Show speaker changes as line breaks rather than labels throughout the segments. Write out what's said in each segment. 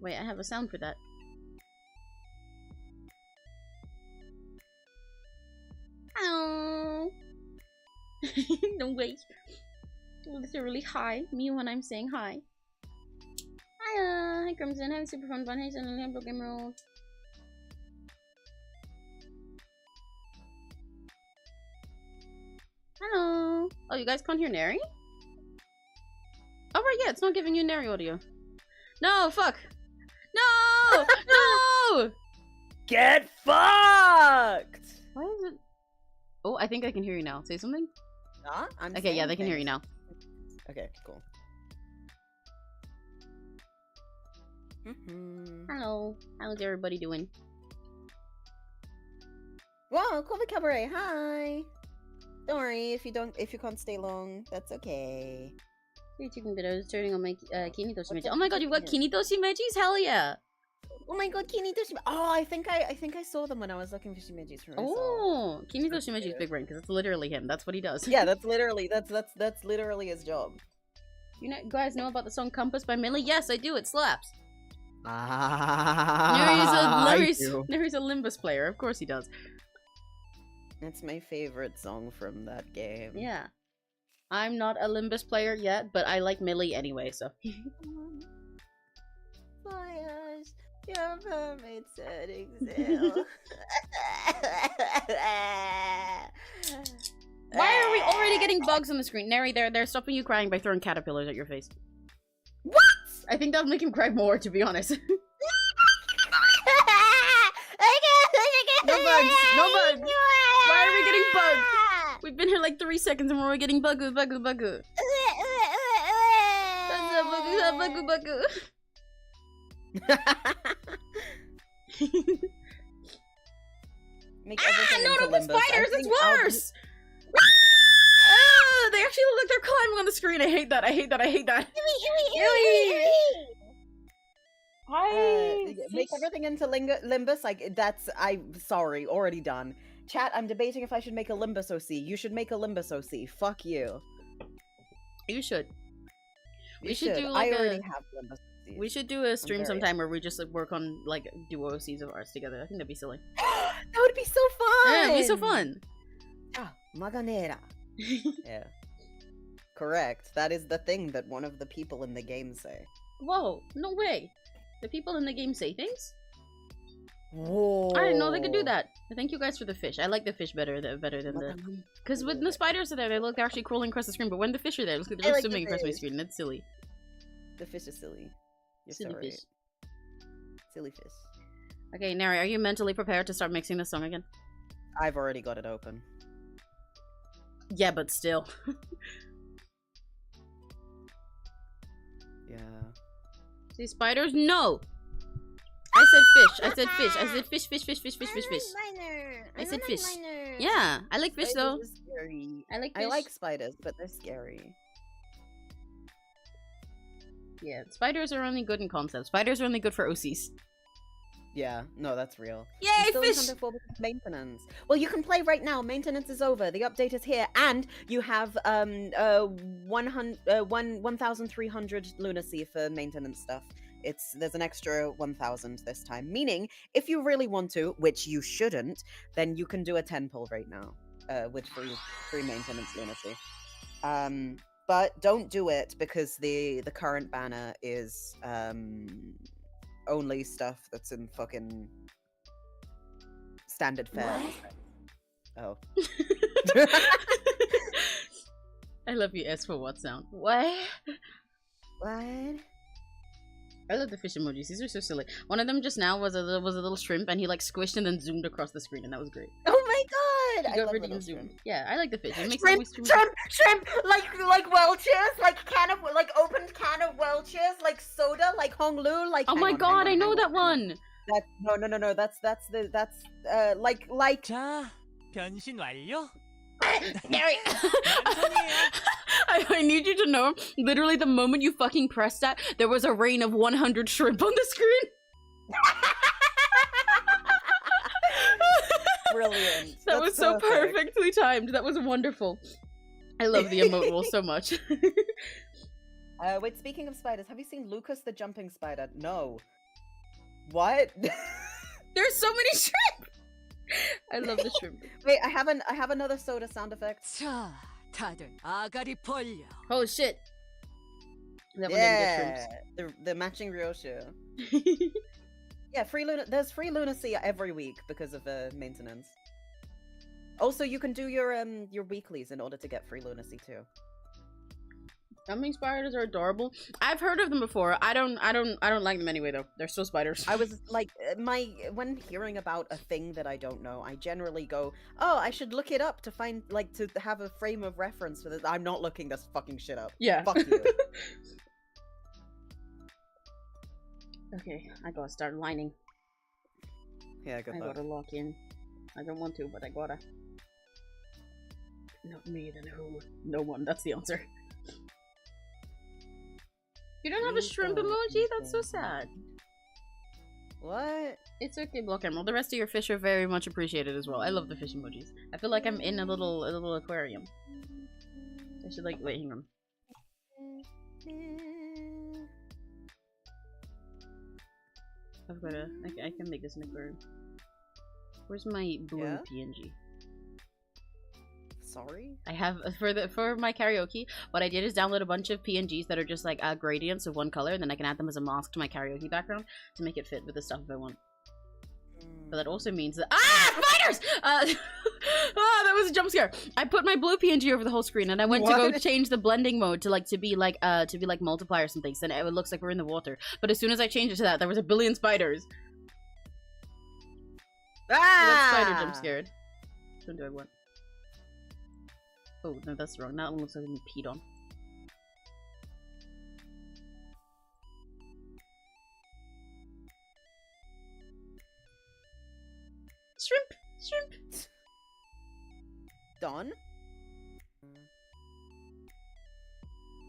Wait, I have a sound for that. Hello. No wait. Literally hi. Me when I'm saying hi. Hiya. Hi Crimson. Having super fun. Hey, suddenly I'm game roll. Hello. Oh, you guys can't hear Neri? Oh right, yeah, it's not giving you Neri audio. No, fuck. No! No!
Get fucked!
Why is it? Oh, I think I can hear you now. Say something. Okay, yeah, they can hear you now.
Okay, cool.
Hello. How's everybody doing?
Well, Clover Cabaret, hi. Don't worry if you can't stay long. That's okay.
You chicken bit. I was turning on my Kinito Shimeji. Oh my god, you've got Kinito Shimejis? Hell yeah!
Oh my god, Kinito Shimeji. Oh, I think I saw them when I was looking for Shimejis for myself.
Oh, Kinito Shimeji's big brain because it's literally him. That's what he does.
Yeah, that's literally his job.
You guys know about the song Compass by Millie? Yes, I do. It slaps. Neri's a Limbus player. Of course he does.
It's my favorite song from that game.
Yeah. I'm not a Limbus player yet, but I like Millie anyway, so.
Your mermaid setting sail.
Why are we already getting bugs on the screen? Neri, they're stopping you crying by throwing caterpillars at your face.
What?
I think that'll make him cry more, to be honest. No bugs! No bugs! Why are we getting bugs? We've been here like 3 seconds and we're already getting bugoo. That's a bugoo.
Make everything
no,
into
the
Limbus.
spiders! It's worse! They actually look like they're climbing on the screen. I hate that. I hate that. I hate that.
Make everything into Limbus. Like, that's... sorry, already done. Chat, I'm debating if I should make a Limbus OC. You should make a Limbus OC. Fuck you.
You should.
We should do like I already have Limbus OCs.
We should do a stream sometime where we just like work on like duo OCs of ours together. I think that'd be silly.
That would be so fun!
Yeah, it'd be so fun.
Ah, Maganera. Yeah. Correct. That is the thing that one of the people in the game say.
Whoa, no way. The people in the game say things?
Whoa.
I didn't know they could do that. Thank you guys for the fish. I like the fish better than the... Because when the spiders are there, they look actually crawling across the screen, but when the fish are there, it looks like they're just swimming across my screen, and it's silly.
The fish is silly. You're
silly
so
fish.
Right. Silly fish.
Okay, Neri, are you mentally prepared to start mixing this song again?
I've already got it open.
Yeah, but still.
Yeah.
See, spiders? No! I said fish. I said fish. I said fish, fish, fish, fish, fish, fish, fish. I said fish. Yeah, I like fish though.
Scary.
I like fish.
I like spiders, but they're scary.
Yeah, spiders are only good in concept. Spiders are only good for OCs.
Yeah, no, that's real.
Yay, fish!
Maintenance. Well, you can play right now. Maintenance is over. The update is here, and you have 1,300 lunacy for maintenance stuff. There's an extra 1,000 this time. Meaning, if you really want to, which you shouldn't, then you can do a 10 pull right now with free maintenance lunacy. But don't do it because the current banner is only stuff that's in fucking standard fare. Oh.
I love you S for what sound. What?
What?
I love the fish emojis. These are so silly. One of them just now was a little shrimp, and he like squished and then zoomed across the screen, and that was great.
Oh my god!
I love and zoom. Yeah, I like the fish. It makes
shrimp, like Welch's, like opened can of Welch's, like soda, like Honglu, like.
Oh my god, I know that one.
No. That's like.
자, 변신 완료.
Neri. I need you to know, literally the moment you fucking pressed that, there was a rain of 100 shrimp on the screen.
Brilliant.
That was so perfectly timed. That was wonderful. I love the emote rule so much.
Wait, speaking of spiders, have you seen Lucas the jumping spider? No. What?
There's so many shrimp! I love the shrimp.
Wait, I have another soda sound effect.
자, 다들 아가리 벌려.
Oh shit. That one
Yeah,
didn't
the matching Ryoshu.
get shrimp.
Yeah, there's free lunacy every week because of maintenance. Also, you can do your weeklies in order to get free lunacy too.
Humming spiders are adorable. I've heard of them before. I don't like them anyway though. They're still spiders.
I was like, when hearing about a thing that I don't know, I generally go, oh, I should look it up to find, like, to have a frame of reference for this. I'm not looking this fucking shit up.
Yeah.
Fuck you.
Okay, I gotta start lining.
Yeah, good
I
luck.
gotta lock in. I don't want to, but I gotta. Not me, then who? No one. That's the answer. You don't have a shrimp emoji? That's so sad.
What?
It's okay, Block Emerald. The rest of your fish are very much appreciated as well. I love the fish emojis. I feel like I'm in a little aquarium. I should like wait, hang on. I've got a. I can make this an aquarium. Where's my blue PNG?
Sorry?
I have for my karaoke. What I did is download a bunch of PNGs that are just like gradients of one color, and then I can add them as a mask to my karaoke background to make it fit with the stuff if I want. But that also means that spiders! That was a jump scare. I put my blue PNG over the whole screen, and I went to go change the blending mode to be like multiply or something. So then it looks like we're in the water. But as soon as I changed it to that, there was a billion spiders. That spider jump scared. Which one do I want? Oh no, that's wrong. That one looks like I'm peed on. Shrimp!
Done?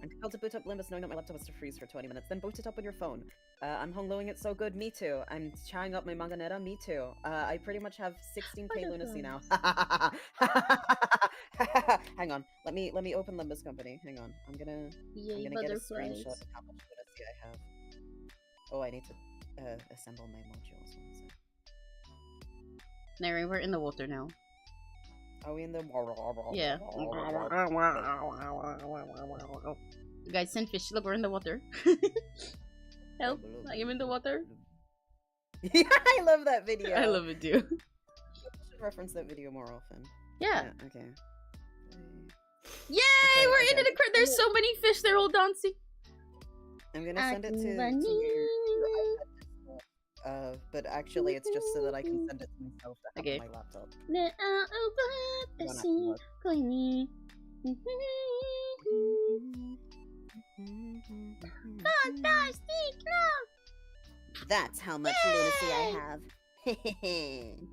I'm compelled to boot up Limbus knowing that my laptop has to freeze for 20 minutes. Then boot it up on your phone. I'm hong-lowing it so good. Me too. I'm chowing up my manganera. Me too. I pretty much have 16k lunacy now. Hang on. Let me open Limbus Company. Hang on. I'm gonna get a screenshot of how much lunacy I have. Oh, I need to assemble my modules.
Neri, we're in the water now.
Are we in the
Yeah. You guys send fish. Look, we're in the water. Help! I am in the water.
Yeah, I love that video.
I love it too.
I should reference that video more often.
Yeah.
Okay.
Yay! We're in an aquarium. There's so many fish. They're all dancing.
I'm gonna send it to you. But actually, it's just so that I can send it to myself to have on my laptop.
Fantastic!
That's how much lunacy I have.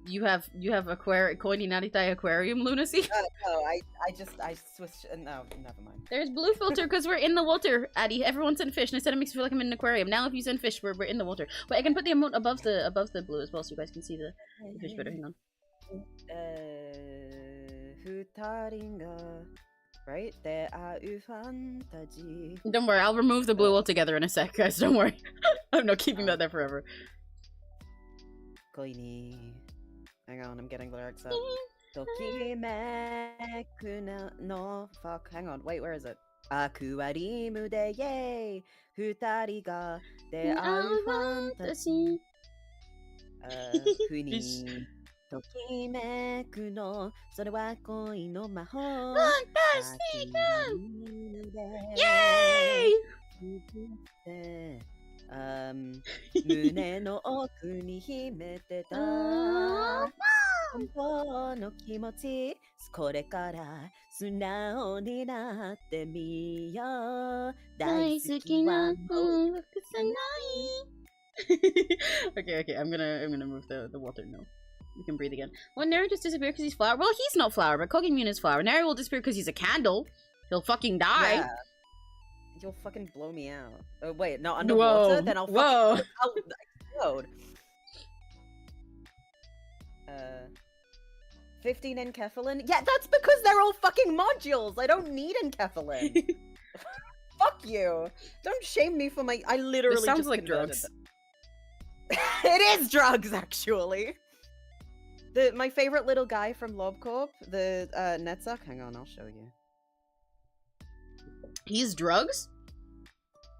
You have Koini Naritai aquarium lunacy?
No, I switched. No, never mind.
There's blue filter because we're in the water, Addy. Everyone sent fish, and I said it makes me feel like I'm in an aquarium. Now if you send fish, we're in the water. Wait, I can put the emote above the blue as well, so you guys can see the fish better. Hang on.
Right? There are fantasy.
Don't worry, I'll remove the blue altogether in a sec, guys. Don't worry. I'm not keeping that there forever.
Koini. Hang on, I'm getting the lyrics up. Tokimeku no fuck. Hang on, wait, where is it? Akuarimu de yay! Futari ga dearu fantasy. Kuni. Tokimeku no sore wa koi no mahou.
Fantastic! Yay!
胸の奥に秘めてた本当の気持ちこれから素直になってみよう大好きなの隠さない
Okay, I'm gonna move the water now. We can breathe again. Well, Neri just disappeared because he's flower. Well, he's not flower, but Kogimune is flower. Neri will disappear because he's a candle. He'll fucking die.
Yeah. You'll fucking blow me out. Oh wait, no, underwater. Then I'll fucking explode. 15 enkephalin? Yeah, that's because they're all fucking modules! I don't need enkephalin! Fuck you! Don't shame me for my- I literally
this sounds
just
like drugs.
It is drugs, actually. My favorite little guy from 𝘆cije𝘂𝗿, the Netzach. Hang on, I'll show you.
He's drugs?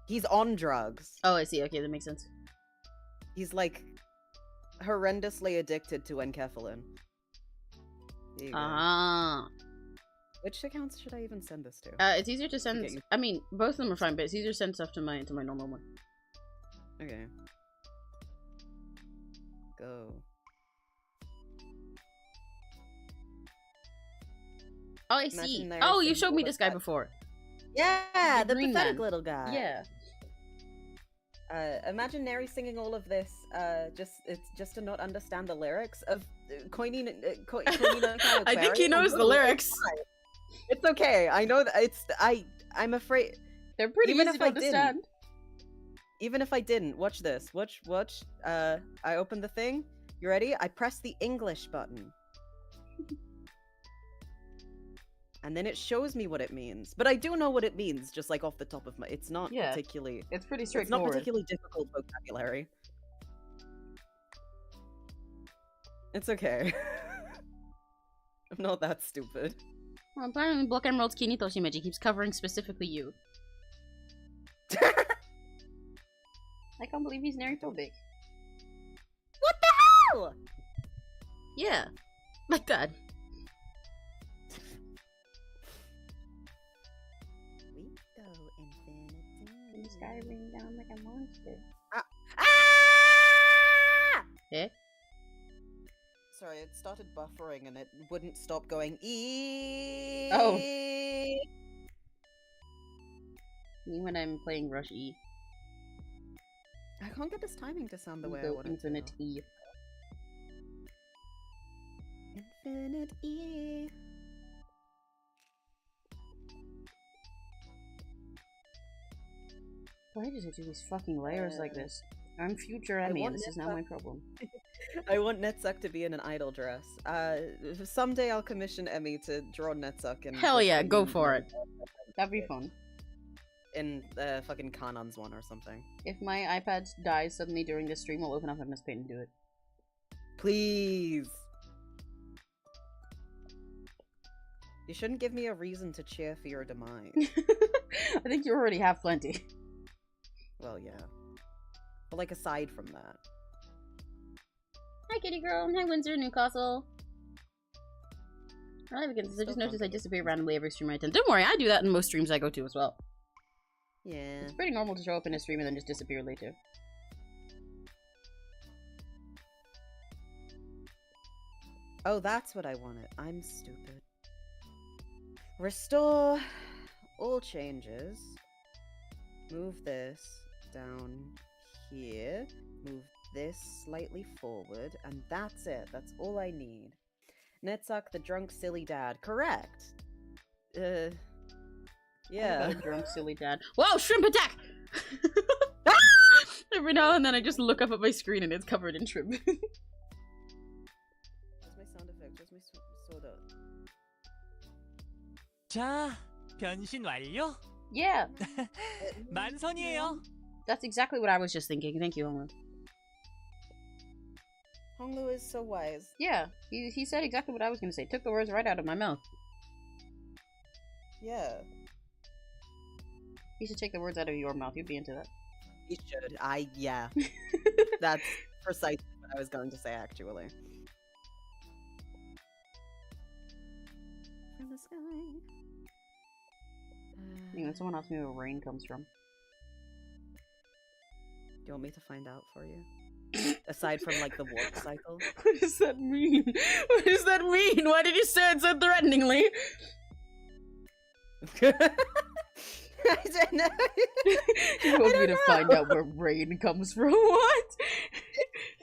He's on drugs.
Oh, I see. Okay, that makes sense.
He's like horrendously addicted to enkephalin. There you go.
Ah.
Which accounts should I even send this to?
It's easier to send.
Okay.
I mean, both of them are fine, but it's easier to send stuff to my normal one.
Okay. Go.
Oh, I see. Oh, you showed me this guy before.
Yeah, the
green
pathetic
man.
little guy.
Yeah.
Imagine Neri singing all of this, just to not understand the lyrics of Koini.
I think he knows the lyrics.
It's okay. I know that I'm afraid.
They're pretty
Even
easy
if
to
I
understand.
Even if I didn't, watch this. Watch. I open the thing. You ready? I press the English button. And then it shows me what it means. But I do know what it means, just like off the top of my... It's not particularly...
It's pretty
It's
straightforward.
not particularly difficult vocabulary. It's okay. I'm not that stupid.
Well, apparently Block Emerald's Kinito Shimeji keeps covering specifically you. I can't believe he's Neri-phobic.
What the hell?!
Yeah. Like that. Skyraining down like a monster. Eh?
Sorry, it started buffering and it wouldn't stop going E.
Oh. Me when I'm playing Rush E.
I can't get this timing to sound the way I want it
Infinite
to.
E.
Infinite E.
Why did I do these fucking layers like this? I'm future Emmy and this is now my problem.
I want Netzach to be in an idol dress. Someday I'll commission Emmy to draw Netzach in...
Hell yeah, go for it. That'd be fun.
In fucking Kanon's one or something.
If my iPad dies suddenly during this stream, I'll open up MS Paint and do it.
Please! You shouldn't give me a reason to cheer for your demise.
I think you already have plenty.
Well, yeah. But, like, aside from that.
Hi, kitty girl. Hi, Windsor, Newcastle. I just noticed I disappear randomly every stream I attend. Don't worry, I do that in most streams I go to as well.
Yeah.
It's pretty normal to show up in a stream and then just disappear later.
Oh, that's what I wanted. I'm stupid. Restore all changes. Move this down here. Move this slightly forward. And that's it. That's all I need. Netzach, the drunk, silly dad. Correct. Yeah.
Drunk, silly dad. Whoa, shrimp attack! Every now and then I just look up at my screen and it's covered in shrimp.
Where's my sound effect? Where's my soda?
자, 변신 완료?
Yeah.
만선이에요.
That's exactly what I was just thinking. Thank you, Honglu.
Honglu is so wise.
Yeah, he said exactly what I was going to say. Took the words right out of my mouth.
Yeah.
You should take the words out of your mouth. You'd be into that.
You should. Yeah. That's precisely what I was going to say, actually. From the sky.
You know, someone asked me where rain comes from.
Do you want me to find out for you? Aside from, like, the warp cycle?
What does that mean? What does that mean? Why did you say it so threateningly?
I don't know.
You want me to find out where rain comes from? What?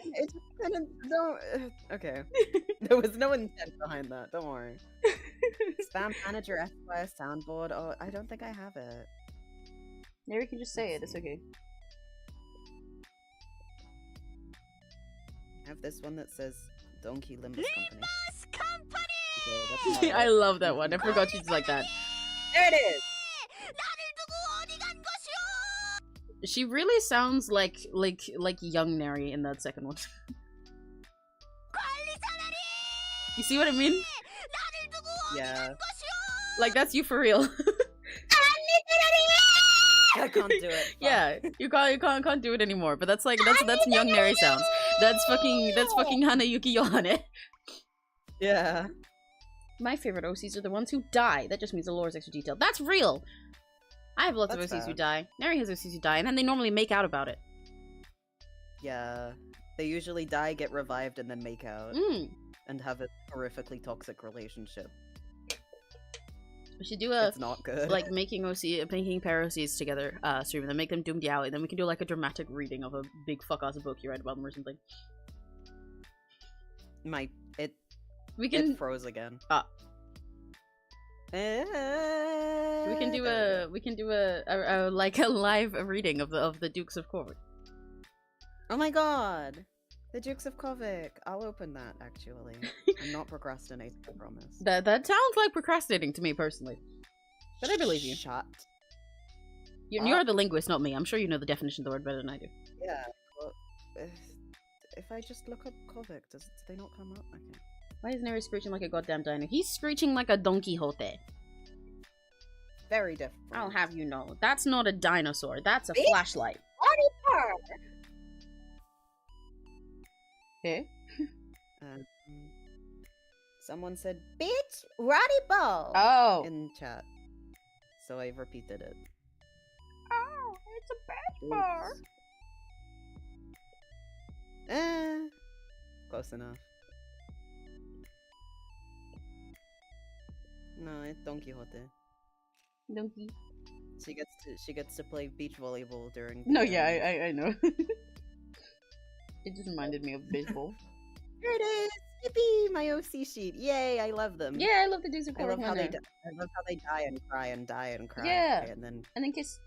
It's kind of... No, okay. There was no intent behind that. Don't worry. Spam manager Esquire soundboard. Oh, I don't think I have it.
Maybe you can just say it. It's okay.
I have this one that says Donkey Limbus Company.
Company!
Okay,
I love that one. I forgot she's like that.
there it is!
She really sounds like young Neri in that second one. You see what I mean?
Yeah.
Like, that's you for real.
I can't do it. Fuck.
Yeah, you can't do it anymore. But that's young Neri sounds. That's fucking Hanayuki Yohane.
Yeah.
My favorite OCs are the ones who die. That just means the lore is extra detailed. That's real. I have lots of OCs who die. Neri has OCs who die, and then they normally make out about it.
Yeah. They usually die, get revived, and then make out. And have a horrifically toxic relationship.
We should do
it's not good.
like making pair OCs together stream, and then make them doom diao, and then we can do like a dramatic reading of a big fuck ass book you read about them or something.
It froze again.
We can do a live reading of the Dukes of Corvick.
Oh my god! The Dukes of Corvick. I'll open that actually. I'm not procrastinating, I promise.
That sounds like procrastinating to me personally. But I believe you.
Shut.
You're the linguist, not me. I'm sure you know the definition of the word better than I do.
Yeah. Well, if I just look up Corvick, do they not come up? Okay.
Why is Neri screeching like a goddamn dino? He's screeching like a Don Quixote.
Very different.
I'll have you know. That's not a dinosaur. That's a flashlight. Hey?
Someone said, "Bitch, Roddy Ball."
Oh.
In chat. So I repeated it.
Oh, it's a bad bar.
Close enough. No, it's Don Quixote.
Donkey.
She gets to play beach volleyball during.
No, yeah, I know. It just reminded me of baseball.
Here it is! Yippee! My OC sheet. Yay! I love them.
Yeah, I love the dudes of
I love how
Corvick.
I love how they die and cry and die and cry.
Yeah.
And then
kiss.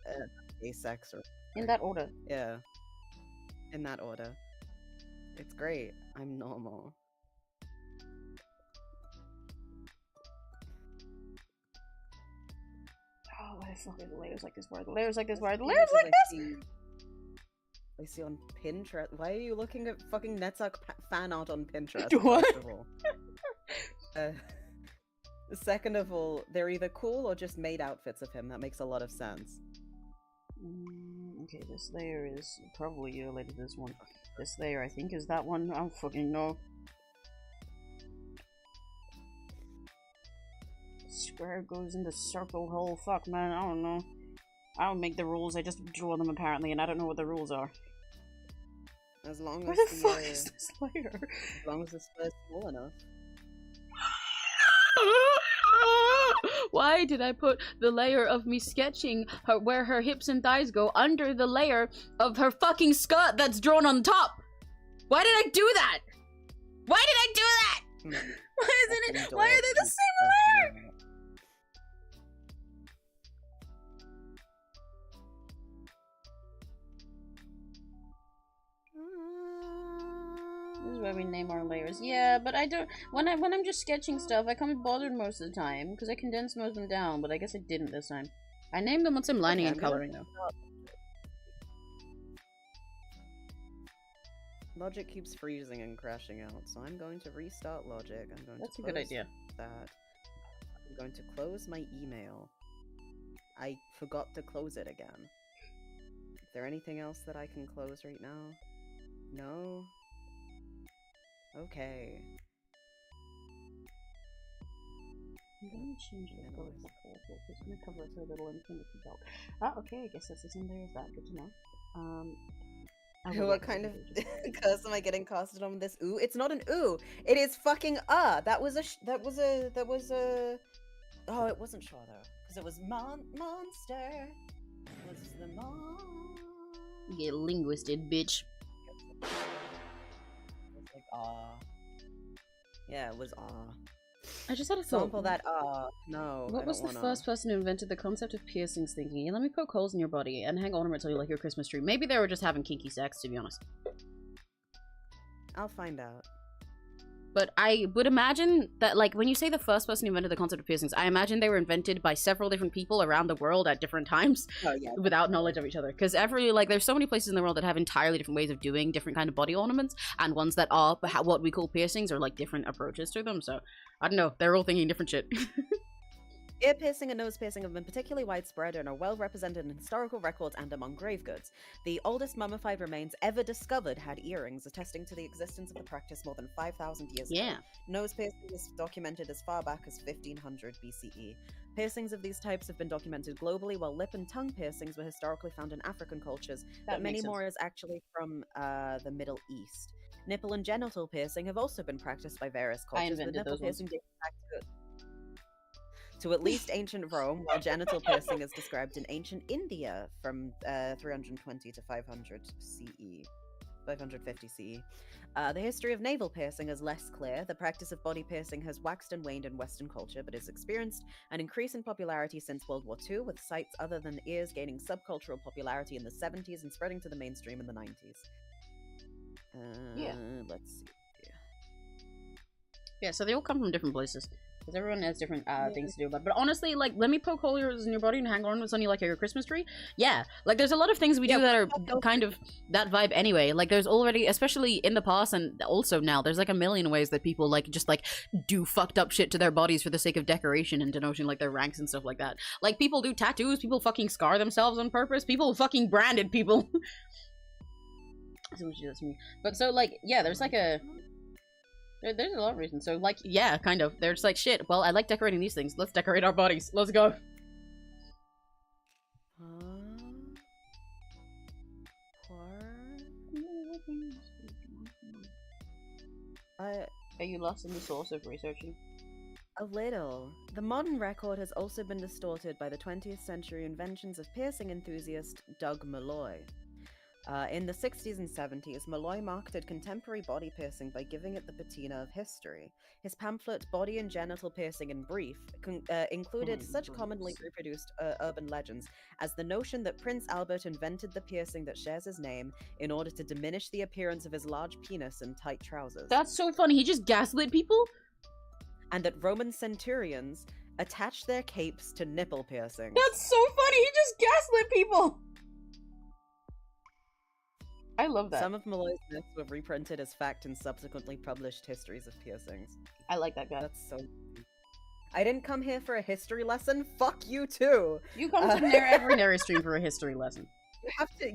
Asex or
In that order.
yeah. In that order. It's great. I'm normal.
Oh, what the fuck are the layers like this word? The layers like this word. The layers like this.
I see on Pinterest. Why are you looking at fucking Netsuck fan art on Pinterest?
What?
First of all? Second of all, they're either cool or just made outfits of him. That makes a lot of sense.
Okay, this layer is probably related to this one. This layer, I think, is that one. I don't fucking know. Square goes into circle hole. Fuck, man. I don't know. I don't make the rules. I just draw them apparently, and I don't know what the rules are.
As long as
Where the fuck is this layer?
As long as the square's small enough.
Why did I put the layer of me sketching her where her hips and thighs go under the layer of her fucking skirt that's drawn on top? Why did I do that? Why did I do that? Why isn't it? Why are they the same layer? This is why we name our layers. Yeah, but I don't. When I'm just sketching stuff, I can't be bothered most of the time because I condense most of them down. But I guess I didn't this time. I named them once I'm lining and coloring though.
Logic keeps freezing and crashing out, so I'm going to restart Logic. I'm going
That's
to
a good idea.
That. I'm going to close my email. I forgot to close it again. Is there anything else that I can close right now? No? Okay.
I'm gonna change the color of the purple. Just gonna cover it so a little anything that comes out. Ah, okay, I guess that's the same there as that. Good to know.
What kind of curse am I getting casted on with this ooh? It's not an ooh. It is fucking that was a oh, it wasn't sure though, because it was monster. It was the
You get linguisted, bitch.
It's like yeah, it was
I just had a thought.
Sample that no.
What was the first person who invented the concept of piercings thinking, let me poke holes in your body and hang ornaments on you like your Christmas tree? Maybe they were just having kinky sex, to be honest.
I'll find out.
But I would imagine that, like, when you say the first person who invented the concept of piercings, I imagine they were invented by several different people around the world at different times without knowledge of each other. Because there's so many places in the world that have entirely different ways of doing different kind of body ornaments, and ones that are what we call piercings or like different approaches to them. So I don't know, they're all thinking different shit.
Ear piercing and nose piercing have been particularly widespread and are well represented in historical records and among grave goods. The oldest mummified remains ever discovered had earrings, attesting to the existence of the practice more than 5,000 years ago. Nose piercing is documented as far back as 1500 BCE. Piercings of these types have been documented globally, while lip and tongue piercings were historically found in African cultures, but many more is actually from the Middle East. Nipple and genital piercing have also been practiced by various cultures, with nipple piercing dating back to at least ancient Rome, while genital piercing is described in ancient India from 320 to 500 CE. 550 CE. The history of navel piercing is less clear. The practice of body piercing has waxed and waned in Western culture, but has experienced an increase in popularity since World War II, with sites other than ears gaining subcultural popularity in the 70s and spreading to the mainstream in the 90s. Let's see.
Yeah, so they all come from different places. Because everyone has different things to do about it. But honestly, like, let me poke holes in your body and hang ornaments on you like your Christmas tree. Yeah, like, there's a lot of things we do that are kind of that vibe anyway. Like, there's already, especially in the past and also now, there's like a million ways that people, like, just, like, do fucked up shit to their bodies for the sake of decoration and denoting, like, their ranks and stuff like that. Like, people do tattoos, people fucking scar themselves on purpose, people fucking branded people. That's me. But so, like, yeah, there's like a... There's a lot of reasons. So, like, yeah, kind of. They're just like, shit, well, I like decorating these things. Let's decorate our bodies. Let's go. Are you lost in the source of researching?
A little. The modern record has also been distorted by the 20th century inventions of piercing enthusiast Doug Malloy. In the 60s and 70s, Malloy marketed contemporary body piercing by giving it the patina of history. His pamphlet, Body and Genital Piercing in Brief, included such commonly reproduced urban legends as the notion that Prince Albert invented the piercing that shares his name in order to diminish the appearance of his large penis and tight trousers.
That's so funny. He just gaslit people?
And that Roman centurions attached their capes to nipple piercings.
That's so funny. He just gaslit people. I love that.
Some of Malloy's myths were reprinted as fact in subsequently published histories of piercings.
I like that guy.
That's so... I didn't come here for a history lesson. Fuck you too.
You come to every Neri stream for a history lesson.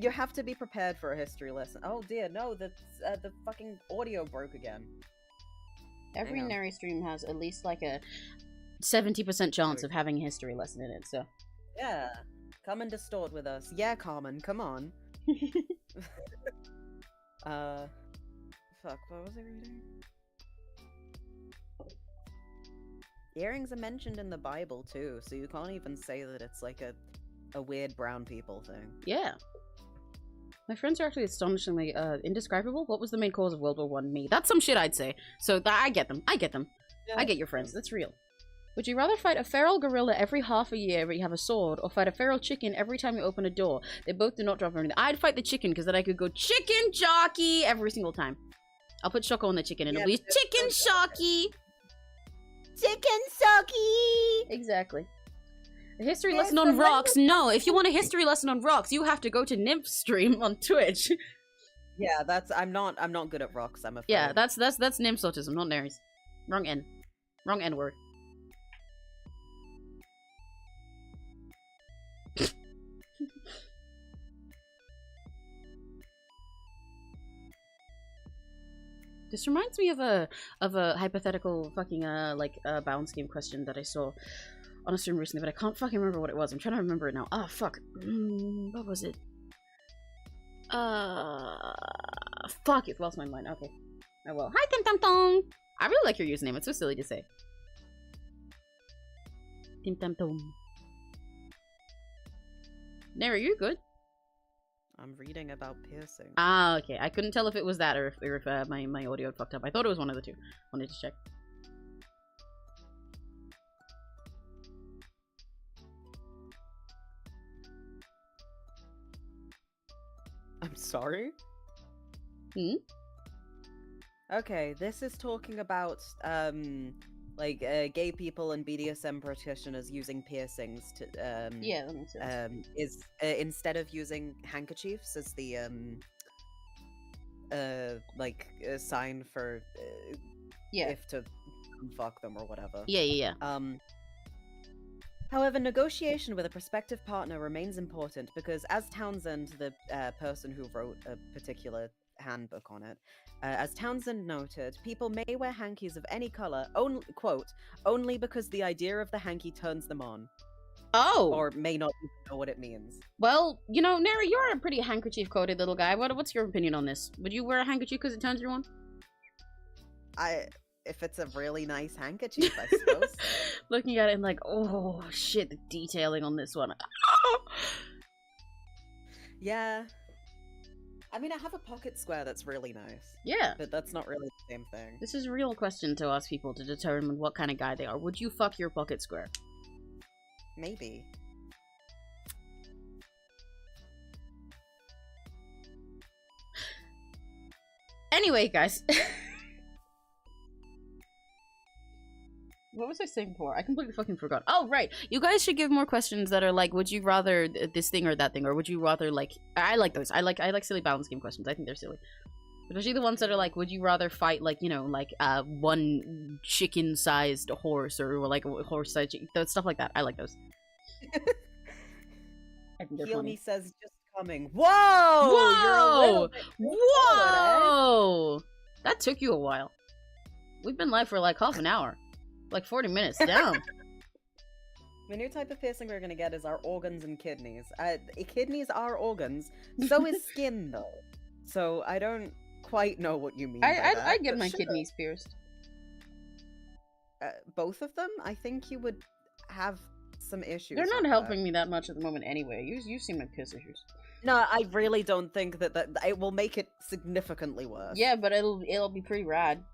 You have to be prepared for a history lesson. Oh dear, no, the fucking audio broke again.
Every Neri stream has at least like a 70% chance of having a history lesson in it. So
yeah, come and distort with us. Yeah, Carmen, come on. Fuck, what was I reading? Earrings are mentioned in the Bible too, so you can't even say that it's like a weird brown people thing.
Yeah. My friends are actually astonishingly indescribable. What was the main cause of World War I? Me. That's some shit I'd say. So I get them. I get them. Yeah. I get your friends. That's real. Would you rather fight a feral gorilla every half a year where you have a sword, or fight a feral chicken every time you open a door? They both do not drop anything. I'd fight the chicken, because then I could go chicken jockey every single time. I'll put Choco on the chicken, and it'll be chicken shocky. Chicken shocky! Exactly. A history lesson on rocks? No, if you want a history lesson on rocks, you have to go to Nymph stream on Twitch.
Yeah, I'm not good at rocks, I'm afraid.
Yeah, that's Nymph's autism, not Neri's. Wrong N. Wrong N word. This reminds me of a hypothetical fucking balance game question that I saw on a stream recently, but I can't fucking remember what it was. I'm trying to remember it now. Ah, fuck. What was it? Fuck, it lost my mind. Okay. Oh well. Hi, Tim Tam Tong! I really like your username. It's so silly to say. Tim Tam Tong. Neri, you good?
I'm reading about piercing.
Ah, okay. I couldn't tell if it was that or if my audio had fucked up. I thought it was one of the two. Wanted to check.
I'm sorry?
Hmm?
Okay, this is talking about like gay people and BDSM practitioners using piercings to
Yeah, that makes sense.
is instead of using handkerchiefs as the like a sign for
Yeah.
if to fuck them or whatever.
Yeah.
However, negotiation with a prospective partner remains important because, as Townsend, the person who wrote a particular handbook on it, as Townsend noted, people may wear hankies of any color, only, quote, only because the idea of the hanky turns them on,
Oh!
or may not even know what it means.
Well, you know, Neri, you're a pretty handkerchief-coated little guy. What's your opinion on this? Would you wear a handkerchief because it turns you on?
If it's a really nice handkerchief, I suppose so.
Looking at it and like, oh, shit, the detailing on this one.
Yeah. I mean, I have a pocket square that's really nice.
Yeah.
But that's not really the same thing.
This is a real question to ask people to determine what kind of guy they are. Would you fuck your pocket square?
Maybe.
Anyway, guys. What was I saying before? I completely fucking forgot. Oh, right. You guys should give more questions that are like, would you rather this thing or that thing? Or would you rather like... I like those. I like silly balance game questions. I think they're silly. Especially the ones that are like, would you rather fight like, you know, like one chicken-sized horse or like a horse-sized chicken? Stuff like that. I like those. I think they're funny.
𝘆cie says just coming. Whoa! You're a little bit
Whoa! That took you a while. We've been live for like half an hour. Like 40 minutes. Damn.
The new type of piercing we're gonna get is our organs and kidneys. Kidneys are organs. So is skin, though. So I don't quite know what you mean by that.
I get
but
my
sure.
kidneys pierced.
Both of them? I think you would have some issues.
They're not
with
helping
that.
me that much at the moment anyway. You seem like piss issues.
No, I really don't think that it will make it significantly worse.
Yeah, but it'll be pretty rad.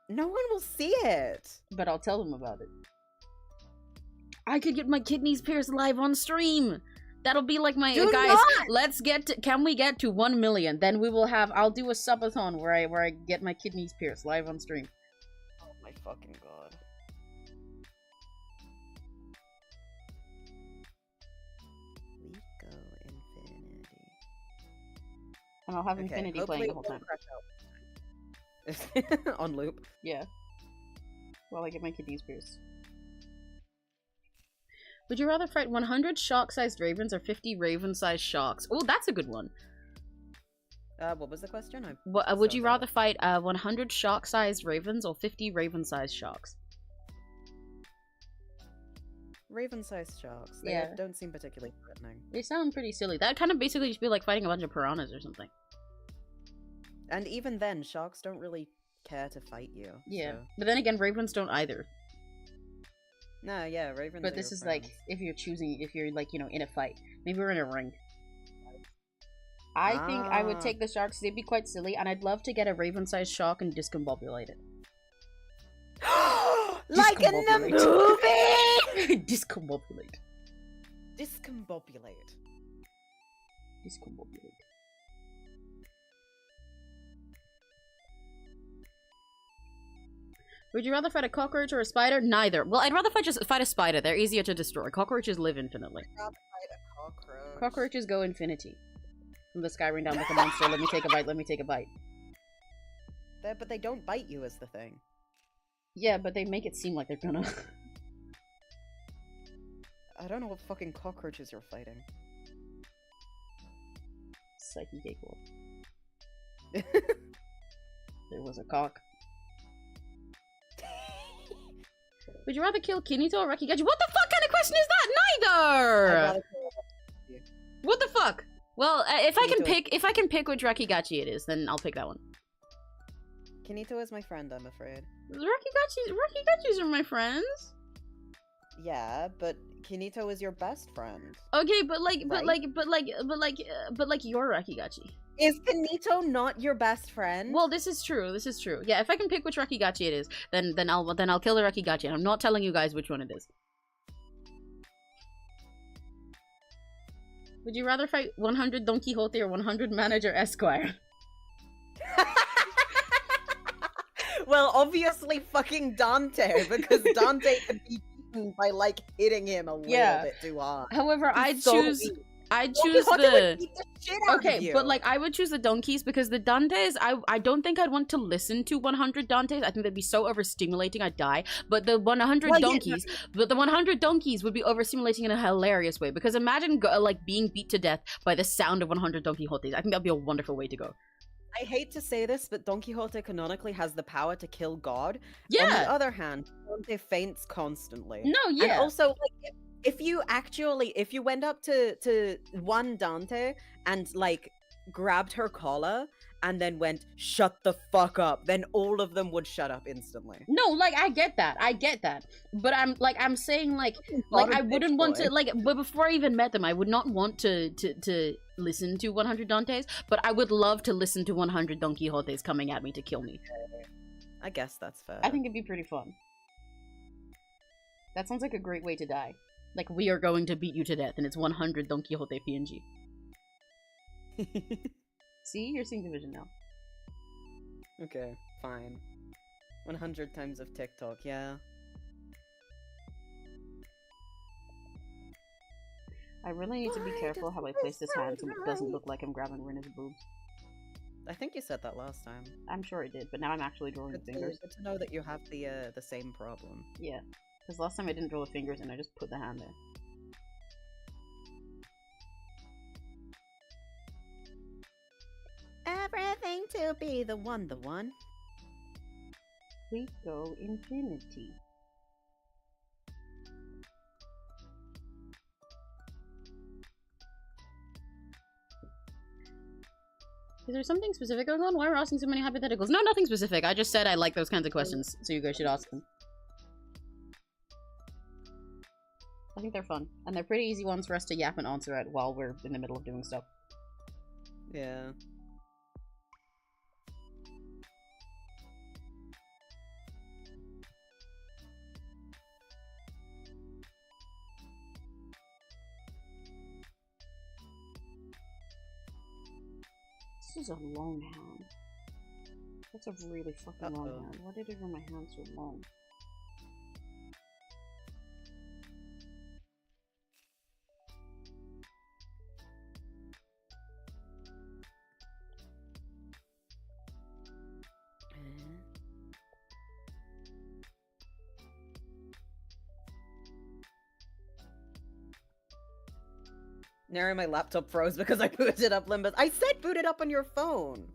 No one will see it.
But I'll tell them about it. I could get my kidneys pierced live on stream. That'll be like my
Do
guys.
not!
Let's get to, can we get to 1 million? Then we will have. I'll do a subathon where I get my kidneys pierced live on stream.
Oh my fucking god. We go infinity.
And I'll have Infinity playing the whole time.
On loop.
Yeah. While I get my kidneys pierced. Would you rather fight 100 shark-sized ravens or 50 raven-sized sharks? Oh, that's a good one.
What was the question?
Would you rather fight 100 shark-sized ravens or 50 raven-sized sharks?
Raven-sized sharks. They
Yeah.
don't seem particularly threatening.
They sound pretty silly. That kind of basically just be like fighting a bunch of piranhas or something.
And even then, sharks don't really care to fight you.
Yeah.
So.
But then again, ravens don't either.
No, yeah, ravens.
But
are
this
your
is like,
friends.
if you're like, you know, in a fight. Maybe we're in a ring. I think I would
Ah.
take the sharks. They'd be quite silly, and I'd love to get a raven-sized shark and discombobulate it.
Like in the movie!
Discombobulate.
Discombobulate.
Discombobulate. Would you rather fight a cockroach or a spider? Neither. Well, I'd rather fight a spider. They're easier to destroy. Cockroaches live infinitely.
I'd rather fight a cockroach.
Cockroaches go infinity. From the sky rain down like a monster. Let me take a bite. Let me take a bite.
But they don't bite you is the thing.
Yeah, but they make it seem like they're gonna.
I don't know what fucking cockroaches you're fighting.
𝘆cie𝘂𝗿. There was a cock. Would you rather kill Kinito or Rakigachi? What the fuck kind of question is that?
I'd
Neither!
rather kill you.
What the fuck? Well, if I can
Kinito.
pick which Rakigachi it is, then I'll pick that one.
Kinito is my friend, I'm afraid.
Rakigachis are my friends.
Yeah, but Kinito is your best friend.
Okay, but like your Rakigachi.
Is Kinito not your best friend?
Well, this is true. This is true. Yeah, if I can pick which Rakigachi it is, then I'll kill the Rakigachi, and I'm not telling you guys which one it is. Would you rather fight 100 Don Quixote or 100 Manager Esquire?
Well, obviously fucking Dante, because Dante can be beaten by like hitting him a little bit too hard.
However, I'd
so
choose
weak.
I'd
Don
choose
Quixote
the
would beat the shit out of
okay,
you.
but like I would choose the donkeys because the Dantes, I don't think I'd want to listen to 100 Dantes. I think that'd be so overstimulating I'd die. But the 100
Well, yeah,
donkeys, but the 100 donkeys would be overstimulating in a hilarious way because imagine like being beat to death by the sound of 100 Don Quixotes. I think that'd be a wonderful way to go.
I hate to say this, but Don Quixote canonically has the power to kill God.
Yeah.
On the other hand, Dante faints constantly.
No, yeah.
And also, like, if you went up to one Dante and like grabbed her collar and then went, "Shut the fuck up," then all of them would shut up instantly.
No, like I get that, but I'm saying like I wouldn't want to like, but before I even met them, I would not want to listen to 100 Dantes, but I would love to listen to 100 Don Quixotes coming at me to kill me.
I guess that's fair.
I think it'd be pretty fun. That sounds like a great way to die. Like, we are going to beat you to death, and it's 100 Don Quixote PNG. See? You're seeing the vision now.
Okay, fine. 100 times of TikTok, yeah.
I really need to be careful how I place this hand so it doesn't look like I'm grabbing Rena's boobs.
I think you said that last time.
I'm sure I did, but now I'm actually drawing the fingers.
Good to know that you have the same problem.
Yeah. Because last time I didn't draw the fingers and I just put the hand there.
Everything to be the one.
We go infinity. Is there something specific going on? Why are we asking so many hypotheticals? No, nothing specific. I just said I like those kinds of questions, so you guys should ask them. I think they're fun. And they're pretty easy ones for us to yap and answer at while we're in the middle of doing stuff.
Yeah.
This is a long hand. That's a really fucking long hand. Why did I draw my hand so long?
Neri, my laptop froze because I booted up Limbus. I said boot it up on your phone.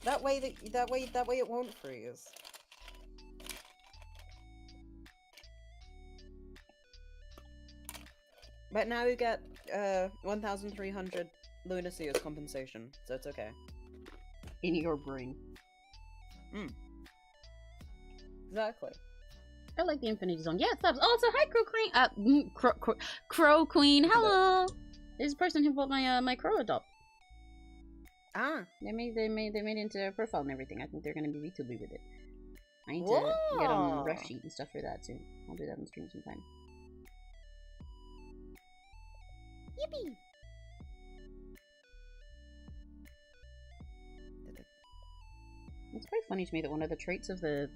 That way it won't freeze. But now you get 1,300 lunacy as compensation, so it's okay.
In your brain.
Exactly.
I like the Infinity Zone. Yeah, subs. Oh, so hi, Crow Queen. Crow Queen. Hello. This person who bought my my Crow adopt.
Ah.
They made it into a profile and everything. I think they're gonna be VTuber with it. I need to get on a ref sheet and stuff for that soon. I'll do that on stream sometime. Yippee! It's quite funny to me that one of the traits of the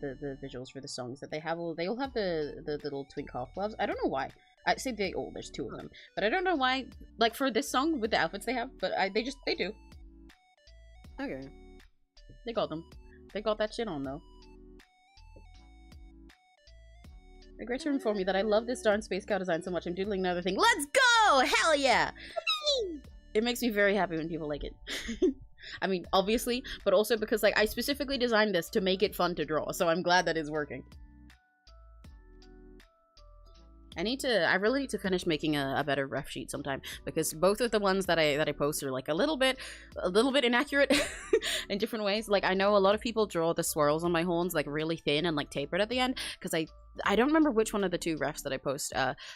visuals for the songs that they all have the little twink half gloves. I don't know why. I say they all. There's two of them, but I don't know why. Like for this song with the outfits they have, but they do.
Okay.
They got them. They got that shit on though. Regret to inform you that I love this darn space cow design so much. I'm doodling another thing. Let's go! Hell yeah! It makes me very happy when people like it. I mean, obviously, but also because, like, I specifically designed this to make it fun to draw, so I'm glad that it's working. I really need to finish making a better ref sheet sometime, because both of the ones that I post are, like, a little bit inaccurate in different ways. Like, I know a lot of people draw the swirls on my horns, like, really thin and, like, tapered at the end, because I don't remember which one of the two refs that I post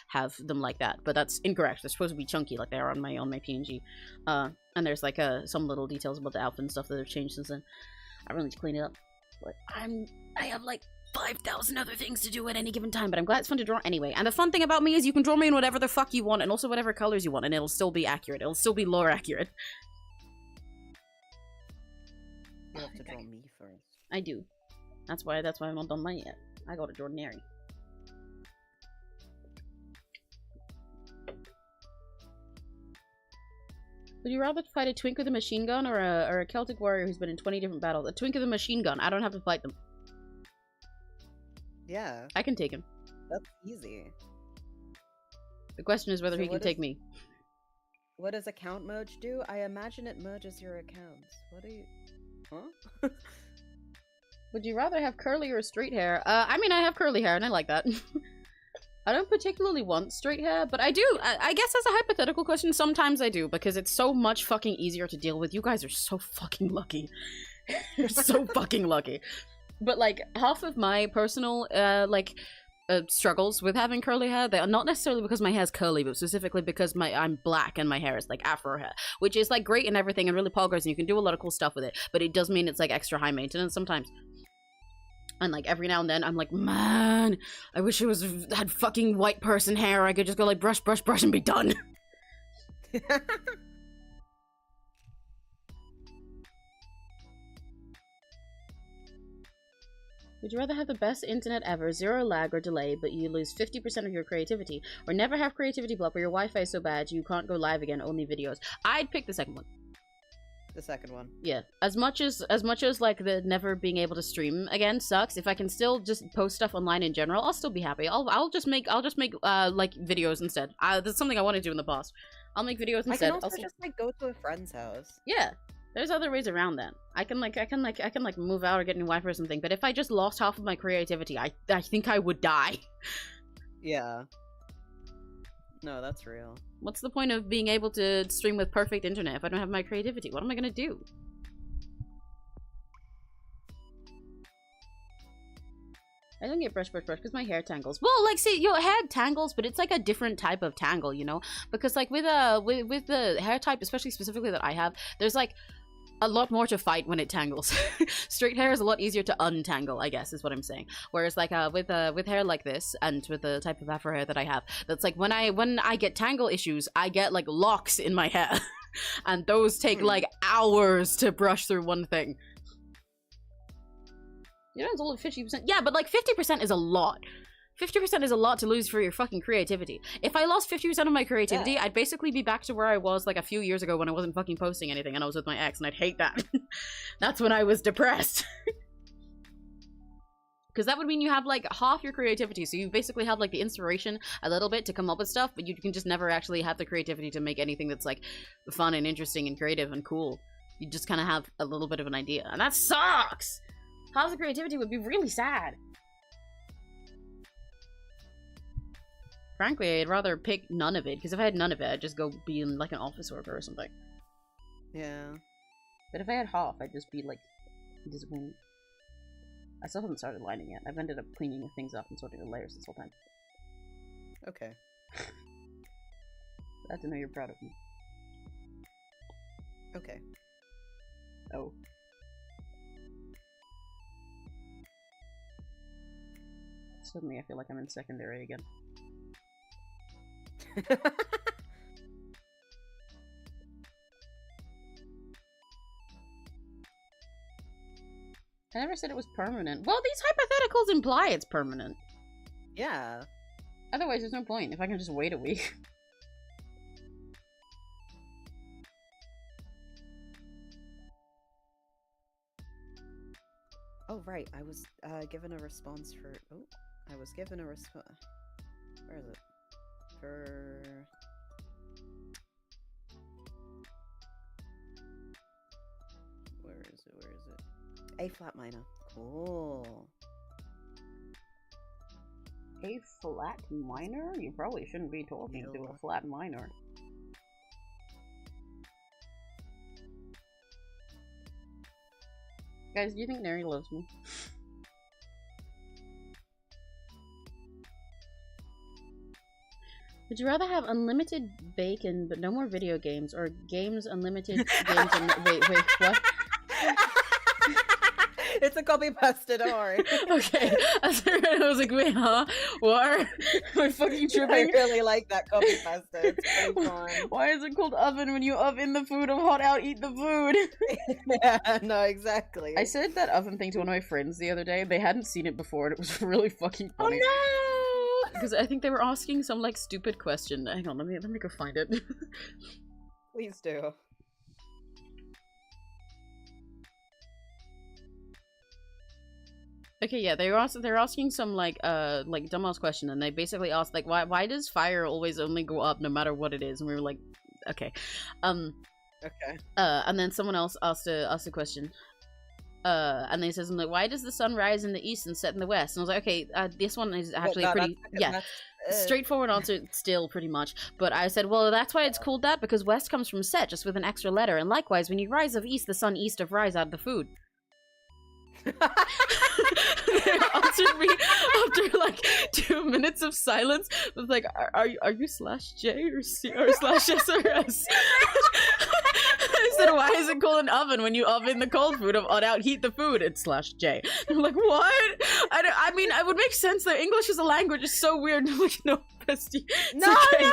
have them like that, but that's incorrect. They're supposed to be chunky like they are on my PNG. And there's like some little details about the outfit and stuff that have changed since then. I really need to clean it up. But I have like 5,000 other things to do at any given time, but I'm glad it's fun to draw anyway. And the fun thing about me is you can draw me in whatever the fuck you want, and also whatever colors you want, and it'll still be accurate. It'll still be lore accurate.
You have to draw me first.
I do. That's why I'm not done mine yet. I got a Neri. Would you rather fight a twink with a machine gun or a Celtic warrior who's been in 20 different battles? A twink with a machine gun. I don't have to fight them.
Yeah.
I can take him.
That's easy.
The question is whether he can take me.
What does account merge do? I imagine it merges your accounts. What do you... Huh?
Would you rather have curly or straight hair? I mean, I have curly hair and I like that. I don't particularly want straight hair, but I do. I guess as a hypothetical question, sometimes I do, because it's so much fucking easier to deal with. You guys are so fucking lucky. You're so fucking lucky. But, like, half of my personal, struggles with having curly hair, they are not necessarily because my hair's curly, but specifically because I'm black and my hair is, like, afro hair, which is, like, great and everything and really poggers, and you can do a lot of cool stuff with it, but it does mean it's, like, extra high maintenance sometimes. And, like, every now and then, I'm like, man, I wish it had fucking white person hair. I could just go, like, brush, brush, brush and be done. Would you rather have the best internet ever, zero lag or delay, but you lose 50% of your creativity? Or never have creativity block where your Wi-Fi is so bad you can't go live again, only videos? I'd pick the second one.
The second one.
Yeah, as much as like the never being able to stream again sucks, if I can still just post stuff online in general, I'll still be happy. I'll just make like videos instead. That's something I want to do in the past. I'll make videos instead.
I can also just like go to a friend's house.
Yeah, there's other ways around that. I can move out or get new Wi-Fi or something. But if I just lost half of my creativity, I think I would die.
Yeah. No, that's real.
What's the point of being able to stream with perfect internet if I don't have my creativity? What am I gonna do? I don't get brush because my hair tangles. Well, like, see, your hair tangles, but it's like a different type of tangle, you know? Because like with the hair type, especially specifically that I have, there's like a lot more to fight when it tangles. Straight hair is a lot easier to untangle, I guess, is what I'm saying. Whereas like with hair like this and with the type of afro hair that I have, that's like when I get tangle issues, I get like locks in my hair. And those take like hours to brush through one thing. You know, it's only 50%. Yeah, but like 50% is a lot. 50% is a lot to lose for your fucking creativity. If I lost 50% of my creativity, yeah, I'd basically be back to where I was like a few years ago when I wasn't fucking posting anything and I was with my ex, and I'd hate that. That's when I was depressed. Because that would mean you have like half your creativity, so you basically have like the inspiration a little bit to come up with stuff, but you can just never actually have the creativity to make anything that's like fun and interesting and creative and cool. You just kind of have a little bit of an idea, and that sucks! Half the creativity would be really sad. Frankly, I'd rather pick none of it, because if I had none of it, I'd just go be in, like, an office worker or something.
Yeah.
But if I had half, I'd just be, like, disappointed. I still haven't started lining yet. I've ended up cleaning things up and sorting the layers this whole time.
Okay.
Glad to know you're proud of me.
Okay.
Oh. Suddenly I feel like I'm in secondary again. I never said it was permanent. Well, these hypotheticals imply it's permanent.
Yeah.
Otherwise, there's no point if I can just wait a week.
Oh, right. I was given a response for... Oh, I was given a response... Where is it? For... Where is it? Where is it? A flat minor. Cool.
A flat minor? You probably shouldn't be talking to a flat minor. Guys, do you think Neri loves me? Would you rather have unlimited bacon but no more video games, or games unlimited games and wait, what?
It's a copy pasta, don't worry.
Okay. I was like, wait, huh? What? Am I fucking
I
tripping?
really like that copy pasta. It's pretty fun.
Why is it called oven when you oven the food of hot out, eat the food?
Yeah, no, exactly.
I said that oven thing to one of my friends the other day. They hadn't seen it before, and it was really fucking funny.
Oh no!
Because I think they were asking some like stupid question. Hang on, let me go find it.
Please do.
Okay, yeah, they're asking some like dumbass question, and they basically asked like why does fire always only go up no matter what it is? And we were like, okay,
Okay.
and then someone else asked a question. And they says, like, why does the sun rise in the east and set in the west? And I was like, okay, this one is actually pretty, straightforward answer still, pretty much. But I said, well, that's why it's called that, because west comes from set, just with an extra letter. And likewise, when you rise of east, the sun east of rise out of the food. They answered me after like 2 minutes of silence with like, are you /J or C or /SRS? I said, why is it called an oven when you oven the cold food of odd out heat the food? It's /J. I'm like, what? I mean, it would make sense that English as a language is so weird. I'm like, no, bestie.
No,
okay.
no.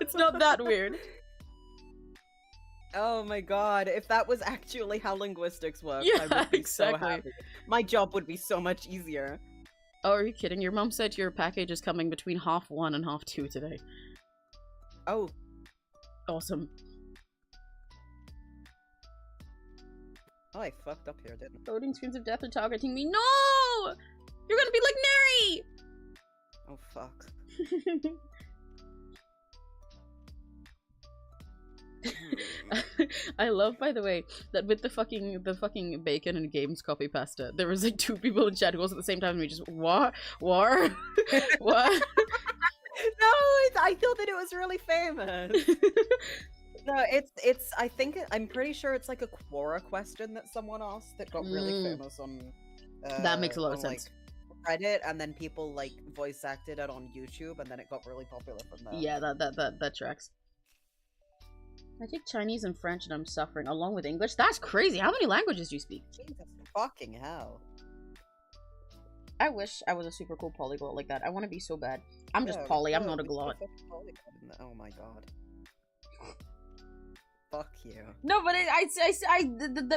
It's not that weird.
Oh my god, if that was actually how linguistics works,
Yeah,
I would be
exactly.
so happy. My job would be so much easier.
Oh, are you kidding? Your mom said your package is coming between 1:30 and 2:30 today.
Oh.
Awesome.
Oh, I fucked up here, didn't I?
Loading screens of death are targeting me. No! You're gonna be like Neri!
Oh, fuck.
I love, by the way, that with the fucking bacon and games copy pasta, there was like 2 people in chat who was at the same time and we just what? What? What?
No, I thought that it was really famous. No, it's. I'm pretty sure it's like a Quora question that someone asked that got really famous on.
That makes a lot of
like,
sense.
Reddit, and then people like voice acted it on YouTube, and then it got really popular from there.
Yeah, that tracks. I take Chinese and French and I'm suffering, along with English. That's crazy! How many languages do you speak?
Jesus fucking hell.
I wish I was a super cool polyglot like that. I want to be so bad. I'm just poly, I'm not a glot.
Oh my god. Fuck you.
No, but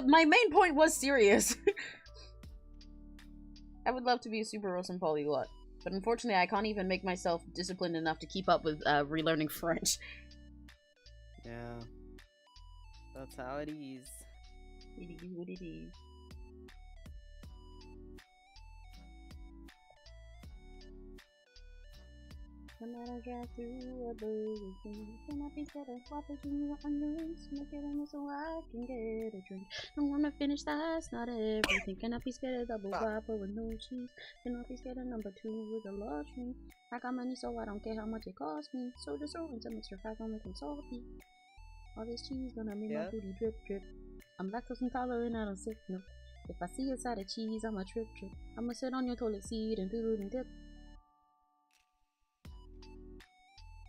my main point was serious. I would love to be a super awesome polyglot. But unfortunately, I can't even make myself disciplined enough to keep up with relearning French.
Yeah. That's how it is.
It is what it is. When I drive through a building, can I be set up watching you on news? Make it so I can get a drink. I wanna finish that's not everything. Can I be scared of double whopper with no cheese? Can I be scared of number 2 with a large drink? I got money so I don't care how much it costs me. So just throw in some extra fat on make them salty. All this cheese gonna make my booty drip drip. I'm lactose intolerant, I don't sip no. If I see a side of cheese, I'ma trip trip. I'ma sit on your toilet seat and do and dip.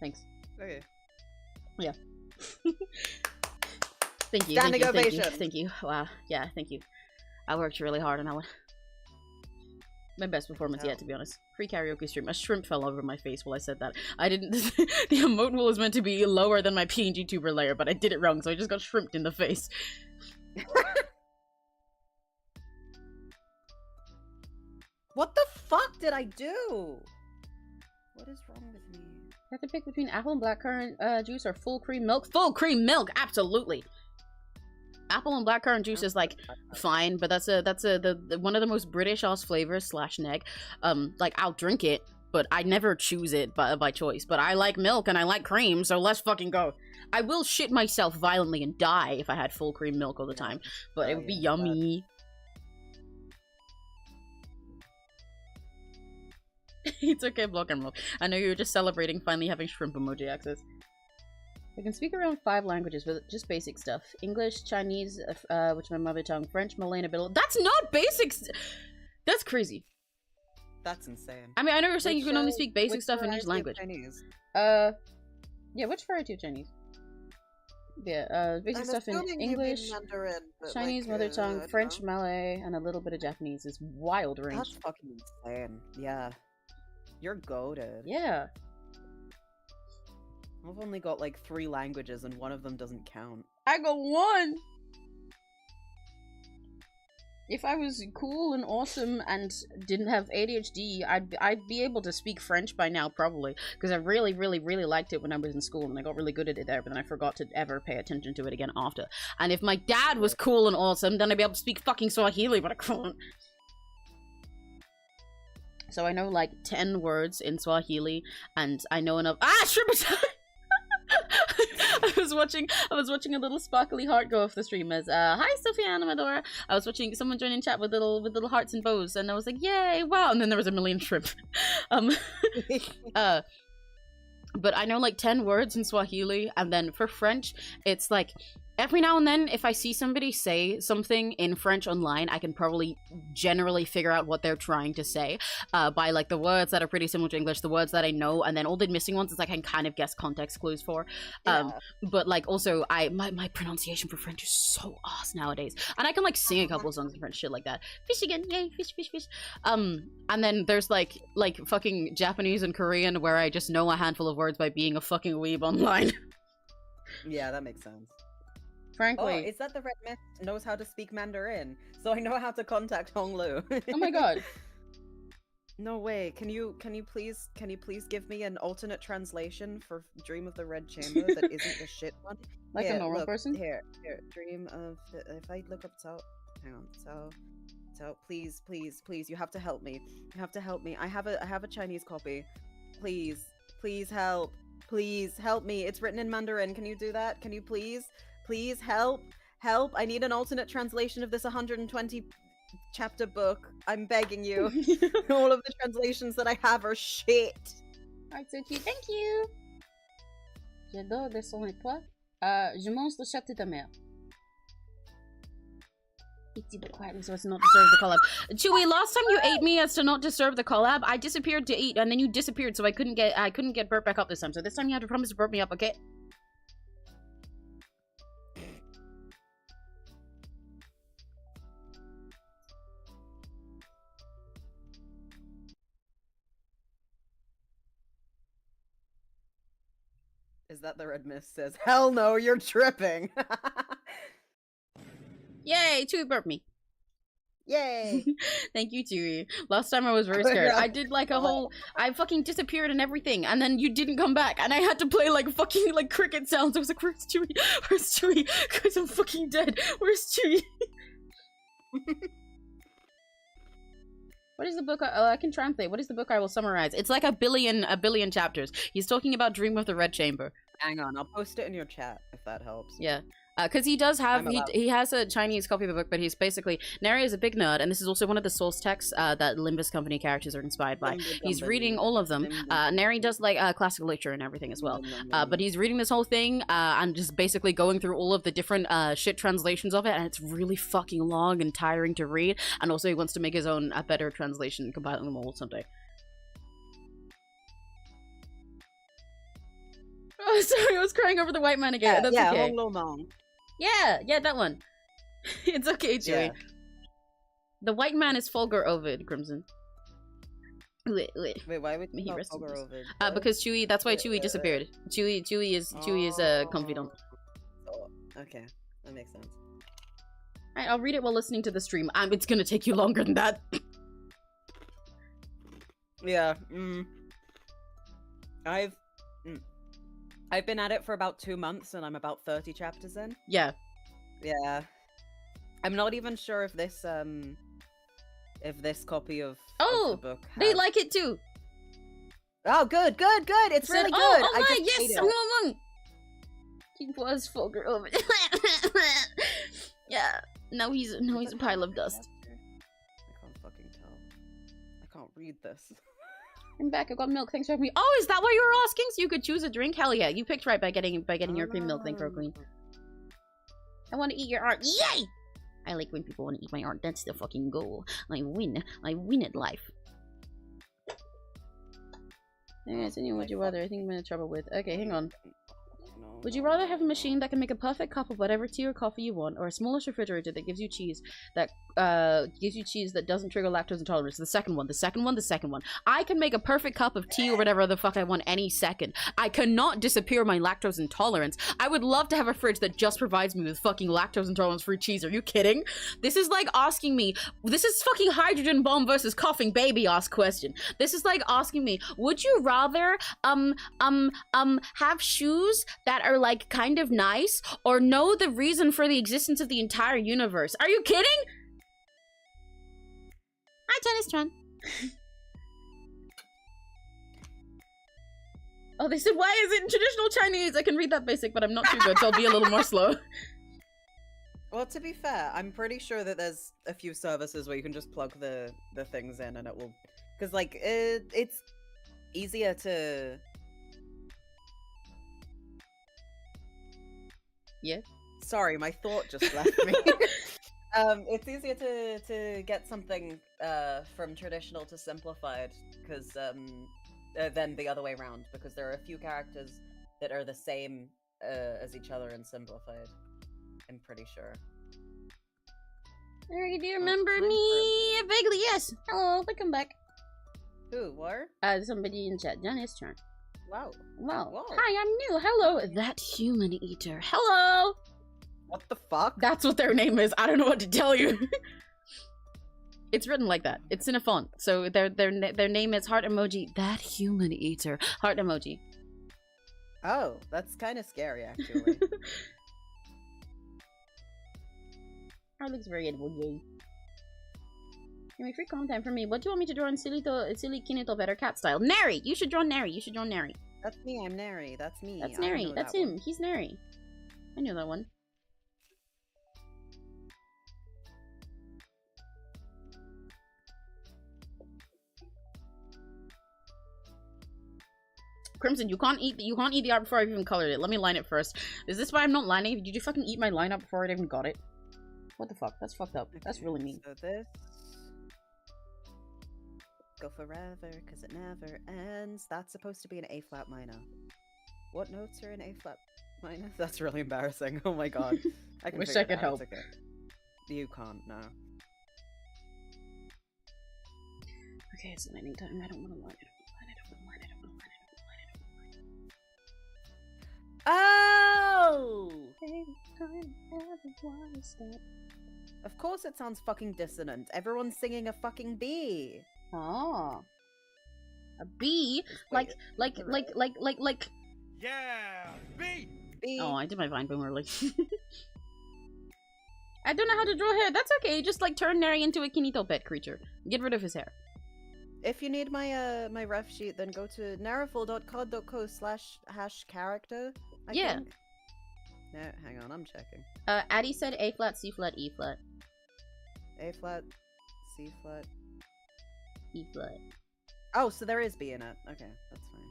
Thanks.
Okay.
Yeah. Thank you.
Standing ovation.
Thank you. Wow. Yeah, thank you. I worked really hard on that one. My best performance yet, to be honest. Pre-karaoke stream. A shrimp fell over my face while I said that. I didn't... The emote was meant to be lower than my PNG tuber layer, but I did it wrong, so I just got shrimped in the face.
What the fuck did I do? What is wrong with me?
You have to pick between apple and blackcurrant juice or full cream milk. Full cream milk, absolutely. Apple and blackcurrant juice is like fine, but that's one of the most British ass flavors / neg. Like I'll drink it, but I never choose it by choice. But I like milk and I like cream, so let's fucking go. I will shit myself violently and die if I had full cream milk all the time, but it would be yummy. It's okay, block and roll. I know you were just celebrating finally having shrimp emoji access. I can speak around 5 languages, but just basic stuff. English, Chinese, which is my mother tongue, French, Malay, and a bit of... That's not basics! That's crazy.
That's insane.
I mean, I know you're saying you can only speak basic stuff in each language.
Chinese?
Yeah, which variety of Chinese? Yeah, basic
I'm
stuff in
assuming you mean
English,
Mandarin, but,
Chinese,
like,
mother
I
tongue,
don't
French,
know.
Malay, and a little bit of Japanese. Is wild range.
That's fucking insane. Yeah. You're goated.
Yeah.
I've only got like 3 languages and one of them doesn't count.
I got 1! If I was cool and awesome and didn't have ADHD, I'd be able to speak French by now, probably. Because I really, really, really liked it when I was in school, and I got really good at it there, but then I forgot to ever pay attention to it again after. And if my dad was cool and awesome, then I'd be able to speak fucking Swahili, but I can't. So I know like 10 words in Swahili, and I know enough- Ah! Shrimp attack! I was watching a little sparkly heart go off the stream as hi Sophia Animadora. I was watching someone join in chat with little hearts and bows, and I was like, yay, wow, and then there was a million shrimp. But I know like 10 words in Swahili, and then for French, it's like every now and then, if I see somebody say something in French online, I can probably generally figure out what they're trying to say by like the words that are pretty similar to English, the words that I know, and then all the missing ones is like I can kind of guess context clues for. But like also, my pronunciation for French is so ass nowadays, and I can like sing a couple of songs in French, shit like that. Fish again, yay, fish, fish, fish. And then there's like fucking Japanese and Korean where I just know a handful of words by being a fucking weeb online.
Yeah, that makes sense.
Frankly.
Oh, is that the red mist knows how to speak Mandarin? So I know how to contact Honglu.
Oh my god.
No way. Can you please give me an alternate translation for Dream of the Red Chamber that isn't the shit one?
Like
here,
a normal
look,
person?
Here. Dream of the, if I look up so hang on. So please, you have to help me. You have to help me. I have a Chinese copy. Please help. Please help me. It's written in Mandarin. Can you do that? Can you please? Please help! I need an alternate translation of this 120 chapter book. I'm begging you. All of the translations that I have are shit.
Alright, so cute. Thank you! J'adore le son et toi. Je mange le chat de ta mère. Eat it quietly so as to not disturb the collab. Chewy, last time you ate me as to not disturb the collab, I disappeared to eat, and then you disappeared, so I couldn't get burped back up this time. So this time you have to promise to burp me up, okay?
Is that the red mist says, hell no, you're tripping!
Yay, Chewy burped me.
Yay!
Thank you, Chewy. Last time I was very scared. I did like a whole... I fucking disappeared and everything, and then you didn't come back, and I had to play like fucking like cricket sounds. I was like, where's Chewy? Where's Chewy? Because I'm fucking dead. Where's Chewy? What is the book? I can translate. What is the book I will summarize? It's like a billion chapters. He's talking about Dream of the Red Chamber.
Hang on, I'll post it in your chat if that helps.
Yeah. Because he does have, he has a Chinese copy of the book, but he's basically, Neri is a big nerd, and this is also one of the source texts that Limbus company characters are inspired by. He's reading all of them. Neri does like classical literature and everything as well. But he's reading this whole thing and just basically going through all of the different shit translations of it, and it's really fucking long and tiring to read. And also he wants to make his own better translation, compiling them all someday. Oh, sorry, I was crying over the white man again. That's okay.
Hong Lo Mong.
Yeah, that one. It's okay, Chewy. Yeah. The white man is Fulgur Ovid, Crimson.
Wait, why would you call Fulgur Ovid?
Because Chewy, that's why Chewy disappeared. Chewy is confidant.
Oh, okay, that makes sense.
Alright, I'll read it while listening to the stream. It's gonna take you longer than that.
Yeah, I've been at it for about 2 months, and I'm about 30 chapters in.
Yeah.
Yeah. I'm not even sure if this copy of the book
they like it too.
Oh, good. It's really good.
Oh my, yes, he was Fulgur Ovid. Yeah. Now he's a pile of dust.
I can't fucking tell. I can't read this.
I'm back. I got milk. Thanks for having me. Oh, is that what you were asking? So you could choose a drink? Hell yeah! You picked right by getting your cream milk. Thank you, Queen. I want to eat your art. Yay! I like when people want to eat my art. That's the fucking goal. I win at life. Hey guys, anyway, would you rather? I think I'm in trouble with. Okay, hang on.
No,
Would you
no,
rather
no,
have a machine
no.
that can make a perfect cup of whatever tea or coffee you want, or a smallish refrigerator that gives you cheese that doesn't trigger lactose intolerance? The second one, the second one, the second one. I can make a perfect cup of tea or whatever the fuck I want any second. I cannot disappear my lactose intolerance. I would love to have a fridge that just provides me with fucking lactose intolerance free cheese. Are you kidding? This is like asking me, this is fucking hydrogen bomb versus coughing baby ass question. This is like asking me, would you rather have shoes that are like kind of nice, or know the reason for the existence of the entire universe? Are you kidding? Hi, Tennis Tron. Oh, they said, why is it in traditional Chinese? I can read that basic, but I'm not too good, so I'll be a little more slow.
Well, to be fair, I'm pretty sure that there's a few services where you can just plug the things in and it will... Because, like, it's easier to...
Yeah?
Sorry, my thought just left me. It's easier to get something from traditional to simplified, because than the other way around, because there are a few characters that are the same as each other in simplified. I'm pretty sure.
Mary, do you remember me? Vaguely, yes. Hello, welcome back.
Who? Where?
Somebody in chat. Johnny's turn.
Wow.
Wow.
Whoa.
Hi, I'm new. Hello, that human eater. Hello.
What the fuck?
That's what their name is. I don't know what to tell you. It's written like that. It's in a font. So their name is heart emoji. That human eater. Heart emoji.
Oh, that's kind of scary, actually.
That looks very edgy. Give me free content for me. What do you want me to draw in silly kinito better cat style? Neri! You should draw Neri. You should draw Neri.
That's me. I'm Neri. That's me.
That's
I
Neri.
know
That's
that
him.
one.
He's Neri. I knew that one. Crimson, you can't eat the art before I've even colored it. Let me line it first. Is this why I'm not lining? Did you fucking eat my line up before I even got it? What the fuck? That's fucked up.
Okay,
That's really mean.
So this go forever because it never ends. That's supposed to be an A flat minor. What notes are in A flat minor? That's really embarrassing. Oh my god. I can
Wish
figure
I could
it out.
help.
It's okay. You can't, no.
Okay, it's lining time. I don't want to line. I don't want to line. I don't want to line. I don't want to line. I don't want to line.
Oh! Of course it sounds fucking dissonant. Everyone's singing a fucking bee.
Oh. A bee?
Wait,
Like.
Yeah, B.
Bee.
Oh, I did my Vine Boom early. I don't know how to draw hair. That's okay. Just like turn Neri into a kinito pet creature. Get rid of his hair.
If you need my my ref sheet, then go to narrafull.cod.co/#character. I
Yeah.
think. No, hang on, I'm checking.
Addie said A flat, C flat, E flat.
A flat, C flat.
E flat.
Oh, so there is B in it. Okay, that's fine.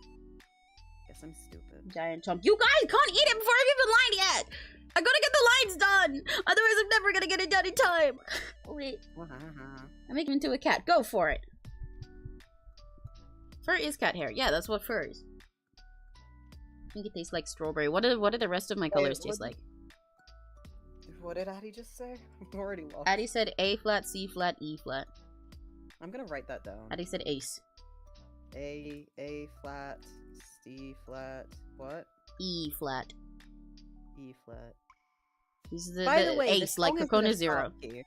Guess I'm stupid.
Giant chomp. You guys can't eat it before I've even lined yet! I gotta get the lines done! Otherwise I'm never gonna get it done in time! Wait. I make him into a cat. Go for it! Fur is cat hair. Yeah, that's what fur is. I think it tastes like strawberry. What do the rest of my colors taste like?
What did Addie just say? I'm already lost.
Addie said A flat, C flat, E flat.
I'm gonna write that down.
Addie said ace.
A flat, C flat, what?
E flat.
E flat.
This is the
By the way,
ace,
this
like
song is
Kokona
in a
Zero.
sharp key.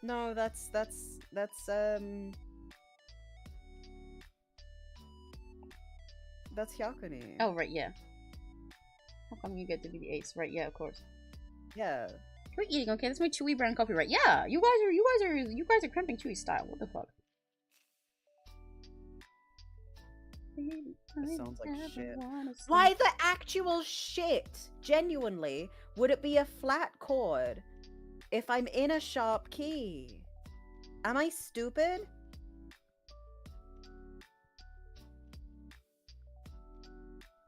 No, that's Hyakuni.
Oh, right, yeah. How come you get to be the ace? Right, yeah, of course.
Yeah.
We're eating, okay? That's my Chewy brand copyright. Yeah, you guys are cramping Chewy style. What the fuck?
This sounds like shit. Why the actual shit? Genuinely, would it be a flat chord if I'm in a sharp key? Am I stupid?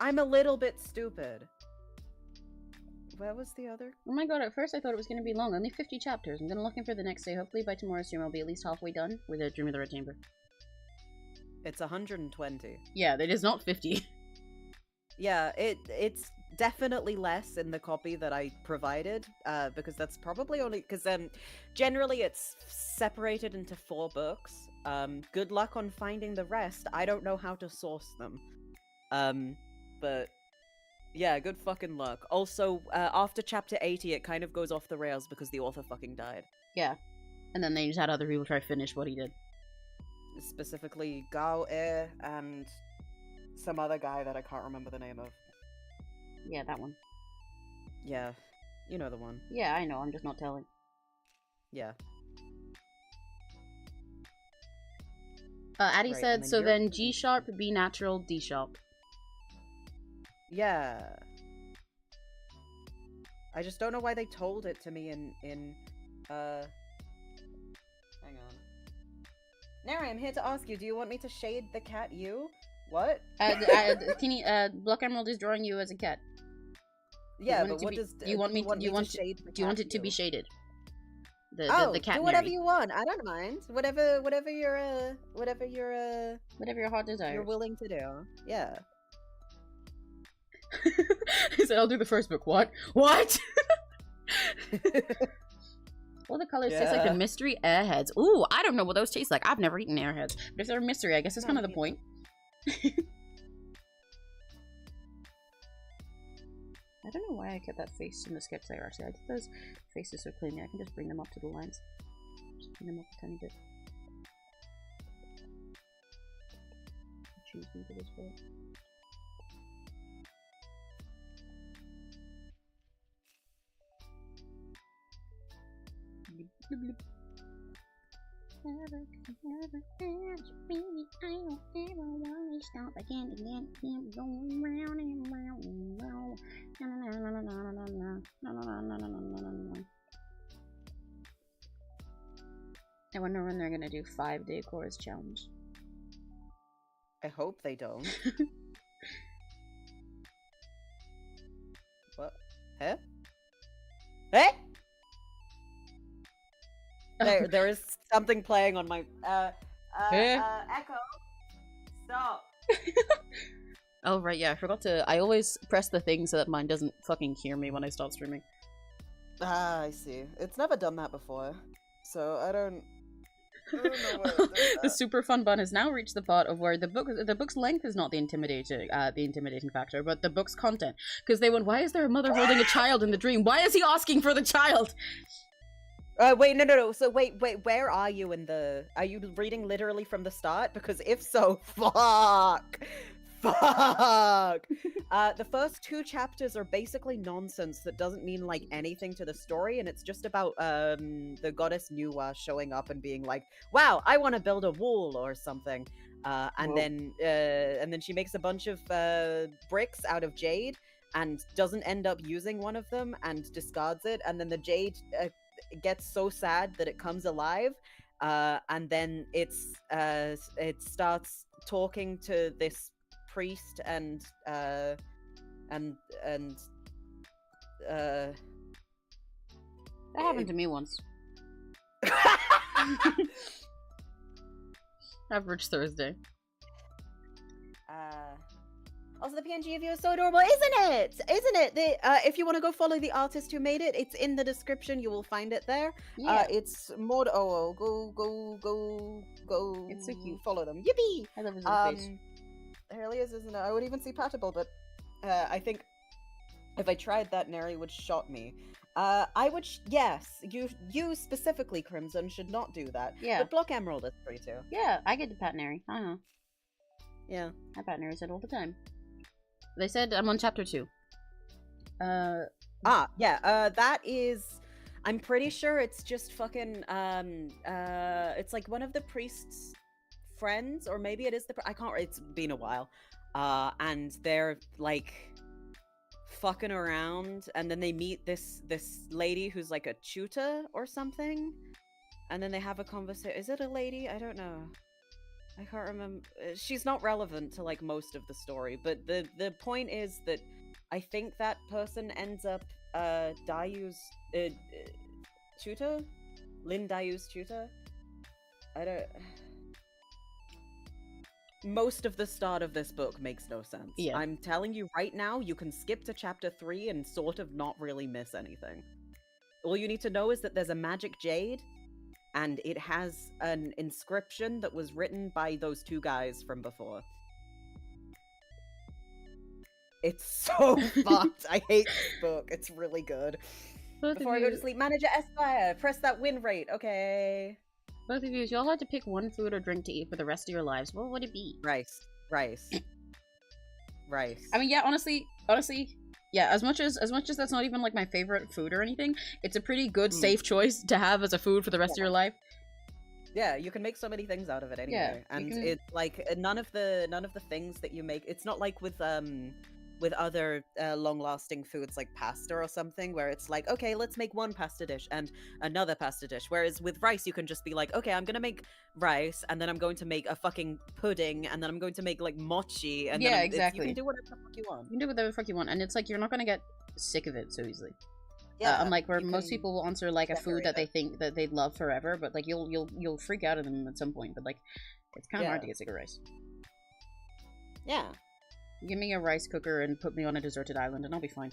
I'm a little bit stupid. Where was the other?
Oh my god, at first I thought it was going to be long. Only 50 chapters. I'm going to look in for the next day. Hopefully by tomorrow's stream I'll be at least halfway done with the Dream of the Red Chamber.
It's 120.
Yeah, it is not 50.
Yeah, it's definitely less in the copy that I provided, because that's probably only because generally it's separated into 4 books. Good luck on finding the rest. I don't know how to source them. But yeah, good fucking luck. Also, after chapter 80, it kind of goes off the rails because the author fucking died.
Yeah. And then they just had other people try to finish what he did.
Specifically, 𝘆cie𝗂𝗿 and some other guy that I can't remember the name of.
Yeah, that one.
Yeah, you know the one.
Yeah, I know. I'm just not telling.
Yeah.
Addie
Right,
said,
and then
so
you're-
then G sharp, B natural, D sharp.
Yeah. I just don't know why they told it to me in hang on. Neri, I'm here to ask you, do you want me to shade the cat you? What?
Teeny, Black Emerald is drawing you as a cat.
Yeah,
want it
but
to
what
be-
does
do you want me to- do you want
shade the
Do you want
cat
it to be
you?
shaded?
The
cat
do whatever
Neri.
you want. I don't mind. Whatever you're
Whatever your heart desires.
you're willing to do. Yeah.
He said, I'll do the first book. What? What? All the colors taste like
Yeah.
the mystery airheads. Ooh, I don't know what those taste like. I've never eaten airheads. But if they're a mystery, I guess that's kind of the point. I don't know why I kept that face in the sketch there, actually. I did those faces so cleanly. I can just bring them up to the lines. Just bring them up a tiny bit. Choose me for this book. I can't keep going round and round and round. I wonder when they're gonna do 5-day chorus challenge.
I hope they don't. What? Huh? Eh? There is something playing on my echo. Stop.
Oh right, yeah, I forgot to. I always press the thing so that mine doesn't fucking hear me when I start streaming.
Ah, I see. It's never done that before, so I don't know why it does
The
that.
super fun bun has now reached the part of where the book's length is not the intimidating factor, but the book's content. Because they went, why is there a mother holding a child in the dream? Why is he asking for the child?
Wait, no. So wait, where are you in the... Are you reading literally from the start? Because if so, fuck! The first 2 chapters are basically nonsense that doesn't mean, like, anything to the story, and it's just about, the goddess Nuwa showing up and being like, wow, I want to build a wall or something. And then she makes a bunch of, bricks out of jade and doesn't end up using one of them and discards it, and then the jade, gets so sad that it comes alive, and then it starts talking to this priest and
That happened to me once. Average Thursday.
Also, the PNG of you is so adorable, isn't it? Isn't it? If you want to go follow the artist who made it, it's in the description. You will find it there.
Yeah,
It's Mod OO. Go.
It's so cute.
Follow them. Yippee!
I love his little face.
There really is, isn't it? I would even see Patable, but I think if I tried that, Neri would shot me. I would, yes, you specifically, Crimson, should not do that.
Yeah.
But Block Emerald is free too.
Yeah, I get to pat Neri. Uh-huh.
Yeah.
I pat Neri said all the time. They said I'm on chapter 2.
That is... I'm pretty sure it's just fucking, it's like one of the priest's friends, or maybe it is I can't, it's been a while. And they're, like, fucking around, and then they meet this lady who's, like, a tutor or something, and then they have a conversation. Is it a lady? I don't know. I can't remember. She's not relevant to, like, most of the story, but the point is that I think that person ends up Dayu's tutor? Lin Dayu's tutor? I don't... most of the start of this book makes no sense.
Yeah.
I'm telling you right now, you can skip to chapter 3 and sort of not really miss anything. All you need to know is that there's a magic jade, and it has an inscription that was written by those two guys from before. It's so fucked. I hate this book. It's really good. Before I go to sleep, Manager Espire, press that win rate. Okay.
Both of you, if you all had to pick one food or drink to eat for the rest of your lives, what would it be?
Rice. Rice. Rice.
I mean, yeah, honestly, yeah, as much as that's not even like my favorite food or anything, it's a pretty good safe choice to have as a food for the rest of your life.
Yeah, you can make so many things out of it anyway.
Yeah,
and it's like none of the things that you make, it's not like with other long-lasting foods like pasta or something, where it's like, okay, let's make one pasta dish and another pasta dish. Whereas with rice, you can just be like, okay, I'm gonna make rice, and then I'm going to make a fucking pudding, and then I'm going to make like mochi, and
yeah,
then
exactly.
You can do whatever the fuck you want.
You can do whatever the fuck you want, and it's like you're not gonna get sick of it so easily.
Yeah,
unlike where most people will answer like a food that they think that they'd love forever, but like you'll freak out at them at some point. But like, it's kind of hard to get sick of rice.
Yeah.
Give me a rice cooker and put me on a deserted island, and I'll be fine.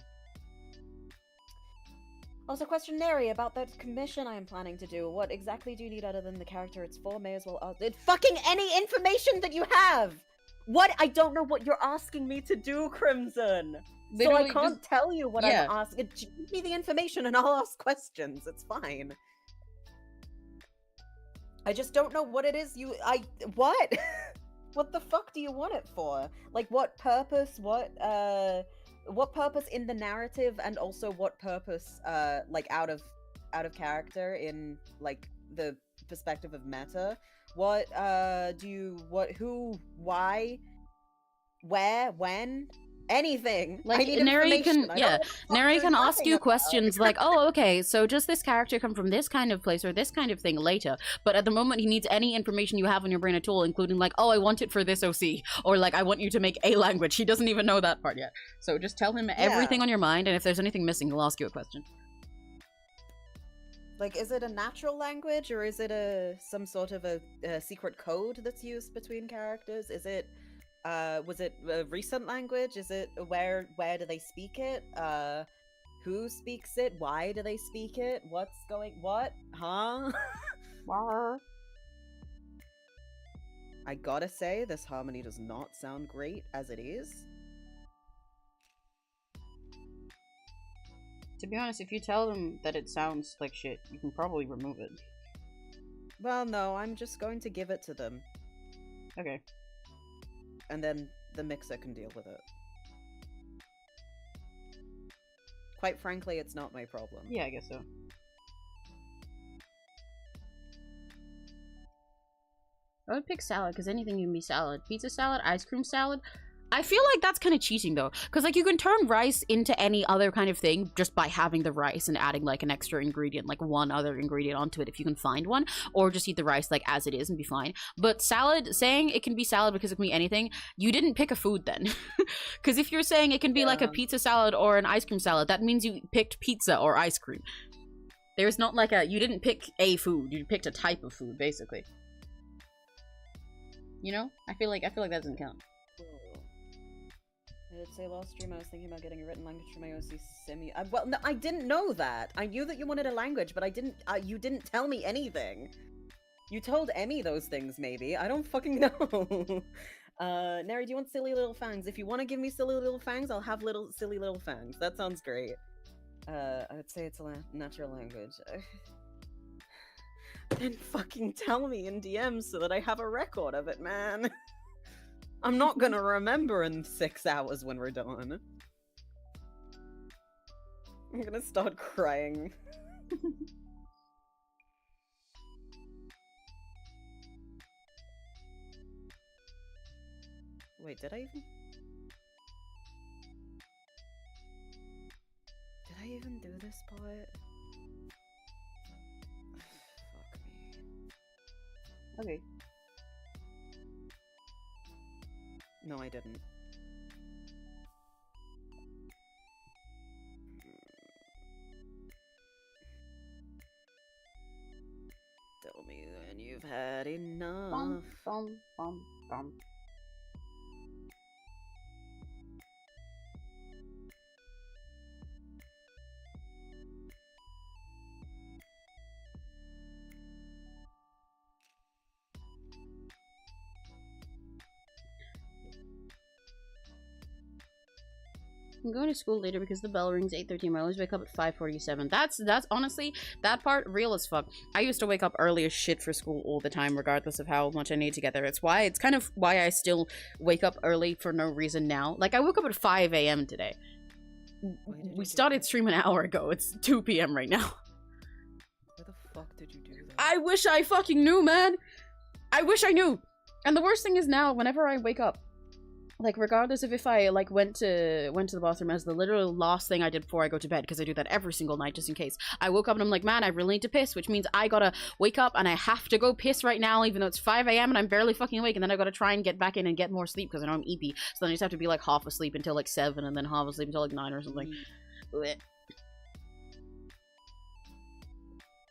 Also, question Neri about that commission I am planning to do. What exactly do you need other than the character it's for? May as well ask it. Fucking any information that you have! What? I don't know what you're asking me to do, Crimson!
Literally,
so I can't tell you what
yeah.
I'm asking. Give me the information and I'll ask questions. It's fine. I just don't know what it is what? What the fuck do you want it for? Like, what purpose? What purpose in the narrative, and also what purpose, like, out of character in, like, the perspective of meta? What, who, why, where, when? Anything.
Like, Neri can ask you questions like, oh, okay, so does this character come from this kind of place or this kind of thing later? But at the moment, he needs any information you have on your brain at all, including like, oh, I want it for this OC, or like, I want you to make a language. He doesn't even know that part yet. So just tell him everything on your mind, and if there's anything missing, he'll ask you a question.
Like, is it a natural language, or is it some sort of a secret code that's used between characters? Is it was it a recent language? Is it where do they speak it? Who speaks it? Why do they speak it? What? Huh? I gotta say, this harmony does not sound great as it is.
To be honest, if you tell them that it sounds like shit, you can probably remove it.
Well, no, I'm just going to give it to them.
Okay.
And then the mixer can deal with it. Quite frankly, it's not my problem.
Yeah, I guess so. I would pick salad, because anything can be salad. Pizza salad, ice cream salad. I feel like that's kind of cheating, though. Because, like, you can turn rice into any other kind of thing just by having the rice and adding, like, an extra ingredient, like one other ingredient onto it if you can find one. Or just eat the rice, like, as it is and be fine. But salad, saying it can be salad because it can be anything, you didn't pick a food then. Because if you're saying it can be, like, a pizza salad or an ice cream salad, that means you picked pizza or ice cream. There's not, like, you didn't pick a food. You picked a type of food, basically. You know? I feel like that doesn't count.
I did say last stream I was thinking about getting a written language for my OC semi. Well, no, I didn't know that. I knew that you wanted a language, but I didn't. You didn't tell me anything. You told Emmy those things, maybe. I don't fucking know. Neri, do you want silly little fangs? If you want to give me silly little fangs, I'll have silly little fangs. That sounds great. I would say it's a natural language. Then fucking tell me in DMs so that I have a record of it, man. I'm not gonna remember in 6 hours when we're done. I'm gonna start crying. Wait, did I even do this part? Fuck me.
Okay.
No, I didn't. Tell me when you've had enough.
Bum, bum, bum, bum. I'm going to school later because the bell rings 8:13. I always wake up at 5:47. That's honestly, that part real as fuck. I used to wake up early as shit for school all the time, regardless of how much I need to get there. It's kind of why I still wake up early for no reason now. Like, I woke up at 5 a.m. today. We started streaming an hour ago. It's 2 p.m. right now.
Where the fuck did you do that?
I wish I fucking knew, man. I wish I knew. And the worst thing is now, whenever I wake up, like, regardless of if I, like, went to the bathroom as the literal last thing I did before I go to bed, because I do that every single night just in case. I woke up and I'm like, man, I really need to piss, which means I gotta wake up and I have to go piss right now, even though it's 5 a.m. and I'm barely fucking awake, and then I gotta try and get back in and get more sleep because I know I'm EP. So then I just have to be, like, half asleep until, like, 7, and then half asleep until, like, 9 or something. Blech.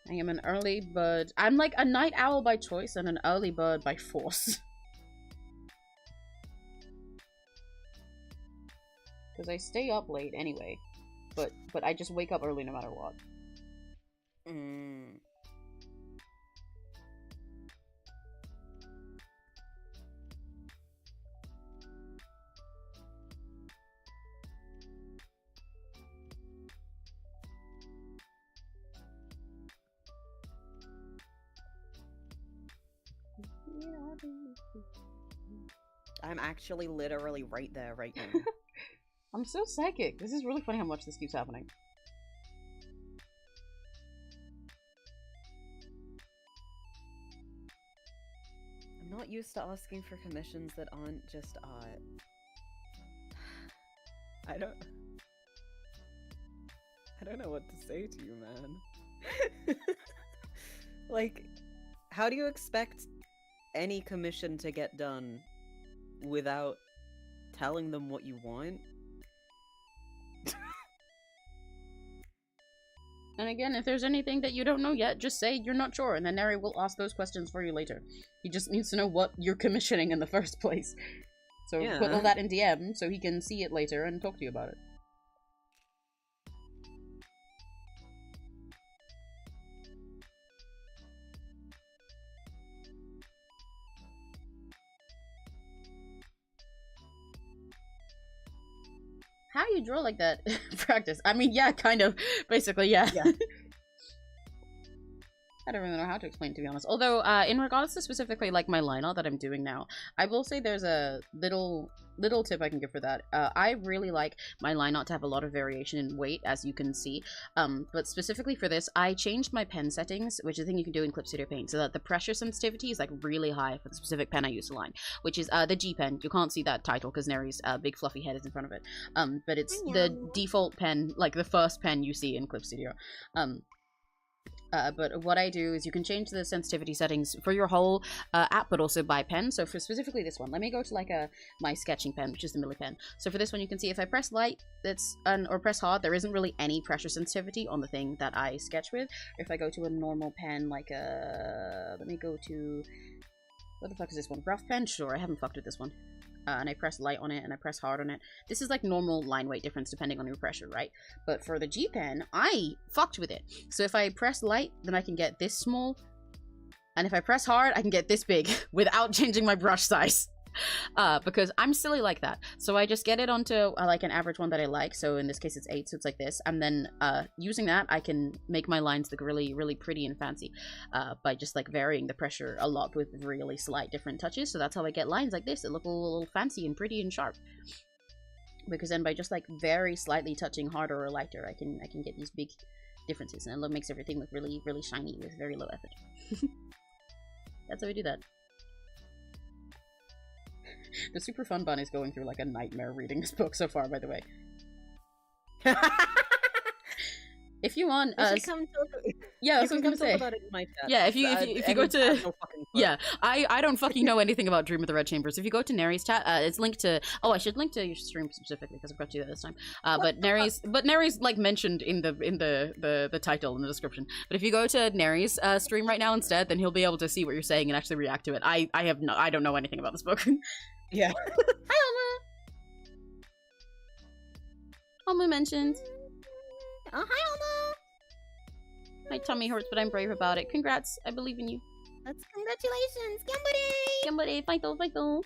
I am an early bird. I'm, like, a night owl by choice and an early bird by force. Because I stay up late anyway, but I just wake up early no matter what.
I'm actually literally right there right now.
I'm so psychic. This is really funny how much this keeps happening.
I'm not used to asking for commissions that aren't just art. I don't know what to say to you, man. Like, how do you expect any commission to get done without telling them what you want?
And again, if there's anything that you don't know yet, just say you're not sure, and then Neri will ask those questions for you later. He just needs to know what you're commissioning in the first place. So
Yeah.
put all that in DM so he can see it later and talk to you about it. How do you draw like that? Practice. I mean, yeah, kind of. Basically, yeah. I don't really know how to explain it, to be honest. Although, in regards to specifically, like, my line art that I'm doing now, I will say there's a little tip I can give for that. I really like my line art to have a lot of variation in weight, as you can see. But specifically for this, I changed my pen settings, which is a thing you can do in Clip Studio Paint, so that the pressure sensitivity is, like, really high for the specific pen I use to line, which is, the G pen. You can't see that title because Neri's big fluffy head is in front of it. But it's the default pen, like, the first pen you see in Clip Studio. But what I do is you can change the sensitivity settings for your whole app, but also by pen. So for specifically this one, let me go to like my sketching pen, which is the Milli pen. So for this one, you can see if I press light, or press hard, there isn't really any pressure sensitivity on the thing that I sketch with. If I go to a normal pen, like let me go to, what the fuck is this one? Rough pen? Sure, I haven't fucked with this one. And I press light on it, and I press hard on it. This is like normal line weight difference depending on your pressure, right? But for the G pen, I fucked with it. So if I press light, then I can get this small. And if I press hard, I can get this big without changing my brush size. Because I'm silly like that. So I just get it onto like an average one that I like. So in this case, it's 8, so it's like this. And then using that, I can make my lines look really, really pretty and fancy by just like varying the pressure a lot with really slight different touches. So that's how I get lines like this that look a little fancy and pretty and sharp. Because then by just like very slightly touching harder or lighter, I can get these big differences, and it makes everything look really, really shiny with very low effort. That's how we do that. The super fun bun is going through like a nightmare reading this book so far, by the way. If you want, yeah, that's what I'm gonna say.
About it in my chat.
Yeah, if you go to, yeah, I don't fucking know anything about Dream of the Red Chambers. If you go to Neri's chat, it's linked to. Oh, I should link to your stream specifically because I forgot to do that this time. But Neri's like mentioned in the title and the description. But if you go to Neri's stream right now instead, then he'll be able to see what you're saying and actually react to it. I don't know anything about this book.
Yeah.
Hi, Alma. Alma mentioned.
Oh, hi, Alma.
My tummy hurts, but I'm brave about it. Congrats. I believe in you.
That's congratulations. Gambare.
Gambare. Fight though.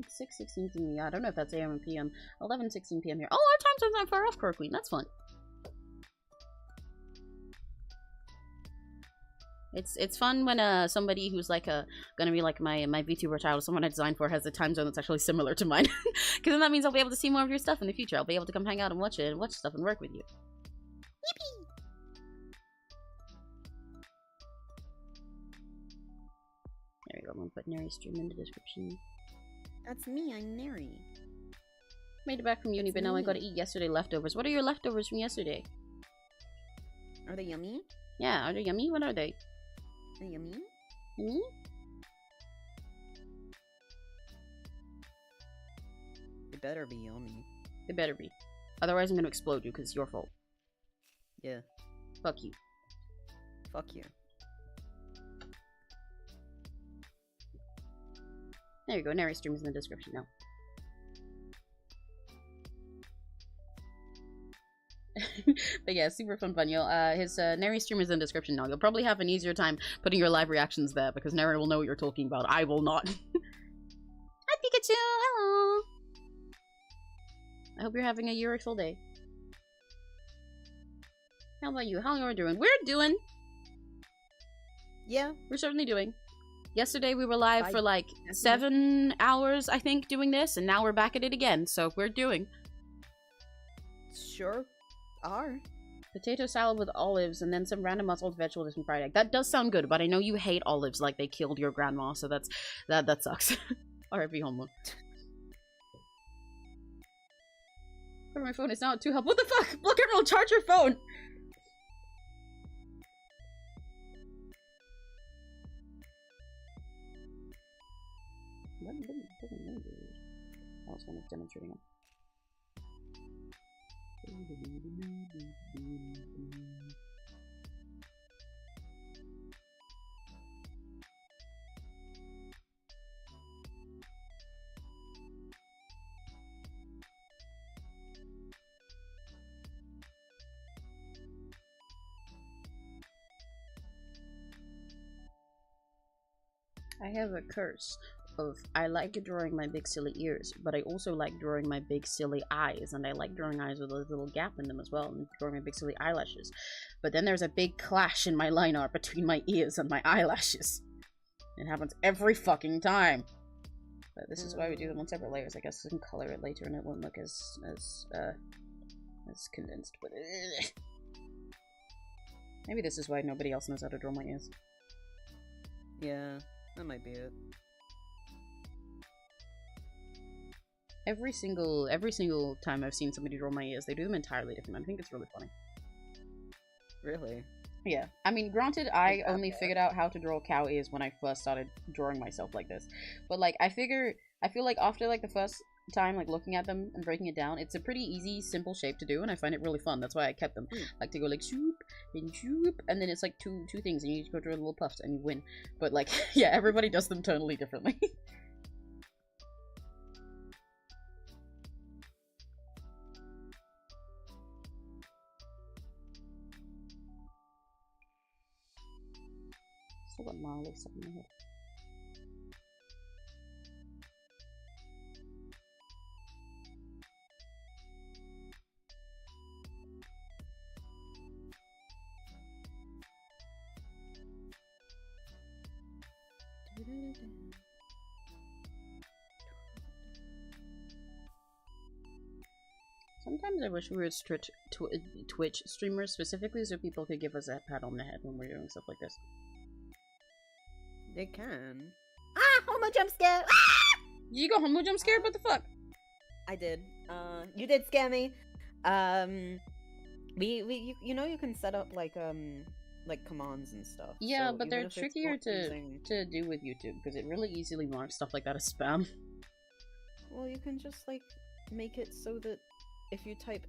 It's 6:16 to me. I don't know if that's AM and PM. 11:16 PM here. Oh, our time zone's not far off, Core Queen. That's fun. It's fun when somebody who's like gonna be like my VTuber child, someone I designed for, has a time zone that's actually similar to mine, because then that means I'll be able to see more of your stuff in the future. I'll be able to come hang out and watch it and watch stuff and work with you. Yippee! There we go. I'm gonna put Neri's stream in the description.
That's me. I'm Neri.
Made it back from uni, but now I gotta eat yesterday leftovers. What are your leftovers from yesterday?
Are they yummy?
Yeah, are they yummy? What are they?
Are they yummy?
Yummy?
They better be yummy.
They better be. Otherwise, I'm gonna explode you because it's your fault.
Yeah.
Fuck you.
Fuck you.
There you go. Neri's stream is in the description now. But yeah, super fun. His Neri stream is in the description now. You'll probably have an easier time putting your live reactions there because Neri will know what you're talking about. I will not. Hi Pikachu! Hello! I hope you're having a eurythal day. How about you? How are you doing? We're doing!
Yeah.
We're certainly doing. Yesterday we were live for like
definitely.
7 hours, I think, doing this, and now we're back at it again, so we're doing.
Sure are.
Potato salad with olives and then some random mussels, vegetables, and fried egg. That does sound good, but I know you hate olives like they killed your grandma, so that sucks. R.I.P. homo. My phone is now at 2 health. What the fuck? Block Emerald, charge your phone! I was kind of demonstrating it. I have a curse of I like drawing my big silly ears, but I also like drawing my big silly eyes, and I like drawing eyes with a little gap in them as well, and drawing my big silly eyelashes. But then there's a big clash in my line art between my ears and my eyelashes. It happens every fucking time. But this is why we do them on separate layers. I guess we can color it later and it won't look as condensed, but maybe this is why nobody else knows how to draw my ears.
Yeah, that might be it.
Every single time I've seen somebody draw my ears, they do them entirely different. I think it's really funny.
Really?
Yeah. I mean, granted, I only figured out how to draw cow ears when I first started drawing myself like this. But, like, I feel like after, like, the first time, like, looking at them and breaking it down, it's a pretty easy, simple shape to do, and I find it really fun. That's why I kept them. Like, to go, like, shoop, and then it's, like, two things, and you just go draw little puffs, and you win. But, like, yeah, everybody does them totally differently. Still got gnarly stuff in my head. Sometimes I wish we were Twitch streamers specifically so people could give us a pat on the head when we're doing stuff like this.
They can. Ah! Homo jump scare! Ah!
You got homo jump scared? What the fuck?
I did. You did scare me. You know you can set up like commands and stuff.
Yeah,
so
but they're
even if it's
trickier
not
to
using-
do with YouTube because it really easily marks stuff like that as spam.
Well, you can just like make it so that if you type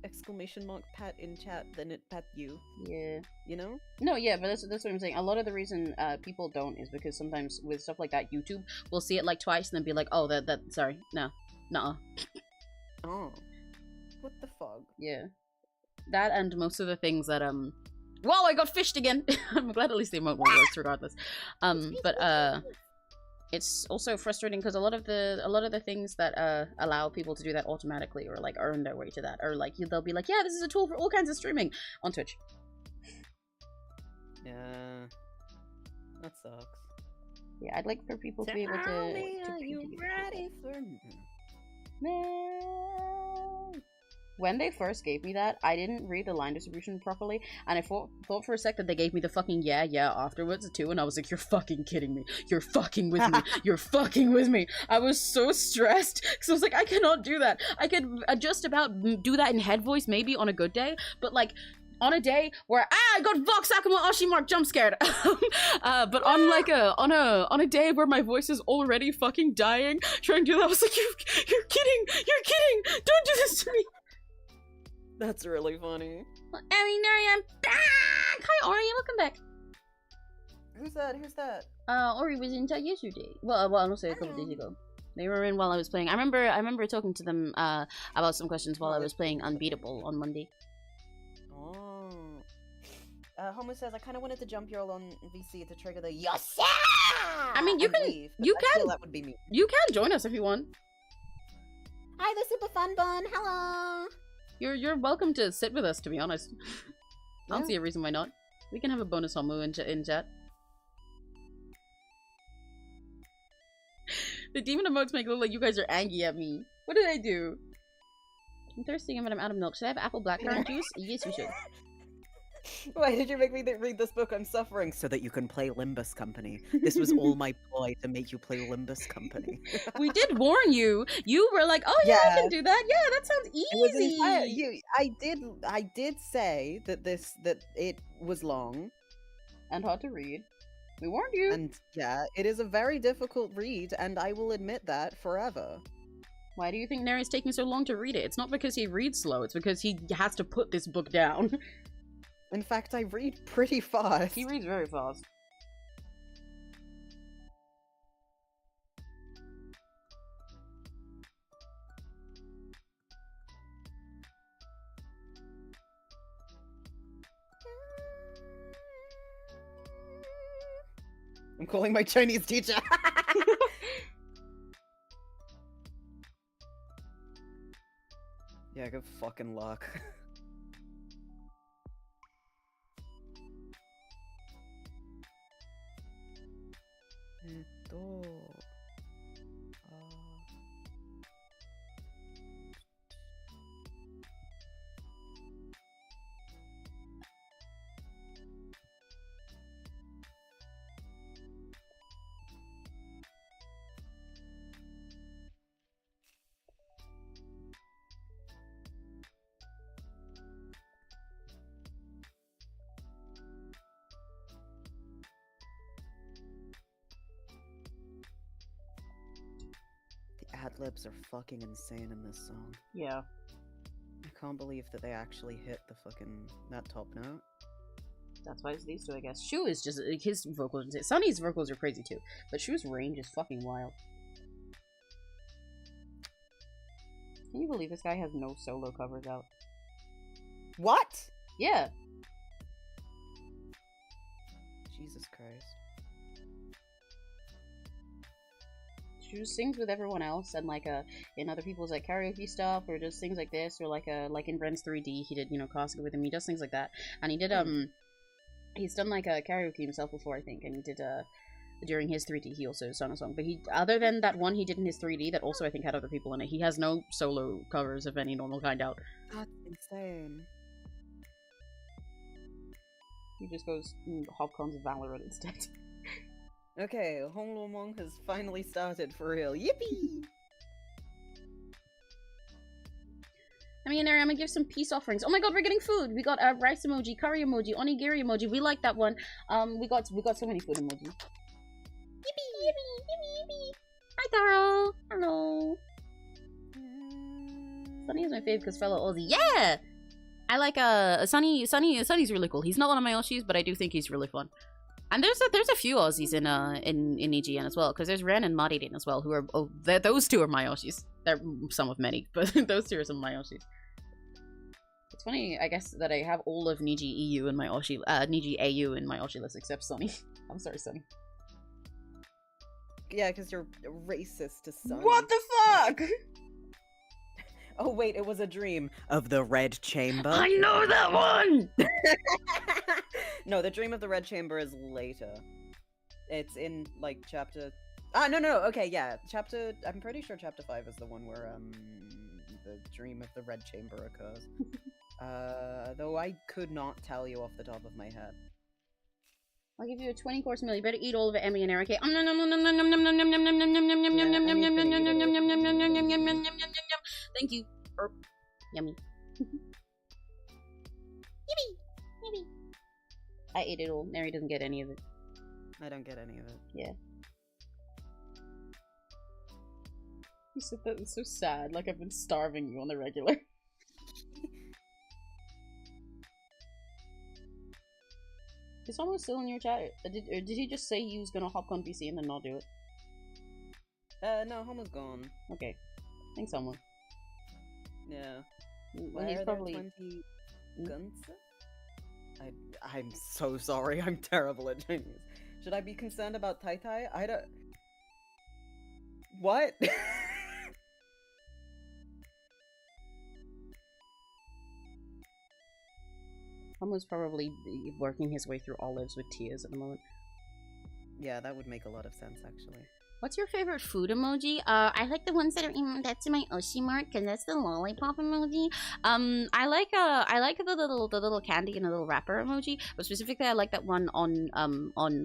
!pat in chat, then it pat you.
Yeah.
You know?
No, yeah, but that's what I'm saying. A lot of the reason people don't is because sometimes with stuff like that, YouTube will see it like twice and then be like, oh, sorry, no, nuh-uh.
Oh. What the fuck?
Yeah. That and most of the things that, Whoa, I got fished again! I'm glad at least the emote one works regardless. it's also frustrating because a lot of the things that allow people to do that automatically or like earn their way to that are like they'll be like, yeah, this is a tool for all kinds of streaming on Twitch.
Yeah, that sucks.
Yeah, I'd like for people to be able to.
Are you ready for
no. When they first gave me that, I didn't read the line distribution properly, and I thought for a sec that they gave me the fucking yeah afterwards too, and I was like, you're fucking kidding me. You're fucking with me. You're fucking with me. I was so stressed, because I was like, I cannot do that. I could just about do that in head voice maybe on a good day, but like, on a day where I got Vox Akuma Oshimark jump scared, but on like on a day where my voice is already fucking dying, trying to do that, I was like, you're kidding, don't do this to me.
That's really funny.
Neri, I'm back. Hi Ori, welcome back.
Who's that?
Ori was in chat yesterday. Well, also a couple days ago. They were in while I was playing. I remember talking to them about some questions while I was playing Unbeatable on Monday.
Homo says, I kind of wanted to jump y'all on VC to trigger the yes.
I mean, you can
leave,
you
I
can
feel that would be me.
You can join us if you want.
Hi, the super fun bun. Hello.
You're welcome to sit with us. To be honest, I don't see a reason why not. We can have a bonus homo in chat. The demon emotes make it look like you guys are angry at me. What did I do? I'm thirsty, but I'm out of milk. Should I have apple blackcurrant juice? Yes, you should.
Why did you make me read this book? I'm suffering. So that you can play Limbus Company. This was all my ploy to make you play Limbus Company.
We did warn you. You were like, oh yeah, I can do that. Yeah, that sounds easy.
I did say that it was long.
And hard to read. We warned you.
And yeah, it is a very difficult read, and I will admit that forever.
Why do you think Neri's taking so long to read it? It's not because he reads slow, it's because he has to put this book down.
In fact, I read pretty fast.
He reads very fast.
I'm calling my Chinese teacher. Yeah, good fucking luck. Ad-libs are fucking insane in this song.
Yeah.
I can't believe that they actually hit the fucking that top note.
That's why it's these two, I guess. Shu is just his vocals. Sunny's vocals are crazy too, but Shu's range is fucking wild. Can you believe this guy has no solo covers out?
What?
Yeah.
Jesus Christ.
She just sings with everyone else, and like in other people's like karaoke stuff, or just things like this, or like in Bren's 3D, he did Karaoke with him. He does things like that, and he did he's done like a karaoke himself before, I think, and he did during his 3D he also sung a song. But he, other than that one he did in his 3D that also I think had other people in it, he has no solo covers of any normal kind out.
That's insane.
He just goes Hopcons of Valorant instead.
Okay, Hong Lo Mong has finally started for real. Yippee!
I mean, Neri, I'm gonna give some peace offerings. Oh my god, we're getting food! We got a rice emoji, curry emoji, onigiri emoji. We like that one. We got so many food emojis. Yippee! Yippee! Yippee! Yippee! Hi, Taro! Hello! Sunny is my fave because fellow Aussie. Yeah! I like Sunny's really cool. He's not one of my Aussies, but I do think he's really fun. And there's a few Aussies in EGN as well, because there's Ren and Maridin as well, who are those two are my Aussies. They're some of many, but those two are some of my Aussies. It's funny, I guess, that I have all of Niji EU in my Niji AU in my Aussie list except Sunny. I'm sorry, Sunny.
Yeah, because you're racist to Sunny.
What the fuck?
Oh wait, it was a dream of the Red Chamber.
I know that one!
No, the dream of the Red Chamber is later. It's in like chapter. No. Okay, yeah, chapter. I'm pretty sure chapter 5 is the one where the dream of the Red Chamber occurs. Though I could not tell you off the top of my head.
I'll give you a 20-course meal. You better eat all of it, Emmy and Eric. Thank you. Yummy. Yippee! I ate it all. Neri doesn't get any of it.
I don't get any of it.
Yeah. You said that was so sad. Like I've been starving you on the regular. Is someone still in your chat? Or did he just say he was gonna hop on VC and then not do it?
No, Homo's gone.
Okay. Thanks, someone.
Yeah.
Well, he's probably...
20 guns? I'm so sorry, I'm terrible at Chinese. Should I be concerned about Tai Tai? I don't... What?
Homo's probably working his way through olives with tears at the moment.
Yeah, that would make a lot of sense, actually.
What's your favorite food emoji? I like the ones that are that's my 𝘆cie mark, because that's the lollipop emoji. I like the little candy and a little wrapper emoji, but specifically I like that one on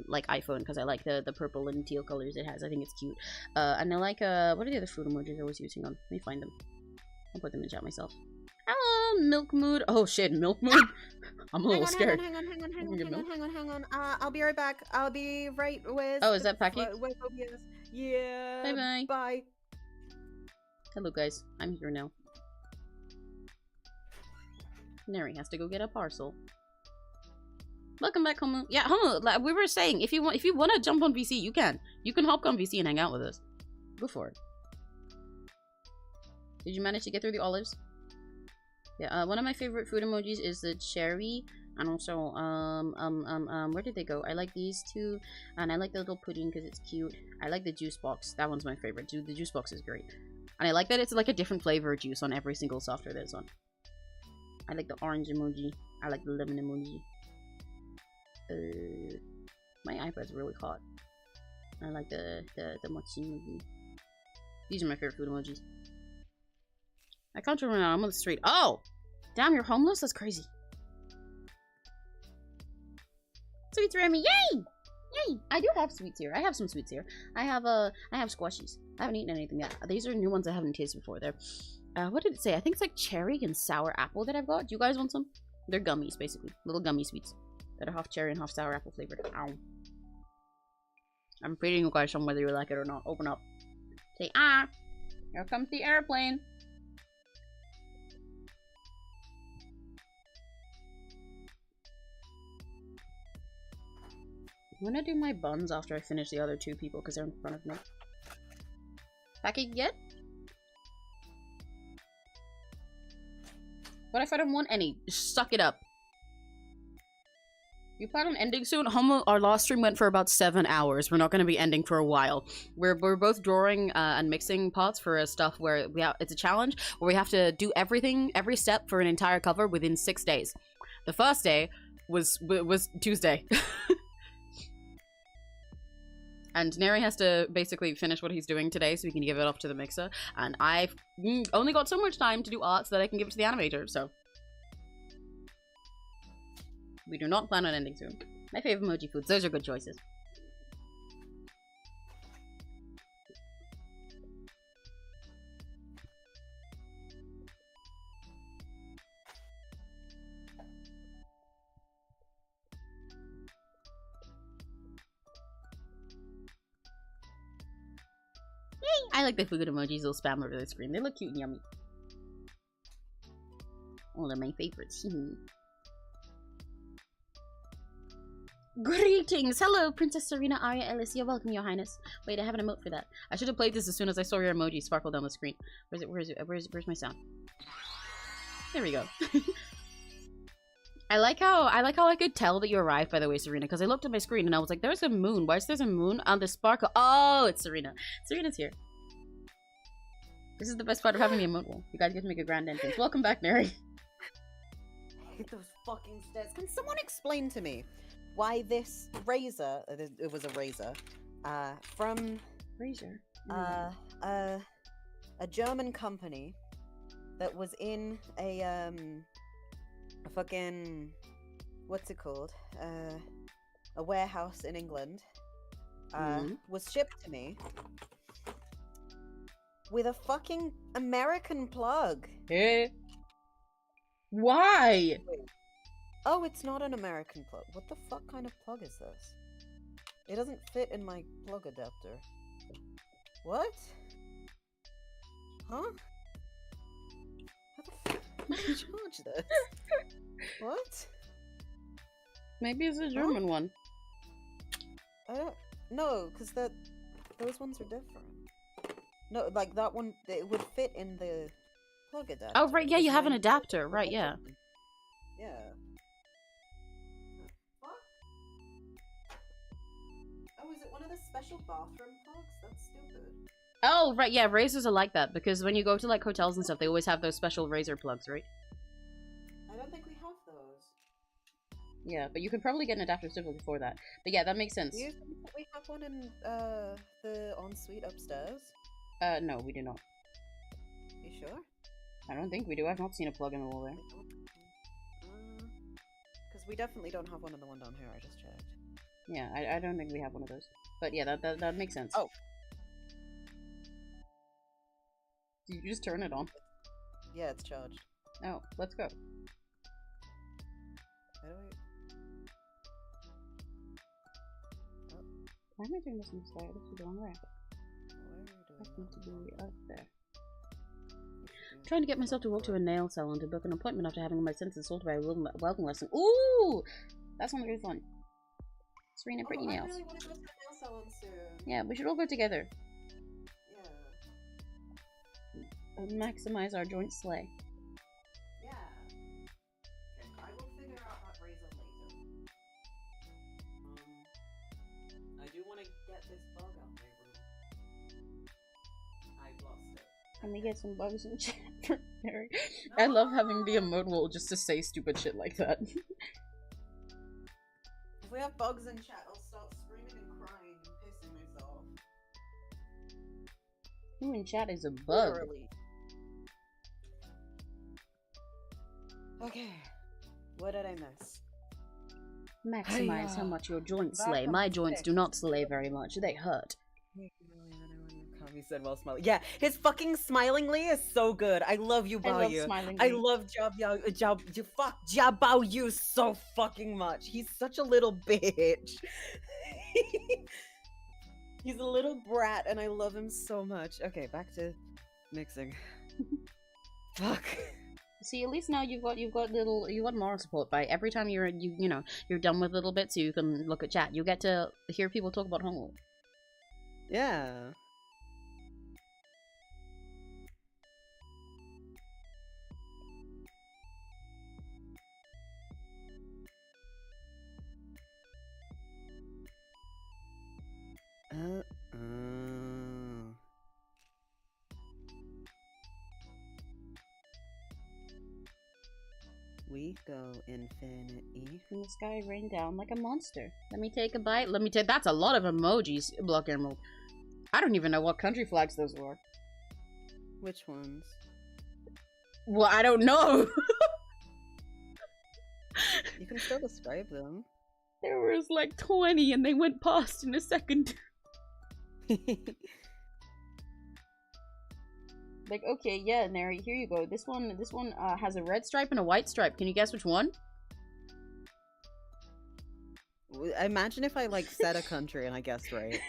like iPhone, because I like the purple and teal colors it has. I think it's cute. And I like what are the other food emojis I was using on? Let me find them. I'll put them in chat myself. Hello, Milk Mood. Oh shit, Milk Mood. I'm a little scared.
Hang on. I'll be right back. I'll be right with...
Oh, is that Paki?
With OBS. Yeah.
Bye-bye.
Bye.
Hello, guys. I'm here now. Neri has to go get a parcel. Welcome back, Homo. Yeah, Homo, like we were saying, if you want to jump on VC, you can. You can hop on VC and hang out with us. Go for it. Did you manage to get through the olives? Yeah, one of my favorite food emojis is the cherry, and also, where did they go? I like these two, and I like the little pudding because it's cute. I like the juice box. That one's my favorite. The juice box is great. And I like that it's like a different flavor of juice on every single software there's on. I like the orange emoji. I like the lemon emoji. My iPad's really hot. I like the mochi emoji. These are my favorite food emojis. I can't remember now. I'm on the street. Oh! Damn, you're homeless? That's crazy. Sweets, Remy! Yay! Yay! I do have sweets here. I have some sweets here. I have squashies. I haven't eaten anything yet. These are new ones I haven't tasted before. They're, what did it say? I think it's like cherry and sour apple that I've got. Do you guys want some? They're gummies, basically. Little gummy sweets that are half cherry and half sour apple flavored. Ow. I'm feeding you guys some whether you like it or not. Open up. Say, ah! Here comes the airplane. I'm gonna do my buns after I finish the other two people because they're in front of me. Packing yet? What if I don't want any? Just suck it up. You plan on ending soon? Homo, our last stream went for about 7 hours. We're not going to be ending for a while. We're both drawing and mixing pots for stuff where it's a challenge where we have to do everything, every step for an entire cover within 6 days. The first day was Tuesday. And Neri has to basically finish what he's doing today so we can give it off to the mixer. And I've only got so much time to do art so that I can give it to the animator, so. We do not plan on ending soon. My favorite emoji foods. Those are good choices. I like the food emojis, they'll spam over the screen. They look cute and yummy. One of my favorites. Greetings! Hello, Princess Serena, Arya, Alicia. Welcome, Your Highness. Wait, I have an emote for that. I should have played this as soon as I saw your emoji sparkle down the screen. Where's my sound? There we go. I like how I could tell that you arrived, by the way, Serena, because I looked at my screen and I was like, there's a moon. Why is there a moon on the sparkle? Oh, it's Serena. Serena's here. This is the best part of having the emote wall. You guys get to make a grand entrance. Welcome back, Neri.
I hate those fucking stairs. Can someone explain to me why this razor, it was a razor, from
Razor.
a German company that was in a fucking, what's it called? A warehouse in England, was shipped to me with a fucking American plug.
Eh? Why?
Wait. Oh, it's not an American plug. What the fuck kind of plug is this? It doesn't fit in my plug adapter. What? Huh? How the fuck do you charge this? What?
Maybe it's a German one.
I don't... No, because those ones are different. No, like that one, it would fit in the plug adapter.
Oh, right, yeah, you have an
mine-
adapter, right, yeah.
Yeah. What? Oh, is it one of the special bathroom plugs? That's stupid.
Oh, right, yeah, razors are like that, because when you go to, like, hotels and stuff, they always have those special razor plugs, right?
I don't think we have those.
Yeah, but you could probably get an adapter still before that. But yeah, that makes sense.
Do you think that we have one in the ensuite upstairs?
No, we do not.
You sure?
I don't think we do. I've not seen a plug in the wall there.
Because we definitely don't have one in the one down here. I just checked.
Yeah, I don't think we have one of those. But yeah, that makes sense.
Oh.
Did you just turn it on?
Yeah, it's charged.
Oh, let's go.
How do we...
Why am I doing this instead? This is the wrong way.
Why are you
I
doing
need to be up there.
that?
Trying to get myself to walk to a nail salon to book an appointment after having my senses assaulted by a welding lesson. Ooh! That sounds really fun. Serena, pretty nails.
I really want to go to a nail salon soon.
Yeah, we should all go together.
Yeah.
And maximize our joint slay.
Yeah. I will figure out that razor later. I do want to get this bug out my room. I've lost it.
Can we get some bugs in chat for Mary? I love having the emote wall just to say stupid shit like that.
If we have bugs in chat, I'll start screaming and crying and pissing myself.
Who in chat is a bug?
Literally. Okay. What did I miss?
Maximize how much your joints
Back
slay.
on
My
the
joints do
six.
not slay very much. They hurt.
He said while smiling. Yeah, his fucking smilingly is so good. I love you,
I love
Bao.
smiling.
I love Jia Bao Yu so fucking much. He's such a little bitch. He's a little brat, and I love him so much. Okay, back to mixing. Fuck.
See, at least now you've got moral support by every time you're done with little bits, you can look at chat. You get to hear people talk about Hongwu.
Yeah. We go infinity.
From the sky rain down like a monster. Let me take a bite. That's a lot of emojis, Block Emerald. I don't even know what country flags those were.
Which ones?
Well, I don't know.
You can still describe them.
There was like 20 and they went past in a second. Like, okay, yeah, Neri, here you go. This one has a red stripe and a white stripe. Can you guess which one?
Imagine if I, like, said a country and I guessed right.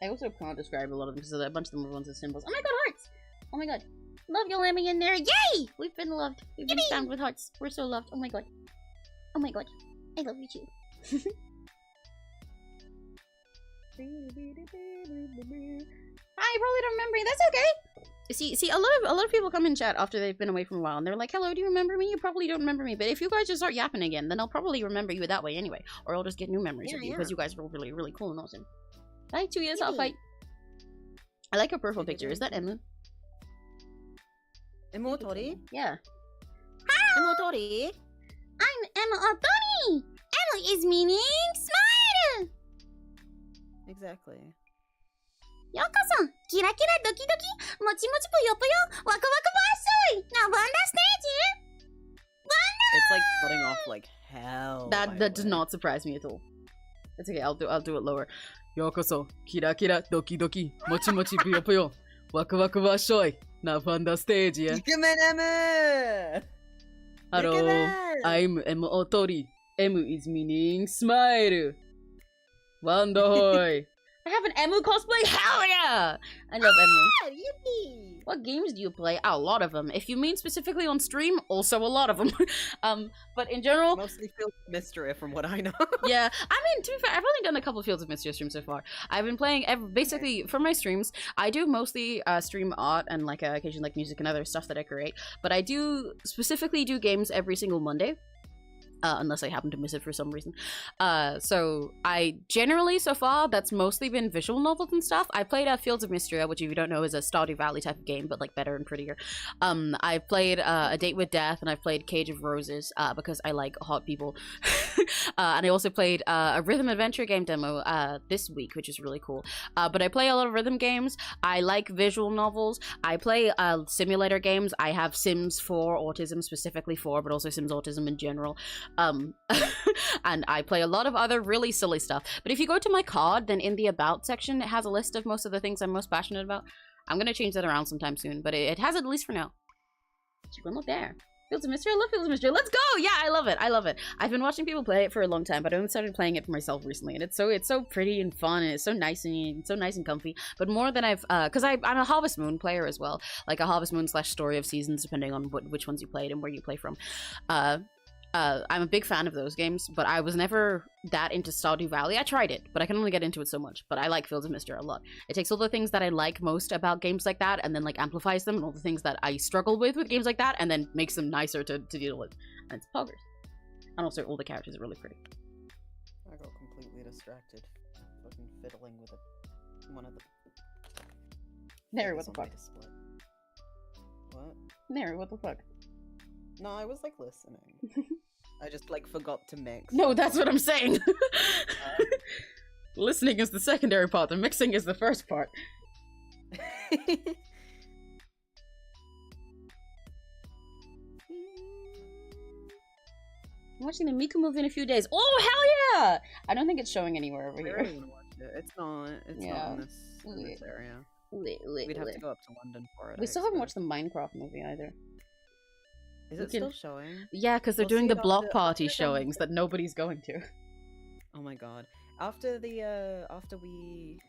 I also can't describe a lot of them because a bunch of them are ones with symbols. Oh my god, hearts! Oh my god. Love you, Lemmy and Neri. Yay! We've been loved. We've been found with hearts. We're so loved. Oh my god. Oh my god. I love you too. I probably don't remember you. That's okay. See, a lot of people come in chat after they've been away from a while, and they're like, "Hello, do you remember me?" You probably don't remember me, but if you guys just start yapping again, then I'll probably remember you that way anyway, or I'll just get new memories of you because you guys are all really, really cool and awesome. Bye, 2 years. I'll fight. I like her profile picture. Is that Emu?
Emu Tori?
Yeah.
Emu Tori?
I'm Emu Otori. Emu is meaning smile.
Exactly.
ようこそキラキラドキドキもちもちぷよぷよワクワクバースイなワンダーステージ
It's like putting off like hell.
That does not surprise me at all. It's okay, I'll do it lower. ようこそキラキラドキドキもちもちぷよぷよワクワクバースイなワンダーステージ
イケメン M!
Hello, I'm Emu Otori. Emu is meaning smile. Wandahoy. I have an Emu cosplay? Hell yeah! I love Emu.
Yippee!
What games do you play? A lot of them. If you mean specifically on stream, also a lot of them. But in general...
Mostly Fields of Mystery from what I know.
Yeah, I mean, to be fair, I've only done a couple of Fields of Mystery streams so far. I've been playing, basically, for my streams, I do mostly stream art and like occasionally like music and other stuff that I create. But I do specifically do games every single Monday. Unless I happen to miss it for some reason. So I generally, so far, that's mostly been visual novels and stuff. I played Fields of Mystery, which if you don't know is a Stardew Valley type of game, but like better and prettier. I've played A Date with Death, and I've played Cage of Roses, because I like hot people. And I also played a rhythm adventure game demo this week, which is really cool. But I play a lot of rhythm games. I like visual novels. I play simulator games. I have Sims 4 Autism specifically for, but also Sims Autism in general. And I play a lot of other really silly stuff. But if you go to my card, then in the About section, it has a list of most of the things I'm most passionate about. I'm gonna change that around sometime soon, but it has it at least for now. You can look there. Fields of Mystery? I love Fields of Mystery. Let's go! Yeah, I love it. I love it. I've been watching people play it for a long time, but I only started playing it for myself recently, and it's so pretty and fun, and it's so nice and comfy. But more than I've, because I'm a Harvest Moon player as well, like a Harvest Moon / Story of Seasons, depending on which ones you played and where you play from. I'm a big fan of those games, but I was never that into Stardew Valley. I tried it, but I can only get into it so much. But I like Fields of Mystery a lot. It takes all the things that I like most about games like that, and then like amplifies them, and all the things that I struggle with games like that, and then makes them nicer to deal with. And it's poggers. And also all the characters are really pretty.
I got completely distracted, fucking fiddling with one of the...
Neri, what the fuck?
What?
Neri, what the fuck?
No, I was like listening. I just like forgot to mix.
No, that's what I'm saying. Listening is the secondary part. The mixing is the first part. I'm watching the Miku movie in a few days. Oh, hell yeah! I don't think it's showing anywhere over here.
It's not. It's not in this area. We'd have to go up to London for it.
We still haven't watched the Minecraft movie either.
Is it still showing?
Yeah, because they're doing the block party showings that nobody's going to.
Oh my god. After the, after we...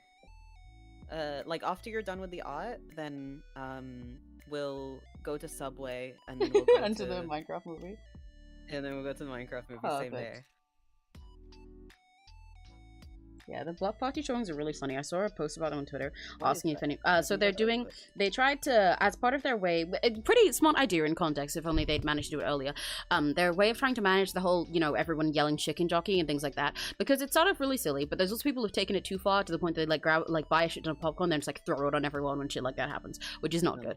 like, after you're done with the art, then, we'll go to Subway, and then we'll go
into the Minecraft movie.
And then we'll go to the Minecraft movie same day.
Yeah, the block party showings are really funny. I saw a post about them on Twitter asking if any... so they tried to, as part of their way... Pretty smart idea in context, if only they'd managed to do it earlier. Their way of trying to manage the whole, you know, everyone yelling chicken jockey and things like that. Because it's sort of really silly, but there's also people who've taken it too far to the point that they, like, buy a shit ton of popcorn and then just, like, throw it on everyone when shit like that happens. Which is not good.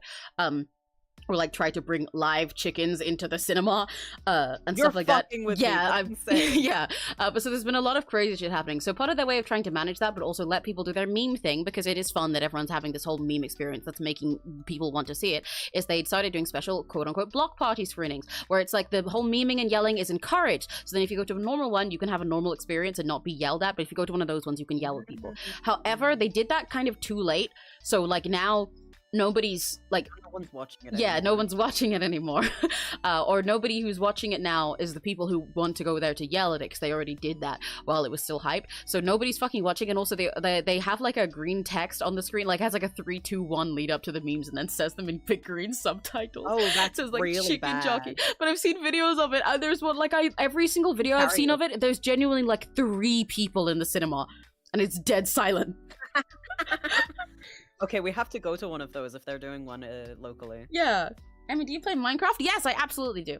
Or like try to bring live chickens into the cinema and stuff like that. Yeah, yeah. But so there's been a lot of crazy shit happening. So part of their way of trying to manage that, but also let people do their meme thing, because it is fun that everyone's having this whole meme experience that's making people want to see it, is they started doing special quote-unquote block party screenings, where it's like the whole memeing and yelling is encouraged. So then if you go to a normal one, you can have a normal experience and not be yelled at, but if you go to one of those ones, you can yell at people. However, they did that kind of too late. So like now... nobody's like
no one's watching it
anymore. No one's watching it anymore. Or nobody who's watching it now is the people who want to go there to yell at it, because they already did that while it was still hype. So nobody's fucking watching. And also they have like a green text on the screen, like has like a 3, 2, 1 lead up to the memes, and then says them in big green subtitles.
Oh, that's
so it's like
really
chicken
bad.
jockey. But I've seen videos of it, and there's one like every single video I've seen of it, there's genuinely like 3 people in the cinema and it's dead silent.
Okay, we have to go to one of those if they're doing one locally.
Yeah. I mean, do you play Minecraft? Yes, I absolutely do.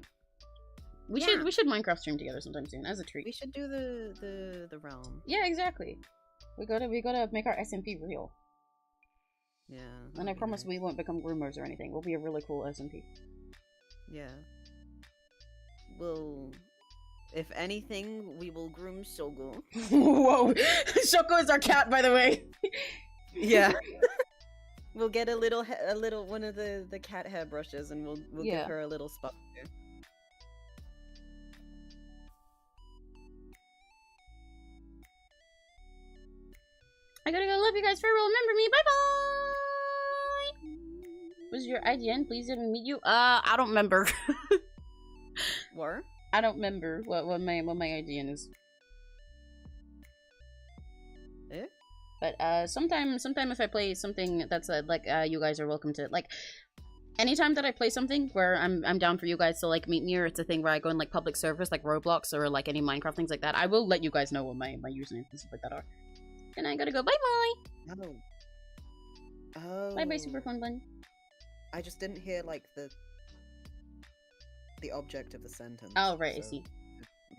We
Yeah.
should Minecraft stream together sometime soon as a treat.
We should do the realm.
Yeah, exactly. We gotta make our SMP real.
Yeah.
And
that'd
I
be
promise
nice.
we won't become groomers or anything. We'll be a really cool SMP.
Yeah. We'll, if anything, we will groom Shogo.
Whoa! Shoko is our cat, by the way.
Yeah. We'll get a little one of the cat hair brushes, and we'll
Yeah.
give her a little spot too.
I gotta go. Love you guys. Farewell. Remember me. Bye bye. Was your IGN? Please let me meet you. I don't remember.
What?
I don't remember what my IGN is.
Eh?
But sometime if I play something that's you guys are welcome to, like, anytime that I play something where I'm down for you guys to like meet me, or it's a thing where I go in like public servers like Roblox or like any Minecraft things like that, I will let you guys know what my usernames and stuff like that are. And I gotta go. Bye bye.
Oh. Oh.
Bye bye, super fun bun.
I just didn't hear like the object of the sentence.
Oh right, I
so
see.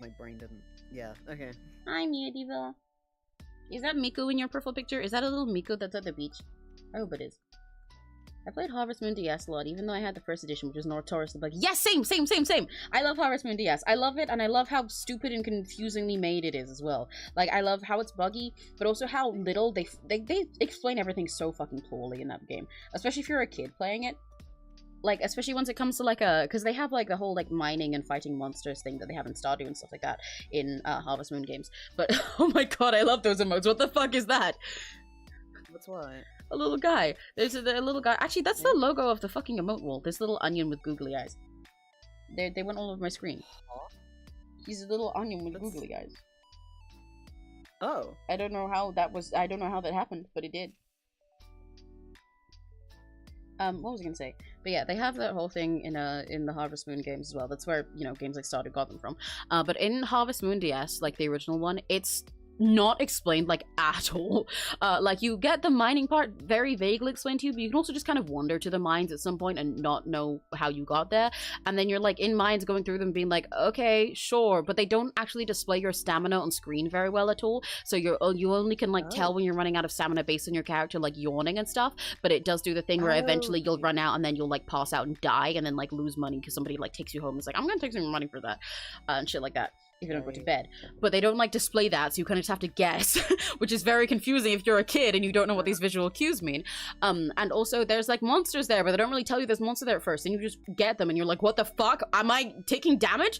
My brain didn't. Yeah. Okay.
Hi, Mia Diva. Is that Miko in your profile picture? Is that a little Miko that's at the beach? I hope it is. I played Harvest Moon DS a lot, even though I had the first edition, which is notoriously buggy. Yes, same! I love Harvest Moon DS. I love it, and I love how stupid and confusingly made it is as well. Like, I love how it's buggy, but also how little they explain everything so fucking poorly in that game. Especially if you're a kid playing it. Like, especially once it comes to, like, because they have, like, the whole, like, mining and fighting monsters thing that they have in Stardew and stuff like that in Harvest Moon games. But, oh my god, I love those emotes. What the fuck is that?
What's what?
A little guy. There's a little guy. Actually, that's the logo of the fucking emote wall. This little onion with googly eyes. They went all over my screen.
Huh?
He's a little onion with
That's-
googly eyes.
Oh.
I don't know how that was. I don't know how that happened, but it did. What was I gonna say? But yeah, they have that whole thing in the Harvest Moon games as well. That's where, you know, games like Stardew got them from. But in Harvest Moon DS, like the original one, it's not explained like at all. Like you get the mining part very vaguely explained to you, but you can also just kind of wander to the mines at some point and not know how you got there, and then you're like in mines going through them being like, okay, sure, but they don't actually display your stamina on screen very well at all, so you only can like tell when you're running out of stamina based on your character like yawning and stuff. But it does do the thing where eventually you'll run out and then you'll like pass out and die and then like lose money because somebody like takes you home and is like, I'm gonna take some money for that, and shit like that if you don't go to bed. But they don't like display that, so you kind of just have to guess, which is very confusing if you're a kid and you don't know what these visual cues mean. And also there's like monsters there, but they don't really tell you there's monster there at first, and you just get them and you're like, what the fuck? Am I taking damage?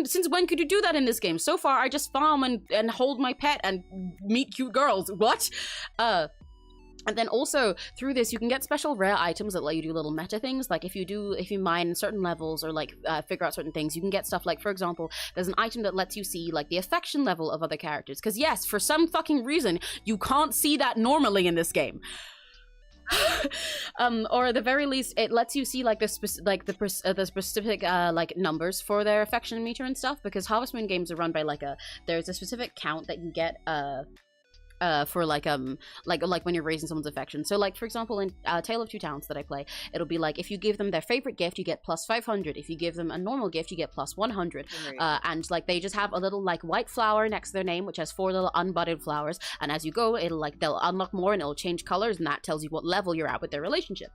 Since when could you do that in this game? So far I just farm and hold my pet and meet cute girls. What? And then also, through this, you can get special rare items that let you do little meta things. Like, if you mine certain levels or, like, figure out certain things, you can get stuff like, for example, there's an item that lets you see, like, the affection level of other characters. Because, yes, for some fucking reason, you can't see that normally in this game. Or at the very least, it lets you see, like, the specific, like, numbers for their affection meter and stuff. Because Harvest Moon games are run by, like, there's a specific count that you get, for like when you're raising someone's affection. So like, for example, in Tale of Two Towns that I play, it'll be like, if you give them their favorite gift, you get plus 500. If you give them a normal gift, you get plus 100. And like, they just have a little like white flower next to their name, which has 4 little unbudded flowers, and as you go, they'll unlock more and it'll change colors, and that tells you what level you're at with their relationship.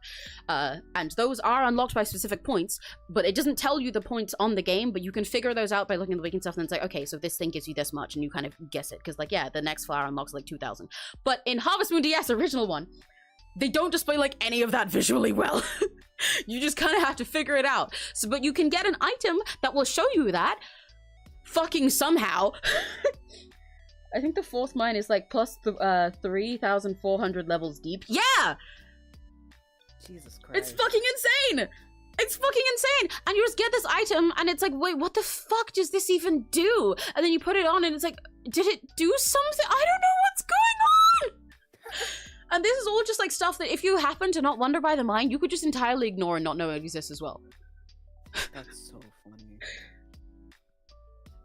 And those are unlocked by specific points, but it doesn't tell you the points on the game, but you can figure those out by looking at the wiki and stuff, and it's like, okay, so this thing gives you this much, and you kind of guess it, because like, yeah, the next flower unlocks like 2,000. But in Harvest Moon DS original one, they don't display like any of that visually well. You just kind of have to figure it out. So, but you can get an item that will show you that fucking somehow. I think the 4th mine is like plus 3,400 levels deep. Yeah!
Jesus Christ.
It's fucking insane! It's fucking insane! And you just get this item, and it's like, wait, what the fuck does this even do? And then you put it on, and it's like, did it do something? I don't know what's going on! And this is all just like stuff that if you happen to not wander by the mine, you could just entirely ignore and not know it exists as well.
That's so funny.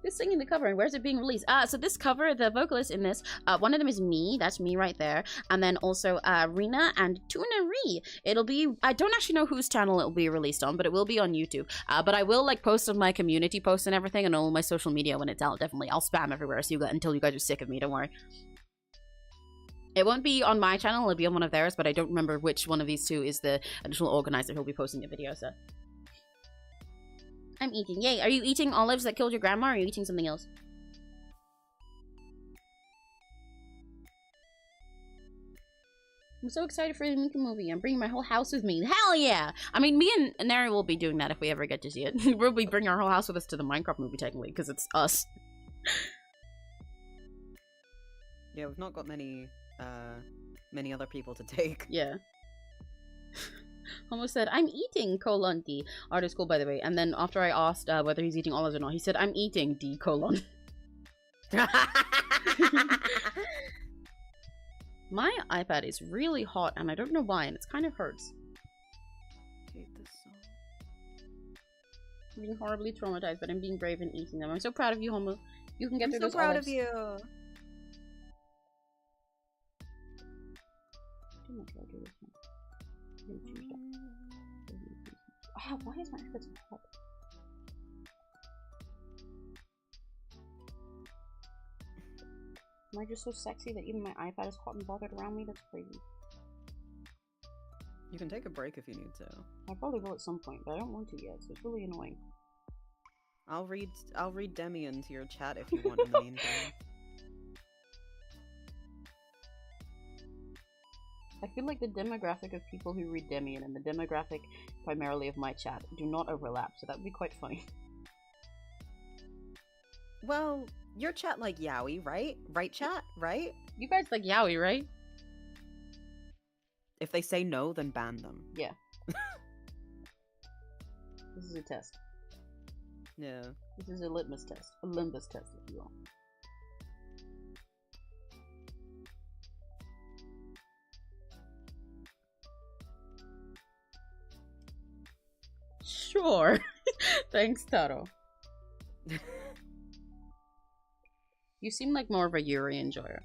Who's singing the cover and where's it being released? So this cover, the vocalist in this, one of them is me. That's me right there. And then also Rena and Tunari. It'll be, I don't actually know whose channel it'll be released on, but it will be on YouTube. But I will like post on my community posts and everything and all my social media when it's out. Definitely, I'll spam everywhere so until you guys are sick of me. Don't worry. It won't be on my channel. It'll be on one of theirs, but I don't remember which one of these two is the additional organizer who'll be posting a video. So. I'm eating. Yay. Are you eating olives that killed your grandma or are you eating something else? I'm so excited for the Mika movie. I'm bringing my whole house with me. Hell yeah! I mean, me and Neri will be doing that if we ever get to see it. We'll be bringing our whole house with us to the Minecraft movie, technically, because it's us.
Yeah, we've not got many other people to take.
Yeah. Almost said, I'm eating colonti. Art is cool, by the way. And then after I asked whether he's eating olives or not, he said, I'm eating D colon. My iPad is really hot and I don't know why and it kind of hurts.
I hate this song.
I'm being horribly traumatized, but I'm being brave and eating them. I'm so proud of you, Homo. You can get through
I'm
those
so proud
olives.
of you.
Wow, why is my iPad so hot? Am I just so sexy that even my iPad is hot and bothered around me? That's crazy.
You can take a break if you need to.
I probably will at some point, but I don't want to yet, so it's really annoying.
I'll read Demi into your chat if you want in the meantime.
I feel like the demographic of people who read Demian and the demographic primarily of my chat do not overlap, so that would be quite funny.
Well, your chat like yaoi, right? Right, chat? Right?
You guys like yaoi, right?
If they say no, then ban them.
Yeah. This is a test.
Yeah.
This is a litmus test. A Limbus test, if you will. Sure. Thanks, Taro. You seem like more of a Yuri enjoyer.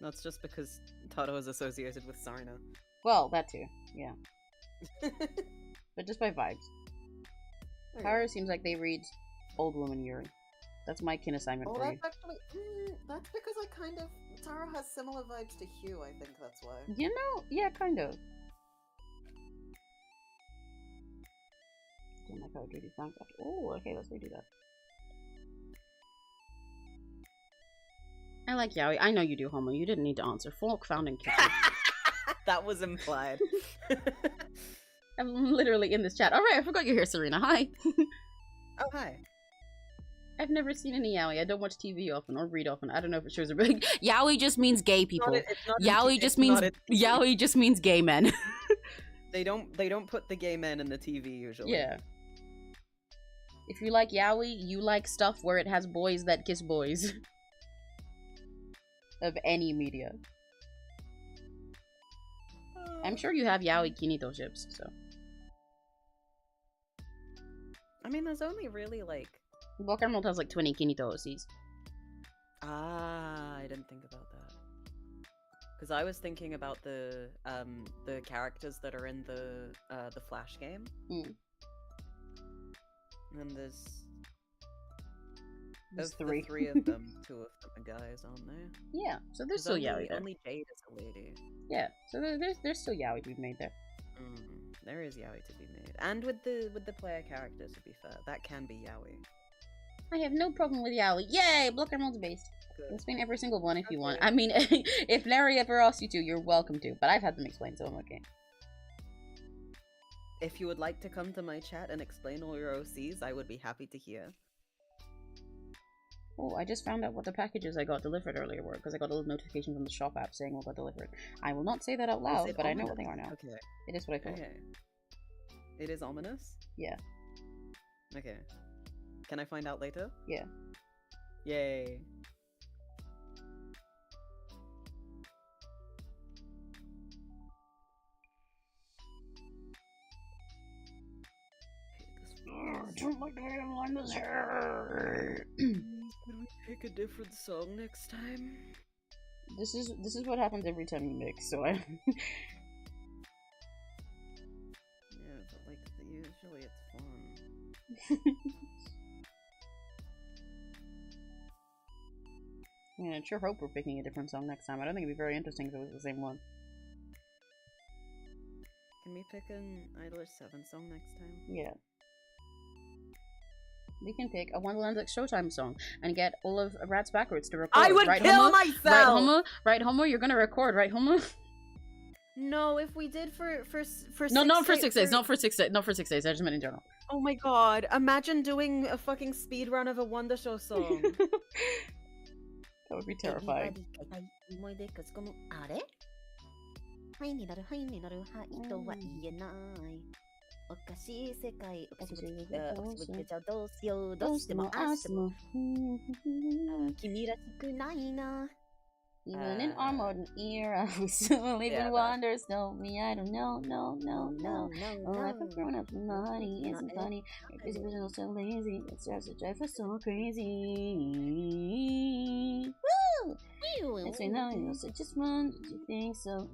That's just because Taro is associated with Sarna.
Well, that too. Yeah. But just by vibes.
Okay.
Taro seems like they read Old Woman Yuri. That's my kin assignment
Oh,
for you.
that's actually... that's because I kind of... Taro has similar vibes to Hugh, I think that's why.
You know? Yeah, kind of. Don't like how dirty sounds after. Oh, okay, let's redo that. I like yaoi. I know you do, Homo. You didn't need to answer. Folk found in kitchen.
That was implied.
I'm literally in this chat. Alright, I forgot you're here, Serena. Hi.
Oh, hi.
I've never seen any yaoi. I don't watch TV often or read often. I don't know if it shows a really... Yaoi just means gay people. Yaoi just means... Yaoi just means gay men.
They don't put the gay men in the TV usually.
Yeah. If you like yaoi, you like stuff where it has boys that kiss boys. Of any media. I'm sure you have yaoi kinito ships, so.
I mean, there's only really like...
Block Emerald has like 20 kinito OCs.
Ah, I didn't think about that. Because I was thinking about the characters that are in the Flash game.
Mm.
And there's
three.
The three of them, two of them are guys, aren't there?
Yeah, so there's still yaoi there.
Only Jade is a lady.
Yeah, so there's still yaoi to be made there.
There is yaoi to be made, and with the player characters. To be fair, that can be yaoi.
I have no problem with yaoi. Yay, Block Emerald's based.
Good.
Explain every single one if you want.
Okay.
I mean, if Neri ever asks you to, you're welcome to. But I've had them explain, so I'm okay.
If you would like to come to my chat and explain all your OCs, I would be happy to hear.
Oh, I just found out what the packages I got delivered earlier were, because I got a little notification from the shop app saying what got delivered. I will not say that out loud, but I know what they are now.
Okay.
It is what I thought.
Okay. It is ominous?
Yeah.
Okay. Can I find out later?
Yeah.
Yay.
don't like the way I'm on this hair.
Could we pick a different song next time?
This is what happens every time you mix, so I
Yeah, but like usually it's fun.
Yeah, I sure hope we're picking a different song next time. I don't think it'd be very interesting if it was the same one.
Can we pick an Idolish 7 song next time?
Yeah. We can pick a Wonderland Like Showtime song and get all of Rats Backwards to record.
I would
right,
kill
Homo?
myself!
Right, Homo? Right, Homo? You're gonna record, right, Homo?
No, if we did for
No, not for
6
6 days. Not for 6 days. Not for 6 days. I just meant in general.
Oh my god! Imagine doing a fucking speed run of a Wonder Show song.
That would be terrifying. Even in our modern era, we still live in wonders. Don't me, I don't know, no. Life of grown up naughty isn't funny. Our busy was so lazy. It starts to drive us so crazy. Woo! Yes, I know you're such a sponge. Did you think so?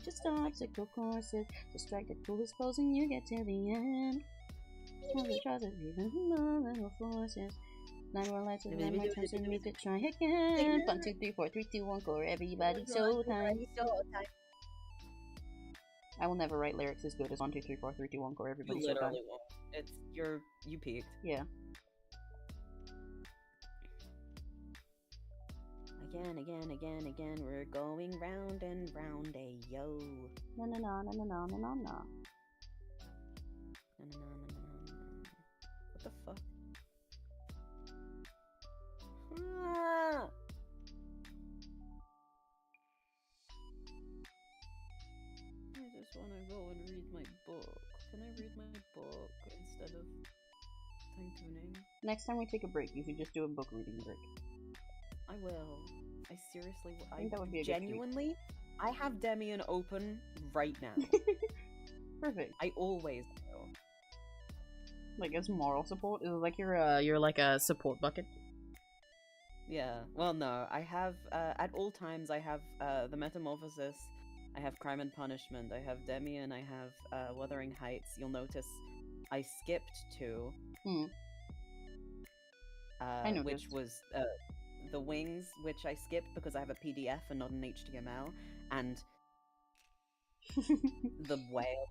Just obstacle courses, distract the coolest pose and you get to the end. Only tries to even little forces. 9 more lights and 9 more times and we could try again. 1, 2, 3, 4, 3, 2, 1, go everybody showtime. I will never write lyrics as good as 1, 2, 3, 4, 3, 2, 1, go everybody
You
showtime.
literally won't. It's you peaked.
Yeah. Again,
we're going round and round, yo.
No.
What the fuck? Ah! I just want to go and read my book. Can I read my book instead of time tuning?
Next time we take a break, you should just do a book reading break.
I will. I seriously will.
I think that would be a good
genuinely, I have Demian open right now.
Perfect.
I always do.
Like as moral support? Is it like you're like a support bucket?
Yeah. Well, no. I have at all times. I have the Metamorphosis. I have Crime and Punishment. I have Demian. I have Wuthering Heights. You'll notice I skipped 2. Which was The Wings, which I skipped because I have a PDF and not an HTML, and The Whale.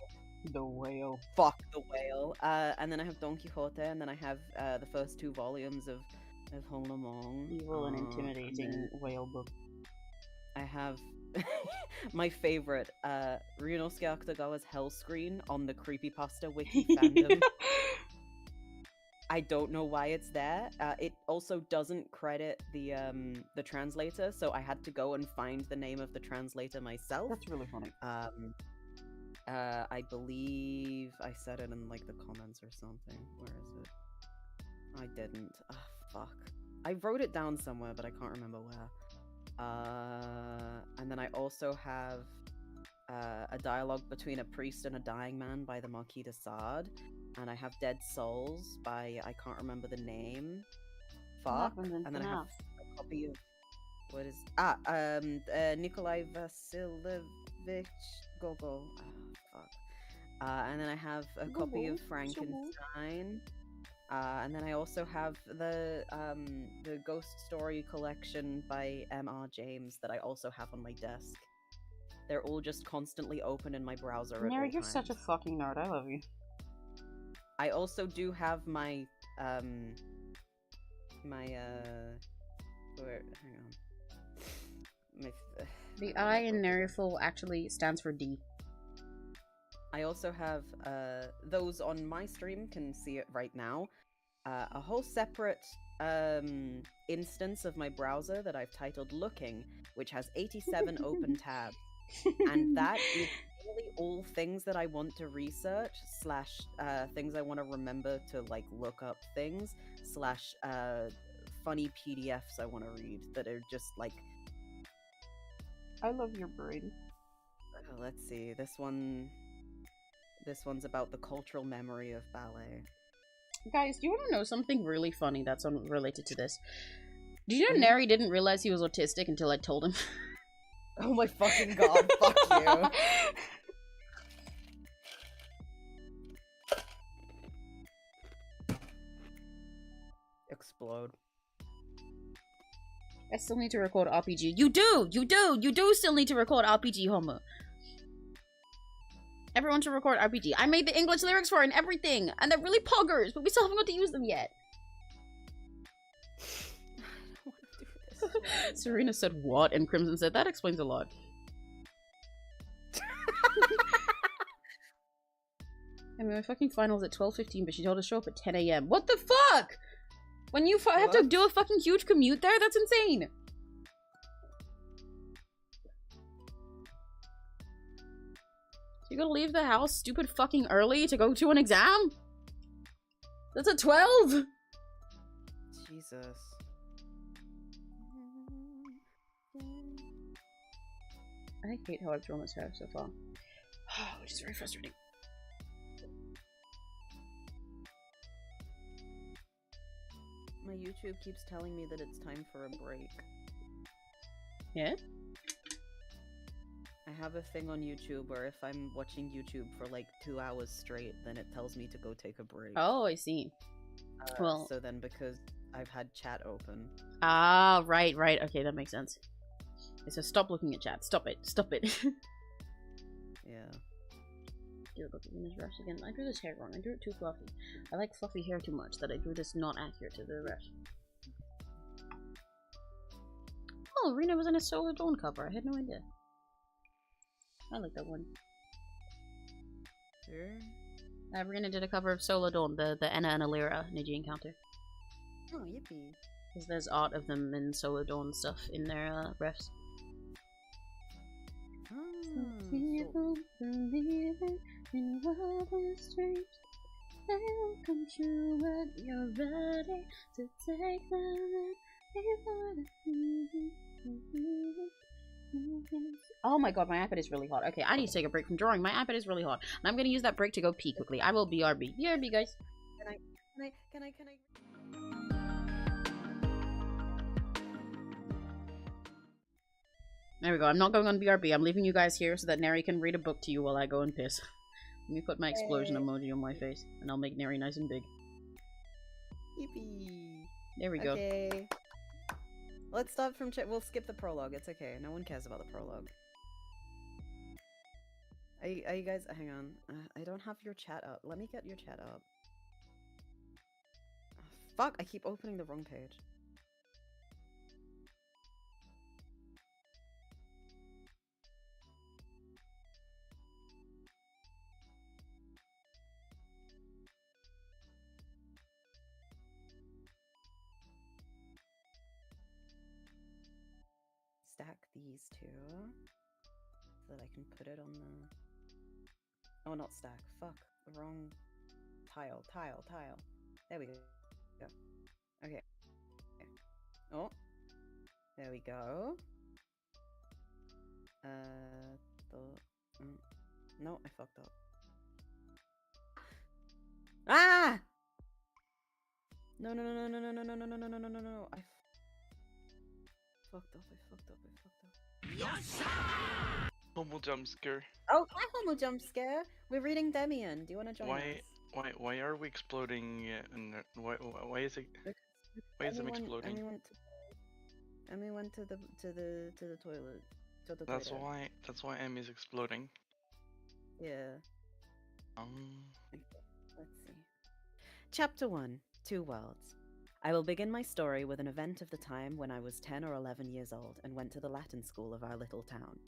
The Whale.
Fuck The Whale. And then I have Don Quixote, and then I have the first 2 volumes of Holomong.
Evil and intimidating whale book.
I have my favorite, Ryunosuke Akutagawa's Hell Screen on the Creepypasta wiki fandom. I don't know why it's there. It also doesn't credit the translator, so I had to go and find the name of the translator myself.
That's really funny.
I believe I said it in like the comments or something. Where is it? I didn't. Ah, fuck. I wrote it down somewhere, but I can't remember where. And then I also have a dialogue between a priest and a dying man by the Marquis de Sade. And I have Dead Souls by, I can't remember the name. Fuck. And then I have a copy of, what is, Nikolai Vasilievich Gogol. Fuck. And then I have a copy of Frankenstein. And then I also have the Ghost Story collection by M.R. James that I also have on my desk. They're all just constantly open in my browser.
Neri, you're such a fucking nerd. I love you.
I also do have my hang on.
The I in Neriful actually stands for D.
I also have those on my stream can see it right now. A whole separate instance of my browser that I've titled Looking, which has 87 open tabs. And that is really all things that I want to research / things I want to remember to like look up things / funny PDFs I want to read that are just like.
I love your brain.
Let's see. This one's about the cultural memory of ballet.
Guys, do you want to know something really funny that's unrelated to this? Do you know Neri didn't realize he was autistic until I told him?
Oh my fucking god, fuck you. Explode.
I still need to record RPG. You do still need to record RPG, Homer. Everyone should record RPG. I made the English lyrics for it and everything, and they're really poggers, but we still haven't got to use them yet.
I don't want to do this.
Serena said, what? And Crimson said, that explains a lot. I mean, my fucking final's at 12:15, but she told us to show up at 10 a.m. What the fuck? When you have to do a fucking huge commute there? That's insane. So you gotta leave the house stupid fucking early to go to an exam? That's at 12!
Jesus.
I hate how I've drawn this hair so far. Which is very frustrating.
My YouTube keeps telling me that it's time for a break.
Yeah?
I have a thing on YouTube where if I'm watching YouTube for like 2 hours straight, then it tells me to go take a break.
Oh, I see. Well,
so then because I've had chat open.
Ah, right. Okay, that makes sense. Okay, so stop looking at chat. Stop it.
Yeah.
Look at Venus brush again. I drew this hair wrong. I drew it too fluffy. I like fluffy hair too much that I drew this not accurate to the rest. Oh, Rena was in a Solar Dawn cover. I had no idea. I like that one.
Sure.
Rena did a cover of Solar Dawn, the Enna and Alira Niji encounter.
Oh, yippee.
Because there's art of them in Solar Dawn stuff in their refs. People believe it in what is strange. They'll come true when you're ready to take them. Oh my god, my iPad is really hot. Okay, I need to take a break from drawing. My iPad is really hot. And I'm gonna use that break to go pee quickly. I will BRB. BRB, guys.
Can I?
There we go. I'm not going on BRB. I'm leaving you guys here so that Neri can read a book to you while I go and piss. Let me put my explosion emoji on my face, and I'll make Neri nice and big.
Yippee.
There we go.
Okay. Let's start from we'll skip the prologue. It's okay. No one cares about the prologue. Are you guys... Hang on. I don't have your chat up. Let me get your chat up. Oh, fuck! I keep opening the wrong page. Stack these two so that I can put it on the... Oh, not stack. Fuck. The wrong tile. There we go. Okay. Oh. There we go. No, I fucked up. Ah! No. I fucked up.
Homo jump scare.
Oh, hi, Homo jump scare. We're reading Demian. Do you want to join us?
Why are we exploding? And why is it? Why is it exploding?
Emmy went to the toilet.
That's why Emmy's exploding.
Yeah.
Let's
see. Chapter 1. Two Worlds. I will begin my story with an event of the time when I was 10 or 11 years old and went to the Latin school of our little town.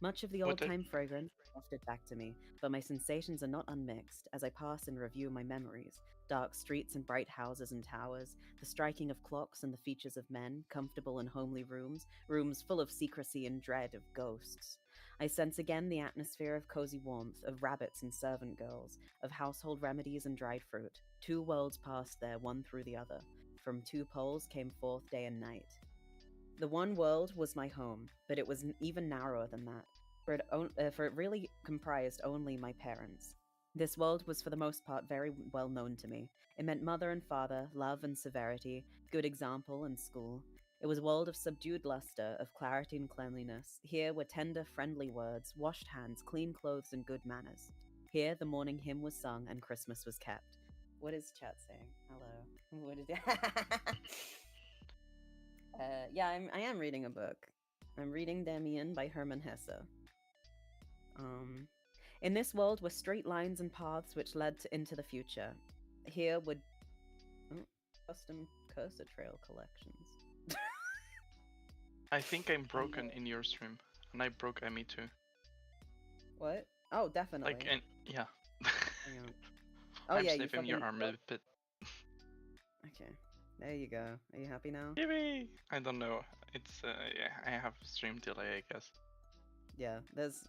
Much of the old-time fragrance wafted back to me, but my sensations are not unmixed as I pass and review my memories. Dark streets and bright houses and towers, the striking of clocks and the features of men, comfortable and homely rooms, rooms full of secrecy and dread of ghosts. I sense again the atmosphere of cozy warmth, of rabbits and servant girls, of household remedies and dried fruit. Two worlds passed there, one through the other. from two poles came forth day and night. The one world was my home, but it was even narrower than that, for it really comprised only my parents. This world was for the most part very well known to me. It meant mother and father, love and severity, good example and school. It was a world of subdued luster, of clarity and cleanliness. Here were tender, friendly words, washed hands, clean clothes, and good manners. Here the morning hymn was sung and Christmas was kept. What is chat saying? Hello. What is yeah, I am reading a book. I'm reading Damian by Hermann Hesse. In this world were straight lines and paths which led into the future. Here would custom cursor trail collections.
I think I'm broken in your stream, and I broke Emmy too.
What? Oh, definitely.
Like, and yeah.
Oh
I'm
yeah, you
sniffing your
fucking...
armpit.
Okay, there you go. Are you happy now?
Yippee! I don't know. It's yeah, I have stream delay, I guess.
Yeah,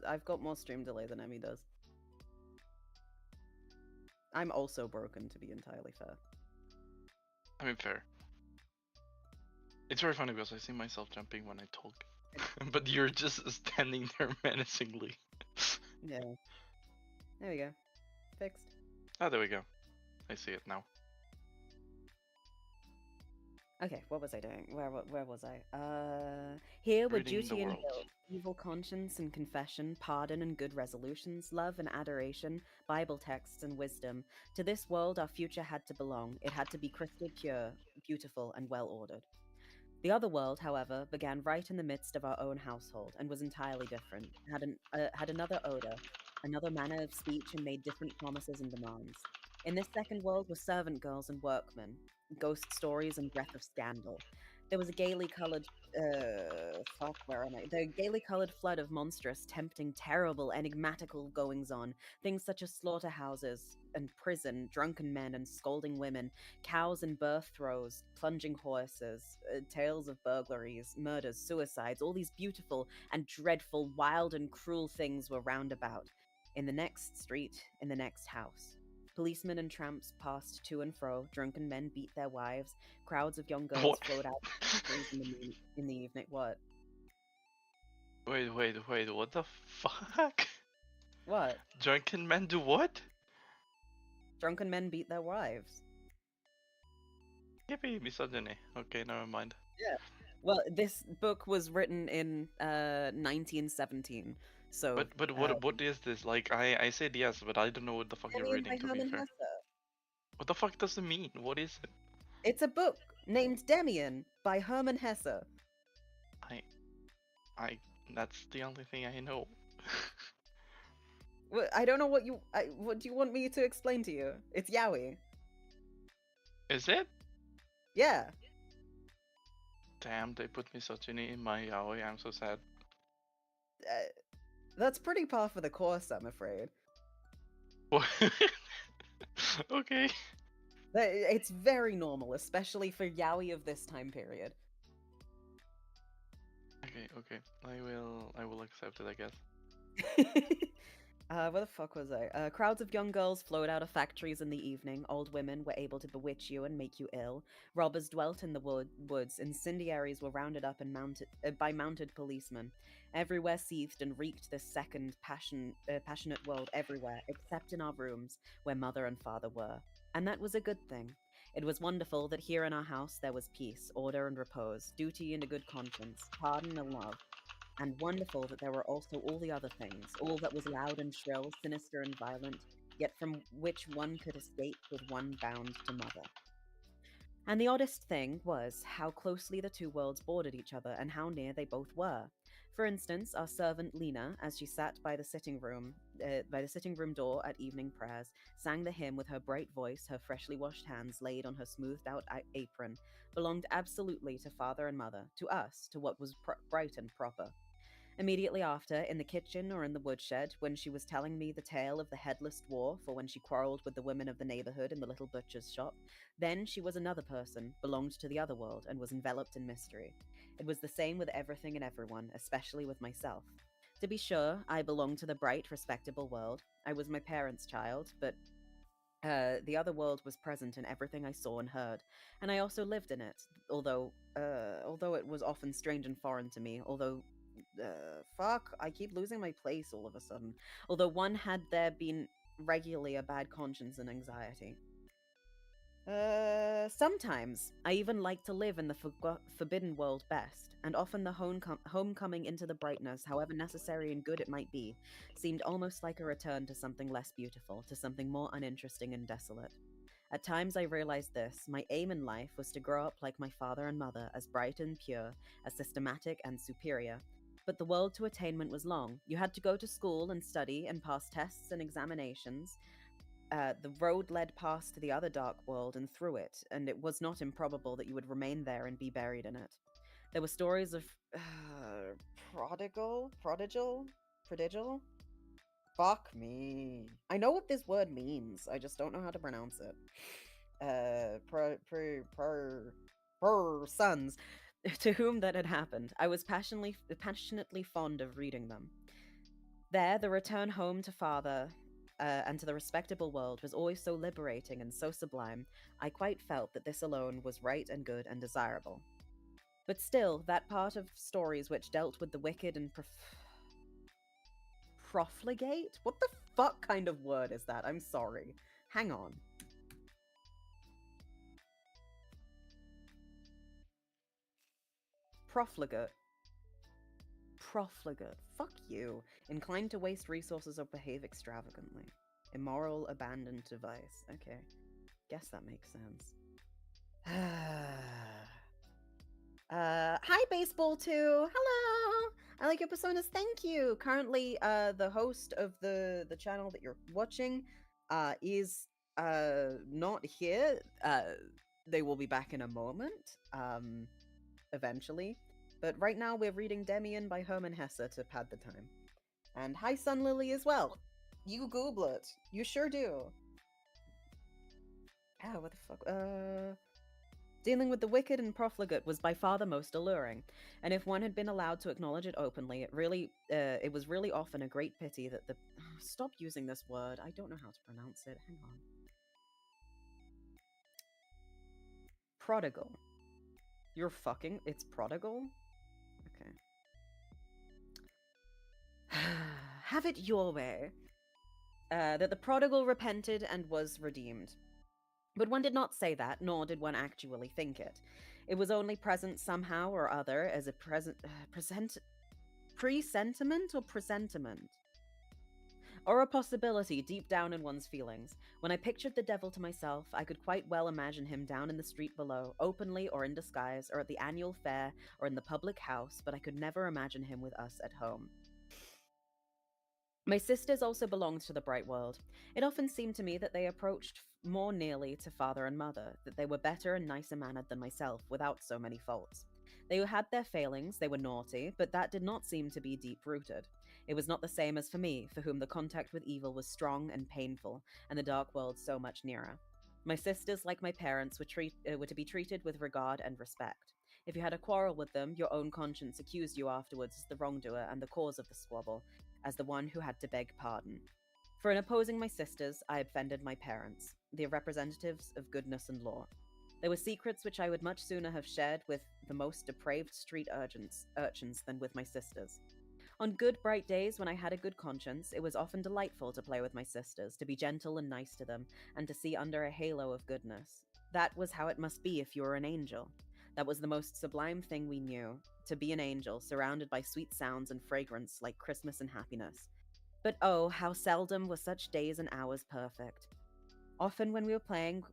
I've got more stream delay than Emmy does. I'm also broken, to be entirely fair.
I mean, fair. It's very funny because I see myself jumping when I talk, but you're just standing there menacingly.
Yeah. There we go. Fixed.
Ah, there we go. I see it now.
Okay, what was I doing? Where was I? Here were
Reading the
duty and
world.
guilt, evil conscience and confession, pardon and good resolutions, love and adoration, Bible texts and wisdom. To this world our future had to belong. It had to be crystal pure, beautiful, and well ordered. The other world, however, began right in the midst of our own household and was entirely different. Had another odor, another manner of speech, and made different promises and demands. In this second world were servant girls and workmen, ghost stories and breath of scandal. There was a gaily coloured, The gaily coloured flood of monstrous, tempting, terrible, enigmatical goings-on. Things such as slaughterhouses and prison, drunken men and scolding women, cows and birth throes, plunging horses, tales of burglaries, murders, suicides. All these beautiful and dreadful, wild and cruel things were round about. In the next street, in the next house. Policemen and tramps passed to and fro, drunken men beat their wives, crowds of young girls
What?
flowed out in the evening. What?
Wait, what the fuck?
What?
Drunken men do what?
Drunken men beat their wives.
Yippee, misogyny. Okay, never mind.
Well, this book was written in 1917, so...
But what is this? Like, I said yes, but I don't know what the fuck you're
Damian by
reading, to be
Hermann
fair.
Hesse.
What the fuck does it mean? What is it?
It's a book named Damian by Hermann Hesse.
That's the only thing I know.
Well, I don't know what what do you want me to explain to you? It's yaoi.
Is it?
Yeah.
Damn, they put misogyny in my yaoi, I'm so sad.
That's pretty par for the course, I'm afraid.
Okay.
It's very normal, especially for yaoi of this time period.
Okay. I will accept it, I guess.
Where the fuck was I? Crowds of young girls flowed out of factories in the evening. Old women were able to bewitch you and make you ill. Robbers dwelt in the woods. Incendiaries were rounded up and by mounted policemen. Everywhere seethed and reeked this second passionate world everywhere, except in our rooms, where mother and father were. And that was a good thing. It was wonderful that here in our house there was peace, order and repose, duty and a good conscience, pardon and love. And wonderful that there were also all the other things, all that was loud and shrill, sinister and violent, yet from which one could escape with one bound to mother. And the oddest thing was how closely the two worlds bordered each other and how near they both were. For instance, our servant Lena, as she sat by the sitting room door at evening prayers, sang the hymn with her bright voice, her freshly washed hands laid on her smoothed out apron, belonged absolutely to father and mother, to us, to what was bright and proper. Immediately after, in the kitchen or in the woodshed, when she was telling me the tale of the headless dwarf, or when she quarrelled with the women of the neighbourhood in the little butcher's shop, then she was another person, belonged to the other world, and was enveloped in mystery. It was the same with everything and everyone, especially with myself. To be sure, I belonged to the bright, respectable world. I was my parents' child, but The other world was present in everything I saw and heard, and I also lived in it, although it was often strange and foreign to me, fuck, I keep losing my place all of a sudden. Although one had there been regularly a bad conscience and anxiety. Sometimes I even like to live in the forbidden world best, and often the homecoming into the brightness, however necessary and good it might be, seemed almost like a return to something less beautiful, to something more uninteresting and desolate. At times I realized this: my aim in life was to grow up like my father and mother, as bright and pure, as systematic and superior. But the world to attainment was long. You had to go to school and study and pass tests and examinations. The road led past to the other dark world and through it, and it was not improbable that you would remain there and be buried in it. There were stories of prodigal? Fuck me. I know what this word means, I just don't know how to pronounce it. Sons, to whom that had happened. I was passionately fond of reading them. There, the return home to father and to the respectable world was always so liberating and so sublime, I quite felt that this alone was right and good and desirable. But still, that part of stories which dealt with the wicked and profligate? What the fuck kind of word is that? I'm sorry. Hang on. Profligate. Fuck you. Inclined to waste resources or behave extravagantly. Immoral, abandoned device. Okay. Guess that makes sense. Hi, Baseball 2. Hello. I like your personas. Thank you. Currently, the host of the channel that you're watching is not here. They will be back in a moment. Eventually. But right now we're reading Demian by Hermann Hesse to pad the time. And hi, Sun Lily, as well. You Google it. You sure do. Ah, what the fuck? Dealing with the wicked and profligate was by far the most alluring, and if one had been allowed to acknowledge it openly, it was really often a great pity that the... Stop using this word. I don't know how to pronounce it. Hang on. Prodigal. You're fucking... It's prodigal? Okay. Have it your way. That the prodigal repented and was redeemed. But one did not say that, nor did one actually think it. It was only present somehow or other as a presentiment or presentiment? Or a possibility deep down in one's feelings. When I pictured the devil to myself, I could quite well imagine him down in the street below, openly or in disguise, or at the annual fair, or in the public house, but I could never imagine him with us at home. My sisters also belonged to the bright world. It often seemed to me that they approached more nearly to father and mother, that they were better and nicer mannered than myself, without so many faults. They had their failings, they were naughty, but that did not seem to be deep-rooted. It was not the same as for me, for whom the contact with evil was strong and painful, and the dark world so much nearer. My sisters, like my parents, were to be treated with regard and respect. If you had a quarrel with them, your own conscience accused you afterwards as the wrongdoer and the cause of the squabble, as the one who had to beg pardon. For in opposing my sisters, I offended my parents, the representatives of goodness and law. There were secrets which I would much sooner have shared with the most depraved street urchins than with my sisters. On good, bright days when I had a good conscience, it was often delightful to play with my sisters, to be gentle and nice to them, and to see under a halo of goodness. That was how it must be if you were an angel. That was the most sublime thing we knew, to be an angel, surrounded by sweet sounds and fragrance like Christmas and happiness. But oh, how seldom were such days and hours perfect. Often when we were playing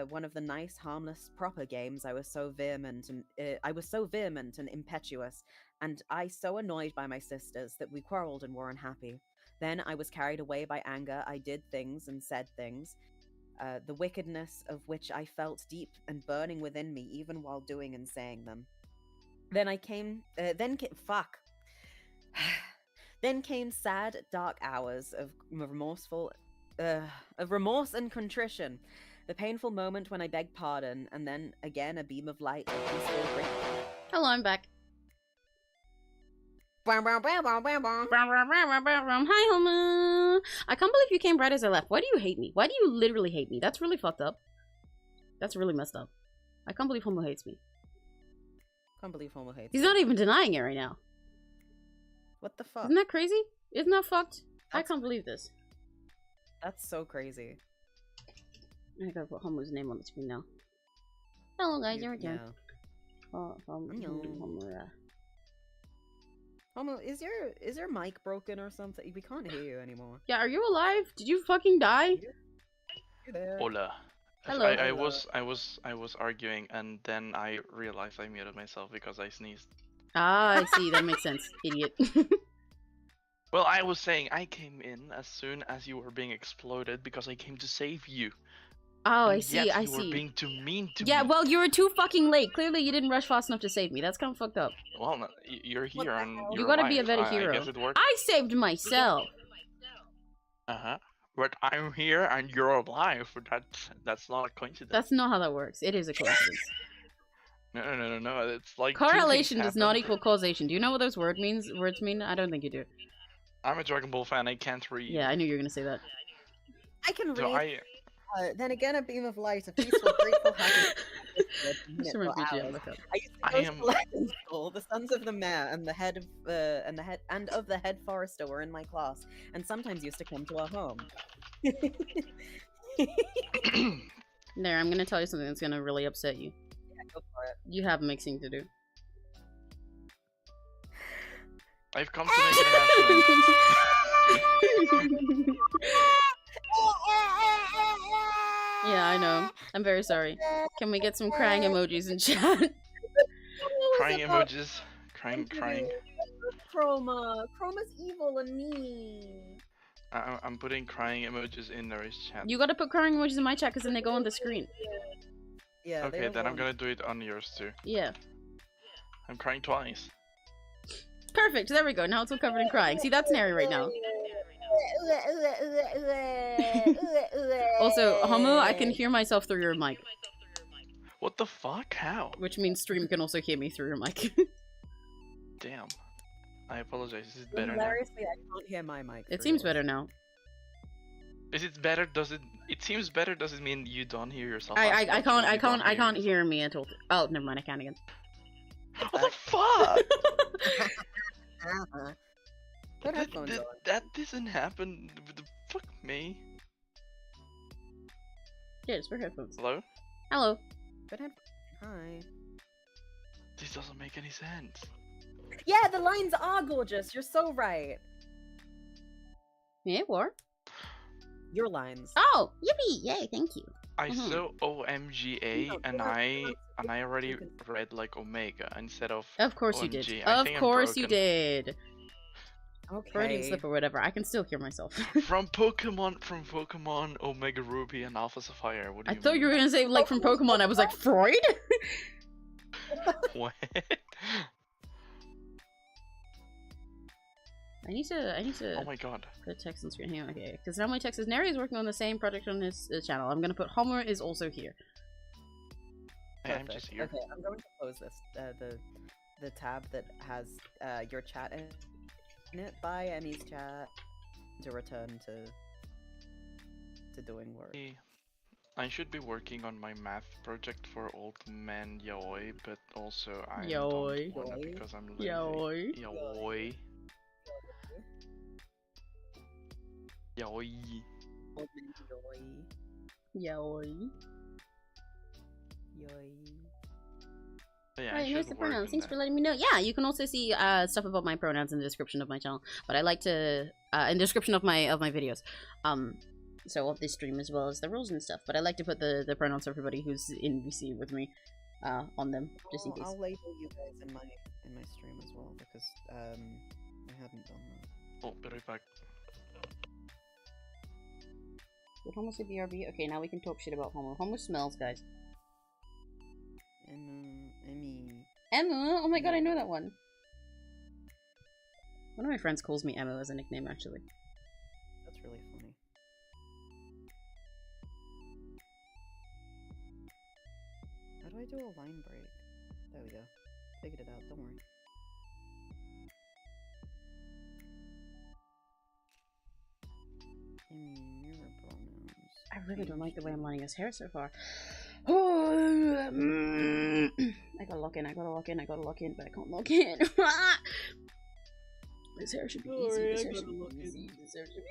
one of the nice, harmless, proper games, I was so vehement and impetuous, and I so annoyed by my sisters that we quarreled and were unhappy. Then I was carried away by anger. I did things and said things, the wickedness of which I felt deep and burning within me, even while doing and saying them. Then came sad, dark hours of remorse and contrition. The painful moment when I begged pardon, and then again a beam of light and peaceful grace.
Hello, I'm back. Hi, Homo. I can't believe you came right as I left. Why do you hate me? Why do you literally hate me? That's really fucked up. That's really messed up. I can't believe Homo hates me.
Can't believe Homo hates
He's
you.
not even denying it right now.
What the fuck?
Isn't that crazy? Isn't that fucked? I
That's-
can't believe this.
That's so crazy.
I gotta put Homo's name on the screen now. Hello guys, your turn.
Yeah. Homo, is your mic broken or something? We can't hear you anymore.
Yeah, are you alive? Did you fucking die?
You there?
Hola.
Hello.
I was arguing and then I realized I muted myself because I sneezed.
Ah, I see. That makes sense. Idiot.
Well, I was saying I came in as soon as you were being exploded because I came to save you.
Oh, I
And
see.
yet
I
you were
see.
being too mean to
Yeah,
me.
well, you were too fucking late. Clearly, you didn't rush fast enough to save me. That's kind of fucked up.
Well, no, you're
What
here
the
and
hell?
you're
You gotta be a
alive.
better
I
hero.
guess it worked.
I saved myself.
But I'm here and you're alive. That's not a coincidence.
That's not how that works. It is a coincidence.
No. It's like two things
Correlation does not
happened.
equal causation. Do you know what those words mean? I don't think you do.
I'm a Dragon Ball fan. I can't read.
Yeah, I knew you were gonna say that.
I can
So
read. Then again, a beam of light, a peaceful, grateful, happy.
Just remember BGL, look up.
I used to
I
go to
am-
Latin school. The sons of the mayor and the head of the head forester were in my class, and sometimes used to come to our home.
There, I'm gonna tell you something that's gonna really upset you.
Yeah, go for it.
You have mixing to do.
I've come to make an announcement.
Yeah, I know. I'm very sorry. Can we get some crying emojis in chat?
Crying emojis. Crying.
Chroma's evil and mean.
I'm putting crying emojis in Neri's chat.
You gotta put crying emojis in my chat because then they go on the screen.
Yeah.
Okay, then I'm gonna do it on yours too.
Yeah.
I'm crying twice.
Perfect. There we go. Now it's all covered in crying. See, that's Neri right now. Also, Homo, I can hear myself through your mic,
What the fuck? How?
which means stream can also hear me through your mic.
Damn. I apologize. Is it better now?
Hilariously, I can't hear my mic.
It
through
seems
yours.
better now.
Is it better? Does it? It seems better. Does it mean you don't hear yourself?
I
as much when you don't
can't
yourself?
hear me at all. Oh, never mind. I can again.
What the fuck?
Put headphones on.
That doesn't happen. The fuck me.
Cheers for headphones.
Hello?
Hello.
Put headphones. Hi.
This doesn't make any sense.
Yeah, the lines are gorgeous. You're so right.
Yeah, what?
Your lines.
Oh, yippee! Yay! Thank you.
I
Mhm.
saw OMGA
No,
and
no,
I
no,
already
you can-
read like Omega instead of
Of course you
OMG.
did.
I
Of
think I'm
course you
broken.
did. Freudian
Okay.
slip or whatever. I can still hear myself.
From Pokemon Omega Ruby and Alpha Sapphire. What do
I
you
thought you were
mean?
gonna say like from Pokemon. I was like Freud.
What?
I need to
Oh my god.
put text on screen here. Okay, because now my text is Neri is working on the same project on his channel. I'm gonna put Homer is also here.
Hey, I'm
Perfect.
just here.
Okay, I'm going to close this. The tab that has your chat in it. Bye, Emmy's chat. To return to doing work.
I should be working on my math project for Old Man Yaoi, but also I
Yaoi.
don't wanna
Yaoi.
because I'm lazy.
Yaoi.
Yaoi. Yaoi.
Old man
Yaoi.
Yoi.
So yeah, I
Right,
should
here's the
work
pronouns.
on
Thanks
that.
for letting me know. Yeah, you can also see stuff about my pronouns in the description of my channel. But I like to in the description of my videos. So of this stream as well as the rules and stuff. But I like to put the pronouns for everybody who's in VC with me on them, just in case.
I'll label you guys in my stream as well because I haven't done that.
Oh, be right back.
Did Homo say BRB? Okay, now we can talk shit about Homo. Homo smells, guys.
Emmy.
Emma! Oh my god, I know that one. One of my friends calls me Emma as a nickname, actually.
That's really funny. How do I do a line break? There we go. Figured it out, don't worry. Mirror pronouns.
I really don't like the way I'm lining his hair so far. I gotta lock in, I gotta lock in, I gotta lock in, but I can't lock in. This hair should be easy. This hair should be easy. This hair should be easy.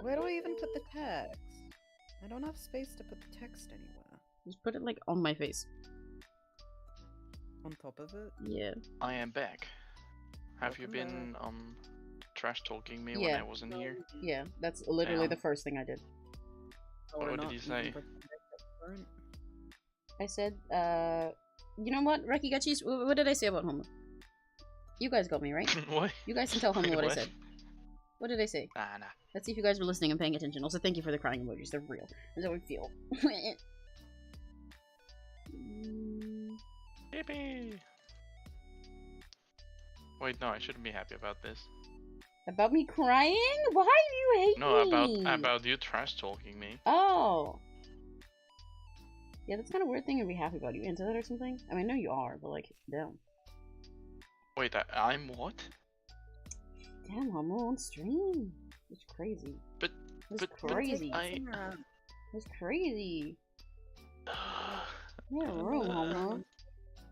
Where do I even put the text? I don't have space to put the text anywhere.
Just put it like on my face.
On top of it?
Yeah.
I am back. Have you
Welcome
been trash talking me when
Yeah.
I wasn't here?
Yeah, that's literally
Damn.
the first thing I did.
Or
What did
not
you
even
say?
pretend it's different?
I said, you know what, Reki Gachis, what did I say about Homo? You guys got me, right?
What?
You guys can tell Homo what I said. What did I say?
Nah.
Let's see if you guys were listening and paying attention. Also, thank you for the crying emojis. They're real. That's how we feel.
Yippee! Wait, no, I shouldn't be happy about this.
About me crying? Why do you hate
No,
me?
about you trash talking me.
Oh. Yeah, that's kind of weird thing to be happy about. You into that or something? I mean, I know you are, but like, damn.
Wait, I'm what?
Damn, Homo on stream. It's crazy.
But
It's
but
crazy.
I.
It's crazy. Yeah, room, Homo.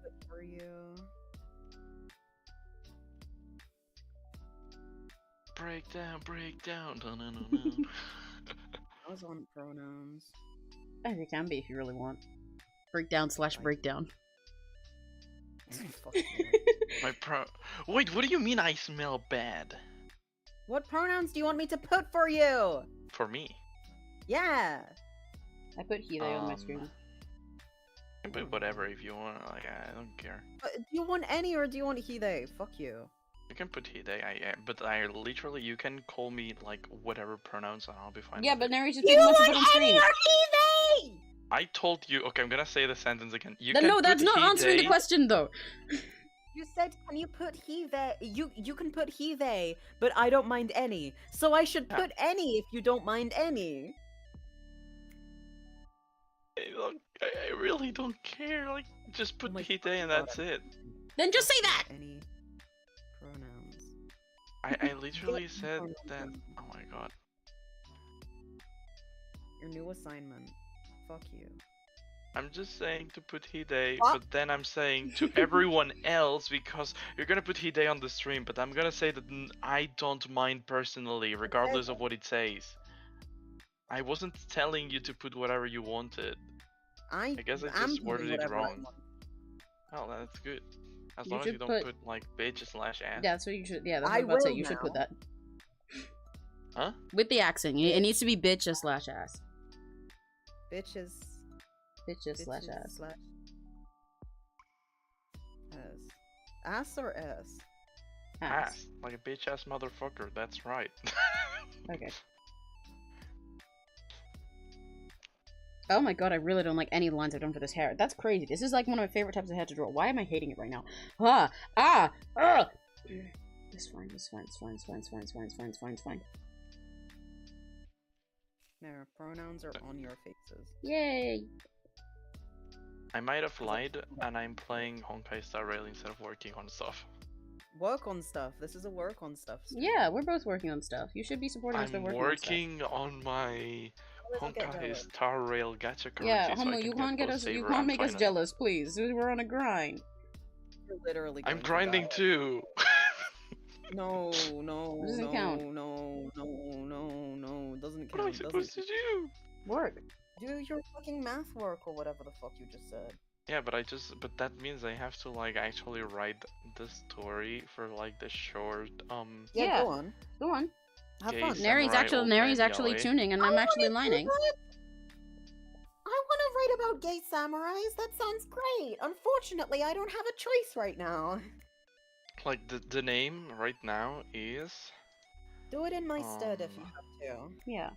Good for you.
Break down. No.
I was on pronouns.
It can be if you really want. Breakdown/breakdown.
Fuck you.
Wait, what do you mean I smell bad?
What pronouns do you want me to put for you?
For me?
Yeah.
I put he, they on my stream.
You can put whatever if you want. Like, I don't care.
Do you want any or do you want he, they? Fuck you.
You can put he, they. But I literally, you can call me like whatever pronouns, and I'll be fine.
Yeah,
with
but
it.
Neri just didn't want to put on stream.
he, they?
I told you. Okay, I'm gonna say the sentence again. You
Then
can
no, that's
put
not
he,
answering the
they.
question though.
You said, can you put he, they? You can put he, they, but I don't mind any. So I should
Yeah.
put any if you don't mind any.
I really don't care. Like, just put
my
he, they, and
God.
that's it.
Then just say that.
Any pronouns.
I literally
Get
said
pronouns
that.
in.
Oh my god.
Your new assignment. Fuck you.
I'm just saying to put he, they,
What?
but then I'm saying to everyone else because you're gonna put he, they on the stream, but I'm gonna say that I don't mind personally, regardless of what it says. I wasn't telling you to put whatever you wanted. I guess I
I'm
just worded
putting
it
whatever I
wrong.
want.
Oh, that's good. As
You
long as
should
you don't
put-
put like bitch/ass.
Yeah, that's what you should. Yeah, that's what
I
I'm about to say.
will
You should put
now.
that.
Huh?
With the accent, it needs to be bitches/ass.
Bitches.
Bitches/ass.
Slash S. Ass or S?
Ass. Like a bitch-ass motherfucker, that's right.
Okay. Oh my god, I really don't like any of the lines I've done for this hair. That's crazy. This is like one of my favorite types of hair to draw. Why am I hating it right now? It's fine, it's fine, it's fine, it's fine, it's fine, it's fine, it's fine, it's fine, it's fine.
Their pronouns are on your faces.
Yay!
I might have lied, and I'm playing Honkai Star Rail instead of working on stuff.
Work on stuff. This is a work on stuff. stream.
Yeah, we're both working on stuff. You should be supporting us by
I'm
working on
working on my
Always get
Honkai
jealous.
Star Rail gacha
stuff.
currency.
Yeah,
so
Homo,
I
you
can
can't get
both
us. You
Saber
can't
and
make us
Final.
jealous, please. We're on a grind.
You're literally.
I'm
going to
grinding
die.
too.
No, no,
Doesn't
no,
count.
no, It doesn't count.
What am I supposed to do?
Work.
Do your fucking math work or whatever the fuck you just said.
Yeah, but that means I have to like actually write the story for like the short
Yeah.
Go on.
Go on.
Have
Gay
fun.
samurai
Neri's
old
actually
man
tuning, and I'm actually lining.
I want to write about gay samurais. That sounds great. Unfortunately, I don't have a choice right now.
Like the name right now is
Do it in my stead if you have to.
Yeah.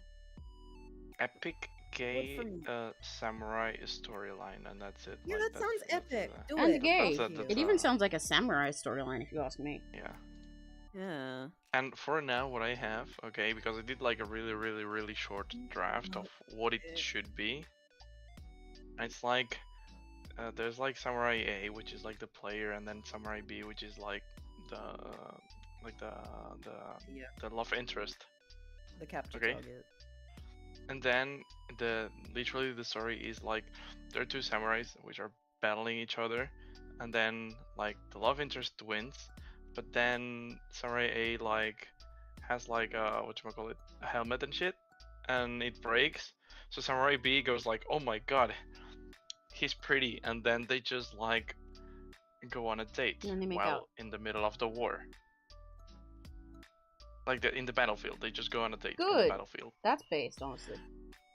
Epic Gay
for me.
Samurai Storyline, and that's it.
Yeah,
like,
that sounds
that's
epic. Do
And
it.
gay.
Fuck
That's
It
you.
even sounds like a samurai storyline, if you ask me.
Yeah.
Yeah.
And for now, what I have, okay, because I did like a really short draft of what it should be. It's like there's like Samurai A, which is like the player, and then Samurai B, which is like the like
Yeah.
the love interest.
The capture
Okay.
target.
And then literally the story is like there are two samurais which are battling each other, and then like the love interest wins, but then Samurai A like has like a a helmet and shit, and it breaks. So Samurai B goes like, "Oh my god, he's pretty," and then they just like go on a date
And then they make
while
out.
in the middle of the war. Like in the battlefield, they just go on a date in the
Good.
battlefield.
That's based, honestly.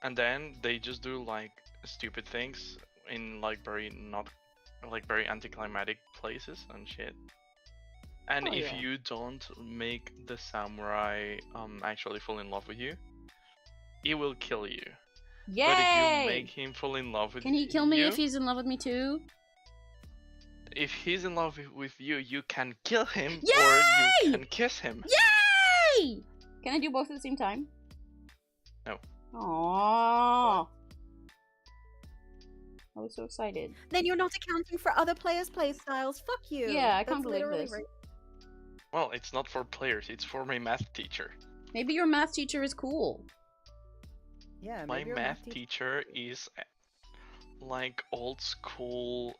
And then they just do like stupid things in like very anticlimactic places and shit. And
Oh,
if
yeah.
you don't make the samurai actually fall in love with you, he will kill you.
Yay!
But if you make him fall in love with you,
Can he kill me if he's in love with me too?
if he's in love with you, you can kill him
Yay!
or you can kiss him.
Yay! Can I do both at the same time?
No.
Aww. I was so excited.
Then you're not accounting for other players' play styles. Fuck you.
Yeah, I
That's
can't believe
literally
this.
right.
Well, it's not for players, it's for my math teacher.
Maybe your math teacher is cool.
Yeah,
My
maybe your
math teacher is like old school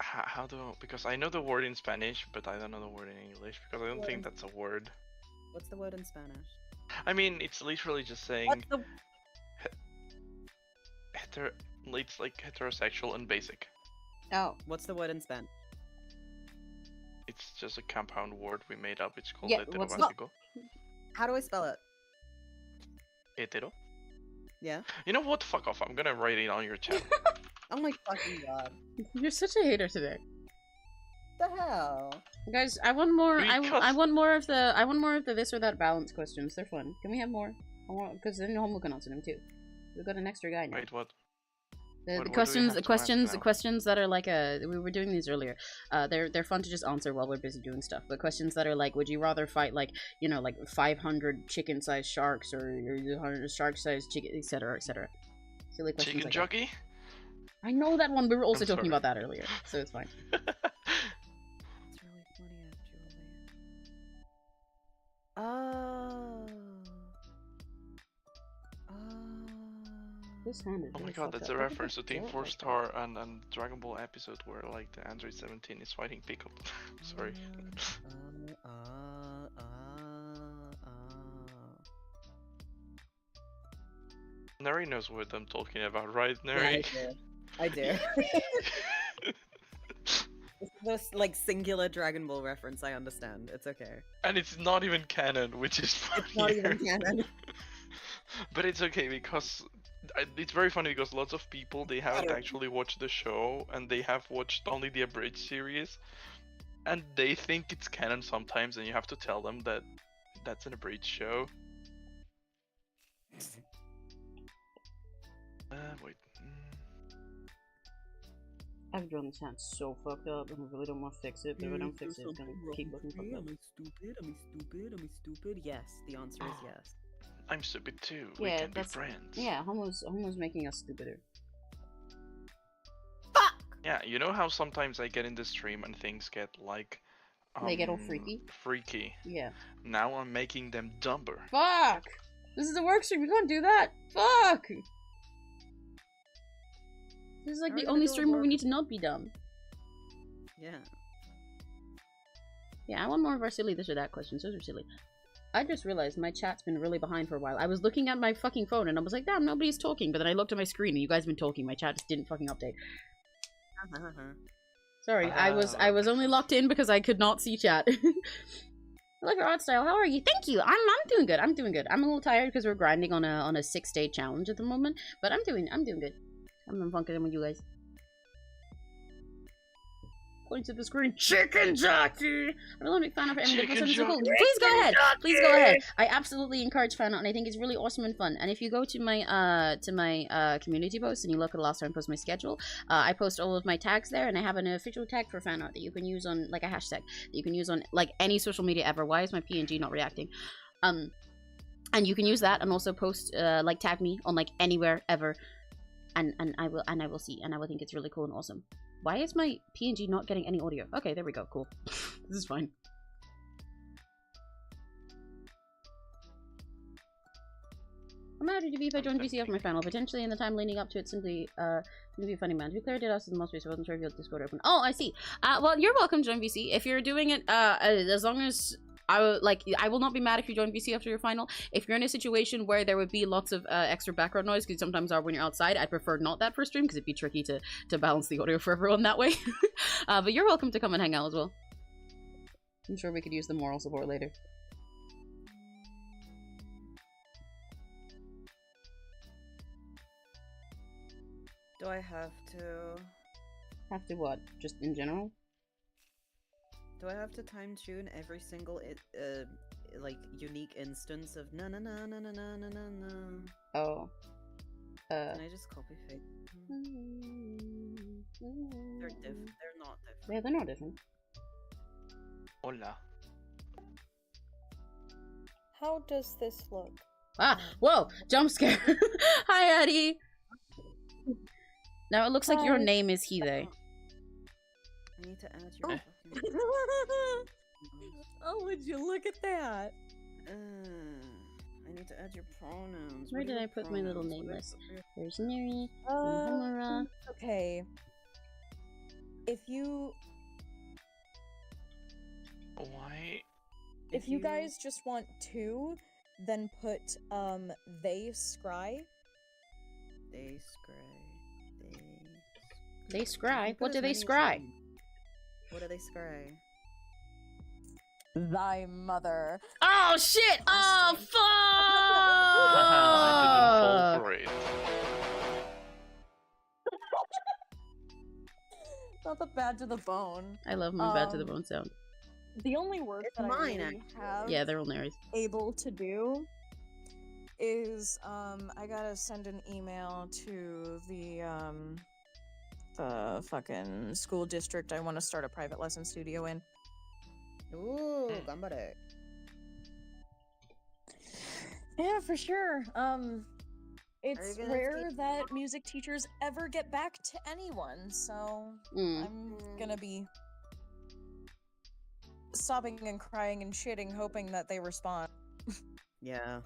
how do because I know the word in Spanish but I don't know the word in English because I don't think that's a word.
What's the word in Spanish?
I mean it's literally just saying
What's the
it's like heterosexual and basic.
Oh.
What's the word in Spanish?
It's just a compound word we made up. It's called
Yeah, what's the-
heterobásico.
How do I spell it?
Hetero.
Yeah.
You know what? Fuck off. I'm gonna write it on your chat.
Oh my fucking god.
You're such a hater today.
What the hell?
Guys, I want more. I
Because-
want more of the. I want more of the this or that balance questions. They're fun. Can we have more? I want because then Homo can answer them too. We've got an extra guy now.
Wait, what?
The
what do we
questions,
have to
questions,
ask now?
questions that are like we were doing these earlier. They're fun to just answer while we're busy doing stuff. But questions that are like, would you rather fight like 500 chicken-sized sharks or 100 shark-sized chicken, etc., etc. Silly questions.
Chicken
like that.
jockey?
I know that one. We were also
I'm
talking
sorry.
about that earlier, so it's fine.
It's really funny actually. Oh.
This hand is
Oh my
really
god,
fucked
that's
up.
a
Look at
reference to
that
Team
jaw
4
like
Star and Dragon Ball episode where like the Android 17 is fighting Piccolo. Sorry. Neri knows what I'm talking about, right, Neri?
Yeah, I do. It's this like singular Dragon Ball reference. I understand. It's okay.
And it's not even canon, which is funnier.
It's not even canon.
But it's okay because it's very funny because lots of people they haven't actually watched the show and they have watched only the abridged series, and they think it's canon sometimes, and you have to tell them that that's an abridged show. Wait.
I've drawn this hand so fucked up, and I really don't want to fix it. But if I don't fix it, it's gonna keep looking fucked up.
Am I stupid? Am I stupid? Am I stupid? Yes. The answer is yes.
I'm stupid too. We
Yeah,
can be
that's
friends.
yeah. Homo's making us stupider.
Fuck!
Yeah, you know how sometimes I get in the stream and things get like
They get all freaky?
Freaky.
Yeah.
Now I'm making them dumber.
Fuck! This is a work stream. We can't do that. Fuck! This is like
Are
the
we gonna
only
do a
stream where we
work?
need to not be dumb.
Yeah.
Yeah, I want more of our silly this or that questions. Those are silly. I just realized my chat's been really behind for a while. I was looking at my fucking phone and I was like, damn, nobody's talking. But then I looked at my screen and you guys have been talking. My chat just didn't fucking update. Sorry, I was only locked in because I could not see chat. I like your art style. How are you? Thank you. I'm doing good. I'm doing good. I'm a little tired because we're grinding on a 6-day challenge at the moment. But I'm doing good. I'm funking with you guys. Pointing to the screen. Chicken jockey! I'm a big fan of it.
Chicken
So cool.
jockey.
Please go ahead. Please go ahead. I absolutely encourage fan art, and I think it's really awesome and fun. And if you go to my community post and you look at the last time I post my schedule, I post all of my tags there, and I have an official tag for fan art that you can use on like a hashtag that you can use on like any social media ever. Why is my PNG not reacting? And you can use that and also post like tag me on like anywhere ever. And I will see, and I will think it's really cool and awesome. Why is my PNG not getting any audio? Okay, there we go. Cool. This is fine. I'm happy to be if I joined VC after my final. Potentially in the time leading up to it, simply to be a funny man. To be clear, did us in the most recent. I wasn't sure if you had Discord open. Oh, I see. Well, you're welcome to join VC if you're doing it. As long as I will not be mad if you join VC after your final. If you're in a situation where there would be lots of extra background noise, because sometimes are when you're outside, I'd prefer not that for stream because it'd be tricky to balance the audio for everyone that way. But you're welcome to come and hang out as well. I'm sure we could use the moral support later.
Do I have to?
Have to what? Just in general?
Do I have to time tune every single like unique instance of na na na na na na na na na?
Oh.
Can I just copy paste? They're different. They're not different.
Yeah, they're not different.
Hola.
How does this look?
Ah! Whoa! Jump scare! Hi, Addie! Now it looks like your name is 𝘆cie𝗿𝗿.
I need to add your fucking...
Oh, would you look at that?
I need to add your pronouns.
Where
What are
did
your
I put my little
pronouns?
name
Where
list?
did I put
There's Neri and I.
Okay. If you
Why?
if you guys just want two, then put they scry.
They scry.
They scry?
Put
What
as
do they
many as
scry?
you need. What do they scry?
Thy mother.
Oh shit! Oh
I didn't fall
fuck!
for it.
Not the bad to the bone.
I love my bad to the bone sound.
The only work
It's
that I
mine,
really
actually.
have
Yeah, they're all Neris.
able to do is I gotta send an email to the fucking school district I want to start a private lesson studio in.
Ooh, gambare.
Yeah, for sure. It's
gonna
rare
teach-
that music teachers ever get back to anyone, so I'm gonna be sobbing and crying and shitting, hoping that they respond.
Yeah.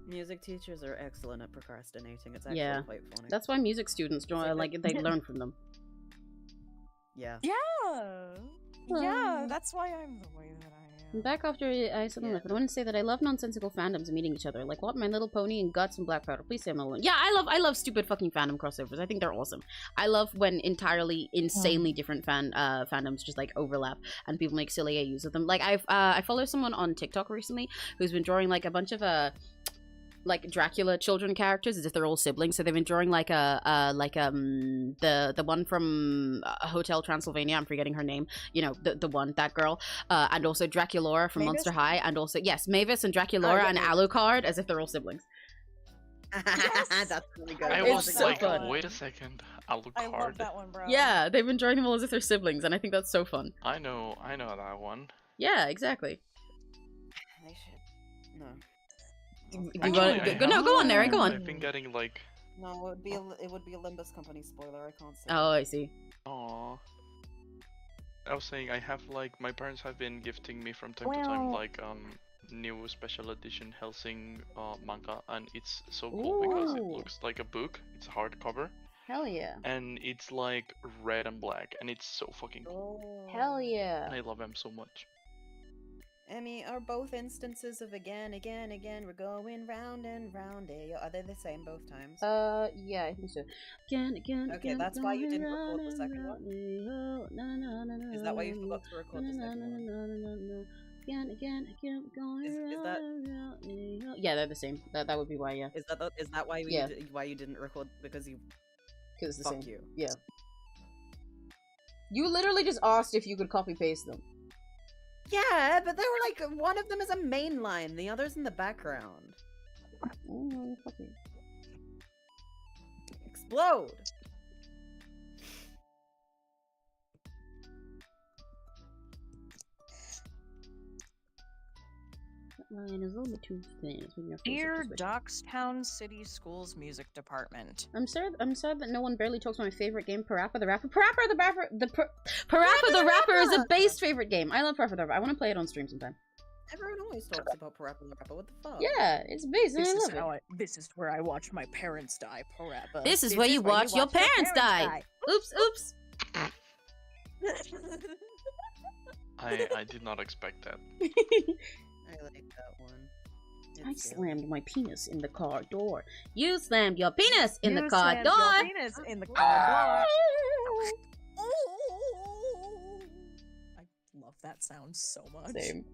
Music teachers are excellent at procrastinating. It's actually
Yeah.
quite funny.
That's why music students join, like they learn from them.
Yeah.
Yeah, yeah, that's why I'm the way that I am.
Back after I suddenly left, I want to say that I love nonsensical fandoms and meeting each other. Like what? My Little Pony and Guts and Black Powder. Please say I'm not alone. Yeah, I love stupid fucking fandom crossovers. I think they're awesome. I love when entirely insanely different fandoms just like overlap and people make silly use of them. Like I follow someone on TikTok recently who's been drawing like a bunch of like Dracula children characters as if they're all siblings. So they've been drawing like the one from Hotel Transylvania. I'm forgetting her name. You know, that girl. And also Draculaura from
Mavis?
Monster High. And also yes, Mavis and Draculaura and Alucard as if they're all siblings.
That's really good.
I
It's
was
so
like,
fun.
wait a second,
I love
Alucard.
that one, bro.
Yeah, they've been drawing them all as if they're siblings, and I think that's so fun.
I know that one.
Yeah, exactly.
They should. No.
You
Actually,
got
I
it. Go
have-
on, Neri, go on.
I've been getting like,
No, it would be a Limbus company spoiler. I can't say.
Oh, I see.
aw. I was saying I have like my parents have been gifting me from time to time
Well-
like new special edition 𝘆cie𝗂𝗿 manga, and it's so cool because it
Ooh.
looks like a book. It's a hardcover,
Hell yeah.
and it's like red and black, and it's so fucking cool.
Oh.
Hell yeah.
And I love them so much.
Emmy, are both instances of again, we're going round and round? Are they the same both times?
Yeah, I think so. Again,
Okay, that's why you didn't record the second one.
one.
Is that why you forgot to record the second one?
Again, going
Is that-
around. Yeah, they're the same. That would be why, yeah.
Is that why
Yeah.
why you didn't record? Because you
Because it's the
fuck
same.
you.
Yeah. You literally just asked if you could copy paste them.
Yeah, but they were like one of them is a main line, the other's in the background.
Oh, fuck you.
Explode!
Mine is a little bit too thin. So we have to
Dear
switch.
Dockstown City Schools Music Department.
I'm sad that no one barely talks about my favorite game, Parappa the Rapper. Parappa the Rapper is a base favorite game. I love Parappa the Rapper. I want to play it on stream sometime.
Everyone always talks about Parappa the Rapper. What the fuck?
Yeah, it's base and I love it.
This is where I watch my parents die, Parappa.
This is where you watch your parents die. Oops, oops.
I did not expect that.
I like that one.
I slammed my penis in the car door. You slammed your penis in the car door.
Penis in the car door. I love that sound so much.
Same.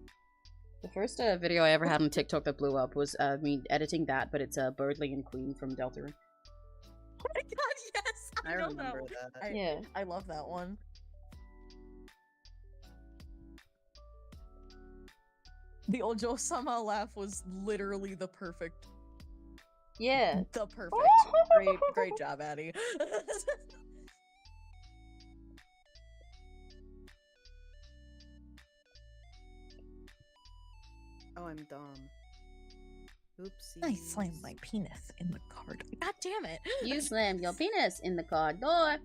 The first video I ever had on TikTok that blew up was me editing that, but it's Birdling and Queen from Deltarune.
Oh my god, yes!
I
know
remember that.
Yeah.
I love that one. The Ojo-sama laugh was literally the perfect.
Yeah.
The perfect. Great job, Addie.
Oh, I'm dumb. Oopsie.
I slammed my penis in the car door. God damn it!
You slammed your penis in the car door.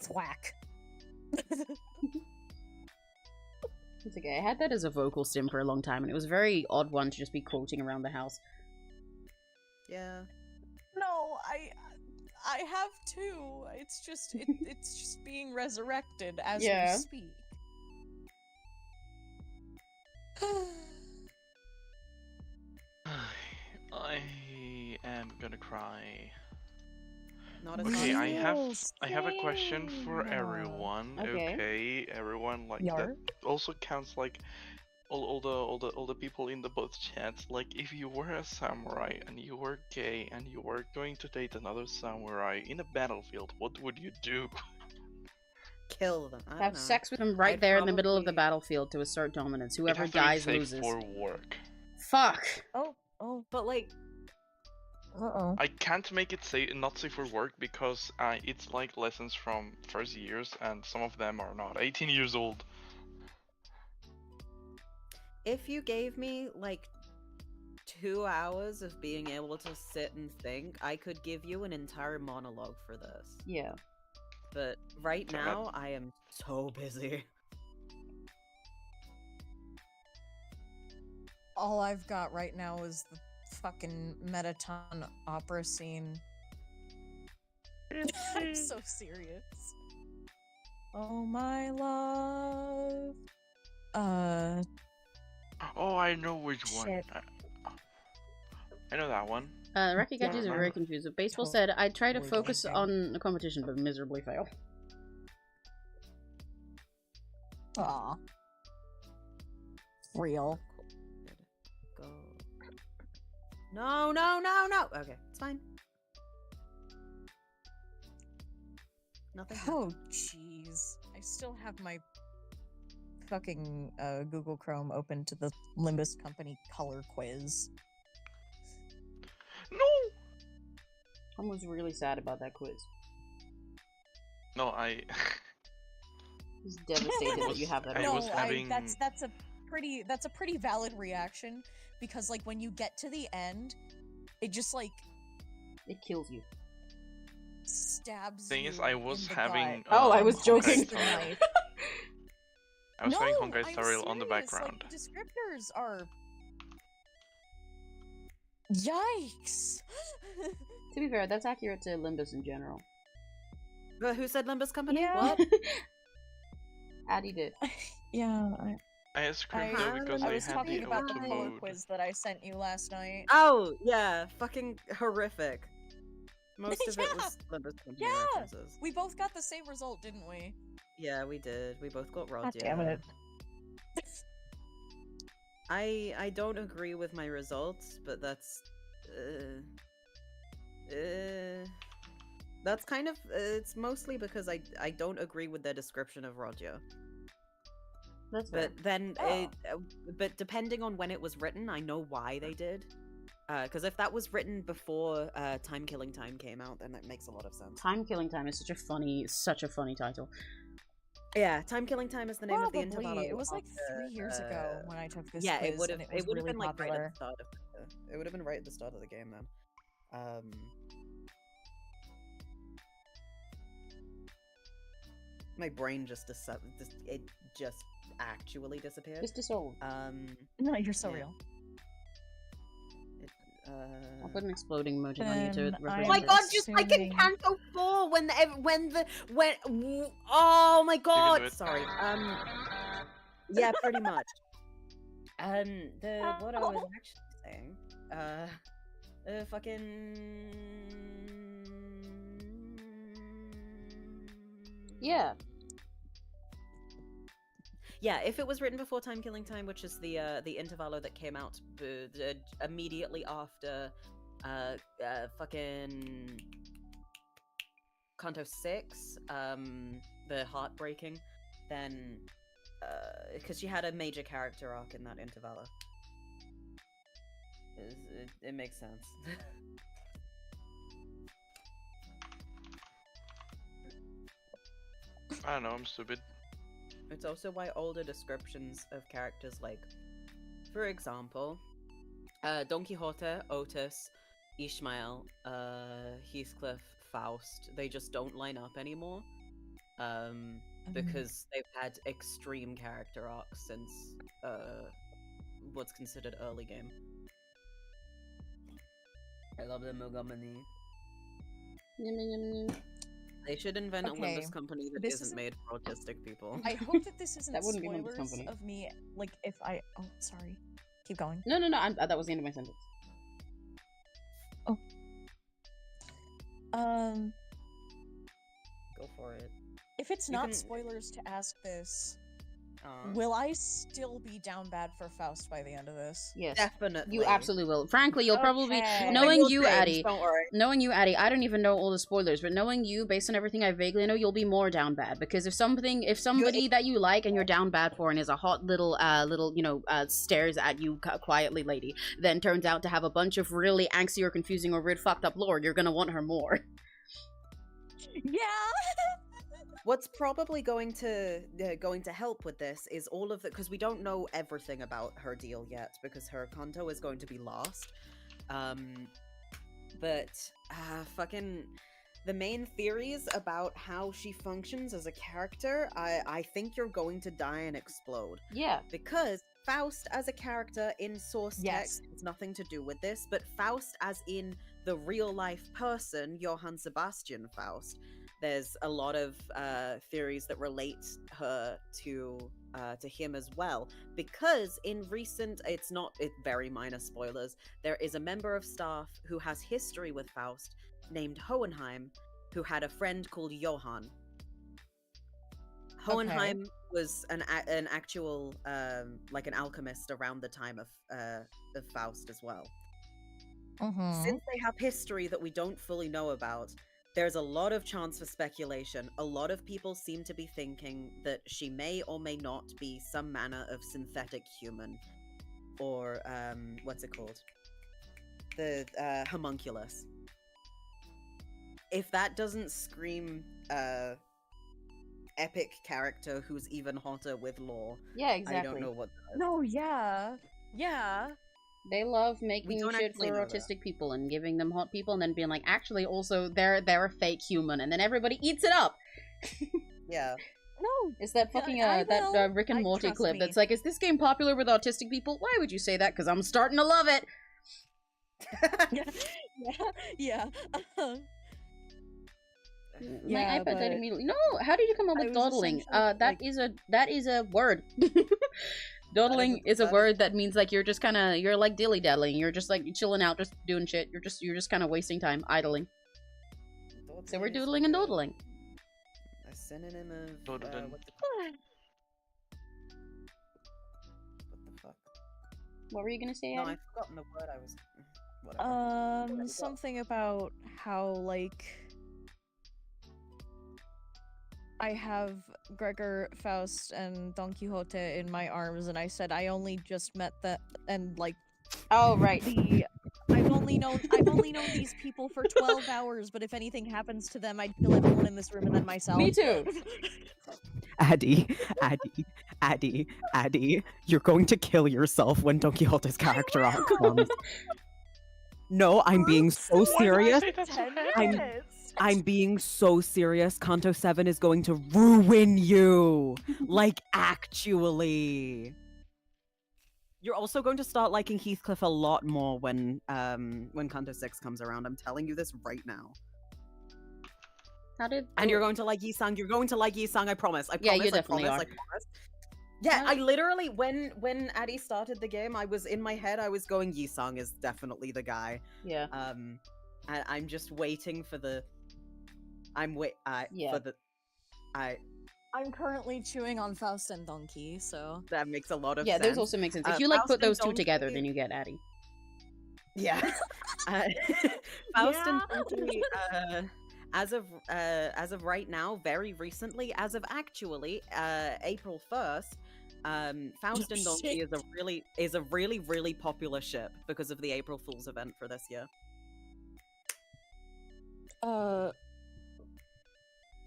Thwack.
It's okay. I had that as a vocal stim for a long time, and it was a very odd one to just be quoting around the house.
Yeah.
No, I have two. It's just it's just being resurrected as we speak.
I am gonna cry.
Not as
Okay,
much.
I have a question for everyone.
Okay.
Okay, everyone, like
Yar.
that also counts like all the people in the both chats. Like, if you were a samurai and you were gay and you were going to date another samurai in a battlefield, what would you do?
Kill them. I don't
Have
know.
sex with them right
I'd
there in the middle of the
probably-
battlefield to assert dominance.
It
Whoever
has to be
dies
safe
loses.
for work.
Fuck.
Oh,
But like,
uh-oh.
I can't make it not safe for work because it's like lessons from first years, and some of them are not 18 years old.
if you gave me like 2 hours of being able to sit and think, I could give you an entire monologue for this.
Yeah.
But right
Damn it.
now, I am so busy.
All I've got right now is the fucking Metaton opera scene. I'm so serious. Oh my love.
Oh, I know which one.
Shit.
I know that one.
Recognitions are
remember.
very confused. Baseball
To-
said, I try to
totally
focus
blanking.
on the competition, but miserably fail.
Aw. Real.
Go. No, no, no, no. Okay, it's fine. Nothing.
Oh, jeez. I still have my fucking Google Chrome open to the Limbus Company color quiz.
No!
I was really sad about that quiz.
No, I
It's devastated that you have that.
I
on.
was having-
that's a pretty valid reaction, because like when you get to the end, it just like
It kills you.
stabs
thing
you
is, I was
in the
having.
gut.
Oh, I was
Honkai
joking.
Star-
Knife.
I was having
No,
Honkai
I'm
Star Rail on the
serious,
background.
Like, descriptors are. Yikes!
To be fair, that's accurate to Limbus in general.
But who said Limbus Company?
Yeah.
What?
Addie did.
Yeah,
I screamed
I-
though because
I
I
was
had
talking
the
about the
auto
color
mode.
quiz that I sent you last night.
Oh, yeah. Fucking horrific. Most of it
Yeah.
was Limbus Company
Yeah.
references.
We both got the same result, didn't we?
Yeah, we did. We both got robbed.
God damn it.
I don't agree with my results, but that's that's kind of it's mostly because I don't agree with their description of Roger.
That's fair.
But then
Oh.
but depending on when it was written, I know why they did. Because if that was written before Time Killing Time came out, then that makes a lot of sense.
Time Killing Time is such a funny title.
Yeah, Time Killing Time is the name of the interval.
Probably. It was like 3 years ago when I took this
Yeah,
quiz,
it would have.
and it was
It would have
really
been like right
popular.
at the start of. It would have been right at the start of the game then. My brain just it just actually disappeared.
Just dissolve.
No, you're so
Yeah.
real.
I'll put an exploding emoji on you to
Then
represent
Oh my
I'm
it.
god, just like in
assuming-
Canto 4 when oh my god,
do it.
sorry. Yeah, pretty much. What I was actually saying,
Yeah.
Yeah, if it was written before Time Killing Time, which is the intervallo that came out immediately after fucking Kanto 6, the Heartbreaking, then because she had a major character arc in that intervallo. It makes sense.
I don't know, I'm stupid.
It's also why older descriptions of characters like, for example, Don Quixote, Otis, Ishmael, Heathcliff, Faust, they just don't line up anymore. Because they've had extreme character arcs since what's considered early game. I love the Mogomani. They should invent a
Okay,
Limbus company that
this
isn't
isn't-
made for autistic people.
I hope that this isn't
That wouldn't be Limbus
spoilers
Company.
of me. Like, if I. Oh, sorry. Keep going.
No, that was the end of my sentence.
Go for it.
If it's
You
not
can-
spoilers to ask this,
Aw.
will I still be down bad for Faust by the end of this?
Yes.
Definitely.
You absolutely will. Frankly, you'll probably
Okay.
knowing
You'll
you,
change,
Addie.
Don't worry.
Knowing you, Addie, I don't even know all the spoilers, but knowing you, based on everything I vaguely know, you'll be more down bad because if somebody that you like and you're down bad for and is a hot little stares at you quietly lady, then turns out to have a bunch of really angsty or confusing or weird fucked up lore, you're gonna want her more.
Yeah.
What's probably going to help with this is all of the, because we don't know everything about her deal yet because her Kanto is going to be lost. But fucking the main theories about how she functions as a character, I think you're going to die and explode.
Yeah.
Because Faust as a character in source
Yes.
text has nothing to do with this, but Faust as in the real life person, Johann Sebastian Faust, there's a lot of theories that relate her to him as well, because in recent, it's very minor spoilers, there is a member of staff who has history with Faust named Hohenheim, who had a friend called Johann. Hohenheim was an actual like an alchemist around the time of Faust as well. Since they have history that we don't fully know about, there's a lot of chance for speculation. A lot of people seem to be thinking that she may or may not be some manner of synthetic human, or what's it called? The homunculus. If that doesn't scream epic character who's even hotter with lore,
Yeah, exactly.
I don't know what does.
No, yeah. Yeah.
They love making
don't
shit
actually
for
know that.
autistic people and giving them hot people and then being like, actually, also, they're a fake human, and then everybody eats it up.
Yeah.
No.
It's that
Yeah,
fucking
I will.
Rick and Morty
Trust
clip
me.
that's like, is this game popular with autistic people? Why would you say that? Because I'm starting to love it.
Yeah.
My
Yeah,
iPad
but
died immediately. No, how did you come up
I
with
was
dawdling?
essentially,
That is a word. Dawdling is a word that means like you're like dilly daddling. You're just like chilling out, just doing shit. You're just kind of wasting time, idling. So we're doodling and dawdling.
A synonym of
Dawdling.
what the fuck?
What were you gonna say,
No,
Addie?
I've forgotten the word I was. Whatever.
Something about how, like, I have Gregor, Faust, and Don Quixote in my arms, and I said I only just met that, and like
Oh right.
I've only known these people for for 12 hours, but if anything happens to them, I'd kill everyone in this room and then myself.
Me too.
Addy, you're going to kill yourself when Don Quixote's character arc comes. No, I'm being so serious. I'm being so serious. Kanto 7 is going to ruin you. Like, actually. You're also going to start liking Heathcliff a lot more when Kanto 6 comes around. I'm telling you this right now. And you're going to like Yi-sang. You're going to like Yi-sang, I promise. I promise.
Yeah, you definitely are.
I promise. Yeah, I literally, when Addy started the game, I was in my head, I was going, Yi-sang is definitely the guy.
Yeah.
And I'm just waiting for the... I'm
currently chewing on Faust and Donkey, so...
That makes a lot of
sense. Yeah, those also make sense. If you, like,
Faust
put those two
Donkey...
together, then you get Addy.
Yeah. Faust and Donkey, as of right now, very recently, as of actually April 1st, Faust and Donkey is a really popular ship because of the April Fool's event for this year.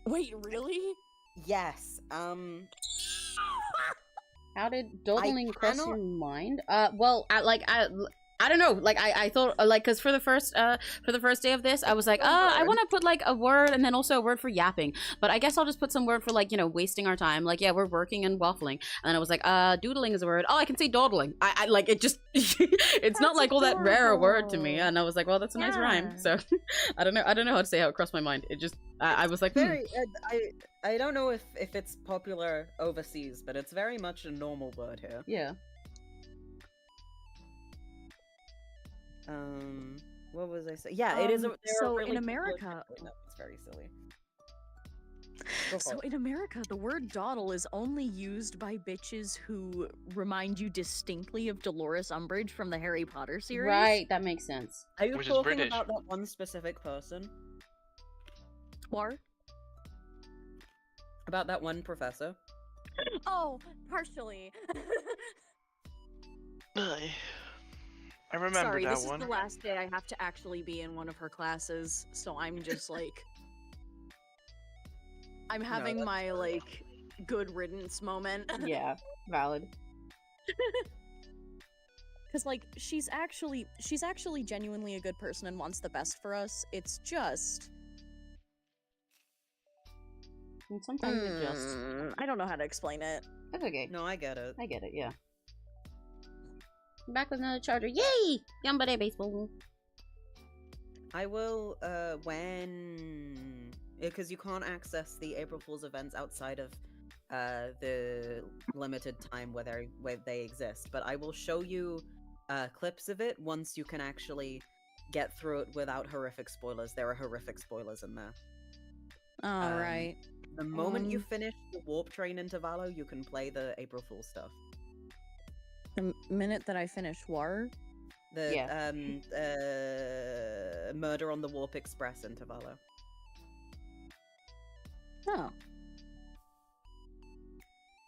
Wait, really?
Yes.
How did dawdling cross your mind? Well, I don't know. Like, I thought, like, because for the first day of this, I was like, I want to put, like, a word and then also a word for yapping. But I guess I'll just put some word for, like, you know, wasting our time. Like, yeah, we're working and waffling. And then I was like, doodling is a word. Oh, I can say dawdling. I like, it just, it's not, like, all that rare a word to me. And I was like, well, that's a nice rhyme. So, I don't know how to say how it crossed my mind. It just, I was like,
I don't know if it's popular overseas, but it's very much a normal word here.
Yeah.
What was I saying? Yeah, it is.
So in America,
it's very silly.
So in America, the word dawdle is only used by bitches who remind you distinctly of Dolores Umbridge from the Harry Potter series.
Right, that makes sense.
Are you talking about that one specific person?
Or
about that one professor?
Oh, partially.
I remember
Sorry,
that
this
one.
is the last day I have to actually be in one of her classes, so I'm just like... I'm having my, like, good riddance moment.
Yeah, valid.
Because, like, she's actually genuinely a good person and wants the best for us. It's just...
And sometimes it just...
I don't know how to explain it.
That's okay.
No, I get it.
I get it, yeah. Back with another charger. Yay! Yambare baseball.
I will, because you can't access the April Fool's events outside of the limited time where they exist, but I will show you clips of it once you can actually get through it without horrific spoilers. There are horrific spoilers in there.
Alright.
The moment you finish the warp train intervallo, you can play the April Fool's stuff.
The minute that I finish War?
Murder on the Warp Express intervallo.
Oh.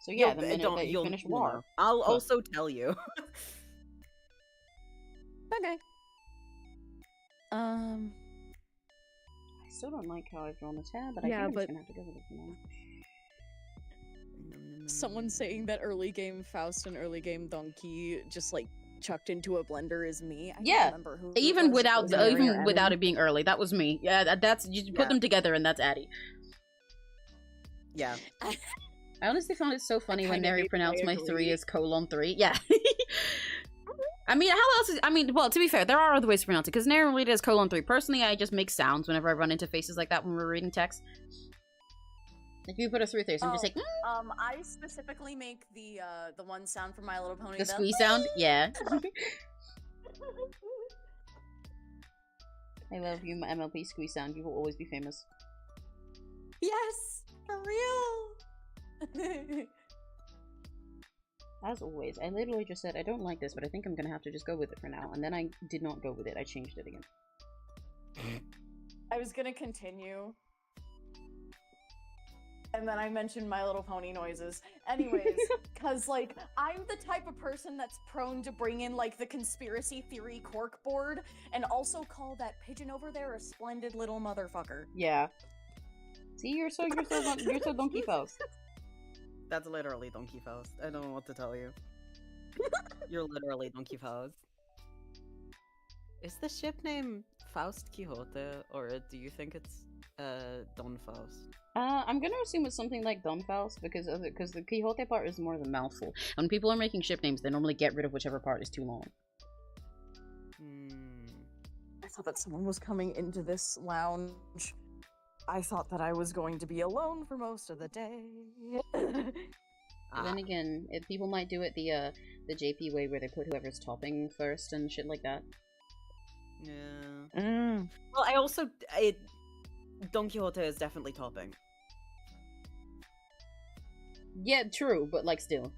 So yeah, the minute that you finish War.
I'll also tell you.
Okay.
I still don't like how I've drawn the tab, but I think I'm just gonna have to go with it for now.
Someone saying that early game Faust and early game Donkey just like chucked into a blender is me. I can't remember who
even without it being early, that was me. Yeah, that's you put them together and that's Addy.
Yeah.
I honestly found it so funny when Neri pronounced my 3 as :3. Yeah. I mean, how else is... I mean, well, to be fair, there are other ways to pronounce it, because Neri really does :3. Personally, I just make sounds whenever I run into faces like that when we're reading text. If you put a 3 there, so I'm just like...
I specifically make the one sound from My Little Pony.
The squeeze sound? Yeah. I love you, my MLP squeeze sound. You will always be famous.
Yes! For real!
As always, I literally just said, I don't like this, but I think I'm gonna have to just go with it for now. And then I did not go with it. I changed it again.
I was gonna continue.
and then I mentioned My Little Pony noises. Anyways, because, like, I'm the type of person that's prone to bring in, like, the conspiracy theory corkboard, and also call that pigeon over there a splendid little motherfucker.
Yeah. See, you're so donkey Faust.
That's literally Donkey Faust. I don't know what to tell you. You're literally Donkey Faust. Is the ship name Faust Quixote, or do you think it's Don Faust?
I'm gonna assume it's something like Don Faust because the Quixote part is more of a mouthful. When people are making ship names, they normally get rid of whichever part is too long.
I thought that someone was coming into this lounge. I thought that I was going to be alone for most of the day.
Then again, people might do it the JP way where they put whoever's topping first and shit like that.
Yeah. Well, I also Don Quixote is definitely topping.
Yeah, true, but like still.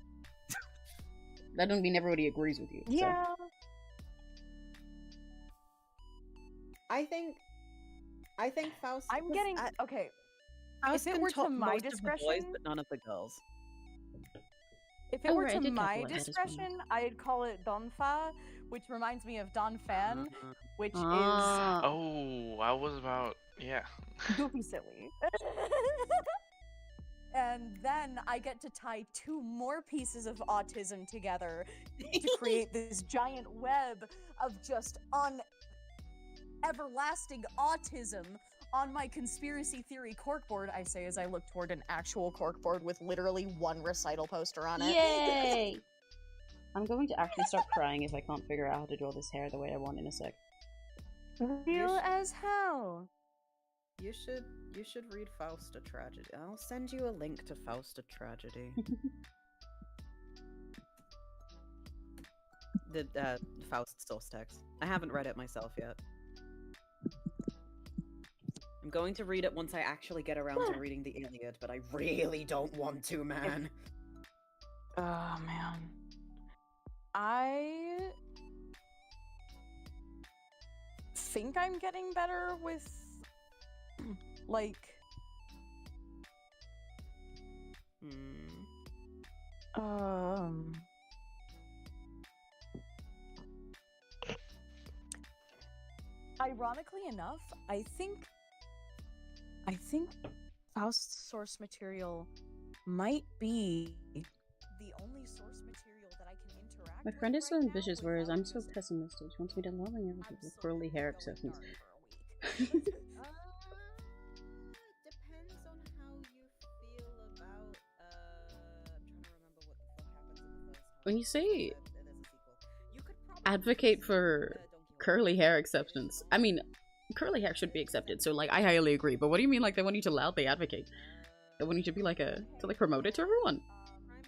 That doesn't mean everybody agrees with you.
Yeah.
So.
I think Faust.
I'm getting okay.
Faust
If it
can
were
top
to my
most of the boys,
discretion,
but none of the girls.
if it
Oh,
were
right, I
to
did
my
calculate that as
discretion, I'd call it Donfa, which reminds me of Don Fan, which
Ah.
Oh, I was about
is goofy silly. And then I get to tie 2 more pieces of autism together to create this giant web of just everlasting autism on my conspiracy theory corkboard, I say as I look toward an actual corkboard with literally 1 recital poster on it.
Yay! I'm going to actually start crying if I can't figure out how to draw this hair the way I want in a sec.
Real as hell.
You should read Faust a Tragedy. I'll send you a link to Faust a Tragedy. The Faust source text. I haven't read it myself yet. I'm going to read it once I actually get around to reading the Iliad, but I really don't want to, man.
Oh, man. I think I'm getting better with, like... Ironically enough, I think Faust's source material might be the only source material that I can interact
My
with
friend is so
right now
ambitious, whereas I'm so
without
pessimistic. She wants me to love and everything with curly hair acceptance.
Depends on how you feel about I'm trying to remember what the fuck happens in the first half.
When you say
There's a sequel. You could probably
advocate
say,
for
Don Quixote.
curly hair acceptance, I mean, curly hair should be accepted, so like I highly agree, but what do you mean like they want you to loudly advocate? They want you to be like to like promote it to everyone?
I'm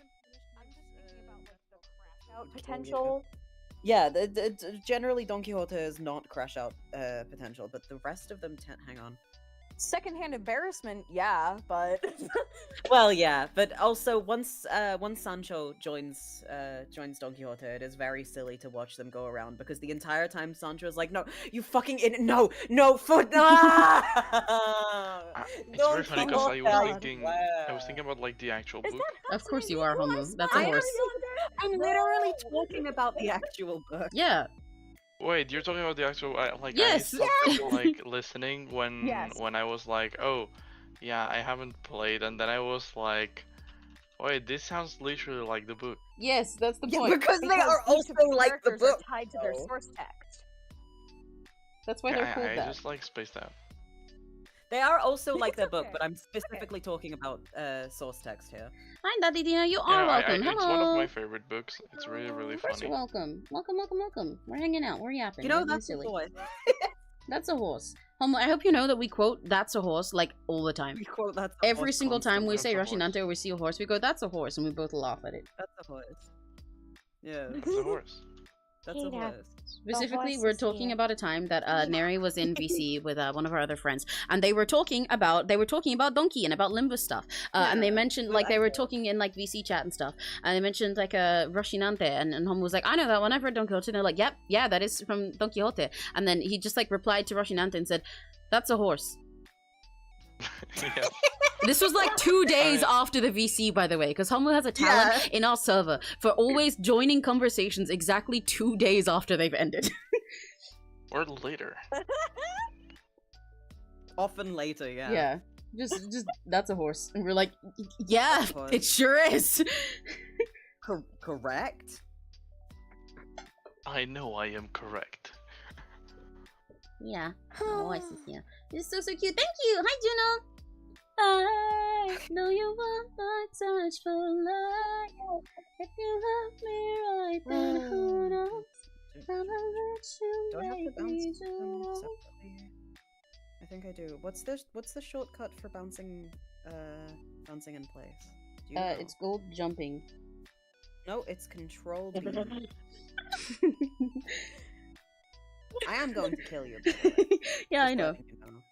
just thinking about like the crash out potential.
Yeah, generally Don Quixote is not crash out potential, but the rest of them hang on.
Secondhand embarrassment, yeah, but
Well, yeah, but also once Sancho joins Don Quixote, it is very silly to watch them go around because the entire time Sancho is like, "No, you fucking no, foot!"
It's very funny because I was thinking about like the actual book.
Of course you are, Homo. That's a horse.
I'm literally talking about the actual book.
Yeah.
Wait, you're talking about the actual like
Yes!
I saw people like listening when
Yes.
when I was like, oh, yeah, I haven't played, and then I was like, wait, this sounds literally like the book.
Yes, that's the
Yeah,
point.
because they are
each
also
of the
like the
characters are
book.
tied to their
though.
source text.
That's why they're called
I
that.
just like spaced out.
They are also like
It's
their book,
okay.
but I'm specifically talking about source text here.
Hi, Daddy Dina. You
You
are
know,
welcome.
it's
Hello.
one of my favorite books. It's really, really
Of course
funny.
you're welcome. Welcome. We're hanging out. We're yapping.
You know,
We're being
that's a
silly.
boy.
That's a horse. Homo, I hope you know that we quote "That's a horse" like all the time.
We quote that's a
Every
horse
single time we
constantly.
say
That's a horse.
Rashinante or we see a horse, we go, "That's a horse," and we both laugh at it.
That's a horse. Yeah,
It's a horse.
that's a horse.
Specifically,
horse
we're
is
talking
here.
about a time that Neri was in VC with one of our other friends, and they were talking about Donkey and about Limbus stuff, and they
Yeah,
mentioned
well,
like they were
I-
talking in like VC chat and stuff, and they mentioned like Rashinante, and Homo was like, I know that one, I've read Don Quixote, and they're like, yep, yeah, that is from Don Quixote, and then he just like replied to Rashinante and said, "That's a horse."
Yeah.
This was like 2 days after the VC, by the way, because Homu has a talent in our server for always joining conversations exactly 2 days after they've ended.
Or later.
Often later, yeah.
Yeah. Just that's a horse. And we're like, yeah,
Horse.
it sure is.
Correct?
I know I am correct.
Yeah. Oh, I see. Yeah. This is so cute. Thank you. Hi, Juno. I know you want my touch for life. If you love me right, then who knows? I'ma let you
Do I have to
make
bounce
me
them
Juno.
separately? I think I do. What's the shortcut for bouncing in place? Do you know?
It's gold jumping.
No, it's control B. I am going to kill you. By the way.
Yeah, I
Just
know.
letting you know.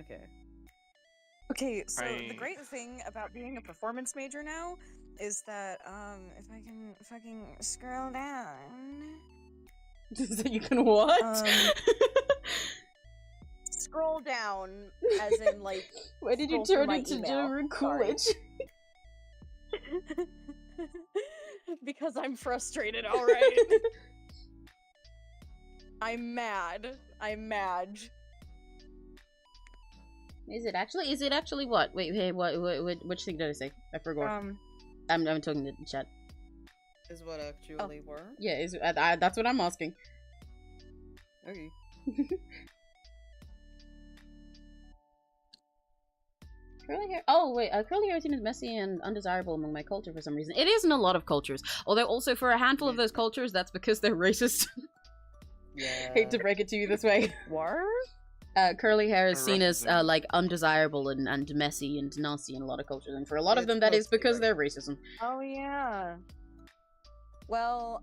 Okay.
Okay, so the
I-
great thing about being a performance major now is that if I can fucking scroll down.
So you can what?
Scroll down, as in like.
Why did you
scroll through
turn
my
into
email.
Jennifer
Sorry.
Coolidge?
Because I'm frustrated, alright? I'm mad. I'm mad.
Is it actually what? Wait, hey, what which thing did I say? I forgot. I'm talking to the chat.
Is what actually were?
Yeah, that's what I'm asking.
Okay.
Curly hair. Oh wait, curly hair is seen as messy and undesirable among my culture for some reason. It is in a lot of cultures. Although also for a handful of those cultures, that's because they're racist.
Yeah.
Hate to break it to you this way.
What?
Curly hair is seen as
Racism.
like undesirable and messy and nasty in a lot of cultures, and for a lot of
It's
them that is
mostly
because they're racism.
Oh yeah. Well,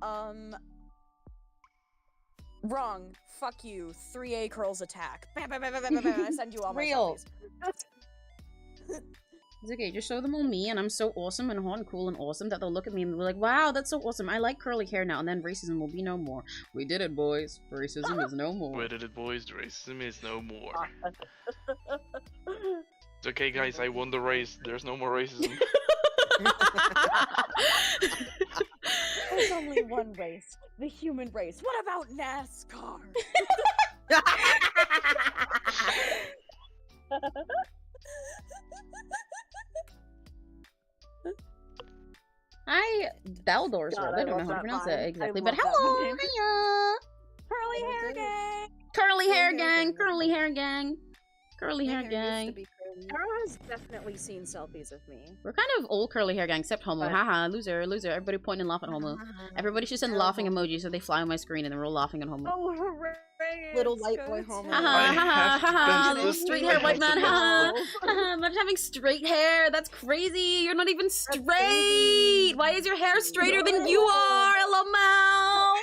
wrong. Fuck you. 3A curls attack. Bam, bam, bam, bam, bam, bam. I send you all my
Real.
selfies.
It's okay, just show them all me, and I'm so awesome and hot and cool and awesome that they'll look at me and be like, wow, that's so awesome. I like curly hair now, and then racism will be no more. We did it, boys. Racism is no more.
Where did it, boys? Racism is no more. It's okay, guys. I won the race. There's no more racism.
There's only one race. The human race. What about NASCAR?
Hi, Baldor's
God,
World.
I
I don't know
love
how to
that
pronounce
mime.
it
I
exactly, but
love that
hello!
mime.
Hiya!
Curly hair gang.
Curly hair
hair
gang,
gang.
curly hair gang. Curly
My
hair
hair used
gang.
to be curly.
Tara has definitely seen selfies of me.
We're kind of all curly hair gang, except Homo.
But-
Haha, loser, loser. Everybody point and laugh at Homo. Everybody should send laughing emojis so they fly on my screen and then we're all laughing at Homo.
Oh, hooray!
Little
it's
white boy
go
homo.
Haha,
I
haha,
have to
haha,
bend
little
this.
straight
I
hair
have
white
to
man,
bend
haha.
this.
Haha, imagine having straight hair. That's crazy. You're not even straight. Why is your hair straighter than you are? LMAO.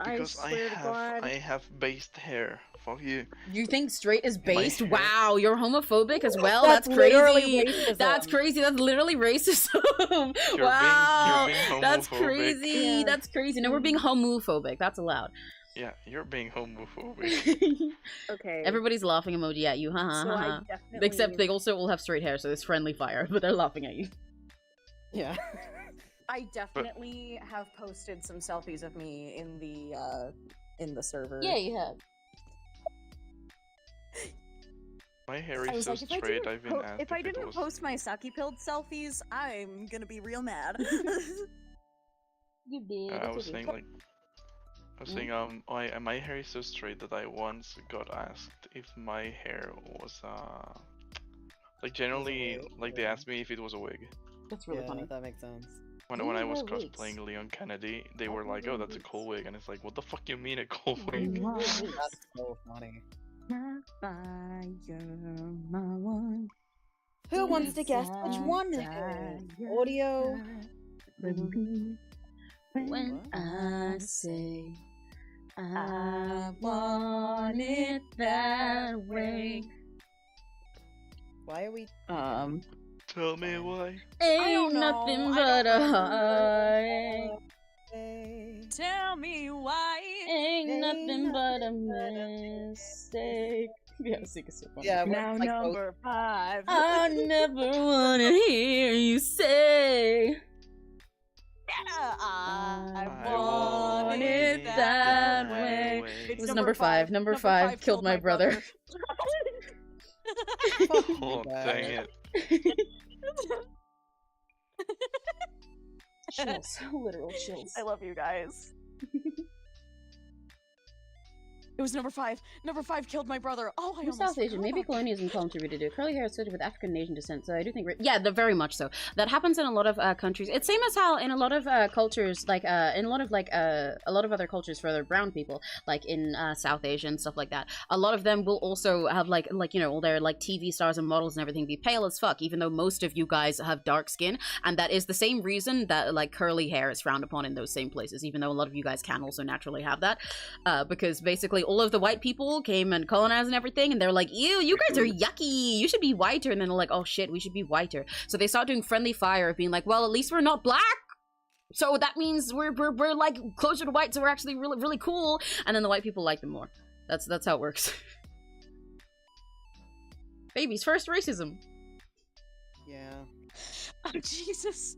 Because I have based hair. Fuck you.
You think straight is based?
hair-
Wow, you're homophobic as well.
That's
That's
literally
crazy.
racism.
That's crazy. That's literally racism.
You're
Wow,
being
that's
homophobic.
crazy.
Yeah.
That's crazy. No, we're being homophobic. That's allowed.
Yeah, you're being homophobic.
Okay.
Everybody's laughing emoji at you. Haha.
so I
haha.
definitely.
Except they also all have straight hair, so it's friendly fire, but they're laughing at you.
Yeah.
I definitely have posted some selfies of me in the server.
Yeah, you have.
My hair
I
is
was
so
like,
straight. I've been asked
if I
it
didn't
was...
post my 𝘆cie 𝘂𝗿 selfies, I'm gonna be real mad.
You did.
I
It's
was
okay.
saying like, I was saying my hair is so straight that I once got asked if my hair was like generally like they asked me if it was a wig.
That's really
Yeah,
funny.
that makes sense.
When
Ooh,
I was
wear wigs.
cosplaying Leon Kennedy, they
Oh,
were like,
wear
"Oh, that's a
wigs.
cool wig," and it's like, "What the fuck you mean a cool wig?"
That's so funny. Who wants to guess which one it is? Audio.
When
What?
I say I want it that way,
Why are we?
Tell me why.
ain't
know.
nothing
I
but
don't
a
remember.
heartache.
Tell me why.
Ain't nothing but a mistake. Yeah, Seek is so funny.
Yeah,
Now
it's like both-
number 5.
I never wanna hear you say
I
I
want it that way.
It was number 5. Number 5 killed my brother.
Oh, dang it.
Chills. Literal chills.
I love you guys. It was number 5. Number 5 killed my brother. Oh, I
I'm
almost
South Asian.
forgot
Maybe
about that.
colonialism contributed to it. Curly hair is associated with African and Asian descent, so I do think... Yeah, very much so. That happens in a lot of countries. It's same as how in a lot of cultures, like, in a lot of other cultures for other brown people, like in South Asia and stuff like that, a lot of them will also have, like you know, all their, like, TV stars and models and everything be pale as fuck, even though most of you guys have dark skin, and that is the same reason that, like, curly hair is frowned upon in those same places, even though a lot of you guys can also naturally have that, because basically all of the white people came and colonized and everything, and they're like, ew, you guys are yucky, you should be whiter, and then they're like, oh shit, we should be whiter. So they start doing friendly fire, being like, well, at least we're not black, so that means we're like closer to white, so we're actually really, really cool, and then the white people like them more. That's how it works. Babies first racism.
Yeah.
Oh, Jesus.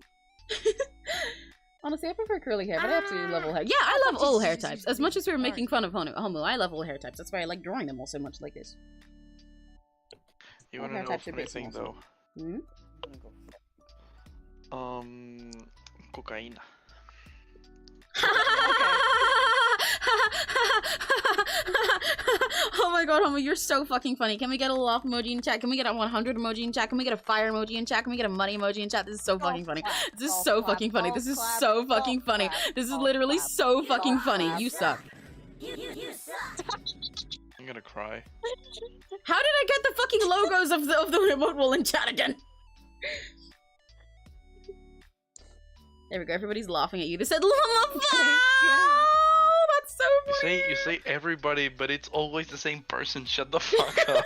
Honestly, I prefer curly hair, but I absolutely love all hair. Yeah, I love all hair types. As much as we were making fun of homo, I love all hair types. That's why I like drawing them all so much like this.
You
All
wanna
hair
know
types are
funny
bit
thing
small,
though?
Hmm?
Cocaine.
Oh my god, homo, you're so fucking funny. Can we get a laugh emoji in chat? Can we get a 100 emoji in chat? Can we get a fire emoji in chat? Can we get a money emoji in chat? This is so fucking funny. This is so fucking funny. This is so fucking funny. This is literally so fucking funny. You suck.
I'm gonna cry.
How did I get the fucking logos of the remote wall in chat again? There we go. Everybody's laughing at you. They said, "Llama That's so funny.
You say everybody, but it's always the same person. Shut the fuck up.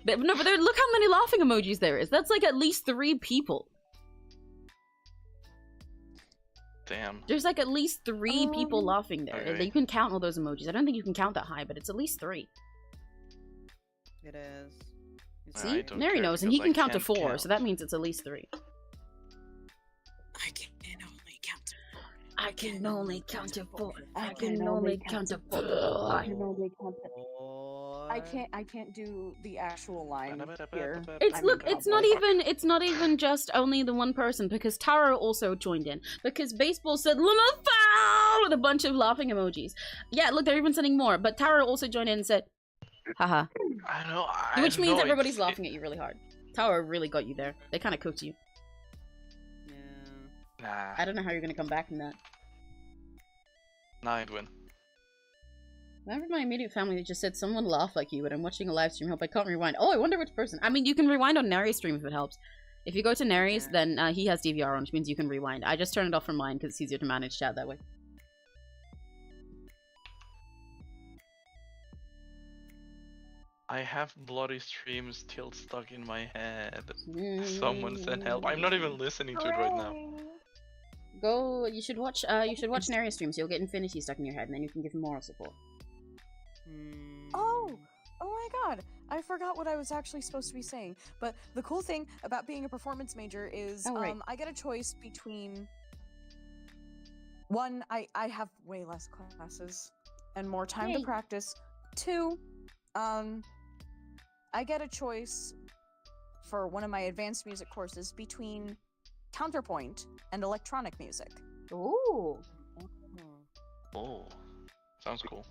No, but look how many laughing emojis there is. That's like at least 3 people.
Damn.
There's like at least 3 people laughing there.
Okay.
You can count all those emojis. I don't think you can count that high, but it's at least 3.
It is.
I
See?
don't
Neri
care
knows, and
because
he can
I
count to
can't
4,
count.
so that means it's at least 3.
I can only count to 4.
I can only count to 4. I can only count to 4.
I can't do the actual line here.
It's not even just only the one person, because Taro also joined in, because Baseball said "Llama foul" with a bunch of laughing emojis. Yeah, look, they're even sending more, but Taro also joined in and said haha,
I know.
which means everybody's laughing at you really hard. Taro really got you there. They kind of cooked you.
Yeah.
Nah.
I don't know how you're gonna come back from that.
Nah, I'd win.
Remember my immediate family that just said someone laughed like you, but I'm watching a live stream. Hope I can't rewind. Oh, I wonder which person. I mean, you can rewind on Neri's stream if it helps. If you go to Neri's, then he has DVR on, which means you can rewind. I just turned it off from mine because it's easier to manage chat that way.
I have bloody streams still stuck in my head. Someone send help. I'm not even listening to it right now.
Go. You should watch Neri's streams. You'll get Infinity stuck in your head, and then you can give him moral support.
Oh my god. I forgot what I was actually supposed to be saying. But the cool thing about being a performance major is I get a choice between one, I have way less classes and more time to practice. 2, I get a choice for one of my advanced music courses between counterpoint and electronic music.
Ooh.
Oh, sounds cool.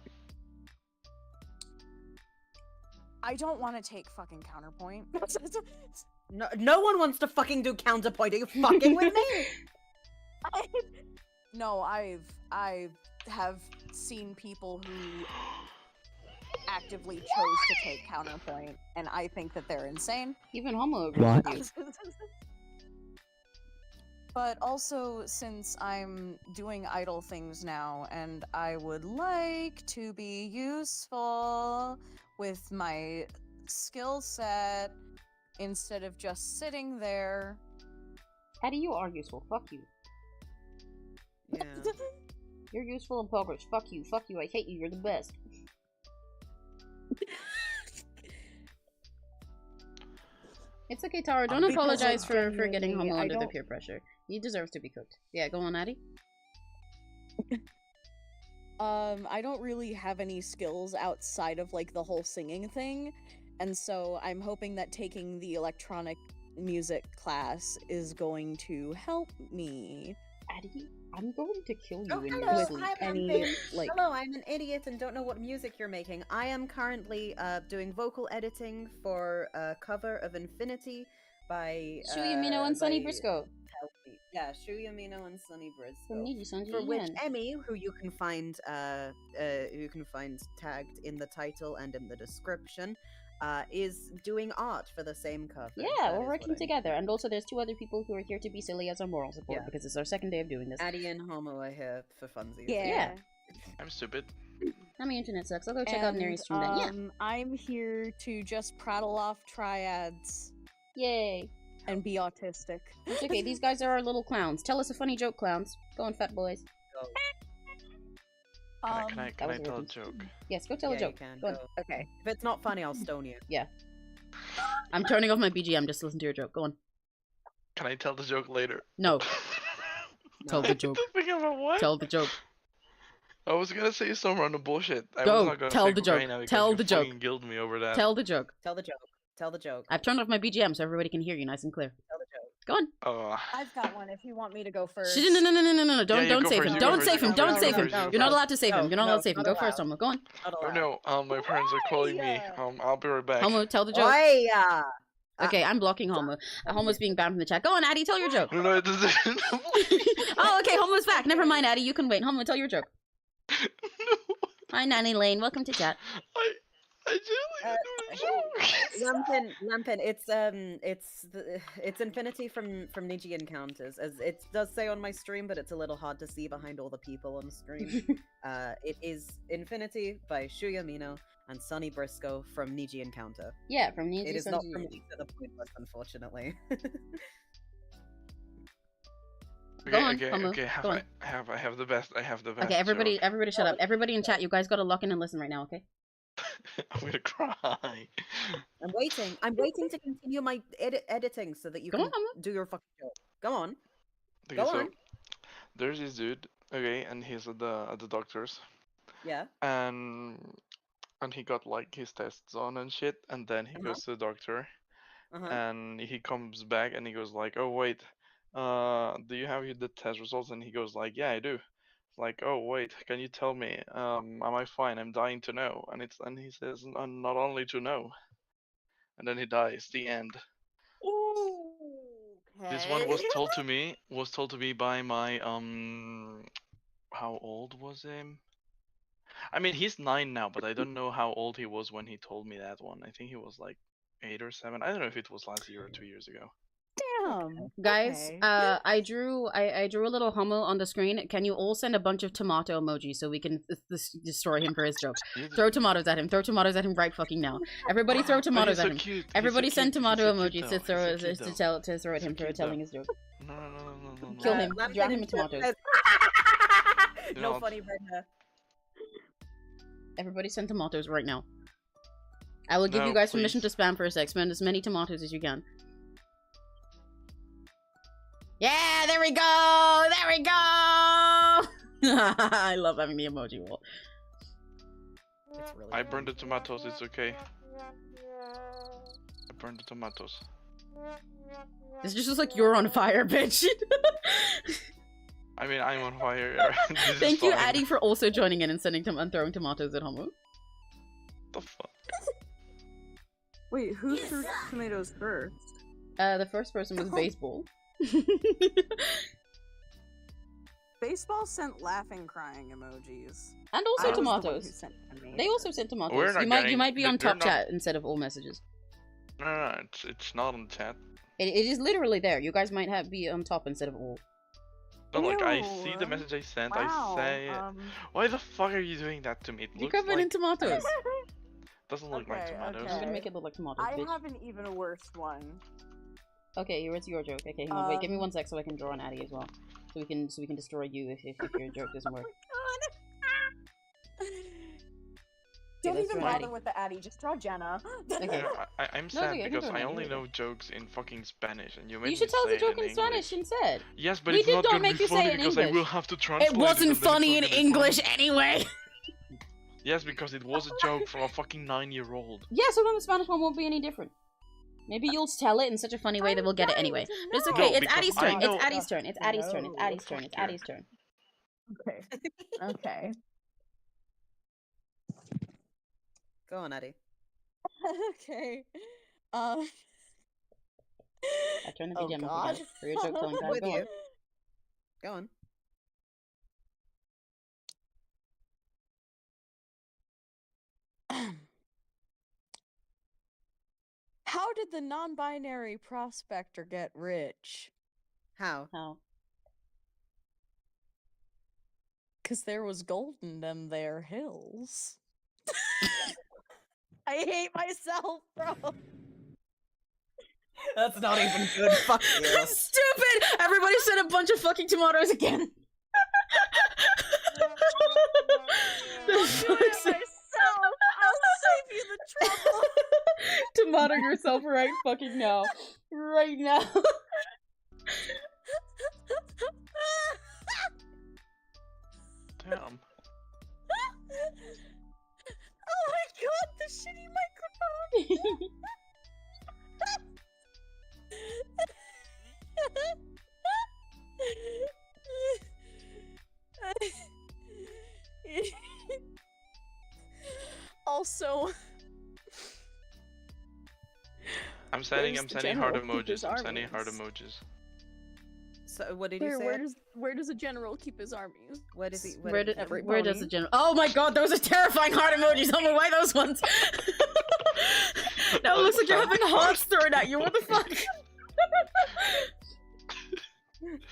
I don't want to take fucking counterpoint.
No one wants to fucking do counterpoint. Are you fucking with me?
No, I have seen people who actively chose to take counterpoint, and I think that they're insane.
Even homo agrees with you.
But also, since I'm doing idle things now, and I would like to be useful with my skill set instead of just sitting there.
Eddie, you are useful. Fuck you.
Yeah.
You're useful in progress. Fuck you. Fuck you. I hate you. You're the best. It's okay, Tara. Don't
Because,
apologize
like,
for getting
genuinely,
Homo
I
under the
don't-
peer pressure. He deserves to be cooked. Yeah, go on, Addie.
I don't really have any skills outside of like the whole singing thing, and so I'm hoping that taking the electronic music class is going to help me.
Addie, I'm going to kill you
Oh,
in
hello,
your sleep.
hi,
Any,
Lampin.
like-
Hello, I'm an idiot and don't know what music you're making. I am currently doing vocal editing for a cover of Infinity by
Shuyamino and Sunny
by
Briscoe.
Healthy. Yeah, Shuyamino and Sunny Briscoe.
From Niji Sanji
For which
Yen.
Emmy, who you can find tagged in the title and in the description, is doing art for the same cover.
Yeah,
That
we're
is
working
what I-
together. And also there's 2 other people who are here to be silly as our moral support
Yeah.
because it's our second day of doing this.
Addie and Homo are here for funsies.
Yeah.
I'm stupid.
Now my internet sucks. I'll go check out Neri's stream then. Yeah.
I'm here to just prattle off triads
Yay.
and be autistic.
It's okay. These guys are our little clowns. Tell us a funny joke, clowns. Go on, fat boys.
Can I
that was a
tell a
reference.
joke?
Yes, go tell a
Yeah,
joke.
you can.
Go on.
Go.
Okay.
If it's not funny, I'll stone you.
I'm turning off my BGM just to listen to your joke. Go on.
Can I tell the joke later?
No. Tell
No.
the joke.
Think about what?
Tell the joke.
I was gonna say some random bullshit. I
Go,
was not gonna
tell
say
the joke,
right now because
tell
you
the joke.
fucking guilt me over that.
Tell the joke.
Tell the joke. Tell the joke.
I've turned off my BGM so everybody can hear you nice and clear.
Tell the joke.
Go on.
I've got one if you want me to go first.
No. Don't
you
don't
go
save
first,
him.
you
Don't
go
save
first,
him.
you
Don't
go
save him.
first, you go
You're not
first.
allowed to save him.
No,
You're not allowed to save him.
not
Go
allowed.
first, Homo. Go on.
Not
Oh
allowed.
no, my parents are calling me.
yeah.
I'll be right back.
Homo, tell the joke.
Oi,
Okay, I'm blocking Homo. Homo's being banned from the chat. Go on, Addie, tell your joke.
No, it doesn't.
Oh, okay, Homo's back. Never mind, Addie. You can wait. Homo, tell your joke.
No,
Hi, Nanny Lane. Welcome to chat.
I just
Lampin, it's Infinity from Niji Encounters, as it does say on my stream, but it's a little hard to see behind all the people on the stream. It is Infinity by Shuyamino and Sunny Briscoe from Niji Encounter.
Yeah, from Niji
It is not from
Sanji.
Lisa the Pointless, unfortunately.
Go on,
okay,
Homo,
okay.
go on.
I have the best. I have the best.
Okay, everybody
joke.
shut up. Everybody in chat, you guys gotta lock in and listen right now, okay?
I'm gonna cry.
I'm waiting to continue my editing so that you
Go
can
on, Homo.
do your fucking joke. Go on.
Okay,
Go
so
on.
there's this dude. Okay, and he's at the doctor's,
Yeah.
and he got like his tests on and shit, and then he goes to the doctor,
Uh-huh.
and he comes back and he goes like, oh wait, do you have the test results? And he goes like, yeah, I do. It's like, oh wait, can you tell me, am I fine? I'm dying to know. And he says, not only to know. And then he dies. The end. This one was told to me by my how old was him? I mean, he's 9 now, but I don't know how old he was when he told me that one. I think he was like 8 or 7. I don't know if it was last year or 2 years ago.
Damn.
Guys,
Okay.
I drew a little Homo on the screen. Can you all send a bunch of tomato emojis so we can destroy him for his jokes? Throw tomatoes at him. Throw tomatoes at him right fucking now. Everybody throw tomatoes
But
at
he's so
him.
cute. He's
Everybody
so
send
cute.
tomato
He's so cute
emojis
though.
to throw
He's so cute
to
though.
throw at him
He's so
for
cute
telling
though.
his joke.
No.
Kill him.
Lampin
Drown him in
in chat
tomatoes.
says,
You
no
know,
funny red hair.
Everybody send tomatoes right now. I will give
No,
you guys permission to
please.
spam for a sec. Spend as many tomatoes as you can. Yeah, there we go! There we go! I love having the emoji wall.
It's really
I
fun.
burned the tomatoes. It's okay. I burned the tomatoes.
This just looks like you're on fire, bitch.
I mean, I'm on fire. This is
Thank you,
fine.
Addie, for also joining in and sending and throwing tomatoes at Homo.
The fuck?
Wait, who threw tomatoes first?
The first person was baseball.
Baseball sent laughing, crying emojis.
And
I
also
was the one who
tomatoes.
sent to me.
They also sent tomatoes.
We're not
You might
getting-
be on
they're
top
not-
chat instead of all messages.
No, it's not on chat.
It is literally there. You guys might be on top instead of all.
No, like I see the
Ew.
message I sent.
Wow.
I say, why the fuck are you doing that to me? It
You
looks
covered
like
in tomatoes.
doesn't look like
Okay,
tomatoes.
I'm gonna
okay.
make it look like tomatoes,
I
bitch.
have an even worse one.
Okay, it's your joke. Okay, hang on. Wait, give me 1 sec so I can draw an Addie as well. So we can destroy you if your joke doesn't work.
Don't
that's
even
right.
bother with the Addy, just draw Jenna.
Okay.
I'm
No,
sad
okay, I can
because
do
I
it.
only know jokes in fucking Spanish, and you made
You
me
should tell us
say
a joke
it
in Spanish
English.
instead.
Yes, but
We
it's
did
not
not
gonna
make
be
you say
funny
it in
because I will
English.
have to translate
It wasn't
and then it's
funny
not
in
gonna be
English
funny.
anyway.
Yes, because it was a joke from a fucking 9-year-old.
Yeah, so then the Spanish one won't be any different. Maybe you'll tell it in such a funny way that we'll get it anyway. But it's okay.
No,
It's
because
Addie's
I
turn. It's
know-
Addie's turn. It's Addie's turn. It's
No.
Addie's turn. It's
Fuck you.
Addie's turn.
Okay. Okay.
Go on, Addie.
Okay.
I turn the
Oh,
BGM off
God.
again. For your joke telling time.
With
Go on.
you. Go on.
How did the non-binary prospector get rich?
How?
How?
Cause there was gold in them there hills. I hate myself, bro.
That's not even good. Fuck you.
Stupid! Everybody said a bunch of fucking tomatoes again.
I'll do it myself. I'll save you the trouble.
Tomato yourself right fucking now. Right now.
Damn.
Oh my god, the shitty microphone. Also,
I'm sending
Where's the
heart
general keep his
emojis. I'm sending heart
armies?
emojis.
So what did you say?
where does a general keep his armies?
Where does he?
Where
does he-
does the general? Oh my god, those are terrifying heart emojis. Tell me why those ones. Now it looks like you're having hearts thrown at you. What the fuck?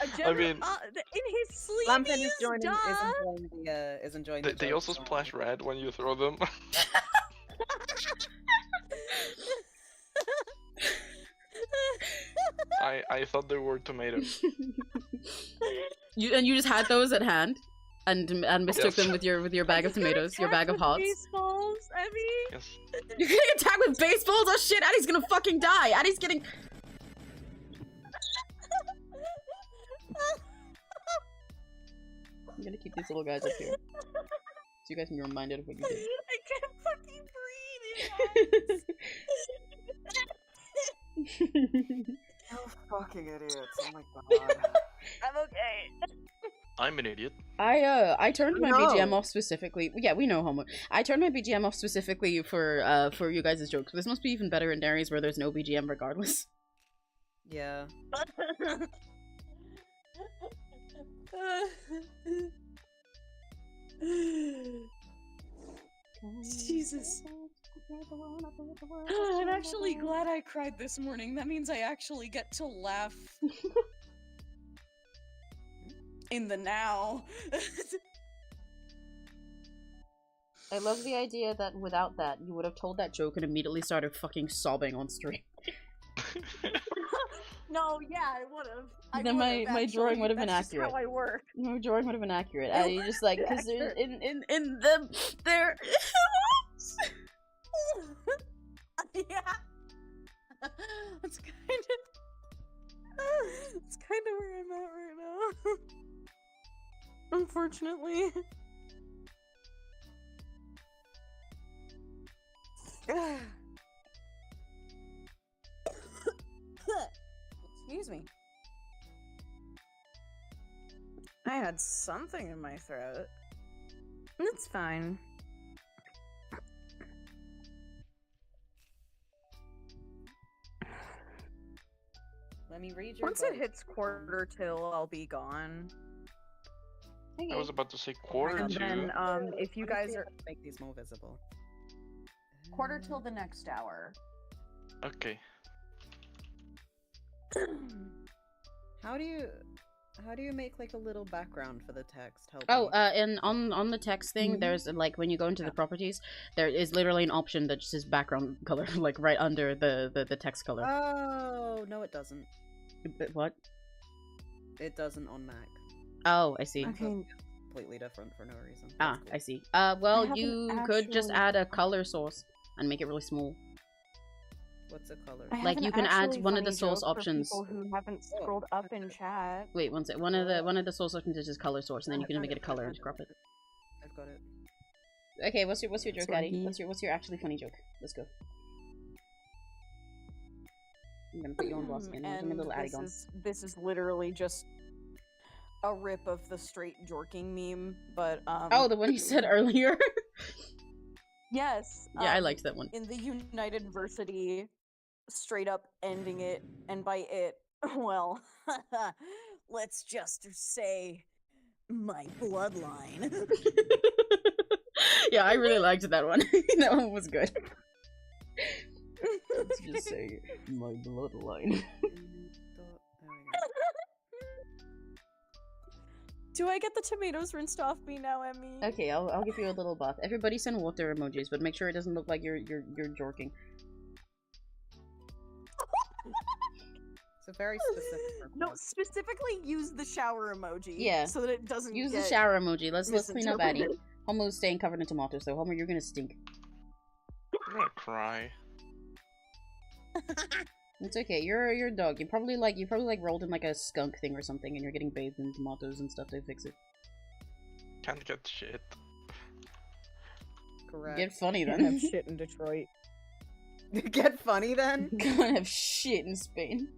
A general,
mean-
in his sleep,
Lampin
he
is
is
joining.
duh.
Is enjoying the.
They
joke,
also
so-
splash red when you throw them. I thought they were tomatoes.
You just had those at hand, and mistook
Yes.
them with your bag of tomatoes, your bag of hearts.
Baseballs, Emmy.
Yes.
You're getting attacked with baseballs? Oh shit! Addie's gonna fucking die. Addie's getting. I'm gonna keep these little guys up here, so you guys can be reminded of what you did.
I can't fucking breathe.
Oh, fucking idiots! Oh my god.
I'm okay.
I'm an idiot.
I turned my
No.
BGM off specifically. Yeah, we know homo. I turned my BGM off specifically for you guys' jokes. This must be even better in areas where there's no BGM regardless.
Yeah.
Jesus. I'm actually glad I cried this morning. That means I actually get to laugh in the now.
I love the idea that without that, you would have told that joke and immediately started fucking sobbing on stream.
No, yeah, I would have.
Then my drawing would have been accurate.
How I work.
My drawing would have been accurate.
It
You just like, because
accurate.
in the there.
Yeah. That's kind of where I'm at right now. Unfortunately. Excuse me. I had something in my throat. It's fine.
Let me read your.
Once it hits quarter till, I'll be gone.
I was about to say quarter
And
to.
then, if you guys are
make these more visible.
quarter till the next hour.
Okay.
How do you make like a little background for the text? Help
Oh,
me.
and on the text thing,
Mhm.
there's like when you go into the properties, there is literally an option that just says background color, like right under the text color.
Oh no, it doesn't.
What?
It doesn't on Mac.
Oh, I see.
Okay.
completely different for no reason.
Ah,
That's cool.
I see. Well,
have an
you could just
actual-
add a color source and make it really small.
What's a color?
I have
Like,
an
you can add
actually
one of the
funny
source
joke for
options.
people who haven't scrolled up in chat.
Wait, one sec. One of the source options is just color source, and then you can make it a color and just crop it.
I've got it.
Okay, what's your joke, Addy?
Swaggy.
What's your actually funny joke? Let's go. I'm gonna put you on boss again. Give me a little Addy gone.
This is literally just a rip of the straight jorking meme, but
Oh, the one you said earlier.
yes.
Yeah, I liked that one.
In the United Versity, straight up ending it, and by it, well, let's just say my bloodline.
Yeah, I really liked that one. That one was good. Let's just say my bloodline.
Do I get the tomatoes rinsed off me now, Emmy?
Okay, I'll give you a little bath. Everybody send water emojis, but make sure it doesn't look like you're jorking.
It's a very specific
No,
request.
specifically use the shower emoji.
Yeah.
So that it doesn't
Use the
get
shower emoji. Let's clean up Addy.
misinterpreted.
Homo's staying covered in tomatoes, so Homer, you're gonna stink.
I'm gonna cry.
It's okay. You're a dog. You probably rolled in like a skunk thing or something, and you're getting bathed in tomatoes and stuff to fix it.
Can't get shit.
Correct.
Get funny
Have
then.
shit in Detroit.
Get funny then?
Go and have shit in Spain.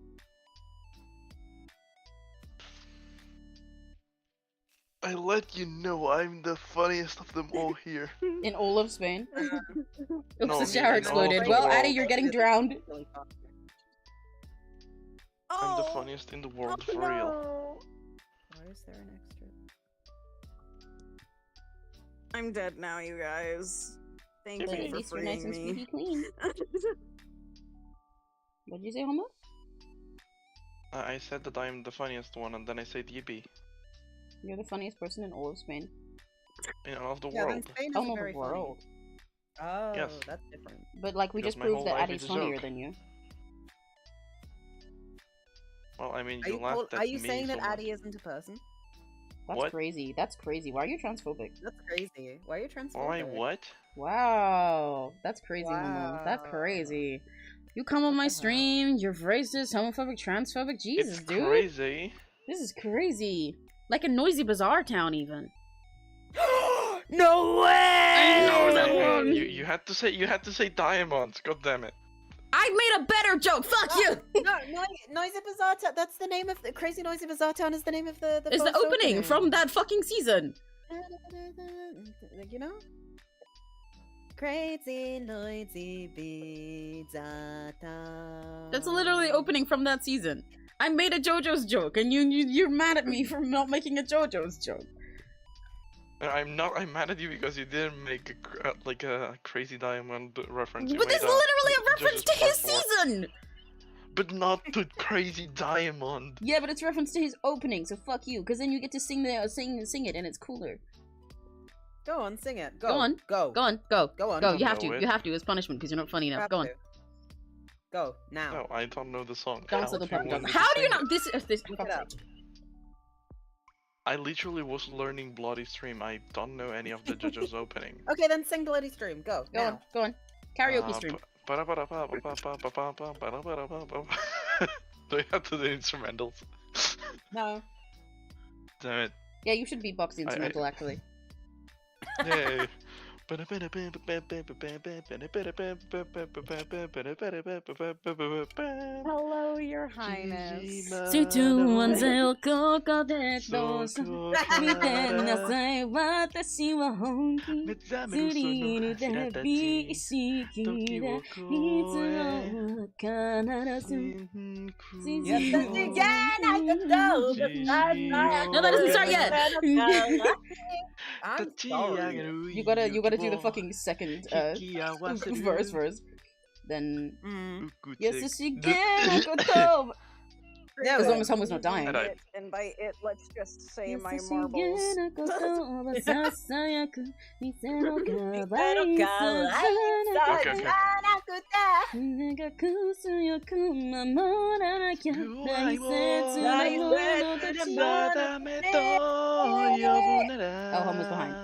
I let you know I'm the funniest of them all here.
In all of Spain. Oops,
No,
the shower
in all of
exploded.
the
Well, Addy,
world.
you're getting drowned.
Really fun.
I'm the
Oh,
funniest in the world,
oh
for real.
no.
Why is there an extra?
I'm dead now, you guys. Thank
Yippee.
you
At
for
least you're nice and
freeing me.
squeaky clean. What'd you say, Homo?
I said that I'm the funniest one, and then I said yippee.
You're the funniest person in all of Spain.
In all of the
Yeah, then
world.
Spain
All
is
of
very
the world.
funny. Oh,
Yes.
that's different.
But like, we
Because
just
my
proved
whole
that
life
Addy's
is a
funnier
joke.
than you.
Well, I mean,
Are
you
you,
laughed at
are you
me
saying
so
that
much.
Addy isn't a person?
That's
What?
crazy. That's crazy. Why are you transphobic?
That's crazy. Why are you transphobic?
Why, what?
Wow. That's crazy, Homo. That's
Wow.
crazy. You come on my
What the hell?
stream, you're racist, homophobic, transphobic. Jesus,
It's
dude.
crazy.
This is crazy. Like a noisy bazaar town, even.
No way!
I know that
Hey,
one.
you had to say diamonds. God damn it.
I made a better joke. Fuck you.
No, Noisy Bazaar Town. That's the name of the Crazy Noisy Bazaar Town. Is the name of the.
It's the
first
opening from that fucking season.
Like, you know. Crazy Noisy Bazaar Town.
That's literally the opening from that season. I made a JoJo's joke, and you're mad at me for not making a JoJo's joke.
I'm not. I'm mad at you because you didn't make like a crazy diamond reference. You
But
made
there's literally a reference to his
Part 4.
season.
But not to crazy diamond.
Yeah, but it's reference to his opening, so fuck you. Because then you get to sing it, and it's cooler.
Go on, sing it. Go,
Go on.
Go.
Go on, go,
Go on.
go.
Go.
You have
know
to.
it.
You have to. It's punishment because you're not funny
You
enough.
have
Go on.
to. Go now.
No, I don't know the song.
Dance
How
little
do you
puppy
want
dance.
me to
How do you
sing
not?
it?
This.
Look it up.
I literally was learning Bloody Stream. I don't know any of the JoJo's opening.
Okay, then sing Bloody Stream. Go.
Go on. Go on. Karaoke stream.
Do I have to do instrumentals?
No.
Damn it.
Yeah, you should beatbox the instrumental actually.
Yay.
Hello, Your Highness.
水中はゼロここでどうぞ見てなさい私は本気スリルで美意識で水を必ず No, that doesn't start yet.
I'm sorry.
You gotta do the fucking second verse. Then yes, she can go.
Yeah,
As long as someone's not dying.
Alright.
And by it, let's just say my
Yes,
marbles.
Okay, okay.
내가 구수였고 머물러나겨 나의
바람에 떠여보내라.
Oh, Homo's behind.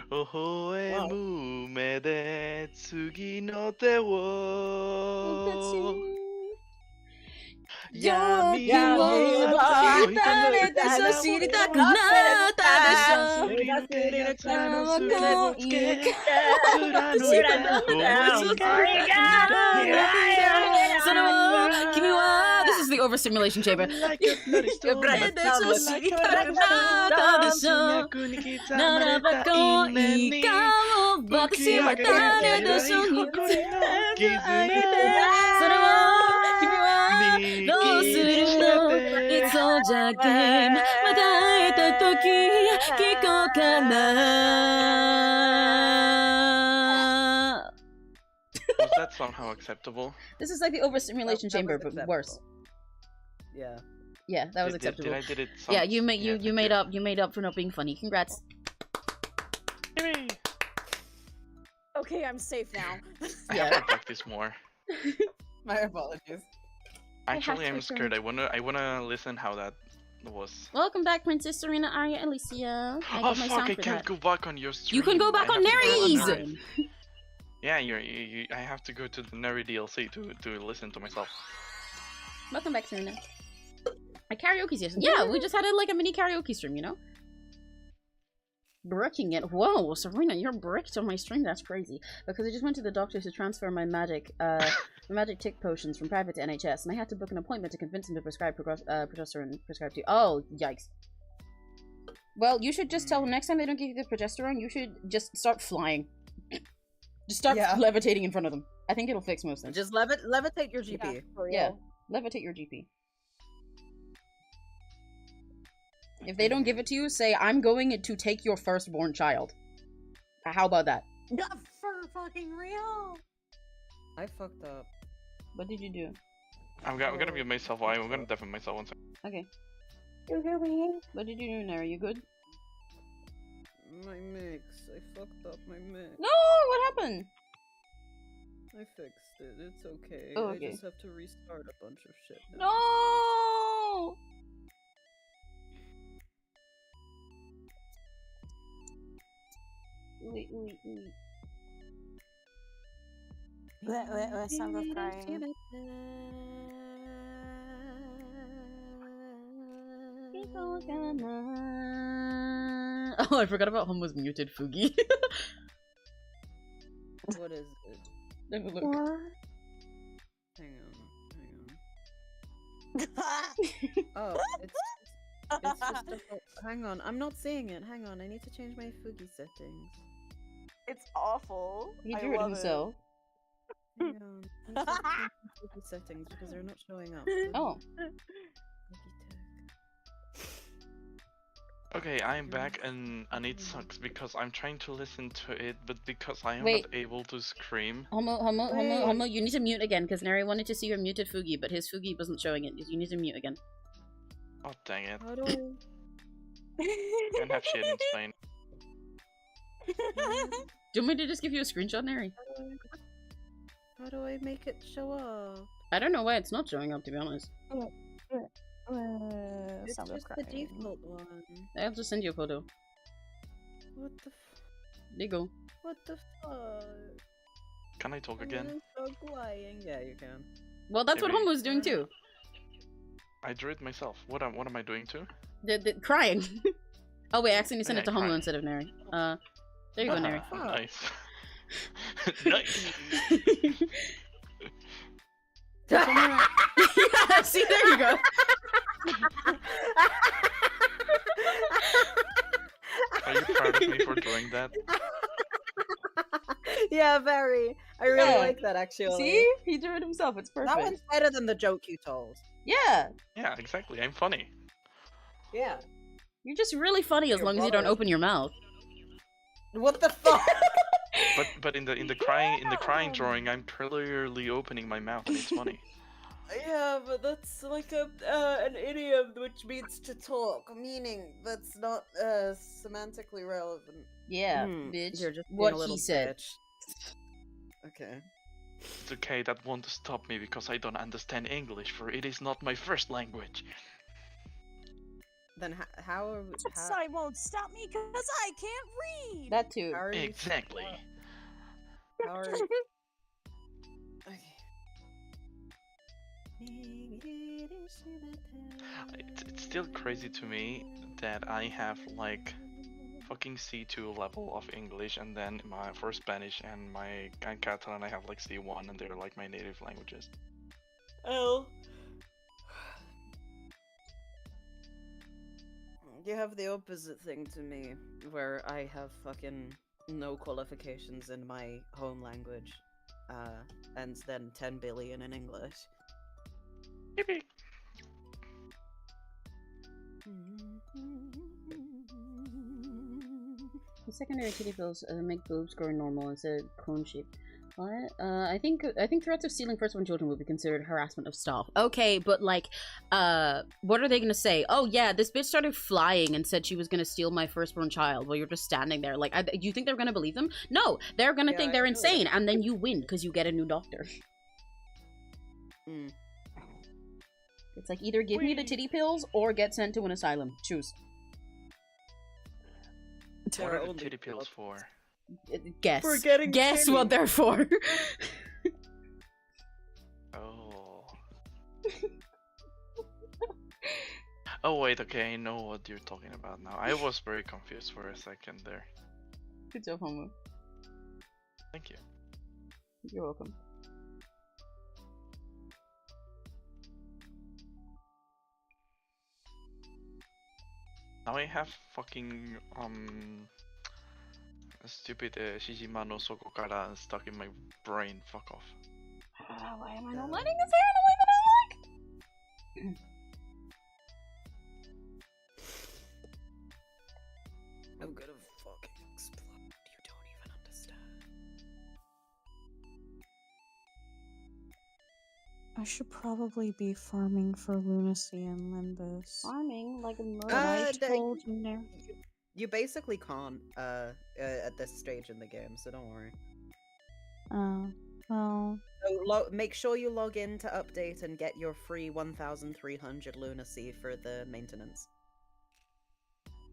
오호의
Wow.
몸에 대次の手を闇を
誰でしょ知りたくなったでしょ
振り抜けやつらのすべをつけ貫いた思いつけ
それは君は This is the overstimulation chamber 誰でしょ知りたくなったでしょならば恋かも私は誰でしょにそれは君はどうするの It's all just game また会えた時聞こうかな
Was that somehow acceptable?
This is like the overstimulation
That was
chamber, but worse.
acceptable. Yeah.
Yeah, that was
Did
acceptable.
I did it
Yeah, you made
yeah,
you made up for not being funny. Congrats.
Hooray.
Okay, I'm safe now.
I
Yeah.
have to practice more.
My apologies.
Actually,
to
I'm scared. I wanna listen how that was.
Welcome back, Princess Serena, Arya, Alicia. I
Oh
got my
fuck!
sound
I
for
can't
that.
go back on your stream.
You can go back
I
on
have to go
Neri's.
Neri. Yeah, I have to go to the Neri DLC to listen to myself.
Welcome back, Serena. A karaoke session. Yeah, we just had a mini karaoke stream, you know? Bricking it. Whoa, Serena, you're bricked on my stream. That's crazy. Because I just went to the doctor to transfer my magic tick potions from private to NHS, and I had to book an appointment to convince him to prescribe progesterone prescribed to you. Oh, yikes. Well, you should just tell him next time they don't give you the progesterone, you should just start flying. Just start levitating in front of them. I think it'll fix most things.
Just levitate your GP.
Yeah, for real.
Yeah, levitate your GP. If they don't give it to you, say, I'm going to take your firstborn child. How about that?
Not for fucking real.
I fucked up.
What did you do?
I'm gonna mute myself. I'm gonna deafen myself one second.
Okay.
You hear me?
What did you do, Neri? You good?
My mix. I fucked up my mix.
No! What happened?
I fixed it. It's okay.
Oh,
I
okay.
just have to restart a bunch of shit now.
No! Wait.
Sound of crying.
Oh, I forgot about Homo's muted Fugi.
What is it?
Let me look.
Hang on. Oh, it's just hang on. I'm not seeing it. Hang on. I need to change my Fugi settings.
It's awful.
He
I
drew it
love
himself.
Hang on. I need to change my Fugi settings because they're not showing up.
Oh.
Okay, I'm back and it sucks because I'm trying to listen to it, but because I am
Wait.
not able to scream.
Homo, you need to mute again because Neri wanted to see your muted Fugi, but his Fugi wasn't showing it. You need to mute again.
Oh dang it!
How do I?
Can't have shit in Spain.
Do you want me to just give you a screenshot, Neri?
How do I make it show up?
I don't know why it's not showing up, to be honest.
It's
Sound of
just the
crying.
default one.
I'll just send you a photo.
What the?
There you go.
What the fuck?
Can I talk
I'm
again?
gonna start lying. Yeah, you can.
Well, that's what
Maybe.
Homo's doing too.
I drew it myself. What am I doing too?
The crying. Oh wait, I accidentally sent it to
Yeah,
Homo
crying.
instead of Neri. There you go, Neri.
fuck?
Nice. Nice.
Yeah, see, there you go.
Are you proud of me for doing that?
Yeah, very. I really
Yeah.
like that actually.
See? He drew it himself. It's perfect.
That one's better than the joke you told.
Yeah.
Yeah, exactly. I'm funny.
Yeah.
You're just really funny as
Your
long as you don't
brother.
open your mouth.
What the fuck?
But in the crying drawing, I'm clearly opening my mouth and it's funny.
Yeah, but that's like an idiom which means to talk, meaning that's not semantically relevant.
Yeah,
Hmm,
bitch.
you're just being
What
a little
he said.
bitch. Okay.
It's okay, that won't stop me because I don't understand English, for it is not my first language.
Then how are
I won't stop me because I can't read.
That too.
how are you
Exactly.
How are okay.
It's still crazy to me that I have like fucking C2 level of English, and then for Spanish and Catalan I have like C1, and they're like my native languages.
Oh. You have the opposite thing to me, where I have fucking no qualifications in my home language, and then 10 billion in English.
Yippee.
The secondary titty pills make boobs grow normal instead of cone shape. What? I think threats of stealing firstborn children would be considered harassment of staff. Okay, but like, what are they gonna say? Oh yeah, this bitch started flying and said she was gonna steal my firstborn child while you're just standing there. Like, do you think they're gonna believe them? No, they're gonna think they're insane, and then you win because you get a new doctor.
Mm.
It's like, either give me the titty pills or get sent to an asylum. Choose.
What are the titty pills for?
Guess.
For getting
Guess
titty.
what they're for.
Oh. Oh wait, okay, I know what you're talking about now. I was very confused for a second there.
Good job, Homo.
Thank you.
You're welcome.
Now I have fucking stupid Shijima no Sokokara stuck in my brain. Fuck off.
Why am I not letting this hair in the way that I like?
I'm gonna fucking explode. You don't even understand.
I should probably be farming for lunacy and Limbus.
Farming like a
But I told
you,
Neri.
you basically can't at this stage in the game, so don't worry.
Oh, well.
So make sure you log in to update and get your free 1,300 lunacy for the maintenance.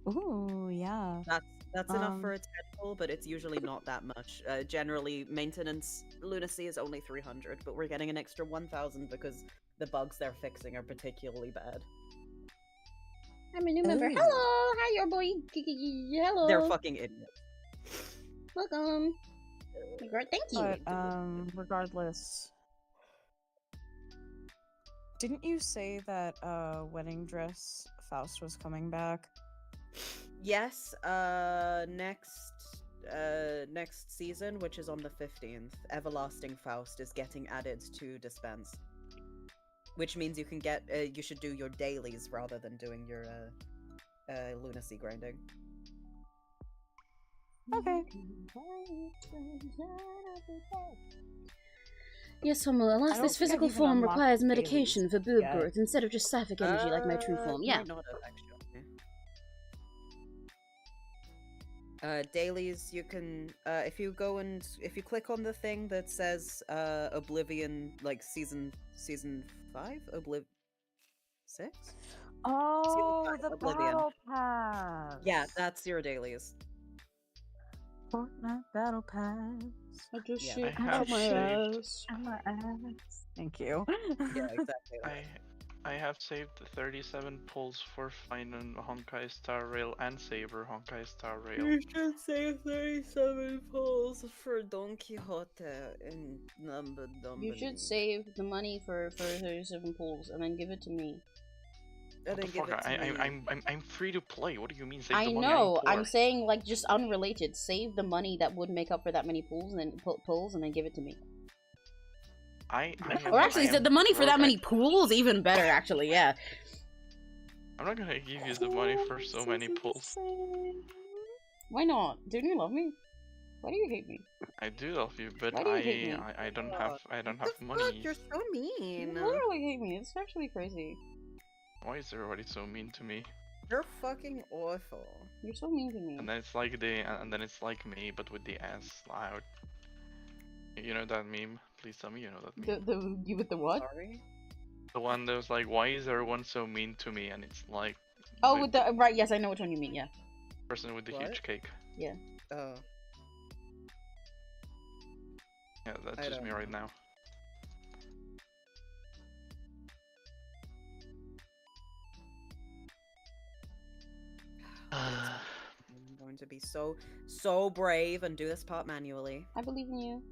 Ooh, yeah.
That's enough for a temple, but it's usually not that much. Generally, maintenance lunacy is only 300, but we're getting an extra 1,000 because the bugs they're fixing are particularly bad.
I'm a new member.
Ooh.
Hello! Hi, your boy. Hello.
They're fucking idiots.
Welcome. Thank you.
But, regardless. Didn't you say that, wedding dress Faust was coming back?
Yes, next season, which is on the 15th, Everlasting Faust is getting added to Dispense. Which means you can get, you should do your dailies rather than doing your, lunacy grinding.
Okay.
Yes, Homo, alas,
don't
this
think I've
physical
even
form
unlocked
requires
dailies
medication for boob
yet.
growth instead of just sapphic energy like my true form.
You
Yeah.
might not have, actually. Dailies, you can, if you click on the thing that says, Oblivion, like, season 5? 6?
Oh,
Season 5,
the
Oblivion.
battle pass!
Yeah, that's your dailies.
Fortnite battle pass.
I just
Yeah.
shit
I
out
have
my
saved.
ass.
And my ass. Thank you.
Yeah, exactly.
I have saved 37 pulls for Final Honkai Star Rail and Saber Honkai Star Rail.
You should save 37 pulls for Don Quixote in number.
You should save the money for 37 pools and then give it to me.
What the fuck? I'm free to play. What do you mean save
I
the money?
know.
I'm
I'm
poor.
saying, like, just unrelated. Save the money that would make up for that many pools and then pulls and then give it to me. Or actually, the money for that many pools, even better. Actually, yeah.
I'm not gonna give you the money for so many pulls.
Why not? Don't you love me? Why do you hate me?
I do love you, but
Why do you hate me?
I don't have
Fuck,
money.
you're so mean.
You literally hate me. It's actually crazy.
Why is everybody so mean to me?
You're fucking awful.
You're so mean to me.
And then it's like me, but with the S out. You know that meme? please tell me you know that meme.
The you with the what?
Sorry.
The one that was like, why is everyone so mean to me? And it's like,
Oh, with the right. Yes, I know which one you mean. Yeah.
person with the
What?
huge cake.
Oh.
Yeah, that's
I
just me
don't
right
know.
now.
I'm going to be so brave and do this part manually.
I believe in you.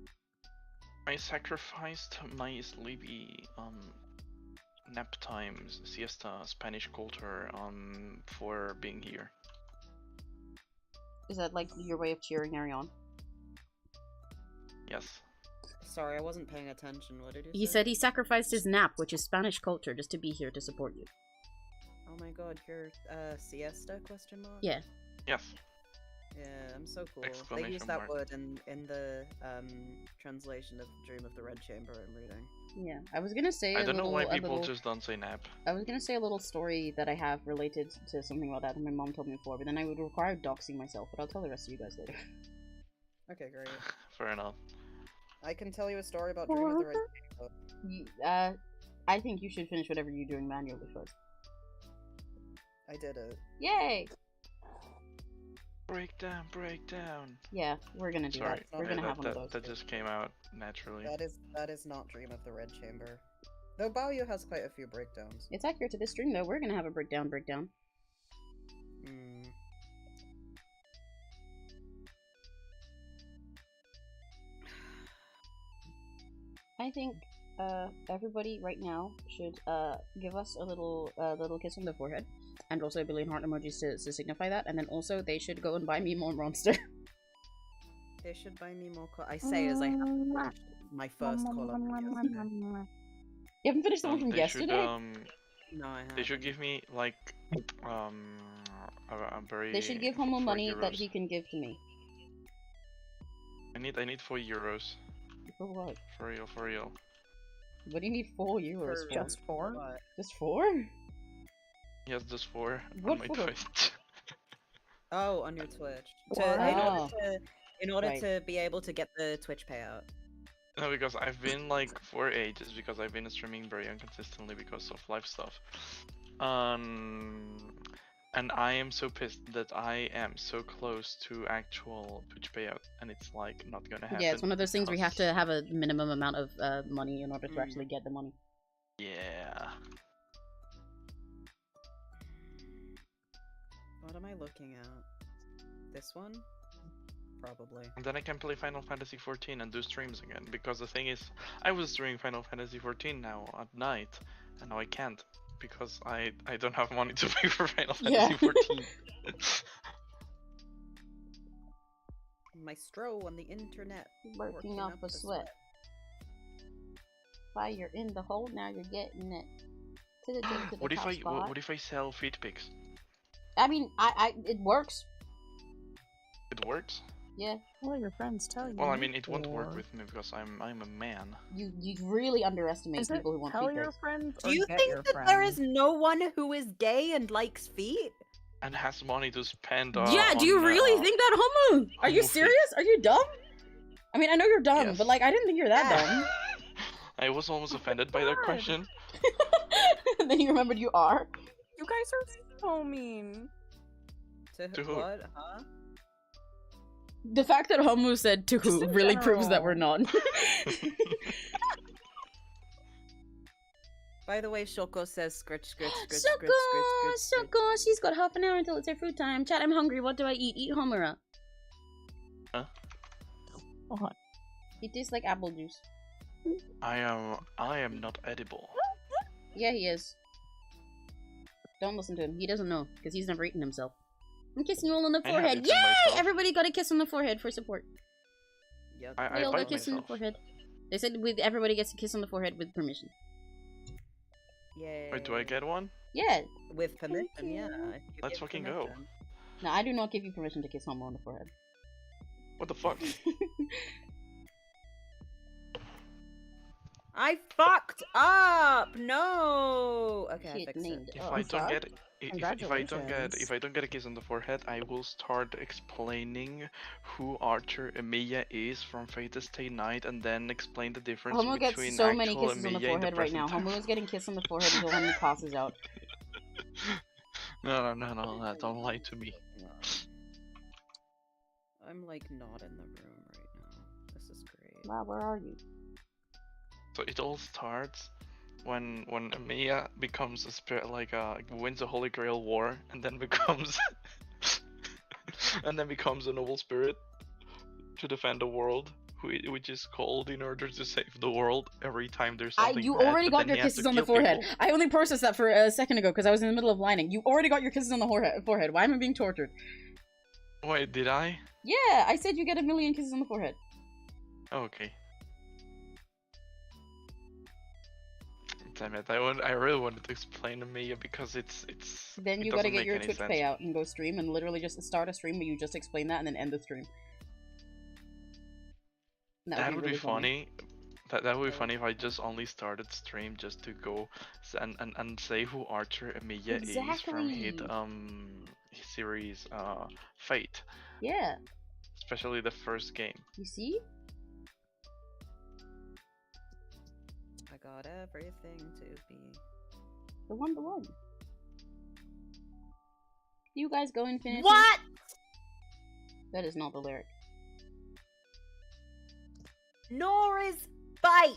I sacrificed my sleepy nap times, siesta, Spanish culture for being here.
Is that like your way of cheering Neri on?
Yes.
Sorry, I wasn't paying attention. What did you
He
say?
said he sacrificed his nap, which is Spanish culture, just to be here to support you.
Oh my god, your siesta question mark?
Yeah.
Yes.
Yeah, I'm so cool. They use
Exclamation
that
mark.
word in the translation of Dream of the Red Chamber I'm reading.
Yeah. I was gonna say
I
a
don't know
little,
why
a
people
little-
just don't say nap.
I was gonna say a little story that I have related to something about that my mom told me before, but then I would require doxing myself, but I'll tell the rest of you guys later.
Okay, great.
Fair enough.
I can tell you a story about Dream of the Red Chamber.
I think you should finish whatever you're doing manually first.
I did it.
Yay!
Breakdown, breakdown.
Yeah, we're gonna do
Sorry,
that. We're gonna have one of those.
that just came out naturally.
That is not Dream of the Red Chamber. Though Baoyu has quite a few breakdowns.
It's accurate to this stream though. We're gonna have a breakdown.
Hmm.
I think everybody right now should give us a little kiss on the forehead, and also a billion heart emojis to signify that, and then also they should go and buy me more Monster.
They should buy me more I say as I haven't finished my first call-up yesterday.
You haven't finished the one from
They
yesterday?
should
No, I haven't.
they should give me like a very.
They should give Homo
4
money that
euros.
he can give to me.
I need 4 euros.
For what?
For real, for real.
What do you need 4 euros for?
Just 4?
What?
Just 4?
Yes, just 4
What
on my
for?
Twitch.
Oh, on your Twitch.
Wow.
In order
Right.
to be able to get the Twitch payout.
No, because I've been like for ages because I've been streaming very inconsistently because of life stuff. And I am so pissed that I am so close to actual Twitch payout, and it's like not gonna happen.
Yeah, it's one of those things where you have
because-
to have a minimum amount of money in order to
Mm.
actually get the money.
Yeah.
What am I looking at? This one? Probably.
And then I can play Final Fantasy XIV and do streams again, because the thing is, I was doing Final Fantasy XIV now at night, and now I can't, because I don't have money to pay for Final
Yeah.
Fantasy XIV.
Maestro on the internet.
Working up a sweat. Fire in the hole, now you're getting it. To the top, to the
What if
top
I
spot.
what if I sell feed pics?
I mean, it works.
It works?
Yeah.
Well, your friends tell you.
Well, I mean, it won't work
or-
with me because I'm a man.
You really underestimate
Is it
people who want
tell
feet
your
pics.
friends
Do
or
you
get
think
your
that there
friends?
is no one who is gay and likes feet?
And has money to spend.
Yeah, do you
on,
really think that, Homo? Are you
homo feet.
serious? Are you dumb? I mean, I know you're dumb,
Yes.
but like, I didn't think you're that dumb.
I was almost offended by that question.
And then you remembered you are.
You guys are so mean.
To who?
What? Huh?
The fact that Homo said to who
Just in
really proves that we're
general.
not.
By the way, Shoko says scritch, scritch, scritch, scritch,
Shoko,
scritch, scritch, scritch.
Shoko, she's got half an hour until it's her food time. Chat, I'm hungry. What do I eat? Eat Homura.
What?
It tastes like apple juice.
I am not edible.
Yeah, he is. Don't listen to him. He doesn't know, because he's never eaten himself. I'm kissing you all on the
I have
forehead.
eaten
Yay!
myself.
Everybody got a kiss on the forehead for support.
Yep.
I
We all got a
bite
kiss on the
myself.
forehead. They said everybody gets a kiss on the forehead with permission.
Yay.
Wait, do I get one?
Yeah.
With permission, yeah. if you
Let's
give
fucking go.
permission.
No, I do not give you permission to kiss Homo on the forehead.
What the fuck?
I fucked up! No! Okay, I
Shit,
fixed it.
named.
If
Oh,
I don't
fuck.
get if I don't get a kiss on the forehead, I will start explaining who Archer Emilia is from Fate Stay Night, and then explain the difference
Homo gets
between
so many
actual
kisses on the
Emilia in
forehead right now.
present
Homo is getting kissed on the forehead until Homo passes out.
No, don't lie to me.
I'm like not in the room right now. This is great.
Wow, where are you?
So it all starts when Emilia becomes a spirit, wins a Holy Grail war, and then becomes a noble spirit to defend the world, which is called in order to save the world every time there's something
You
bad,
already
but
got
then
your
he has
kisses
to
on the
kill
forehead.
people.
I only processed that for a second ago because I was in the middle of lining. You already got your kisses on the forehead. Why am I being tortured?
Wait, did I?
Yeah, I said you get a million kisses on the forehead.
Okay. Damn it! I really wanted to explain to Mia because it's.
Then
it
you gotta
doesn't
get
make
your
any
Twitch
sense.
payout and go stream and literally just start a stream where you just explain that and then end the stream.
That would be
really
funny. That would be funny if I just only started stream just to go and say who Archer Emilia is from hit
Exactly.
series Fate,
Yeah,
especially the first game.
you see?
I got everything to be.
The one. You guys go Infinity?
What?
That is not the lyric.
Nor is bite.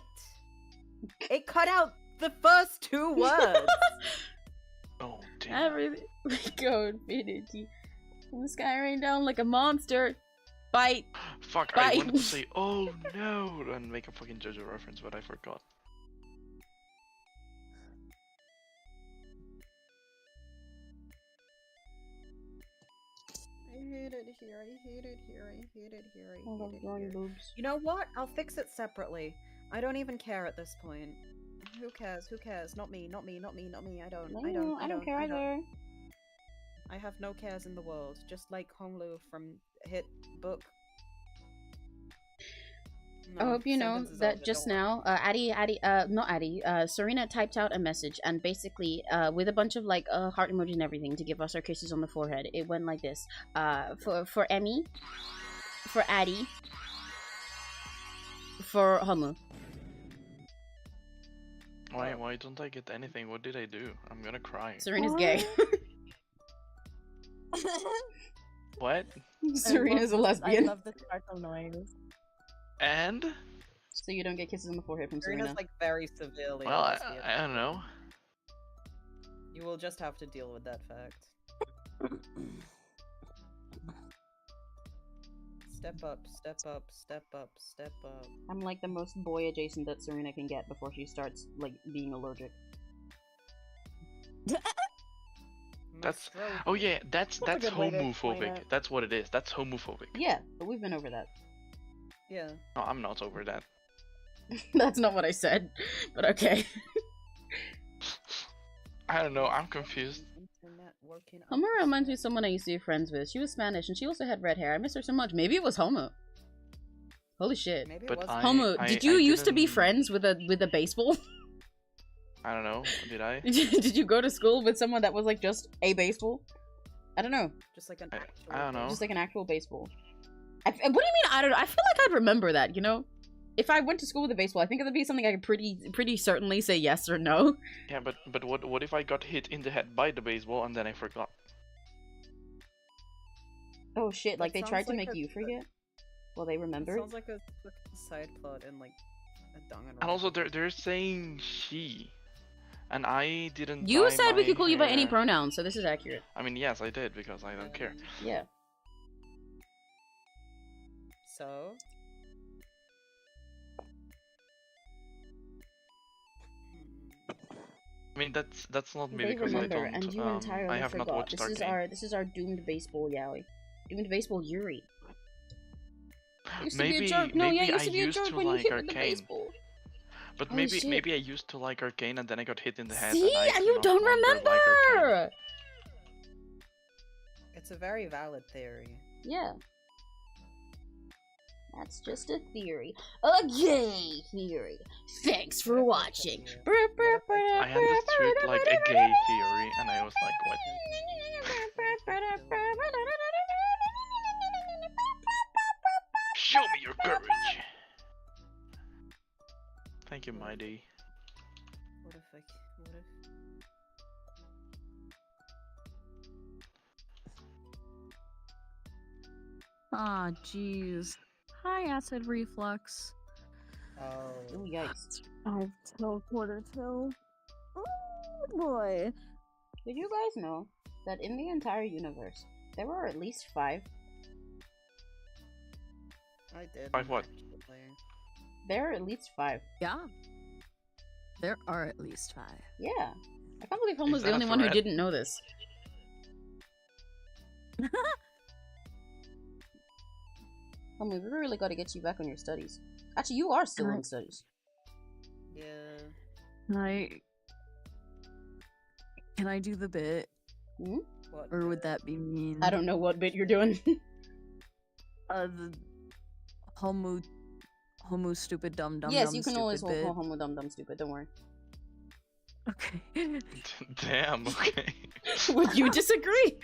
It cut out the first two words.
Oh damn!
Everything go Infinity. And the sky rain down like a monster. Bite.
Fuck!
Bye.
I wanted to say oh no and make a fucking JoJo reference, but I forgot.
I hate it here. I hate it here. I hate it here.
I love
I hate it
drawing
here.
boobs.
You know what? I'll fix it separately. I don't even care at this point. Who cares? Who cares? Not me. Not me. Not me. Not me. I don't. I don't.
I don't care either.
I have no cares in the world. Just like Honglu from Hit Book.
I hope you know that just now, Serena typed out a message and basically, with a bunch of like heart emoji and everything to give us our kisses on the forehead. It went like this: for Emmy, for Addie, for Homu.
Why don't I get anything? What did I do? I'm gonna cry.
Serena's gay.
What?
Serena's a lesbian.
I love the sparkle noise.
And?
So you don't get kisses on the forehead from Serena.
Serena's like very severely.
Well,
lesbian.
I don't know.
You will just have to deal with that fact. Step up, step up, step up, step up.
I'm like the most boy adjacent that Serena can get before she starts like being allergic.
That's oh yeah, that's
a good way to explain
homophobic.
it.
That's what it is. That's homophobic.
Yeah, but we've been over that.
Yeah.
No, I'm not over that.
That's not what I said, but okay.
I don't know. I'm confused.
Homo reminds me of someone I used to be friends with. She was Spanish and she also had red hair. I miss her so much. Maybe it was Homo. Holy shit.
Maybe it
But
was.
Homo, did you used to be
didn't-
friends with a baseball?
I don't know. Did I?
Did you go to school with someone that was like just a baseball? I don't know.
Just like an
I
actual.
don't know.
Just like an actual baseball. What do you mean? I don't know. I feel like I'd remember that, you know? If I went to school with a baseball, I think it would be something I could pretty certainly say yes or no.
Yeah, but what if I got hit in the head by the baseball and then I forgot?
Oh shit, like
That
they tried
sounds
to
like
make you forget? Well, they
It
remembered.
sounds like a side plot in like a Danganronpa.
And also they're saying she, and I didn't.
You
dye
said we
my
could call you by any
hair.
pronoun, so this is accurate.
I mean, yes, I did because I don't care.
Yeah.
So.
I mean, that's not me
They
because
remember,
I don't.
and you entirely
I have
forgot.
not watched Arcane.
This is our doomed baseball yaoi. Doomed baseball Yuri. Used to be a
Maybe
jerk. No, yeah,
maybe
used
I
to be a
used
jerk
to
when you
like
hit with the
Arcane.
baseball.
But
Holy
maybe
shit.
maybe I used to like Arcane and then I got hit in the head.
See,
and I
and you
no
don't
longer like Arcane.
remember.
It's a very valid theory.
Yeah. That's just a theory. A gay theory. Thanks for watching.
I understood like a gay theory, and I was like, what? Show me your courage. Thank you, Mighty.
What if I... What if...
Ah, jeez. Hi, acid reflux.
Oh.
Ooh, yikes.
5 till quarter till. Oh boy.
Did you guys know that in the entire universe, there were at least 5?
I did.
5 what?
There are at least 5.
Yeah. There are at least 5.
Yeah. I can't believe Home
Is
was the
that a
only one who
threat?
didn't know this. Home, we really got to get you back on your studies. Actually, you are still in studies.
Yeah.
Can I do the bit?
Hmm?
What?
Or would that be mean?
I don't know what bit you're doing.
The homo stupid dumb dumb
Yes,
dumb
you can
stupid
always
bit.
hold Home dumb dumb stupid, don't worry.
Okay.
Damn. Okay.
Would you disagree?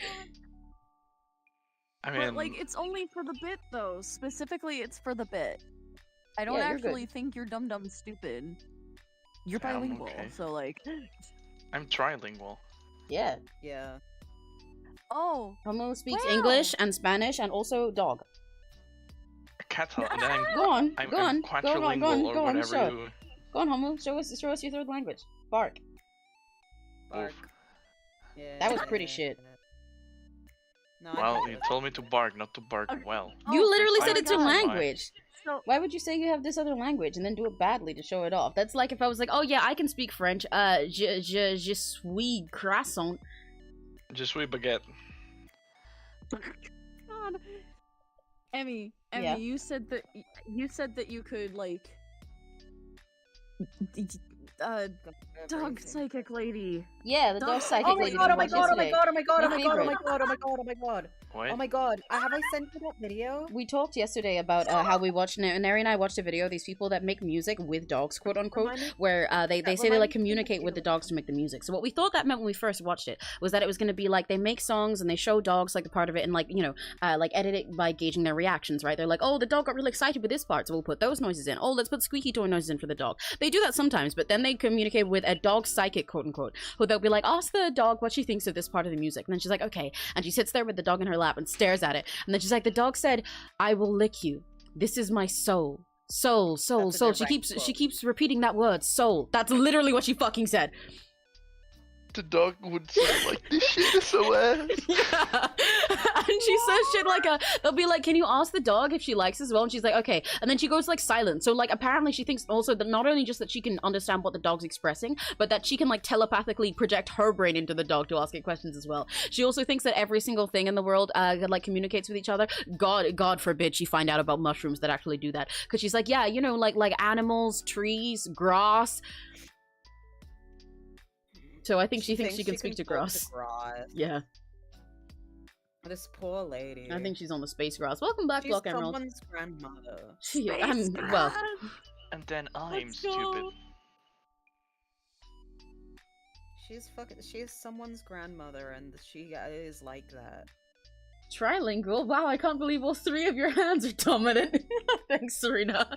I mean,
But like, it's only for the bit though. Specifically, it's for the bit. I don't
Yeah, you're
actually
good.
think you're dumb dumb stupid. You're
Yeah, I'm
bilingual,
okay.
so like.
I'm trilingual.
Yeah.
Yeah.
Oh.
Homo speaks
Wow.
English and Spanish and also dog.
Catalan. Then I'm
Go on,
I'm,
go
I'm
on,
quadrilingual
go on,
or
go on,
whatever
show.
you.
Go on, Homo. Show us your third language. Bark.
Bark.
Oof.
Yeah.
That was pretty shit.
No, I
Well,
get
you
it.
told me to bark, not to bark
Okay.
well.
You literally
I
said it's a
God.
language.
So
Why would you say you have this other language and then do it badly to show it off? That's like if I was like, oh yeah, I can speak French. Je suis croissant.
Je suis baguette.
God. Emmy,
Yeah.
you said that you could like dog psychic lady.
Yeah, the dog psychic
Oh my
lady.
god,
that
oh my
we
god,
watched
oh my
yesterday.
god, oh my god, oh
My
my god, oh my
favorite.
god, oh my god, oh my god.
What?
Oh my god. Have I sent you that video?
We talked yesterday about how we watched, Neri and I watched a video of these people that make music with dogs, quote unquote,
Remind me-
where they say they
remind
like
me
communicate with the dogs to make the music. So what we thought that meant when we first watched it was that it was going to be like they make songs and they show dogs like the part of it and like, you know, like edit it by gauging their reactions, right? They're like, oh, the dog got really excited with this part, so we'll put those noises in. Oh, let's put squeaky toy noises in for the dog. They do that sometimes, but then they communicate with a dog psychic, quote unquote, who they'll be like, ask the dog what she thinks of this part of the music. And then she's like, okay. And she sits there with the dog in her lap and stares at it. And then she's like, the dog said, I will lick you. This is my soul. Soul, soul,
That's a
soul. She
direct
keeps
quote.
repeating that word, soul. That's literally what she fucking said.
The dog would say like, this shit is so ass.
Yeah. And she says shit like they'll be like, can you ask the dog if she likes as well? And she's like, okay. And then she goes like silent. So like apparently she thinks also that not only just that she can understand what the dog's expressing, but that she can like telepathically project her brain into the dog to ask it questions as well. She also thinks that every single thing in the world like communicates with each other. God forbid she find out about mushrooms that actually do that. Because she's like, yeah, you know, like animals, trees, grass. So I think she thinks she can speak to grass. Yeah.
This poor lady.
I think she's on the space grass. Welcome back,
she's
Block Emerald.
someone's grandmother.
Well,
And then I'm
Let's
stupid.
go.
She's someone's grandmother, and she is like that.
trilingual. Wow, I can't believe all 3 of your hands are dominant. Thanks, Serena.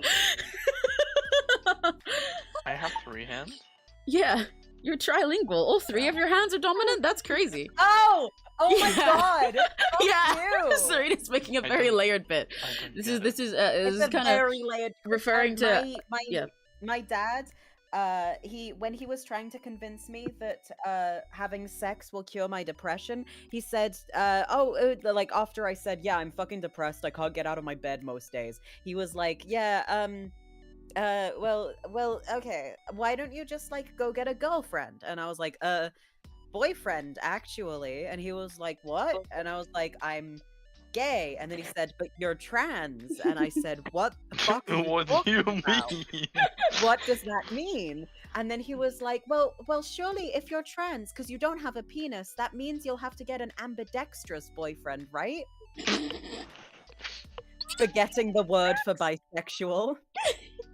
I have 3 hands.
Yeah, you're trilingual. All 3 of your hands are dominant? That's crazy.
Oh! Oh my
Yeah.
god! Fuck
Yeah,
you!
Serena's making a
I
very
don't-
layered bit.
I don't
This
get
is
it.
this is
It's a
kind of
very layered.
referring to yeah.
My dad, when he was trying to convince me that having sex will cure my depression, he said, like after I said, yeah, I'm fucking depressed, I can't get out of my bed most days. He was like, yeah, well, okay, why don't you just like go get a girlfriend? And I was like, boyfriend, actually. And he was like, what? And I was like, I'm gay. And then he said, but you're trans. And I said, what the fuck are you
What do
talking
you
about?
mean?
What does that mean? And then he was like, well, surely if you're trans, because you don't have a penis, that means you'll have to get an ambidextrous boyfriend, right? forgetting the word for bisexual.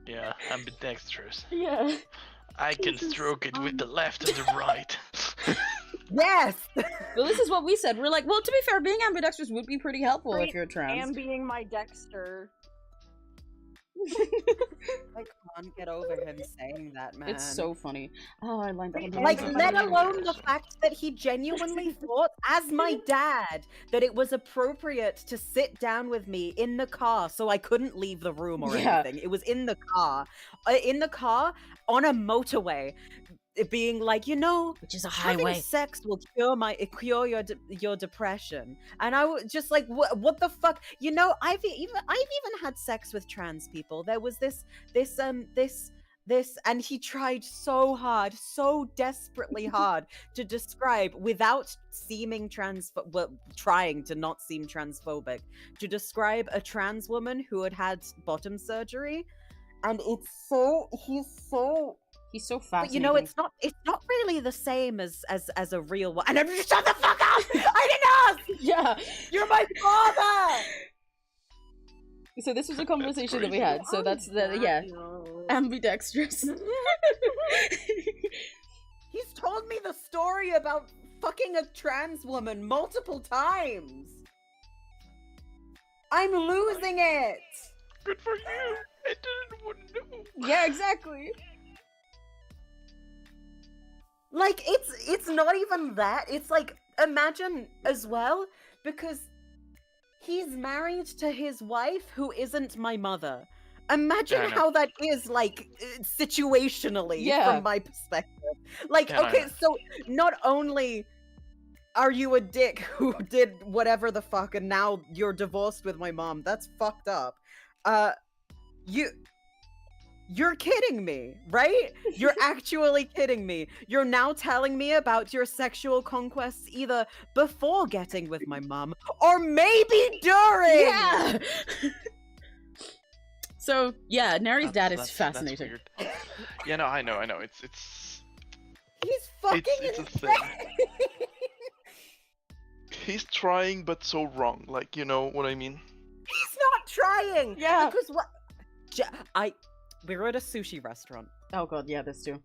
Yeah, ambidextrous.
Yeah.
I can stroke it with the left and the right.
Yes!
Well, this is what we said. We're like, well, to be fair, being ambidextrous would be pretty helpful if you're trans.
And being my Dexter.
I can't get over him saying that, man.
It's so funny. Oh, I lined up. on
Like,
the-
let alone the fact that he genuinely thought, as my dad, that it was appropriate to sit down with me in the car so I couldn't leave the room or
Yeah.
anything. It was in the car. On a motorway. It being like, you know,
which is a
having
highway.
sex will cure your depression. And I was just like, what the fuck? You know, I've even had sex with trans people. There was this, and he tried so hard, so desperately hard to describe, without seeming trying to not seem transphobic, to describe a trans woman who had bottom surgery. And
He's so fascinating.
but you know, it's not really the same as a real one. And I'm just shut the fuck up! I didn't ask!
Yeah.
You're my father!
So this was a conversation that we had. So that's ambidextrous.
He's told me the story about fucking a trans woman multiple times. I'm losing it.
Good for you. I didn't want to know.
Yeah, exactly.
Like, it's not even that. It's like, imagine as well, because he's married to his wife who isn't my mother. Imagine
Yeah, I know.
how that is, like, situationally,
Yeah.
from my perspective. Like,
Yeah, I
okay,
know.
so not only are you a dick who did whatever the fuck and now you're divorced with my mom, that's fucked up. You're kidding me, right? You're actually kidding me. You're now telling me about your sexual conquests either before getting with my mom or maybe during.
Yeah. So yeah, Neri's dad is
That's
fascinating.
weird. Yeah, no, I know. It's
He's fucking
it's a
insane.
thing. He's trying, but so wrong. Like, you know what I mean?
He's not trying.
Yeah.
Because what? We were at a sushi restaurant.
Oh god, yeah, this too.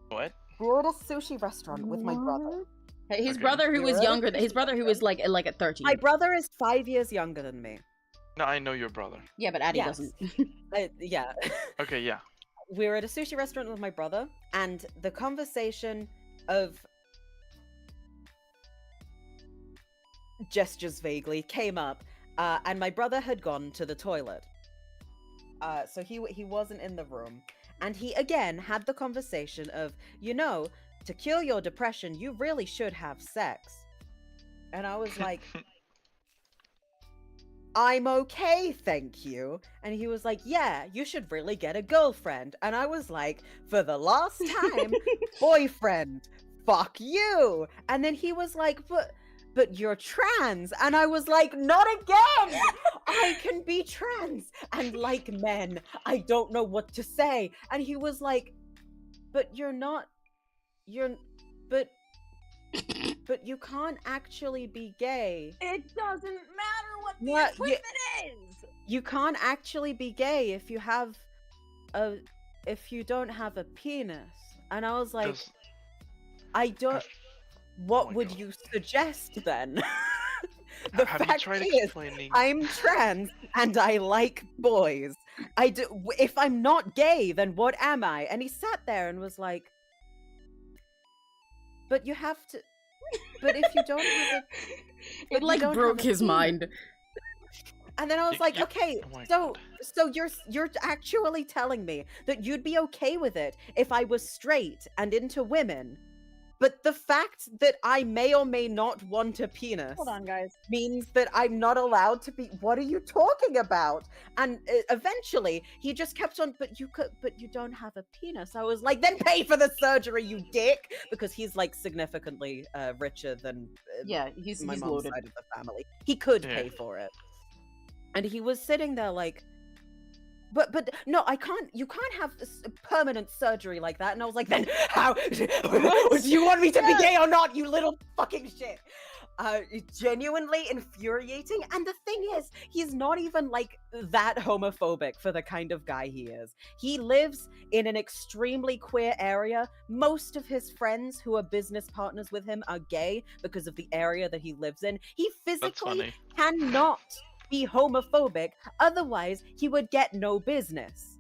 What?
We were at a sushi restaurant with my brother.
Hey, his
Okay.
brother who was
Really?
younger. His brother who was like at 13.
My brother is 5 years younger than me.
No, I know your brother.
Yeah, but Addie
Yes.
doesn't.
Yeah.
Okay, yeah.
We were at a sushi restaurant with my brother, and the conversation of gestures vaguely came up, and my brother had gone to the toilet. So he wasn't in the room, and he again had the conversation of, you know, to cure your depression, you really should have sex. And I was like, I'm okay, thank you. And he was like, yeah, you should really get a girlfriend. And I was like, for the last time, boyfriend, fuck you. And then he was like, but you're trans. And I was like, not again. I can be trans and like men. I don't know what to say. And he was like, but but you can't actually be gay.
It doesn't matter what the
What?
equipment is.
You can't actually be gay if you don't have a penis. And I was like,
Does-
I don't.
Have-
What
my
would
God.
you suggest then? The
Have you
fact
tried
is,
explaining?
I'm trans and I like boys. If I'm not gay, then what am I? And he sat there and was like, but you have to. But if you don't have a. but
It
you
like
don't
broke
have a
his
penis.
mind.
And then I was like,
you-
okay,
oh my
so
God.
you're actually telling me that you'd be okay with it if I was straight and into women, but the fact that I may or may not want a penis
Hold on, guys.
means that I'm not allowed to be. What are you talking about? And eventually, he just kept on. But you don't have a penis. I was like, then pay for the surgery, you dick, because he's like significantly richer than
Yeah, he's
my mom's
loaded.
side of the family. He could
Yeah.
pay for it. And he was sitting there like, but no, I can't. You can't have permanent surgery like that. And I was like, then how? Do you want me to be gay or not? You little fucking shit. Genuinely infuriating. And the thing is, he's not even like that homophobic for the kind of guy he is. He lives in an extremely queer area. Most of his friends who are business partners with him are gay because of the area that he lives in. He physically cannot be homophobic, otherwise he would get no business.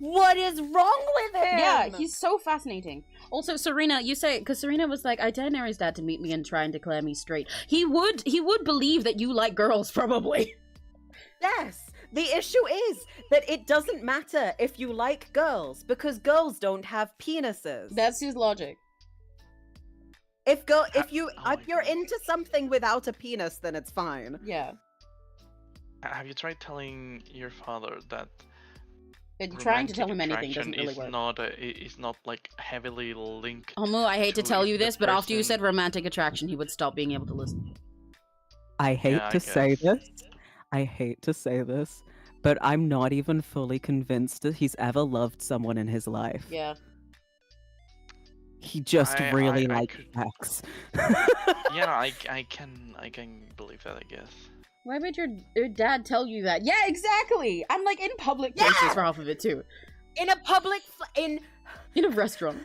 What is wrong with him?
Yeah, he's so fascinating. Also, Serena, you say, because Serena was like, I dare Neri's dad to meet me and try and declare me straight. He would believe that you like girls, probably.
Yes, the issue is that it doesn't matter if you like girls, because girls don't have penises.
That's his logic.
If you're into something without a penis, then it's fine.
Yeah.
Have you tried telling your father that
Trying to tell him anything doesn't really work.
Is not like heavily linked.
Homo, I hate to tell you this, but after you
person.
said romantic attraction, he would stop being able to listen.
I hate
I
to say
guess.
this. I hate to say this, but I'm not even fully convinced that he's ever loved someone in his life.
Yeah.
He just really likes sex.
Yeah, I can believe that, I guess.
Why would your dad tell you that? Yeah, exactly! And like in public places for half of it too.
In a public
in a restaurant.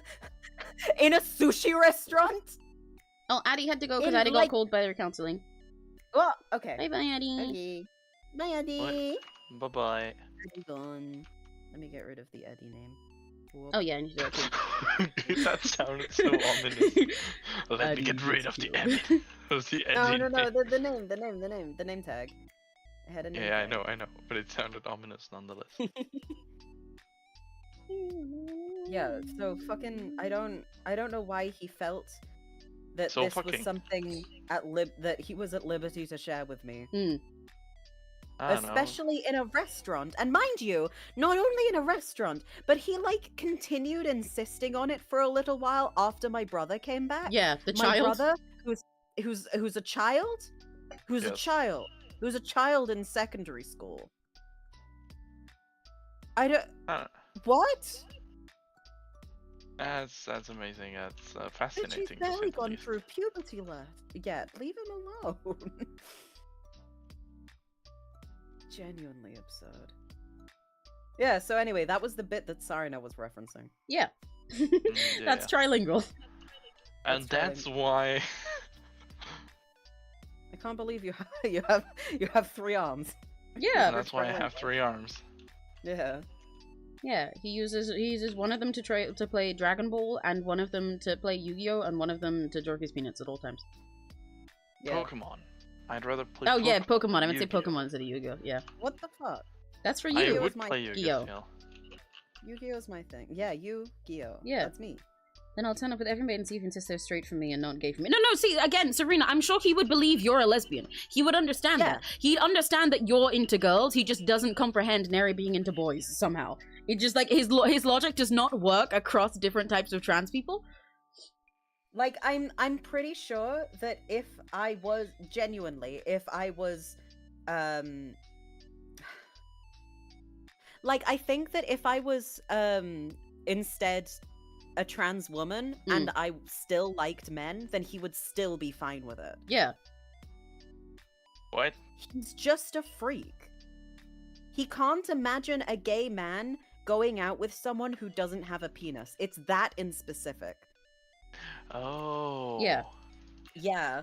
In a sushi restaurant?
Oh, Addie had to go because Addie got called by their counseling.
Well, okay.
Bye, Addie.
Okay. Bye, Eddie.
Bye-bye.
Eddie gone. Let me get rid of the Eddie name. Whoop.
Oh yeah, I need to do that too.
That sounded so ominous. Let me get rid of the Eddie.
No, the name tag. I had a name
Yeah,
tag.
I know, but it sounded ominous nonetheless.
Yeah, so fucking I don't know why he felt that
So
this was
fucking.
something that he was at liberty to share with me.
I don't know.
Especially in a restaurant. And mind you, not only in a restaurant, but he like continued insisting on it for a little while after my brother came back.
Yeah, the
My
child.
brother who's a child? Who's a
Yes.
child? Who's a child in secondary school? I don't What?
That's amazing. That's
But
fascinating.
he's
to say
barely
the
gone
least.
through puberty yet. Leave him alone. Genuinely absurd. Yeah, so anyway, that was the bit that Sarina was referencing.
Yeah.
Yeah.
That's trilingual.
And
That's
that's why.
I can't believe you have 3 arms.
Yeah.
That's why I have 3 arms.
Yeah.
Yeah, he uses one of them to play Dragon Ball, and one of them to play Yu-Gi-Oh, and one of them to jerk his peanuts at all times.
Yeah.
Pokemon. I'd rather play.
Oh yeah, Pokemon. I would say
Yu-Gi-Oh.
Pokemon instead of Yu-Gi-Oh. Yeah,
What the fuck?
that's for
I
you.
Yu-Gi-Oh
would
is my
play Yu-Gi-Oh.
Yu-Gi-Oh.
still.
Yu-Gi-Oh's my thing. Yeah, Yu-Gi-Oh.
Yeah.
That's me.
Then I'll turn up with everybody and see if he insists they're straight for me and not gay for me. No, see, again, Serena, I'm sure he would believe you're a lesbian. He would understand
Yeah.
that. He'd understand that you're into girls. He just doesn't comprehend Neri being into boys somehow. It just like his logic does not work across different types of trans people.
Like I'm pretty sure that if I was like I think that if I was instead a trans woman and I still liked men, then he would still be fine with it.
Yeah.
What?
He's just a freak. He can't imagine a gay man going out with someone who doesn't have a penis. It's that in specific.
Oh.
Yeah.
Yeah.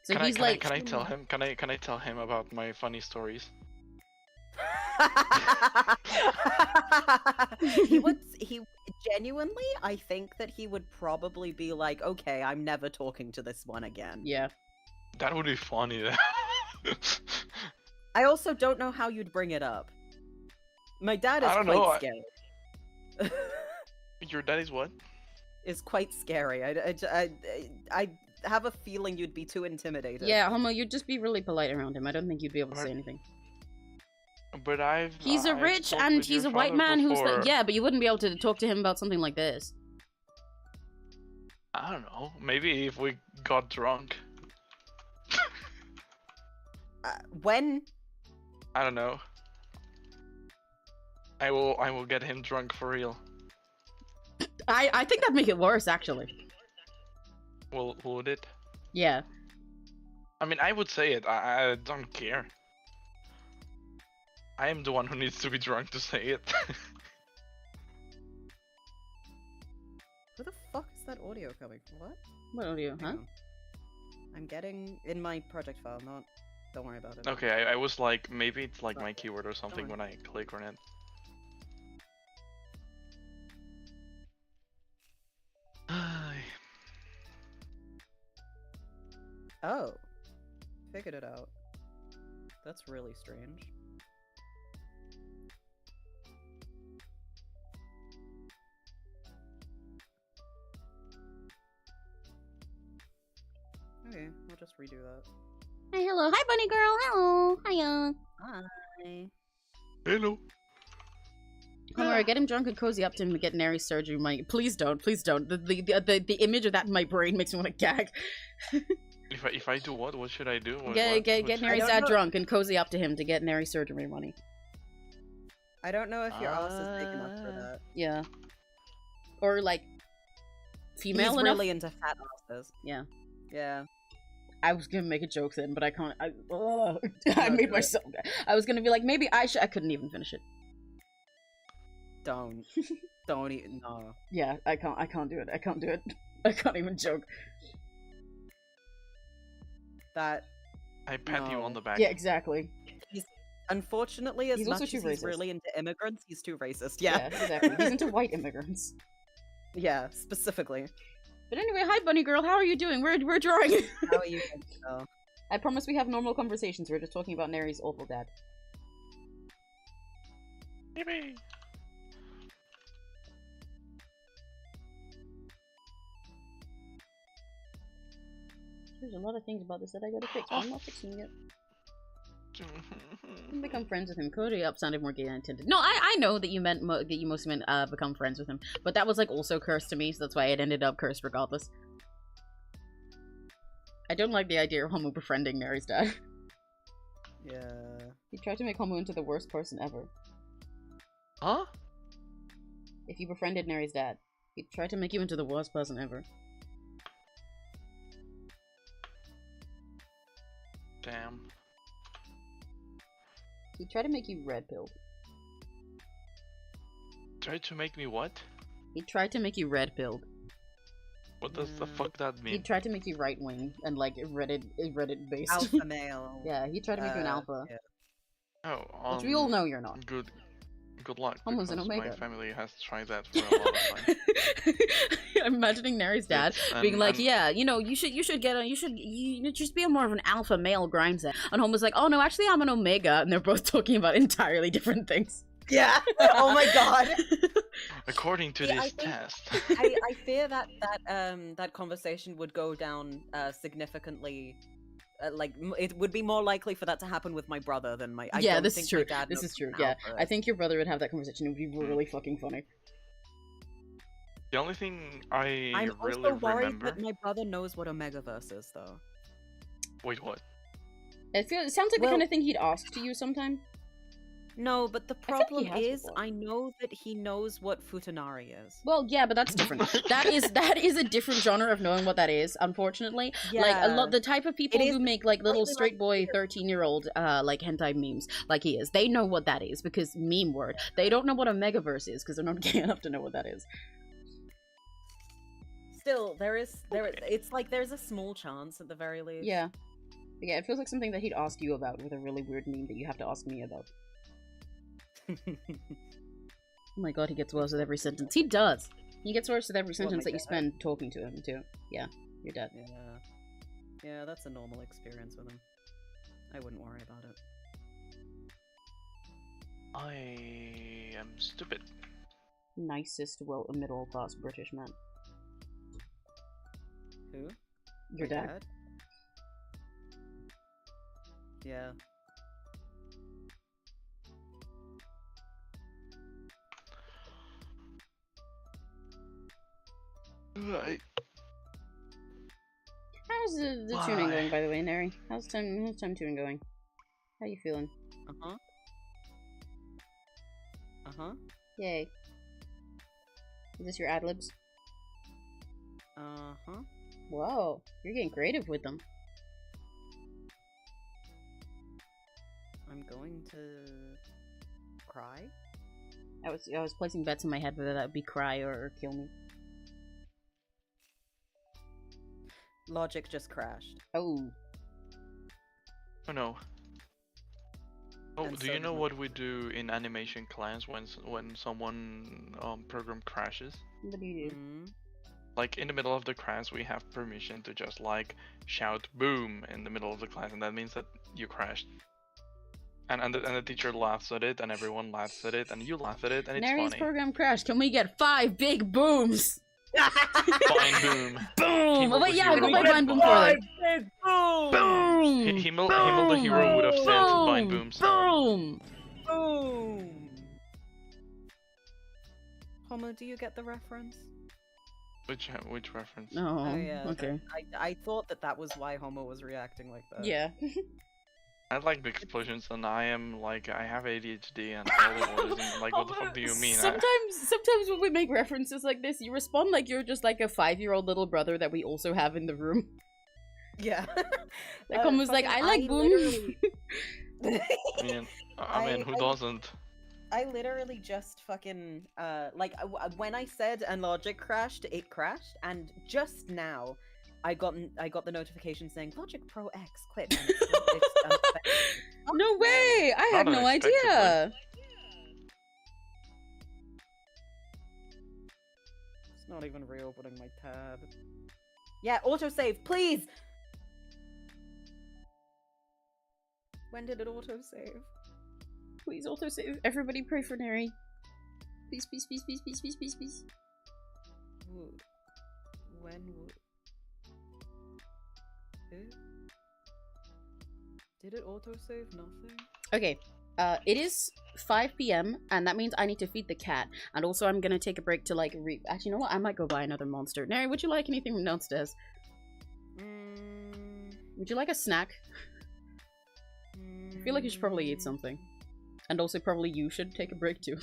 So
Can
he's
I,
like,
can I tell him? Can I tell him about my funny stories?
he genuinely, I think that he would probably be like, okay, I'm never talking to this one again.
yeah.
That would be funny.
I also don't know how you'd bring it up. My dad is
I don't
quite
know,
scary.
Your dad is what?
Is quite scary. I have a feeling you'd be too intimidated.
Yeah, Homo, you'd just be really polite around him. I don't think you'd be able to say
Right.
anything.
But
He's a
I've
rich
talked
and
with
he's
your
a white
father
man who's
before.
like, yeah, but you wouldn't be able to talk to him about something like this.
I don't know. Maybe if we got drunk.
When?
I don't know. I will get him drunk for real.
I think that'd make it worse, actually.
Would it?
Yeah.
I mean, I would say it. I don't care. I am the one who needs to be drunk to say it.
Where the fuck is that audio coming from? What?
What audio,
Hang
huh?
on. I'm getting in my project file, not. Don't worry about it.
Okay, I was like, maybe it's like my
Okay.
keyword or something
worry.
when I click on it.
Oh. Figured it out. That's really strange. Okay, I'll just redo that.
Hey, hello. Hi, bunny girl. Hello. Hiya.
Hi.
Hello.
Homer, get him drunk and cozy up to him and get Neri's surgery money. Please don't. Please don't. The image of that in my brain makes me want to gag.
If I do what? What should I do?
Get
What-
Neri's
don't
dad
know.
drunk and cozy up to him to get Neri's surgery money.
I don't know if your ass is big enough for that.
Yeah. Or like female
He's
enough.
really into fat asses.
Yeah.
Yeah.
I was gonna make a joke then, but I can't. I
No,
made
do it.
myself. I was gonna be like, maybe I should. I couldn't even finish it.
Don't. Don't even. No.
Yeah, I can't. I can't do it. I can't do it. I can't even joke.
That.
I pat you on
No.
the back.
Yeah, exactly.
Unfortunately, as
He's
much
also
as
too
he's
racist.
really into immigrants, he's too racist. Yeah.
exactly. He's into white immigrants.
Yeah, specifically.
But anyway, hi, bunny girl. How are you doing? We're drawing.
How are you? Oh.
I promise we have normal conversations. We're just talking about Neri's awful dad.
Yippee.
There's a lot of things about this that I gotta fix, but I'm not fixing it. Become friends with him. Cody up sounded more gay than intended. No, I know that you meant that you mostly meant become friends with him, but that was like also cursed to me, so that's why it ended up cursed regardless. I don't like the idea of Homo befriending Neri's dad.
Yeah.
He tried to make Homo into the worst person ever.
Huh?
If you befriended Neri's dad, he'd try to make you into the worst person ever.
Damn.
He'd try to make you red pilled.
Try to make me what?
He'd try to make you red pilled.
What does the fuck that mean?
He'd try to make you right wing and like Reddit based.
Alpha male.
Yeah, he'd try to make you an alpha.
Yeah.
Oh,
Which we all know you're not.
Good luck.
Homo's an
because
Omega.
My family has tried that for a lot of time.
I'm imagining Neri's dad being like,
and-
yeah, you know, you should just be more of an alpha male Grimeset. And Homo's like, oh no, actually I'm an Omega, and they're both talking about entirely different things.
Yeah. Oh my god.
According to
See, I
this
think-
test.
I fear that conversation would go down significantly. It would be more likely for that to happen with my brother than my. I
Yeah,
don't
this
think
is
my
true.
dad
This
knows
is true.
what
Yeah,
an alpha
I
is.
think your brother would have that conversation. It would be really fucking funny.
The only thing I
I'm
really
also worried
remember.
that my brother knows what Omegaverse is, though.
Wait, what?
It sounds like the
Well-
kind of thing he'd ask to you sometime.
No, but the
feel like he
problem
has
is,
before.
I know that he knows what Futanari is.
Well, yeah, but that's different. that is a different genre of knowing what that is. Unfortunately, like a lot, the type of people
It is
who make like little
slightly
straight boy
less
13-year-old like hentai memes, like he is, they know what that is because meme word. They don't know what a megaverse is because they're not gay enough to know what that is.
Still, it's like there's a small chance at the very least.
Yeah, yeah. It feels like something that he'd ask you about with a really weird meme that you have to ask me about. Oh my god, he gets worse with every sentence. He does. He gets worse with every
What,
sentence
my
that you
dad?
spend talking to him too. Yeah, your dad.
Yeah. Yeah, that's a normal experience with him. I wouldn't worry about it.
I am stupid.
Nicest, well, middle class British man.
Who?
Your
My
dad.
Yeah.
Right.
How's the tuning going, by the way, Neri? How's time tuning going? How you feeling?
Uh-huh. Uh-huh.
Yay. Is this your ad libs?
Uh-huh.
Whoa, you're getting creative with them.
I'm going to cry.
I was placing bets in my head whether that would be cry or kill me.
Logic just crashed.
Oh.
Oh no. Oh,
And
do
so
you know
did
what we do in animation class when someone program crashes?
What do you do?
Mm.
Like in the middle of the class, we have permission to just like shout "boom" in the middle of the class, and that means that you crashed. And the teacher laughs at it, and everyone laughs at it, and you laugh at it, and it's
Neri's
funny.
program crashed. Can we get 5 big booms?
Fine boom.
Boom! Oh, wait, yeah,
Hero
we'll play
would have-
Bind Boom for them.
Big boom!
Boom!
Himmel the hero would have said "Bind boom."
Boom!
Boom! Homo, do you get the reference?
Which reference?
Oh,
yeah.
okay.
I thought that was why Homo was reacting like that.
Yeah.
I like big explosions, and I have ADHD and all the autism. Like, what the fuck do you mean?
Sometimes when we make references like this, you respond like you're just like a 5-year-old little brother that we also have in the room.
Yeah.
Like almost like, I like boom.
I mean, who doesn't?
I literally just fucking when I said and logic crashed, it crashed, and just now I got the notification saying Logic Pro X quit. And it's unexpected.
No way! I had no idea.
It's not even reopening my tab. Yeah, autosave, please. When did it autosave?
Please autosave. Everybody pray for Neri. Please, please, please, please, please, please, please, please.
When would... Did it autosave? Nothing?
Okay. It is 5 p.m. and that means I need to feed the cat. And also I'm gonna take a break to like actually, you know what? I might go buy another monster. Neri, would you like anything from downstairs? Would you like a snack? I feel like you should probably eat something. And also probably you should take a break too.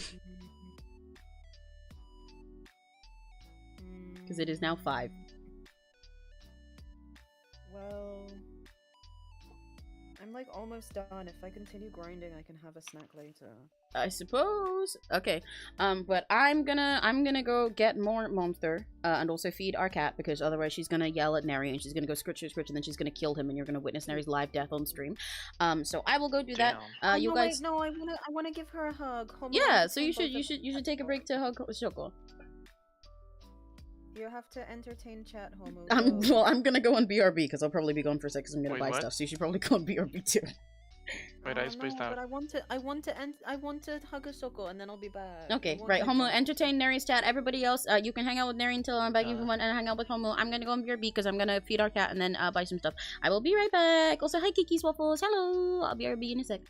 Because it is now 5.
Well... I'm like almost done. If I continue grinding, I can have a snack later.
I suppose. Okay. But I'm gonna go get more monster, and also feed our cat, because otherwise she's gonna yell at Neri and she's gonna go scritch, and then she's gonna kill him, and you're gonna witness Neri's live death on stream. So I will go do that. You
no,
guys.
wait, no, I wanna give her a hug. Hold
Yeah.
on,
So you should take a break to hug Shoko.
You have to entertain chat, Homo.
Well, I'm gonna go on BRB because I'll probably be gone for a sec because I'm gonna
Wait,
buy
what?
stuff. So you should probably go on BRB too.
Wait, I spaced out.
But I want to hug a Shoko and then I'll be back.
Okay, right. Homo, entertain Neri's chat. Everybody else, you can hang out with Neri until I'm back if you want, and hang out with Homo. I'm gonna go on BRB because I'm gonna feed our cat and then buy some stuff. I will be right back. Also, hi Kiki's Waffles. Hello. I'll BRB in a sec.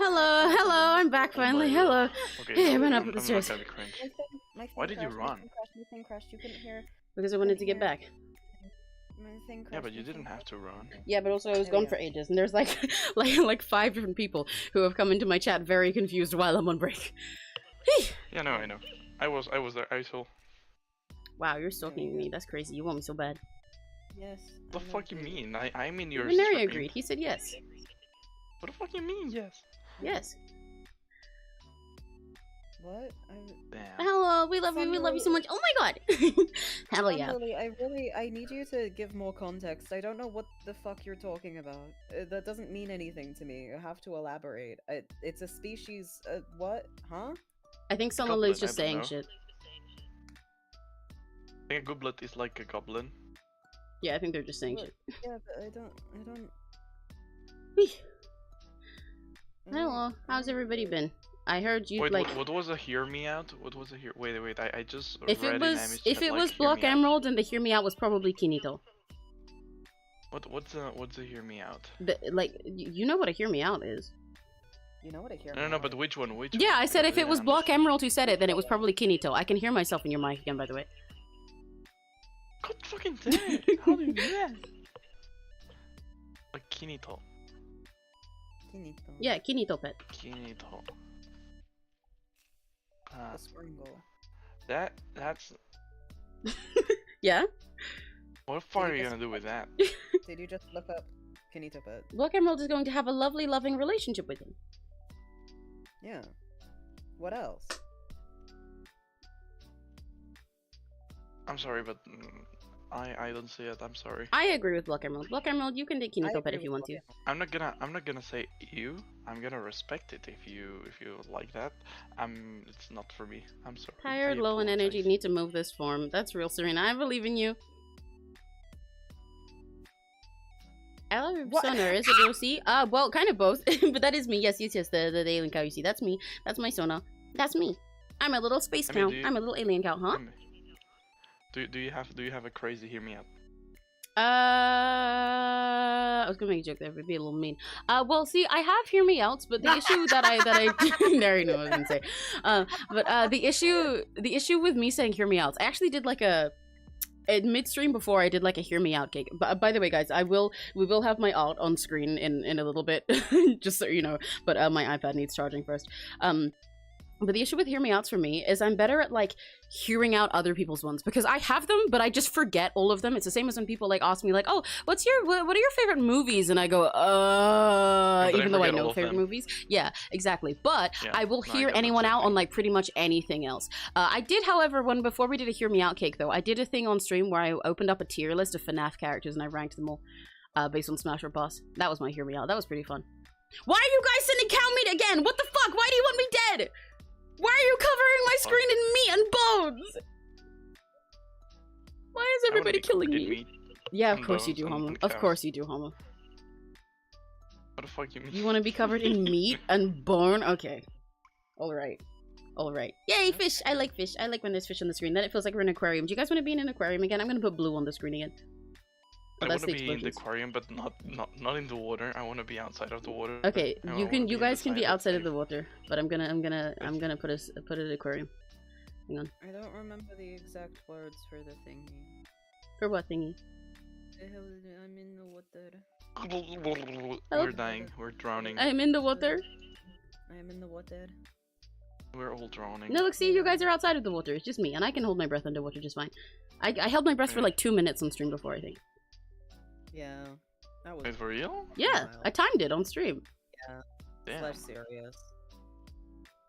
hello, hello, I'm back finally. Hello.
Okay,
Hey, I
I'm,
went up
I'm,
the
I'm
stairs.
not gonna cringe.
My thing
Why did you
crashed,
run?
My thing crashed. You couldn't hear.
Because I wanted to get back.
My thing crashed.
Yeah, but you
my thing
didn't have
crashed.
to run.
Yeah, but also I was
There we
gone for ages, and there's like, like 5 different people who have come into my chat very confused while I'm on break.
Yeah, no, I know. I was there. I saw.
Wow, you're stalking me. That's crazy. You want me so bad.
Yes.
What the fuck you mean? I'm in your
Even Neri
stream.
agreed. He said yes.
What the fuck you mean? Yes.
Yes.
What?
Damn.
Hello, we love you. We love you so much. Oh my god. Hell yeah.
Lily, I need you to give more context. I don't know what the fuck you're talking about. That doesn't mean anything to me. You have to elaborate. It's a species. What? Huh?
I think someone
Goblin,
is just
I don't
saying
know.
shit.
I think a goblet is like a goblin.
Yeah, I think they're just saying
What?
shit.
Yeah, but I don't.
Whee.
I
Hello,
don't-
how's everybody been? I heard you
Wait,
like.
what was a hear me out? What was a hear? Wait, I just
If
read
it
in
was
Amy's
if
chat,
it
like,
was
hear
Block
me out.
Emerald, then the hear me out was probably Kinito.
What's a hear me out?
Like you know what a hear me out is.
You know what I hear?
No, but which one? Which?
Yeah, I said if it was Block
Emerald.
Emerald who said it, then it was probably Kinito. I can hear myself in your mic again, by the way.
God fucking damn it! How do you do that? Like Kinito.
Kinito.
Yeah, Kinito pet.
Kinito.
The Springle.
That's.
Yeah.
What the fuck are you
just-
gonna do with that?
Did you just look up Kinito pet?
Block Emerald is going to have a lovely, loving relationship with him.
Yeah. What else?
I'm sorry, but I don't see it. I'm sorry.
I agree with Block Emerald. Block Emerald, you can take
I
Kinito pet
agree
if you
with
want to.
Block
I'm not gonna say you. I'm gonna respect it if you like that. It's not for me. I'm sorry.
Tired,
I
low in energy,
apologize.
need to move this form. That's real, Serena. I believe in you. I love your
What?
persona. Is it Rosie? Well, kind of both. But that is me. Yes, the alien cow you see. That's me. That's my Sona. That's me. I'm a little space
I mean,
cow.
do you-
I'm a little alien cow, huh?
Do you have a crazy hear me out?
I was gonna make a joke there, but it'd be a little mean. Well, see, I have hear me outs, but the issue that I Neri knew what I was gonna say. But the issue with me saying hear me outs, I actually did like a midstream before I did like a hear me out cake. But by the way, guys, we will have my art on screen in a little bit, just so you know. But my iPad needs charging first. But the issue with hear me outs for me is I'm better at like hearing out other people's ones because I have them, but I just forget all of them. It's the same as when people like ask me like, "Oh, what are your favorite movies?" And I go,
But
even though I
forget all
know
of
favorite
them.
movies. Yeah, exactly. But
Yeah,
I will
no, I
hear
got that
anyone
same
out on
thing.
like pretty much anything else. I did, however, before we did a hear me out cake though, I did a thing on stream where I opened up a tier list of FNAF characters and I ranked them all based on Smash or Boss. That was my hear me out. That was pretty fun. Why are you guys sending cow meat again? What the fuck? Why do you want me dead? Why are you covering my screen in meat and bones? Why is everybody killing me? Yeah, of
and
course you
bones
do,
and-
Homo.
and
Of
cows.
course you do, Homo.
What the fuck you mean?
You want to be covered in meat and bone? Okay. Alright. Alright. Yay, fish! I like fish. I like when there's fish on the screen. Then it feels like we're in an aquarium. Do you guys want to be in an aquarium again? I'm gonna put blue on the screen again.
I
Oh,
want
that's
to
the
be in the
explosions.
aquarium, but not in the water. I want to be outside of the water.
Okay,
I
you
wanna be
you
in
guys
the
can be
side
outside of
safe.
the water, but I'm gonna put an aquarium. Hang on.
I don't remember the exact words for the thingy.
For what thingy?
I'm in the water.
Oh.
We're dying. We're drowning.
I'm in the water.
I am in the water.
We're all drowning.
No, look, see, you guys are outside of the water. It's just me, and I can hold my breath underwater just fine. I held my breath for
Yeah.
like 2 minutes on stream before, I think.
Yeah. That was
Wait, for real?
Yeah,
Wow.
I timed it on stream.
Damn.
slash serious.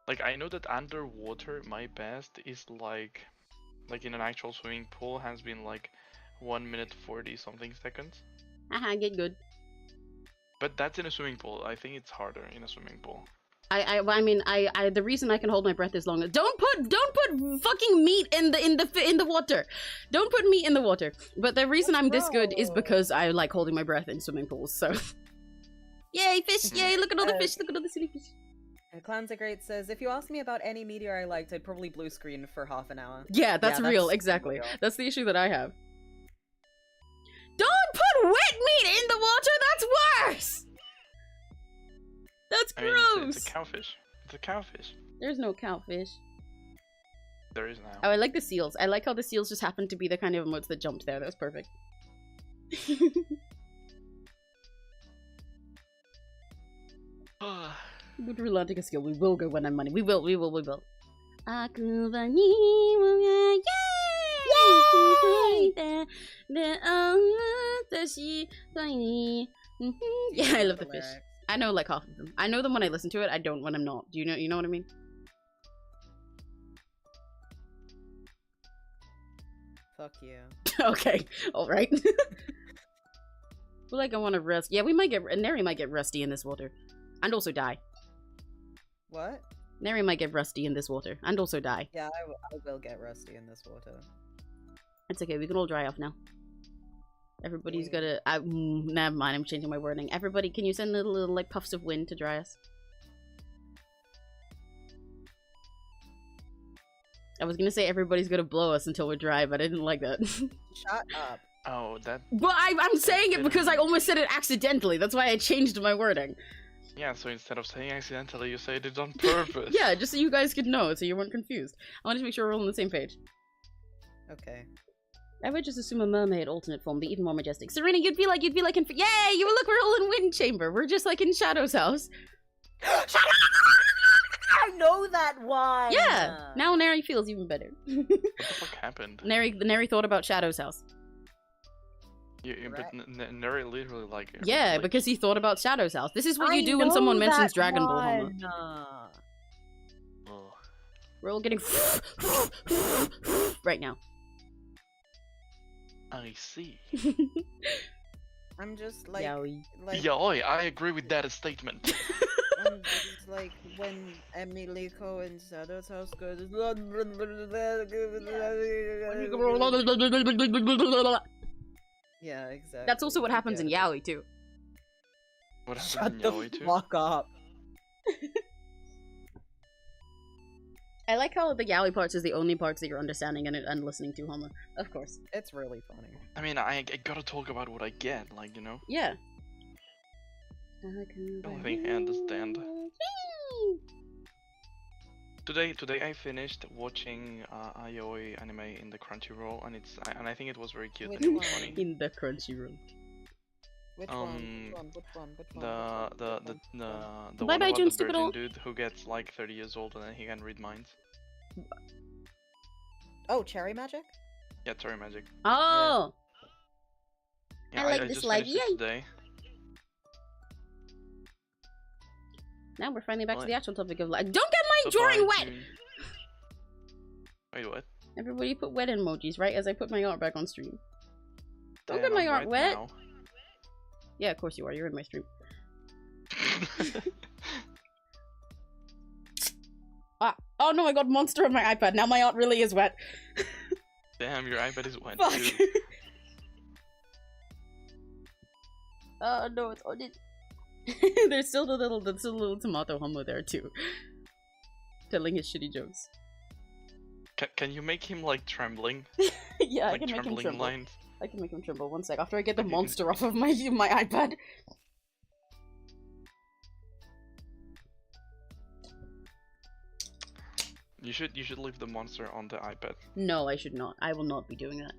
Like I know that underwater, my best is like in an actual swimming pool has been like 1 minute 40 something seconds.
Haha, get good.
But that's in a swimming pool. I think it's harder in a swimming pool.
I mean, the reason I can hold my breath is longer. Don't put fucking meat in the water. Don't put meat in the water. But the reason I'm this good is because I like holding my breath in swimming pools. So, yay fish! Yay! Look at all the fish! Look at all the silly fish.
Clan's Great says, if you ask me about any meteor I liked, I'd probably blue screen for half an hour.
Yeah, that's real.
that's
Exactly.
real.
That's the issue that I have. Don't put wet meat in the water. That's worse. That's
I mean,
gross.
it's a cowfish. It's a cowfish.
There's no cowfish.
There is now.
Oh, I like the seals. I like how the seals just happen to be the kind of emotes that jumped there. That was perfect. Good romantic skill. We will go when I'm money. We will. Akubani, yay! Yeah, I love the fish. I know like half of them. I know them when I listen to it. I don't when I'm not. Do you know? You know what I mean?
Fuck you.
Okay, all right. Feel like I want to rest. Yeah, we might get. Neri might get rusty in this water, and also die.
What?
Neri might get rusty in this water, and also die.
Yeah, I will get rusty in this water.
It's okay. We can all dry off now. Everybody's gotta. Never mind. I'm changing my wording. Everybody, can you send little like puffs of wind to dry us? I was gonna say everybody's gonna blow us until we're dry, but I didn't like that.
Shut up.
Oh, that.
Well, I'm saying it because I almost said it accidentally. That's why I changed my wording.
Yeah, so instead of saying accidentally, you said it on purpose.
Yeah, just so you guys could know, so you weren't confused. I wanted to make sure we're all on the same page.
Okay.
I would just assume a mermaid alternate form, be even more majestic. Serena, you'd be like in. Yay! You look, we're all in Wind Chamber. We're just like in Shadow's house.
I know that one.
Yeah. Now Neri feels even better.
What the fuck happened?
Neri thought about Shadow's house.
But Neri literally like.
Yeah, because he thought about Shadow's house. This is what you do when someone mentions Dragon Ball. Homer.
Oh.
We're all getting right now.
I see.
I'm just like,
Yowie.
Yaoi, I agree with that statement.
I'm just like when Emily Cohen's Shadow's house goes. Yeah, exactly.
That's also what happens in Yaoi too.
What happens
Shut
in
the
Yaoi too?
fuck up.
I like how the Yaoi parts is the only parts that you're understanding and listening to, Homer. Of course.
It's really funny.
I mean, I gotta talk about what I get, like, you know?
Yeah.
I think I understand. Today I finished watching Yaoi anime in the Crunchyroll, and I think it was very cute and it was funny.
In the Crunchyroll.
Which one? Which one?
The
Bye
one
bye,
about
June,
the
stupid
virgin
old.
dude who gets like 30 years old and then he can read minds.
Oh, Cherry Magic?
Yeah, Cherry Magic.
Oh!
Yeah,
I like
I
this
just
life,
finished it
yay!
today.
Now we're finally back to
What?
the actual topic of life. Don't get my
So
drawing
far,
wet!
June. Wait, what?
Everybody put wet emojis, right? As I put my art back on stream. Don't
Damn,
get my
I'm
art wet!
now.
Yeah, of course you are. You're in my stream. Oh no, I got monster on my iPad. Now my art really is wet.
Damn, your iPad is wet
Fuck.
too.
Oh no, it's on it. There's still the little tomato homo there too. Telling his shitty jokes.
Can you make him like trembling?
Yeah,
Like
I can make him
trembling
tremble.
lines?
I can make him tremble. One sec. After I get the
Okay.
monster off of my iPad.
You should leave the monster on the iPad.
No, I should not. I will not be doing that.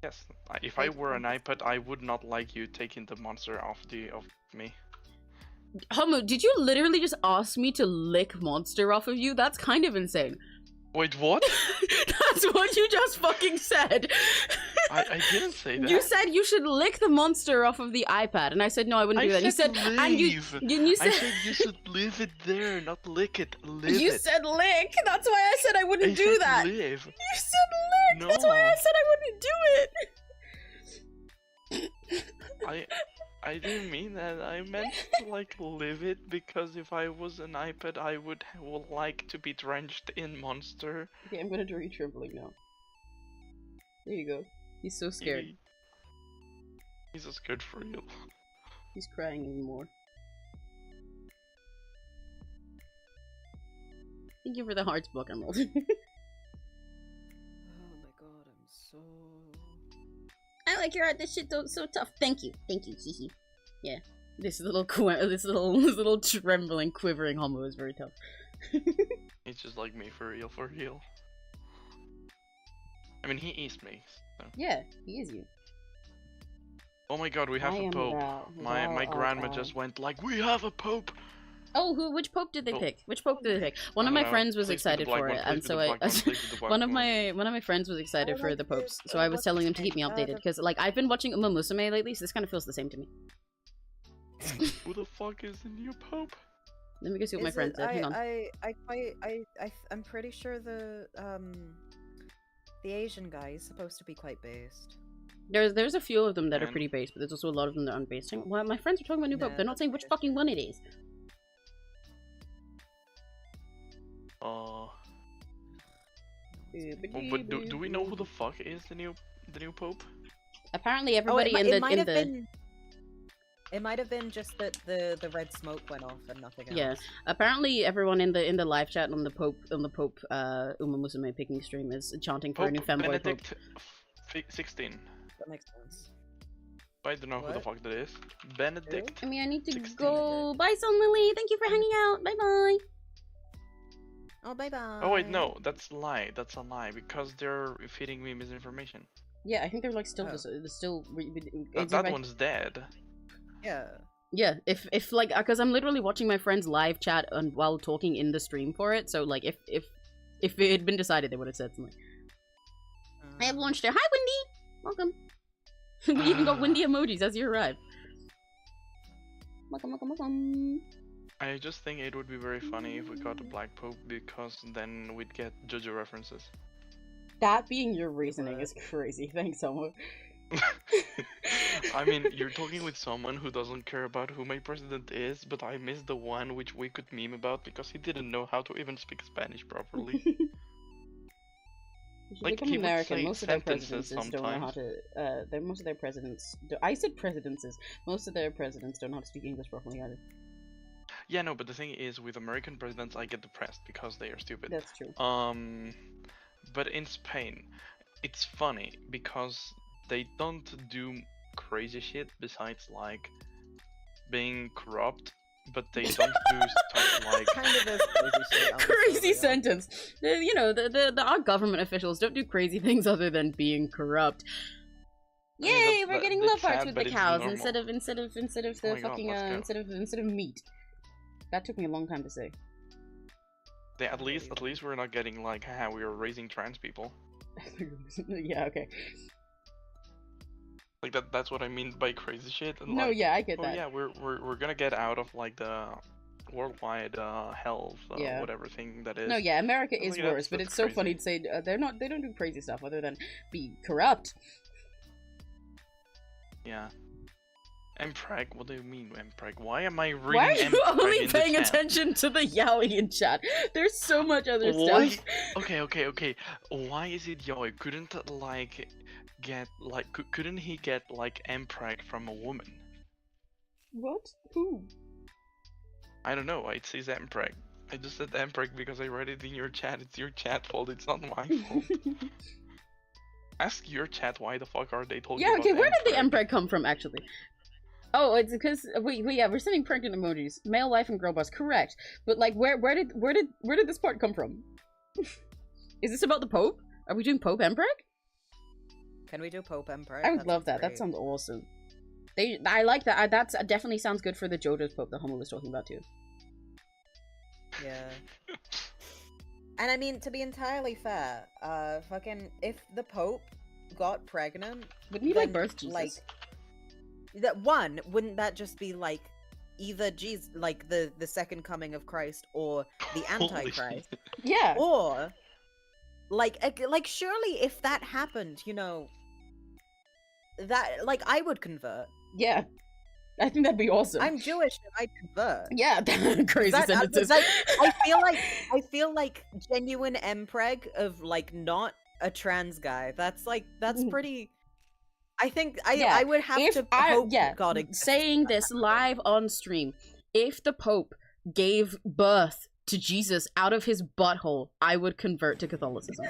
Yes. If I were an iPad, I would not like you taking the monster off me.
Homo, did you literally just ask me to lick monster off of you? That's kind of insane.
Wait, what?
That's what you just fucking said.
I didn't say that.
You said you should lick the monster off of the iPad, and I said no, I wouldn't do that. You said,
leave.
and you said,
I said you should leave it there, not lick it. Live
you
it.
said lick. That's why I said I wouldn't
I
do
said
that.
Live.
You said lick.
No.
That's why I said I wouldn't do it.
I didn't mean that. I meant to like live it because if I was an iPad, I would like to be drenched in monster.
Okay, I'm gonna draw you trembling now. There you go. He's so scared.
He's so scared for real.
He's crying even more. Thank you for the hearts block emerald.
Oh my god, I'm so...
I like your art. This shit's so tough. Thank you. Thank you, Hihi. Yeah. This little trembling, quivering homo is very tough.
He's just like me, for real, for real. I mean, he is me. So.
Yeah, he is you.
Oh my god, we have a pope. My grandma just went like, we have a pope!
Oh, which pope did they pick? Which pope did they pick? One of my friends was excited for it, and so one of my friends was excited for the popes, so I was telling them to keep me updated, because like I've been watching Uma Musume lately, so this kind of feels the same to me.
Who the fuck is the new pope?
Let me go see what my friend said. Hang on.
I'm pretty sure the Asian guy is supposed to be quite based.
There's a few of them that are pretty based, but there's also a lot of them that aren't based. Well, my friends are talking about new pope. They're not saying which fucking one it is.
But do we know who the fuck is the new pope?
Apparently, everybody
It might have been just that the red smoke went off and nothing else.
Yeah, apparently everyone in the live chat on the Pope Uma Musume picking stream is chanting for a new femboy
Benedict
Pope.
16.
That makes sense.
I don't know who the fuck that is. Benedict.
I mean, I need to
16.
go. Bye, Son Lily. Thank you for hanging out. Bye bye.
Oh, bye bye.
Oh wait, no, that's a lie. That's a lie because they're feeding me misinformation.
Yeah, I think they're like still
that one's dead.
Yeah.
Yeah, if like, because I'm literally watching my friends live chat while talking in the stream for it, so like if it had been decided, they would have said something. I have launched there. Hi, Wendy. Welcome. We even got Wendy emojis as you arrive. Welcome, welcome, welcome.
I just think it would be very funny if we got a black pope, because then we'd get JoJo references.
That being your reasoning is crazy. Thanks, Homo.
I mean, you're talking with someone who doesn't care about who my president is, but I missed the one which we could meme about because he didn't know how to even speak Spanish properly.
Like, he American, most of their presidents don't know how to. Most of their presidents. I said presidences. Most of their presidents don't know how to speak English properly either.
Yeah, no, but the thing is, with American presidents, I get depressed because they are stupid.
That's true.
But in Spain, it's funny because they don't do crazy shit besides like being corrupt, but they don't do stuff like
kind of this crazy shit.
Crazy sentence. You know, our government officials don't do crazy things other than being corrupt. Yay, we're getting love hearts with the cows instead of the fucking instead of meat. That took me a long time to say.
At least we're not getting like, haha, we are raising trans people.
Yeah, okay.
Like that's what I mean by crazy shit. And
no,
like,
yeah, I get that.
Yeah, we're gonna get out of like the worldwide health whatever thing that is.
No, yeah, America is worse, but it's so funny to say they don't do crazy stuff other than be corrupt.
Yeah. Mpreg? What do you mean, Mpreg? Why am I reading
Why are you
Mpreg
only
in
paying
the chat?
attention to the yaoi in chat? There's so much other stuff.
Okay. Why is it yaoi? Couldn't like get like couldn't he get like Mpreg from a woman?
What? Who?
I don't know. It says Mpreg. I just said Mpreg because I read it in your chat. It's your chat fault. It's not my fault. Ask your chat why the fuck are they talking about
where did the
Mpreg?
Mpreg come from actually? Oh, it's because we're sending pregnant emojis. Male life and girl boss, correct. But like, where did this part come from? Is this about the Pope? Are we doing Pope Mpreg?
Can we do Pope Emperor?
I would love that. That sounds awesome. I like that. That definitely sounds good for the JoJo's Pope that Homo was talking about too.
Yeah. And I mean, to be entirely fair, fucking if the Pope got pregnant,
wouldn't he like birth Jesus?
Like, wouldn't that just be like either Jesus, like the second coming of Christ, or the Antichrist?
Yeah.
Or like surely if that happened, you know, that like I would convert.
Yeah. I think that'd be awesome.
I'm Jewish and I'd convert.
Yeah, crazy sentences.
I feel like genuine Mpreg of like not a trans guy. That's pretty. I think I would have to hope God exists.
Saying this live on stream, if the Pope gave birth to Jesus out of his butthole, I would convert to Catholicism.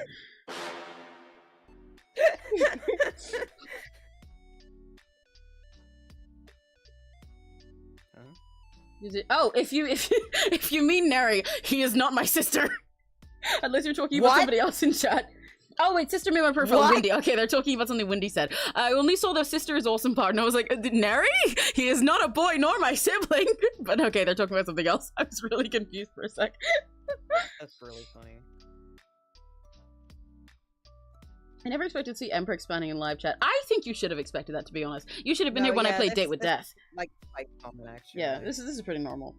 Oh, if you mean Neri, he is not my sister. Unless you're talking about somebody else in chat. Oh wait, sister made my profile Windy. Okay, they're talking about something Windy said. I only saw the sister is awesome part, and I was like, Neri? He is not a boy nor my sibling. But okay, they're talking about something else. I was really confused for a sec.
That's really funny.
I never expected to see Emperor expanding in live chat. I think you should have expected that, to be honest. You should have been here when I played Date with Death.
Like quite common, actually.
Yeah, this is pretty normal.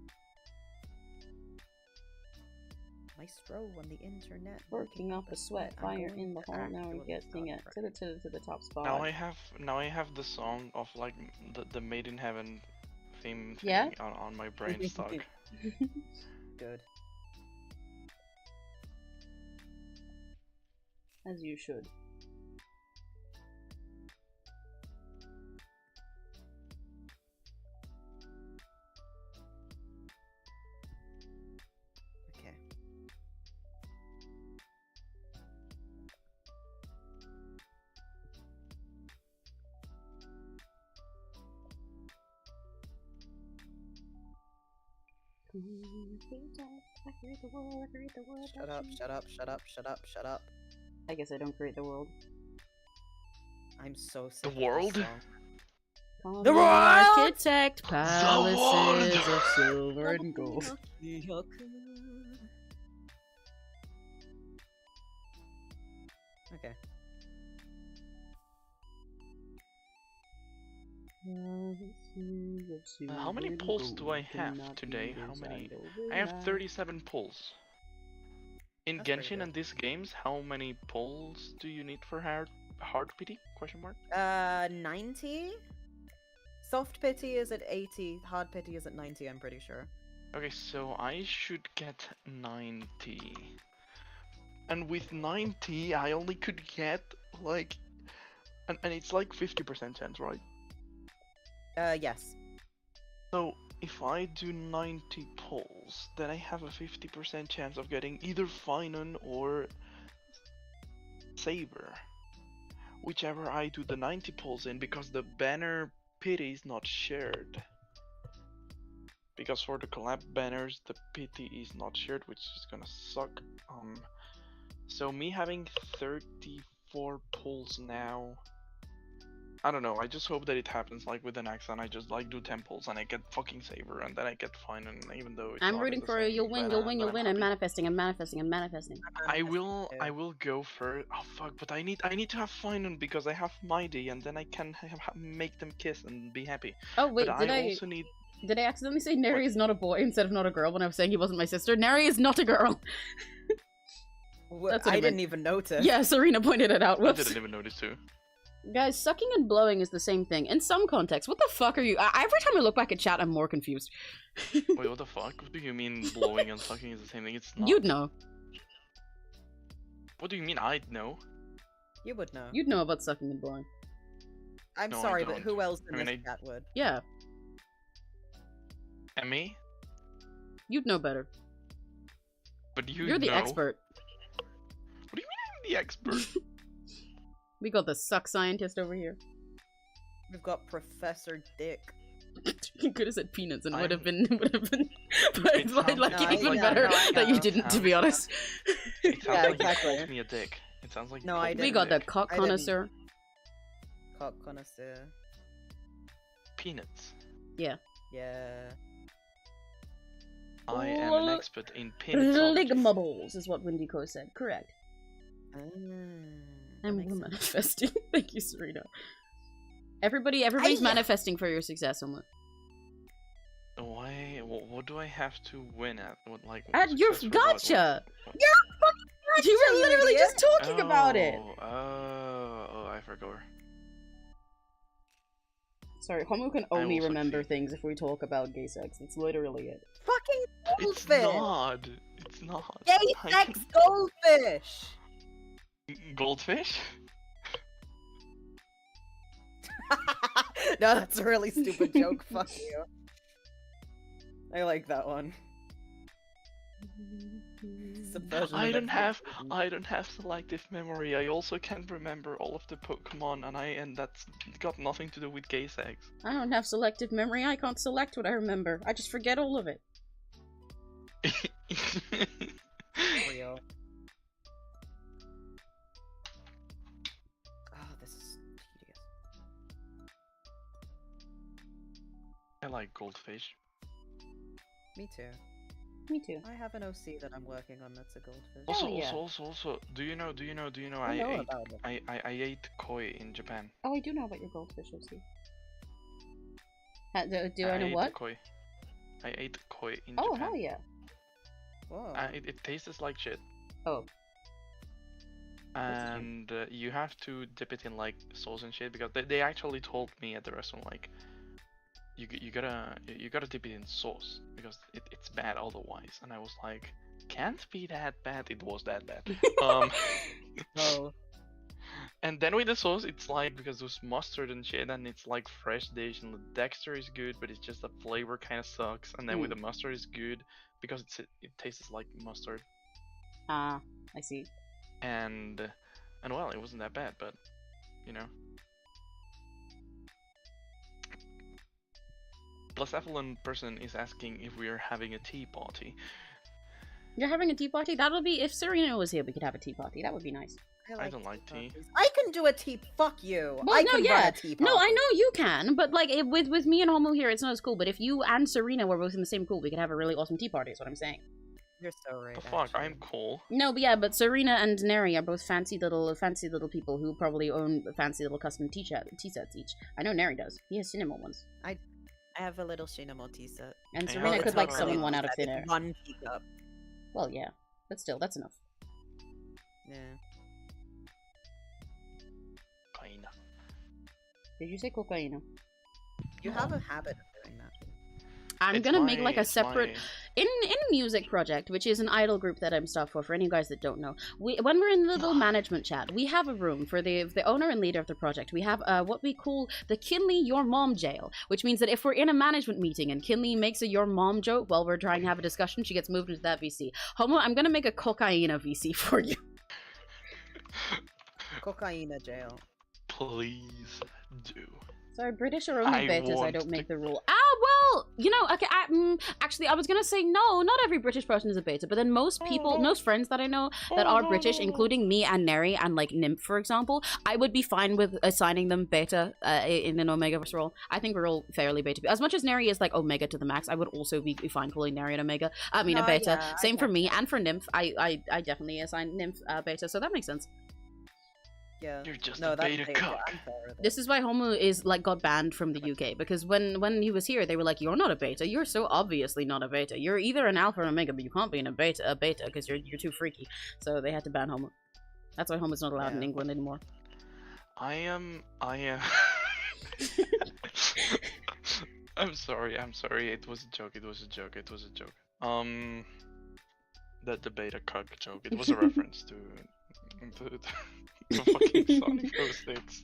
Maestro on the internet.
Working up a sweat, fire in the hole. Now we get to the top spot.
Now I have the song of like the Made in Heaven theme
Yeah?
on my brain stock.
Good.
As you should.
Okay. Shut up, shut up, shut up, shut up, shut up.
I guess I don't create the world.
I'm so sick
The
of this
world?
song.
The
world!
architect palaces
world!
of silver and gold.
Okay.
How many pulls do I have today? How many? I have 37 pulls. In
That's pretty
Genshin
good.
and these games, how many pulls do you need for hard pity? Question mark.
90? Soft pity is at 80, hard pity is at 90, I'm pretty sure.
Okay, so I should get 90. And with 90, I only could get like, and it's like 50% chance, right?
Yes.
So if I do 90 pulls, then I have a 50% chance of getting either Finon or Saber. Whichever I do the 90 pulls in, because the banner pity is not shared. Because for the collab banners, the pity is not shared, which is gonna suck. So me having 34 pulls now, I don't know, I just hope that it happens like with an axe and I just like do 10 pulls and I get fucking Saber and then I get fine, and even though it's
I'm
not
rooting
the
for
same,
you. You'll win,
but,
you'll win,
but
you'll
I'm
win. I'm
happy.
manifesting, I'm manifesting, I'm manifesting.
I will go for, oh fuck, but I need to have Finon because I have Mighty and then I can make them kiss and be happy.
Oh wait,
But
did
I
I
also need,
did I accidentally say Neri is not a boy instead of not a girl when I was saying he wasn't my sister? Neri is not a girl. That's what
I
I
didn't
meant.
even notice.
Yeah, Serena pointed it out.
I
Whoops.
didn't even notice too.
Guys, sucking and blowing is the same thing. In some contexts. What the fuck are you? Every time I look back at chat, I'm more confused.
Wait, what the fuck? What do you mean blowing and sucking is the same thing? It's not.
You'd know.
What do you mean I'd know?
You would know.
You'd know about sucking and blowing.
I'm
No, I
sorry, but
don't.
who else in
I mean,
this chat would?
Yeah,
Emmy?
you'd know better.
But
You're the
know.
expert.
What do you mean I'm the expert?
We got the suck scientist over here.
We've got Professor Dick.
You could have said peanuts and it would have
I'm-
been, but
It
it's
sounds
like
No,
even
yeah,
better
no, I
that you
know.
didn't, to be honest.
It sounds
Yeah,
like
exactly.
you called me a dick. It sounds like you
No, I
called me
We
a
got the
dick.
cock
I didn't.
connoisseur.
Cock connoisseur.
Peanuts.
Yeah.
I am an expert in peanuts.
Ligmubbles is what Windy Co said. Correct.
that
And
makes
we're
sense.
manifesting. Thank you, Serena. Everybody's manifesting for your success, Omar.
Why? What do I have to win at? What, like?
At your
success for what?
gotcha!
What-
You were literally
idiot.
just talking about it!
Oh, I forgot.
Sorry, Homo can
I
only
will
remember
succeed.
things if we talk about gay sex. That's literally it.
Fucking
It's
goldfish!
not. It's not.
Gay
I
sex goldfish!
Goldfish?
No, that's a really stupid joke. Fuck you. I like that one. Subversion
I
of
don't have
expectations.
I don't have selective memory. I also can't remember all of the Pokemon, and that's got nothing to do with gay sex.
I don't have selective memory. I can't select what I remember. I just forget all of it.
Real. Oh, this is tedious.
I like goldfish.
Me too.
Me too.
I have an OC that I'm working on that's a goldfish.
Also,
yeah.
also, do you know?
I know about it.
I ate koi in Japan.
Oh, I do know about your goldfish, OC. Do I know
ate
what?
Koi. I ate koi in
Oh,
Japan.
hell yeah.
Whoa.
It tastes like shit.
Oh.
And you have to dip it in like sauce and shit because they actually told me at the restaurant like you gotta dip it in sauce because it's bad otherwise, and I was like, can't be that bad. It was that bad.
Oh.
And then with the sauce, it's like because there's mustard and shit, and it's like fresh dish, and the texture is good, but it's just the flavor kind of sucks. And then with the mustard, it's good because it tastes like mustard.
Ah, I see.
And well, it wasn't that bad, but you know. Plus, Evelyn person is asking if we are having a tea party.
You're having a tea party? That'll be if Serena was here. We could have a tea party. That would be nice.
I don't like tea.
parties. I can do a tea. Fuck you.
Well,
I
no,
can
yeah.
run a tea party.
No, I know you can, but like with me and Homo here, it's not as cool. But if you and Serena were both in the same pool, we could have a really awesome tea party. Is what I'm saying.
You're so right.
The fuck,
actually.
I'm cool.
No, but yeah, but Serena and Neri are both fancy little people who probably own fancy little custom tea sets each. I know Neri does. He has cinema ones.
I have a little Shinamo tea set.
And
I
Serena
have
could
a
like
tea
summon
set.
one out of thin air.
It's one teacup.
Well, yeah, but still, that's enough.
Yeah.
Kinda.
Did you say cocaine?
You have a habit of doing that.
I'm
It's
gonna make
my-
like a
it's
separate
my-
in music project, which is an idol group that I'm stuff for any of you guys that don't know. When we're in the little management chat, we have a room for the owner and leader of the project. We have what we call the Kinley Your Mom Jail, which means that if we're in a management meeting and Kinley makes a Your Mom joke while we're trying to have a discussion, she gets moved into that VC. Homo, I'm gonna make a cocaina VC for you.
Cocaina jail.
Please do.
Sorry, British are only
I
betas. I
want
don't make
to-
the rule. Ah, well, you know, okay. Actually, I was gonna say no. Not every British person is a beta, but then most people, most friends that I know that are British, including me and Neri and like Nymph, for example, I would be fine with assigning them beta in an Omega versus role. I think we're all fairly beta. As much as Neri is like Omega to the max, I would also be fine calling Neri an Omega. I mean, a beta.
Yeah,
Same for me and for Nymph. I definitely assign Nymph beta, so that makes sense.
Yeah.
You're just
No,
a
that's
beta
beta.
cock.
I'm fair with it.
This is why Homo is like got banned from the UK, because when he was here, they were like, "You're not a beta. You're so obviously not a beta. You're either an alpha or omega, but you can't be a beta because you're too freaky." So they had to ban Homo. That's why Homo's not allowed in
Yeah.
England anymore.
I am. I'm sorry. It was a joke. The beta cuck joke. It was a reference to the fucking Sonic 06.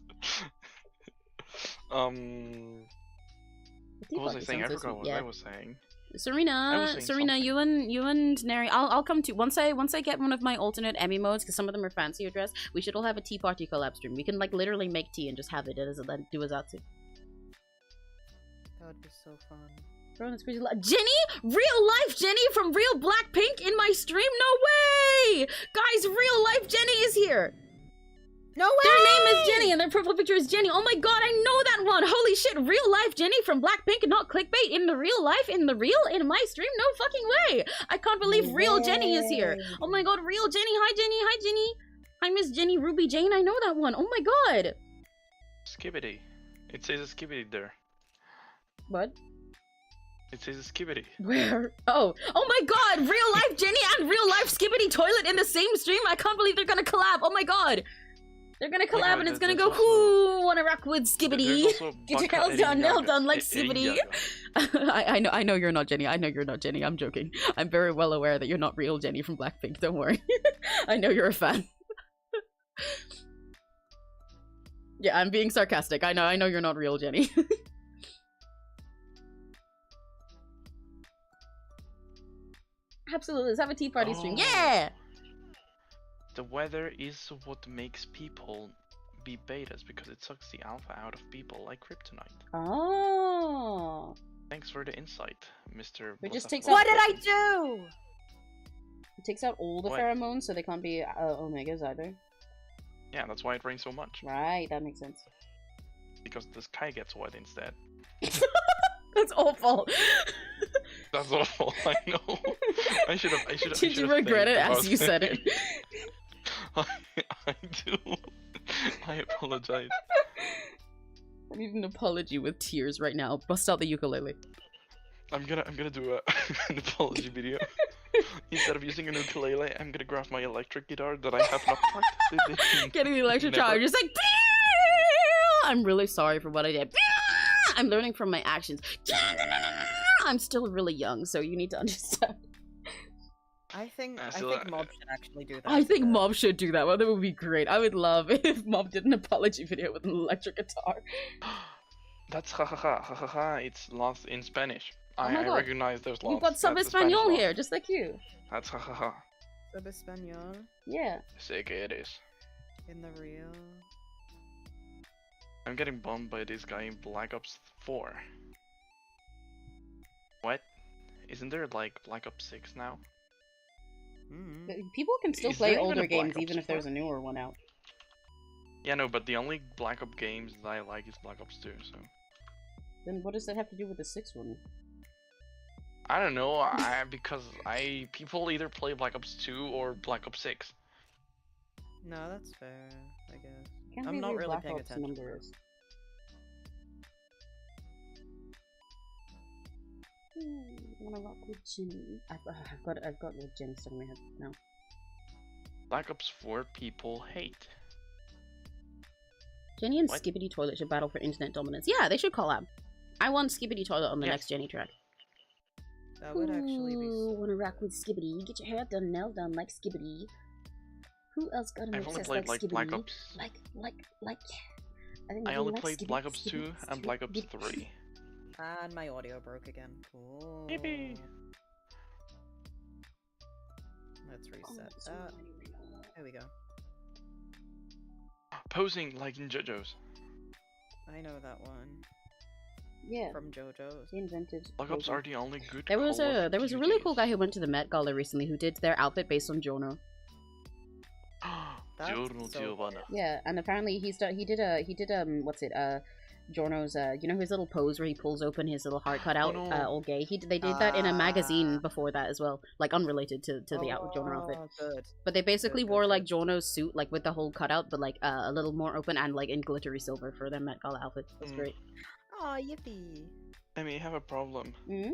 What was I saying? I forgot what I was saying.
Serena,
saying
Serena, you and Neri, I'll come to once I get one of my alternate Emmy modes, because some of them are fancier dressed. We should all have a tea party collab stream. We can like literally make tea and just have it as a do a Zatsu.
That would be so fun.
Bro, that's crazy. Jenny, real life Jenny from Real Blackpink in my stream. No way, guys! Real life Jenny is here.
No way!
Their name is Jenny and their profile picture is Jenny. Oh my god, I know that one. Holy shit, real life Jenny from Blackpink and not clickbait in the real life, in my stream? No fucking way. I can't believe real Jenny is here. Oh my god, real Jenny. Hi Jenny. Hi Jenny. Hi Miss Jenny Ruby Jane. I know that one. Oh my god.
Skibbity. It says a skibbity there.
What?
It says a skibbity.
Where? Oh my god, real life Jenny and real life Skibbity Toilet in the same stream? I can't believe they're gonna collab. Oh my god. They're gonna collab
God,
and it's gonna
there's
go,
also-
who wanna rock with Skibbity?
There's also
Get your
Baka
nails done, nail
Erigaga.
done like
Erigaga.
Skibbity. I know you're not Jenny. I know you're not Jenny. I'm joking. I'm very well aware that you're not real Jenny from Blackpink. Don't worry. I know you're a fan. Yeah, I'm being sarcastic. I know you're not real Jenny. Absolutely. Let's have a tea party stream.
Oh.
Yeah.
The weather is what makes people be betas because it sucks the alpha out of people like kryptonite.
Oh.
Thanks for the insight, Mr.
It just
Butterfly.
takes out-
What did I do?
It takes out all the
What?
pheromones, so they can't be omegas either.
Yeah, that's why it rains so much.
Right. That makes sense.
Because the sky gets wet instead.
That's awful.
That's awful. I know. I should have.
Did you regret it as you said it?
I do. I apologize.
I need an apology with tears right now. Bust out the ukulele.
I'm gonna do an apology video. Instead of using an ukulele, I'm gonna grab my electric guitar that I have not practiced.
Getting the electric guitar, just like. I'm really sorry for what I did. I'm learning from my actions. I'm still really young, so you need to understand.
I think
So,
Mob should actually do that.
I think Mob should do that. Well, that would be great. I would love if Mob did an apology video with an electric guitar.
That's ha ha ha ha ha ha. It's lost in Spanish.
Oh my
I
God.
recognize there's lost.
We've got Sub
That's the Spanish
Espanol
lost.
here, just like you.
That's ha ha ha.
Sub Espanol
Yeah.
Sé que eres.
in the real.
I'm getting bummed by this guy in Black Ops 4. What? Isn't there like Black Ops 6 now?
But people can still
Is
play
there even
older
a Black
games even
Ops
if there's
4?
a newer one out.
Yeah, no, but the only Black Ops games that I like is Black Ops 2, so...
Then what does that have to do with the 6th one?
I don't know, because people either play Black Ops 2 or Black Ops 6.
No, that's fair. I guess.
Can't
I'm
read
not
your
really
Black
paying
Ops
attention.
numbers. I wanna rock with Jenny. I've got with Jenny stuck in my head now.
Black Ops 4 people hate.
Jenny and
What?
Skibbity Toilet should battle for internet dominance. Yeah, they should collab. I want Skibbity Toilet on the
Yes.
next Jenny track.
That would actually be.
Ooh, wanna rock with Skibbity? Get your hair done, nail done like Skibbity. Who else got an
I've only
obsessed
played
like
like Black
Skibbity?
Ops...
Like. I think
I
we
only
like
played
Skibbity,
Black Ops 2
Skibbity,
and Black Ops
Skibbity.
3.
And my audio broke again. Cool.
Yippee.
Let's
Oh,
reset
there's
that.
so many right now.
There we go.
Posing like in JoJo's.
I know that one
Yeah,
from JoJo's.
they invented.
Black Ops
posing.
are the only good
There was
Call of
a really cool
Duties.
guy who went to the Met Gala recently who did their outfit based on Jono.
That's
Giorno
so
Giovanna.
Yeah, and apparently he did Jorno's you know his little pose where he pulls open his little heart cutout,
no.
all gay. They did that in a magazine
Ah.
before that as well, like unrelated to the Jorno outfit.
Oh, good.
But they basically
good,
wore
good.
like Jorno's suit, like with the whole cutout, but like a little more open and like in glittery silver for their Met Gala outfit. That's
Mm.
great.
Oh, yippee.
I may have a problem.
Hmm?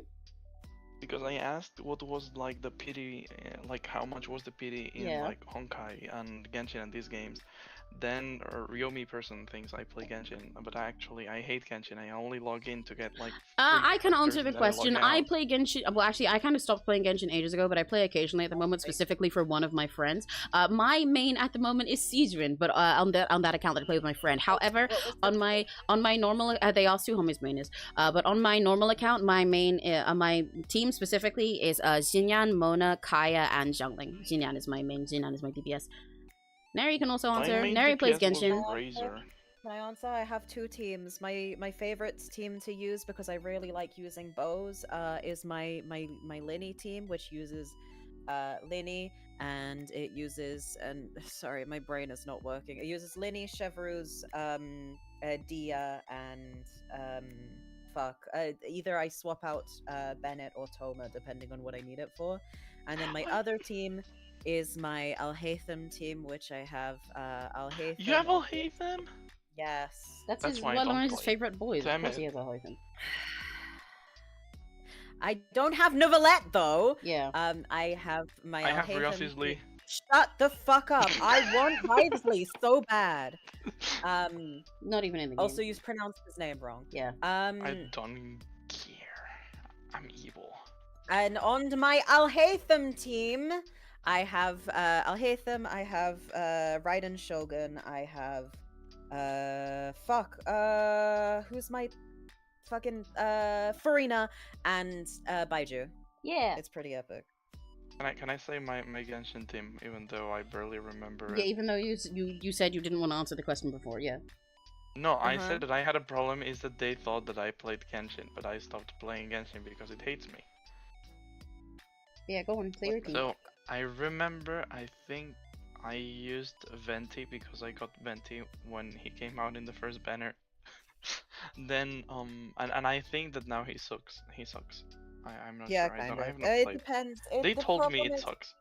Because I asked what was like the pity, like how much was the pity in
Yeah.
like Honkai and Genshin and these games. Then Ryomi person thinks I play Genshin, but I hate Genshin. I only log in to get like. free
I can
characters
answer the
and then I
question.
log
I
out.
play Genshin. Well, actually, I kind of stopped playing Genshin ages ago, but I play occasionally at the moment, specifically for one of my friends. My main at the moment is Sijuin, but on that account that I play with my friend. However, on my normal, they asked who homie's main is. But on my normal account, my main, my team specifically is Xinyan, Mona, Kaya, and Zhangling. Xinyan is my main. Xinyan is my DPS. Neri can also
My
answer.
main
Neri plays
DPS was
Genshin.
Razor.
My answer, I have two teams. My favorite team to use because I really like using bows is my Linny team, which uses Linny, and it uses sorry, my brain is not working. It uses Linny, Chevreuse, Dia, and either I swap out Bennett or Toma depending on what I need it for. And then my other team is my Al-Haytham team, which I have Al-Haytham.
You have Al-Haytham?
Yes.
That's
That's
his,
why I
one
don't
of his
play.
favorite boys.
Damn
Of course
it.
he has a Hyphen.
I don't have Novelette though.
Yeah.
I have my
I have
Al-Haytham
Riothesly.
team. Shut the fuck up. I want Rivesley so bad.
Not even in the game.
Also you pronounced his name wrong.
Yeah.
I don't care. I'm evil.
And on my Al-Haytham team, I have Al-Haytham, I have Raiden Shogun, I have who's my fucking Farina and Baiju.
Yeah.
It's pretty epic.
Can I say my Genshin team, even though I barely remember
Yeah,
it?
even though you said you didn't want to answer the question before, yeah.
No, I said that I had a problem is that they thought that I played Genshin, but I stopped playing Genshin because it hates me.
Yeah, go on, play your team.
So, I remember, I think I used Venti because I got Venti when he came out in the first banner. Then, and I think that now he sucks. He sucks. I'm not
Yeah,
sure. I
kind
have
of.
not
It
played.
depends.
They
The
told me
problem
it
is-
sucks.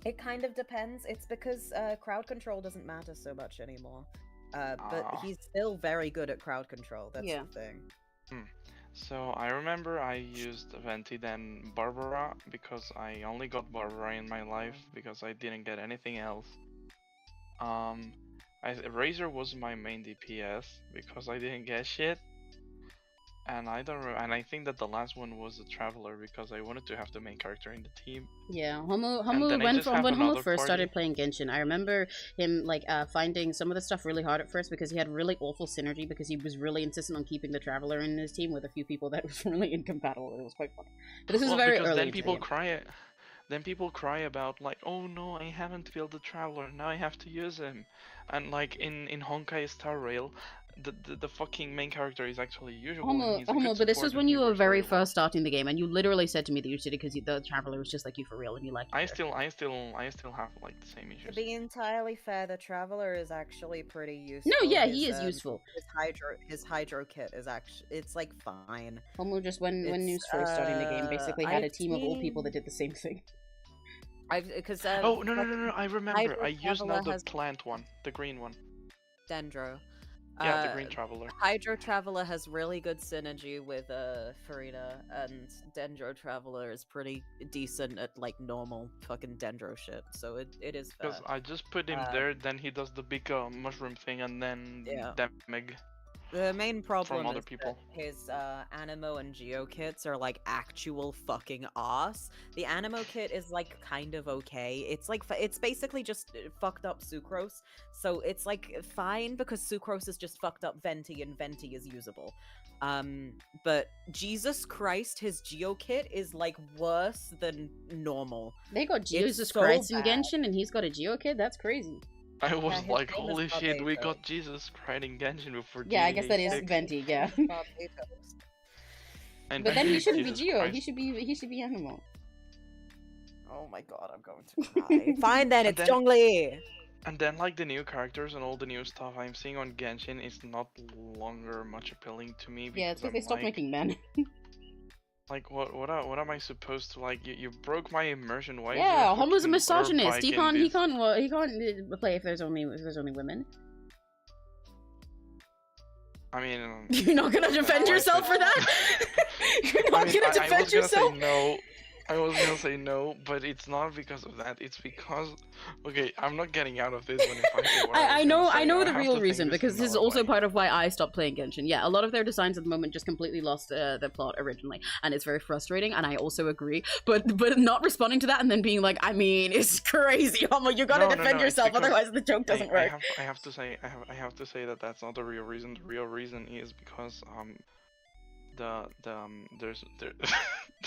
It kind of depends. It's because crowd control doesn't matter so much anymore. But
Ah.
he's still very good at crowd control. That's
Yeah.
the thing.
So I remember I used Venti then Barbara because I only got Barbara in my life because I didn't get anything else. Razor was my main DPS because I didn't get shit. And I think that the last one was the Traveler because I wanted to have the main character in the team.
Yeah,
then I
when
just have
Homo
another
first started
party.
playing Genshin, I remember him like finding some of the stuff really hard at first because he had really awful synergy because he was really insistent on keeping the Traveler in his team with a few people that was really incompatible. It was quite funny. But this is very
because
early.
then
into the
people
game.
cry. Then people cry about like, oh no, I haven't built the Traveler, now I have to use him. And like in Honkai Star Rail, the fucking main character is actually usual. and he's a good
But this
support
was
and
when
he
you were
works
very
very well.
first starting the game, and you literally said to me that you did it because the Traveler was just like you for real, and you liked it.
I
better.
still have like the same
To
issues.
be entirely fair, the Traveler is actually pretty useful.
No, yeah, he
His,
is useful.
His Hydro kit is actually, it's like fine.
Homo just when you
It's,
first starting the game basically had a
I've
team of all people that
seen-
did the same thing.
Because
Oh no! I remember.
Hydro
I used now
Traveler
the
has-
plant one, the green one.
Dendro.
Yeah, the green Traveler.
Hydro Traveler has really good synergy with Farina, and Dendro Traveler is pretty decent at like normal fucking Dendro shit. So it is fair.
Because I just put him there, then he does the big mushroom thing, and then
Yeah.
damage.
The main problem
other
is
people.
that his Animo and Geo kits are like actual fucking ass. The Animo kit is like kind of okay. It's like it's basically just fucked up Sucrose. So it's like fine because Sucrose is just fucked up Venti and Venti is usable. But Jesus Christ, his Geo kit is like worse than normal.
They got
It's
Jesus
so
Christ in
bad.
Genshin, and he's got a Geo kid. That's crazy.
I was
his
like,
name is
holy shit, we
Barbatos.
got Jesus Christ in Genshin before.
Yeah, I guess that is
GA6.
Venti. Yeah,
Barbatos.
And
but then he shouldn't be
Jesus
Geo.
Christ.
He should be Animal.
Oh my god, I'm going to cry. Fine then,
And
it's
then-
Zhongli.
And then like the new characters and all the new stuff I'm seeing on Genshin is not longer much appealing to me.
Yeah, it's because
because
they
I'm
stopped
like,
making men.
Like what am I supposed to like? You broke my immersion. Why? is
Yeah,
there
Homo's a
fucking
misogynist.
motorbike
He
in
can't
this?
play if there's only women.
I mean,
You're not gonna defend
why
yourself
is
for
it-
that. You're
I
not
mean,
gonna
I
defend
was gonna
yourself.
say no. I was gonna say no, but it's not because of that. It's because, okay, I'm not getting out of this one if I say what
I
was
know
gonna say.
the
have
real
to think
reason because this is
another
also
way.
part of why I stopped playing Genshin. Yeah, a lot of their designs at the moment just completely lost the plot originally, and it's very frustrating. And I also agree, but not responding to that and then being like, I mean, it's crazy, Homo. You gotta
No,
defend
it's
yourself,
because
otherwise the joke doesn't work.
I have to say that that's not the real reason. The real reason is because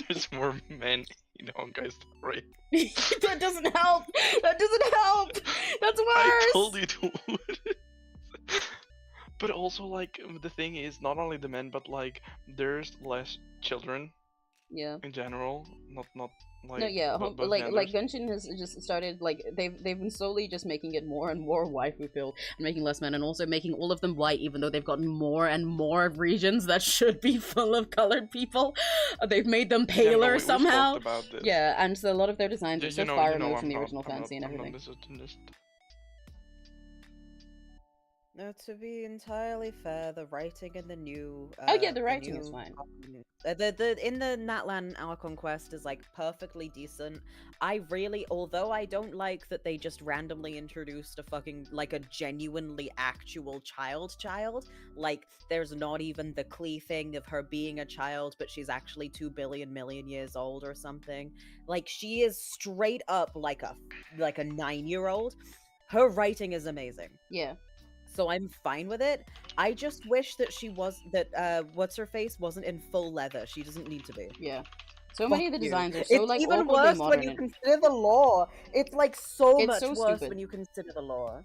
there's more men in Honkai Star Rail.
That doesn't help. That doesn't help. That's worse.
I told you to. But also, like, the thing is, not only the men, but like, there's less children
Yeah.
in general. Not like.
No, yeah,
both
like
genders.
Genshin has just started like they've been slowly just making it more and more waifu filled and making less men and also making all of them white, even though they've gotten more and more regions that should be full of colored people. They've made them
Yeah, no,
paler
we
somehow.
talked about this.
Yeah, and so a lot of their designs
You-
are so
you know-
far
you know
removed from
I'm
the
not-
original
I'm not-
fantasy and
I'm not
everything.
misogynist.
No, to be entirely fair, the writing in the new.
Oh, yeah, the writing is fine.
The in the Natlan Our Conquest is like perfectly decent. I really, although I don't like that they just randomly introduced a fucking like a genuinely actual child. Like there's not even the Klee thing of her being a child, but she's actually 2 billion million years old or something. Like she is straight up like a 9-year-old. Her writing is amazing.
Yeah.
So I'm fine with it. I just wish that what's her face wasn't in full leather. She doesn't need to be.
Yeah. So many of the
Fuck you.
designs are so
It's
like
even
awkwardly
worse
modern.
when you consider the law. It's like so
It's
much
so
worse
stupid.
when you consider the law.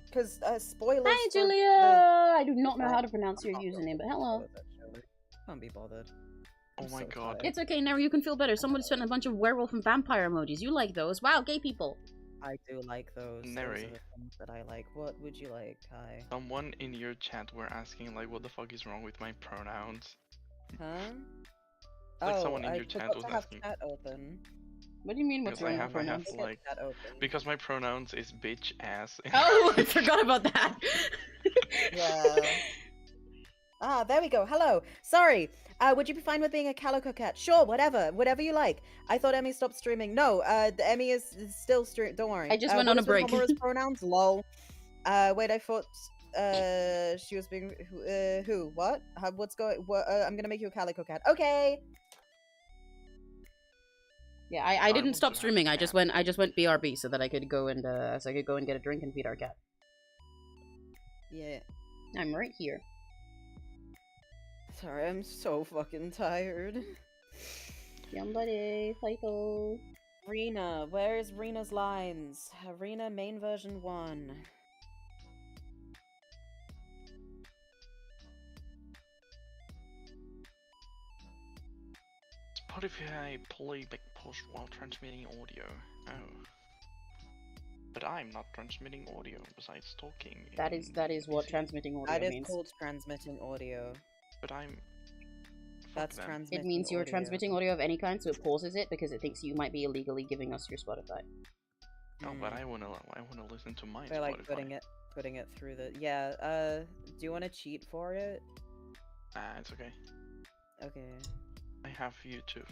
Because spoilers.
Hi,
for
Julia! I do not know
Oh,
how to pronounce your
I'm not
username, but
really
hello.
bothered, actually. Can't be bothered.
Oh
I'm
my
so
god.
tired.
It's okay, Neri, you can feel better. Somebody sent a bunch of werewolf and vampire emojis. You like those. Wow, gay people.
I do like those. Those
Neri.
are the things that I like. What would you like, Kai?
Someone in your chat were asking like what the fuck is wrong with my pronouns.
Huh?
Like
oh,
someone in
I
your chat
forgot
was
to have
asking.
chat open.
What do you mean, what's
Because
wrong
I
with
have
pronouns?
like
Chat open.
because my pronouns is bitch, ass.
Oh, I forgot about that.
Yeah. Ah, there we go. Hello. Sorry. Would you be fine with being a calico cat? Sure, whatever you like. I thought Emmy stopped streaming. No, Emmy is still streaming. Don't worry.
I just went on a break.
Homer's pronouns? Lol. Wait, I thought she was being who? What? What's going? What? I'm gonna make you a calico cat. Okay.
Yeah, I didn't
want
stop
to have
streaming.
a
I just
cat.
went BRB so that I could go and get a drink and feed our cat.
Yeah.
I'm right here.
Sorry, I'm so fucking tired.
Somebody, Hypo.
Rena, where is Rena's lines? Rena main version 1.
Spotify playback post while transmitting audio. Oh. But I'm not transmitting audio besides talking.
That is what transmitting audio
That is
means.
called transmitting audio.
But I'm.
That's
them.
transmitting
It means you're
audio.
transmitting audio of any kind, so it pauses it because it thinks you might be illegally giving us your Spotify.
No, but I wanna listen to mine.
They're like
Spotify.
putting it through the do you want to cheat for it?
It's okay.
Okay.
I have YouTube.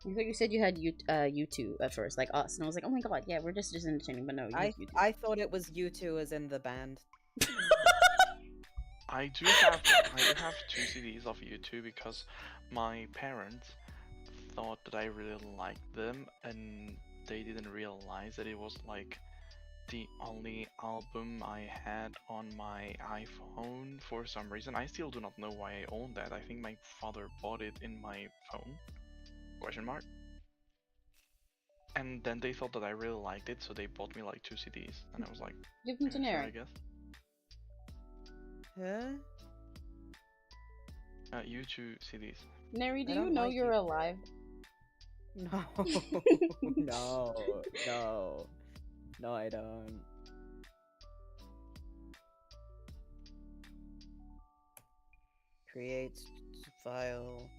I thought you said you had YouTube at first, like us, and I was like, oh my god, yeah, we're just entertaining, but no, you have YouTube.
I thought it was U2 as in the band.
I do have 2 CDs of YouTube because my parents thought that I really liked them and they didn't realize that it was like the only album I had on my iPhone for some reason. I still do not know why I own that. I think my father bought it in my phone. Question mark. And then they thought that I really liked it, so they bought me like 2 CDs, and I was like,
Give them to
"Yeah, sure,
Neri.
I guess."
Huh?
U2 CDs.
Neri, do
I
you
don't
know
like
you're
you.
alive?
No. No. No, I don't. Create file.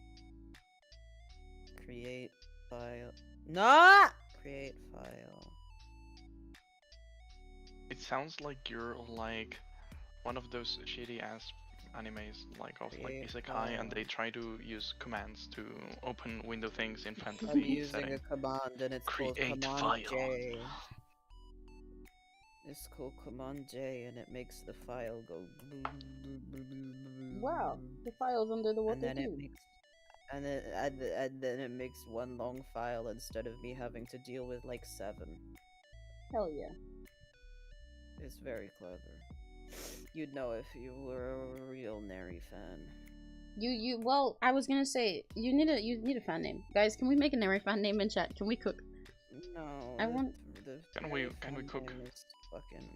Create file. No! Create file.
It sounds like you're like one of those shitty ass animes like of like
Create
isekai, and they
file.
try to use commands to open window things in
I'm
fantasy
using
setting.
a command and it's called
Create
Command
file.
J. It's called Command J and it makes the file go.
Wow, the file's under the
And
water
then it
too.
makes. And then it makes one long file instead of me having to deal with like 7.
Hell yeah.
It's very clever. You'd know if you were a real Neri fan.
Well, I was gonna say you need a fan name, guys. Can we make a Neri fan name in chat? Can we cook?
No.
I want-
Can we
fan
cook?
name is fucking.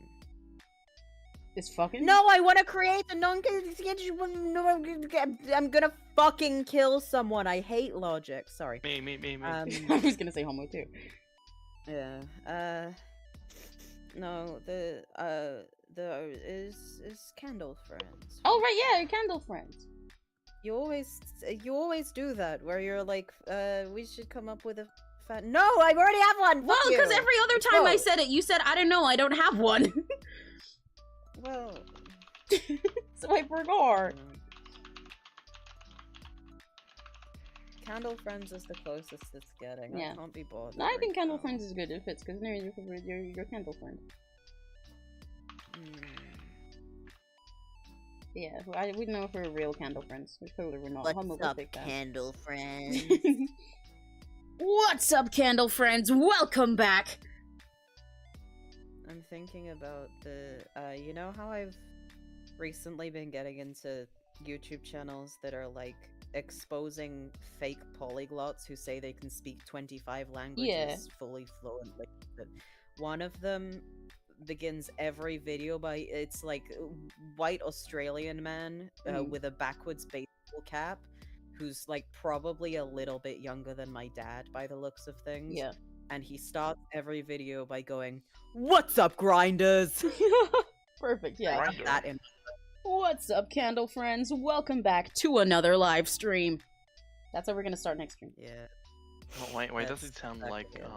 It's fucking.
No, I want to create the non. I'm gonna fucking kill someone. I hate logic. Sorry.
Me.
I was gonna say homo too.
Yeah. No. The is Candle Friends.
Oh right, yeah, Candle Friends.
You always do that where you're like, we should come up with a fan. No, I already have one.
Well,
Fuck
because
you.
every other time I
Go.
said it, you said I don't know, I don't have one.
Well.
So I forgot.
Candle Friends is the closest it's getting.
Yeah.
I can't be bothered.
No, I think
right
Candle
now.
Friends is good. It fits because Neri's your Candle Friend.
Mm.
Yeah, we know if we're real Candle Friends. We clearly we're not. Homo would take that.
Candle Friends?
What's up, Candle Friends? Welcome back.
I'm thinking about the, you know how I've recently been getting into YouTube channels that are like exposing fake polyglots who say they can speak 25 languages fully fluently. But one of them begins every video by it's like white Australian man with a backwards baseball cap who's like probably a little bit younger than my dad by the looks of things.
Yeah.
And he starts every video by going, "What's up, grinders?"
Perfect, yeah.
Grindr.
That in
What's up, candle friends? Welcome back to another live stream. That's how we're gonna start next stream.
yeah.
Oh, why does
That's
it sound
exactly
like
it.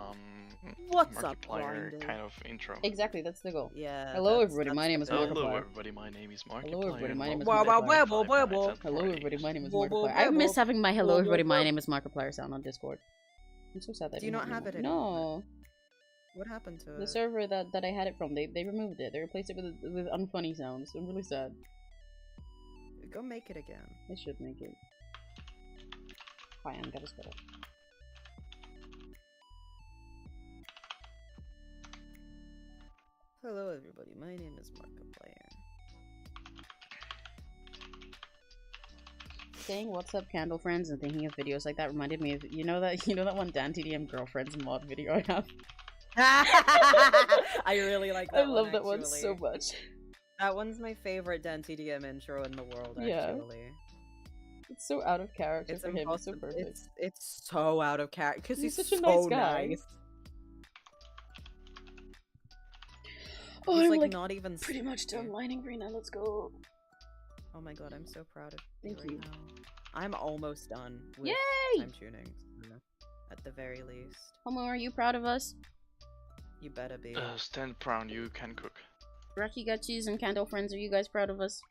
What's up,
Markiplier
grinders?
kind of intro?
Exactly, that's the goal.
Yeah.
Hello,
that's-
everybody. My
that's
name
the
is
goal.
Hello
Markiplier.
everybody, my name is Markiplier.
Hello, everybody, my name is
Wah, wah, wah, wah, wah, wah.
Hello, everybody. My name is
Whoa, whoa,
Markiplier. I
whoa,
miss
whoa.
having my hello,
Whoa, whoa,
everybody. My
whoa.
name is Markiplier sound on Discord. I'm so sad that I
Do you
don't
not have it
No,
What happened to
the
it?
server that I had it from, they removed it. They replaced it with unfunny sounds. I'm really sad.
Go make it again.
I should make it. Fine, gotta spell it.
Hello, everybody. My name is Markiplier.
Saying "What's up, candle friends" and thinking of videos like that reminded me of you know that one Dan TDM girlfriends mod video I have.
I really like that
I love that one
actually.
so much.
That one's my favorite DanTDM intro in the world,
Yeah.
actually.
It's so out of character
It's
for him. It's so
impossible.
perfect.
It's so out of character because
He's
he's
such a
so
nice guy.
nice.
Oh,
He's
I'm
like,
like
not even
pretty much done lining green now. Let's go.
Oh my god, I'm so proud of
Thank
right
you.
now. I'm almost done with
Yay!
time tuning, so at the very least.
Homo, are you proud of us?
You better be.
Stand proud, you can cook.
Rocky Gutchies and candle friends, are you guys proud of us?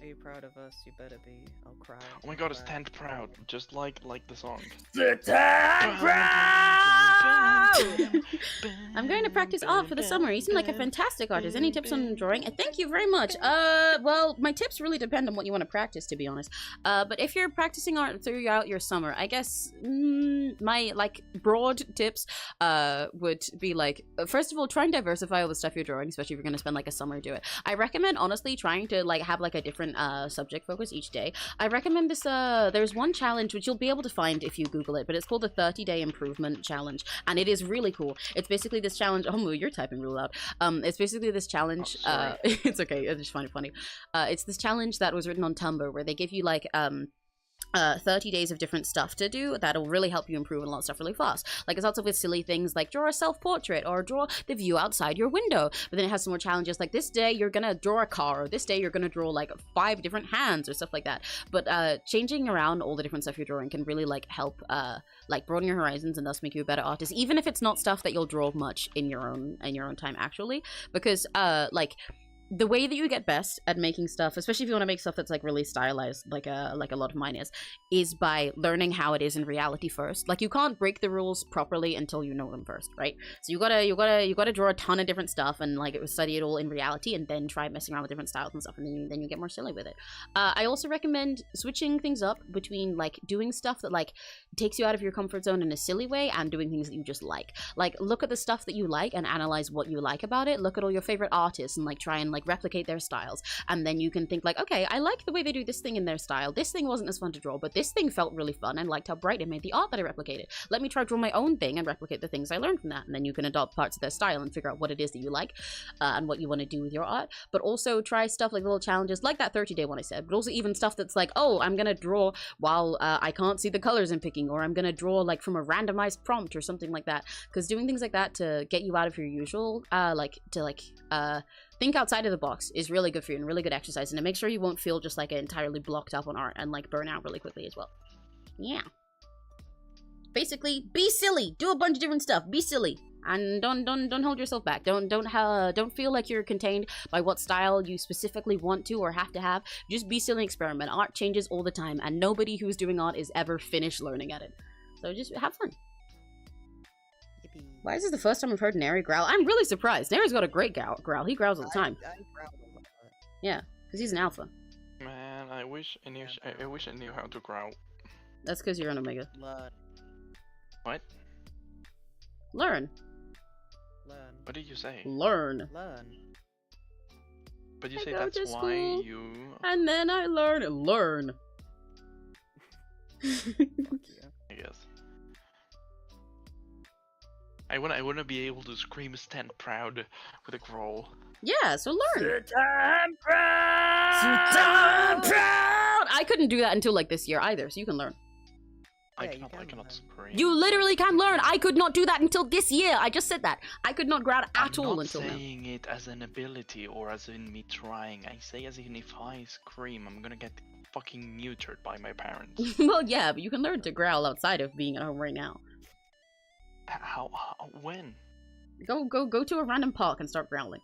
Are you proud of us? You better be. I'll cry.
Oh my god,
I'll cry.
stand proud, just like the song.
I'm going to practice art for the summer. You seem like a fantastic artist. Any tips on drawing? Thank you very much. Well, my tips really depend on what you want to practice, to be honest. But if you're practicing art throughout your summer, I guess my broad tips would be first of all, try and diversify all the stuff you're drawing, especially if you're going to spend a summer do it. I recommend honestly trying to have a different subject focus each day. I recommend this. There's one challenge which you'll be able to find if you Google it, but it's called the 30-day improvement challenge, and it is really cool. It's basically this challenge. Oh, you're typing real loud. It's basically this challenge.
Oh,
It's okay. I just find it funny. It's this challenge that was written on Tumblr where they give you 30 days of different stuff to do that'll really help you improve a lot of stuff really fast. It starts off with silly things like draw a self-portrait or draw the view outside your window, but then it has some more challenges like this day you're gonna draw a car, or this day you're gonna draw 5 different hands or stuff like that. But changing around all the different stuff you're drawing can really help broaden your horizons and thus make you a better artist, even if it's not stuff that you'll draw much in your own time actually, because the way that you get best at making stuff, especially if you want to make stuff that's really stylized, like a lot of mine is by learning how it is in reality first. You can't break the rules properly until you know them first, right? So you gotta draw a ton of different stuff and study it all in reality, and then try messing around with different styles and stuff, and then you get more silly with it. I also recommend switching things up between doing stuff that takes you out of your comfort zone in a silly way and doing things that you just like. Look at the stuff that you like and analyze what you like about it. Look at all your favorite artists and try and replicate their styles, and then you can think okay, I like the way they do this thing in their style. This thing wasn't as fun to draw, but this thing felt really fun and liked how bright it made the art that I replicated. Let me try draw my own thing and replicate the things I learned from that, and then you can adopt parts of their style and figure out what it is that you like and what you want to do with your art. But also try stuff like little challenges like that 30-day one I said, but also even stuff that's oh, I'm gonna draw while I can't see the colors I'm picking, or I'm gonna draw from a randomized prompt or something like that, because doing things like that to get you out of your usual think outside of the box is really good for you and really good exercise, and it makes sure you won't feel just entirely blocked up on art and burn out really quickly as well. Yeah. Basically, be silly. Do a bunch of different stuff. Be silly. And don't hold yourself back. Don't feel like you're contained by what style you specifically want to or have to have. Just be silly and experiment. Art changes all the time, and nobody who's doing art is ever finished learning at it. So just have fun. Why is this the first time I've heard Neri growl? I'm really surprised. Neri's got a great growl. He growls all the time.
I growl a lot.
Yeah, because he's an alpha.
Man, I wish I knew how to growl.
That's because you're an omega.
Learn.
What?
Learn.
Learn.
What did you say?
Learn.
Learn.
But you
I
say
go
that's
to
why
school.
you.
And then I learn.
Fuck you.
I guess. I wanna be able to scream stand proud with a growl.
Yeah, so learn.
Stand
Stand proud. I couldn't do that until like this year either, so you can learn.
I
Yeah, you
cannot
can learn.
scream.
You literally can learn. I could not do that until this year. I just said that. I could not growl at all until
I'm
now.
not saying it as an ability or as in me trying. I say as in if I scream, I'm gonna get fucking neutered by my parents.
Well, yeah, but you can learn to growl outside of being at home right now.
How when?
Go to a random park and start growling.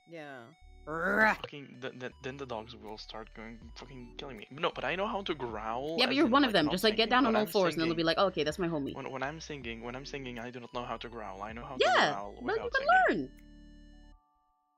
Yeah.
Fucking then the dogs will start going fucking killing me. No, but I know how to growl.
Yeah, but
as
you're
in,
one of
like,
them.
not
Just like get
singing.
down on
When
all
I'm
fours, and then they'll be
singing-
like, oh, okay, that's my homie.
When I'm singing, I do not know how to growl. I know how to
Yeah,
growl
well,
without
you can
singing.
learn.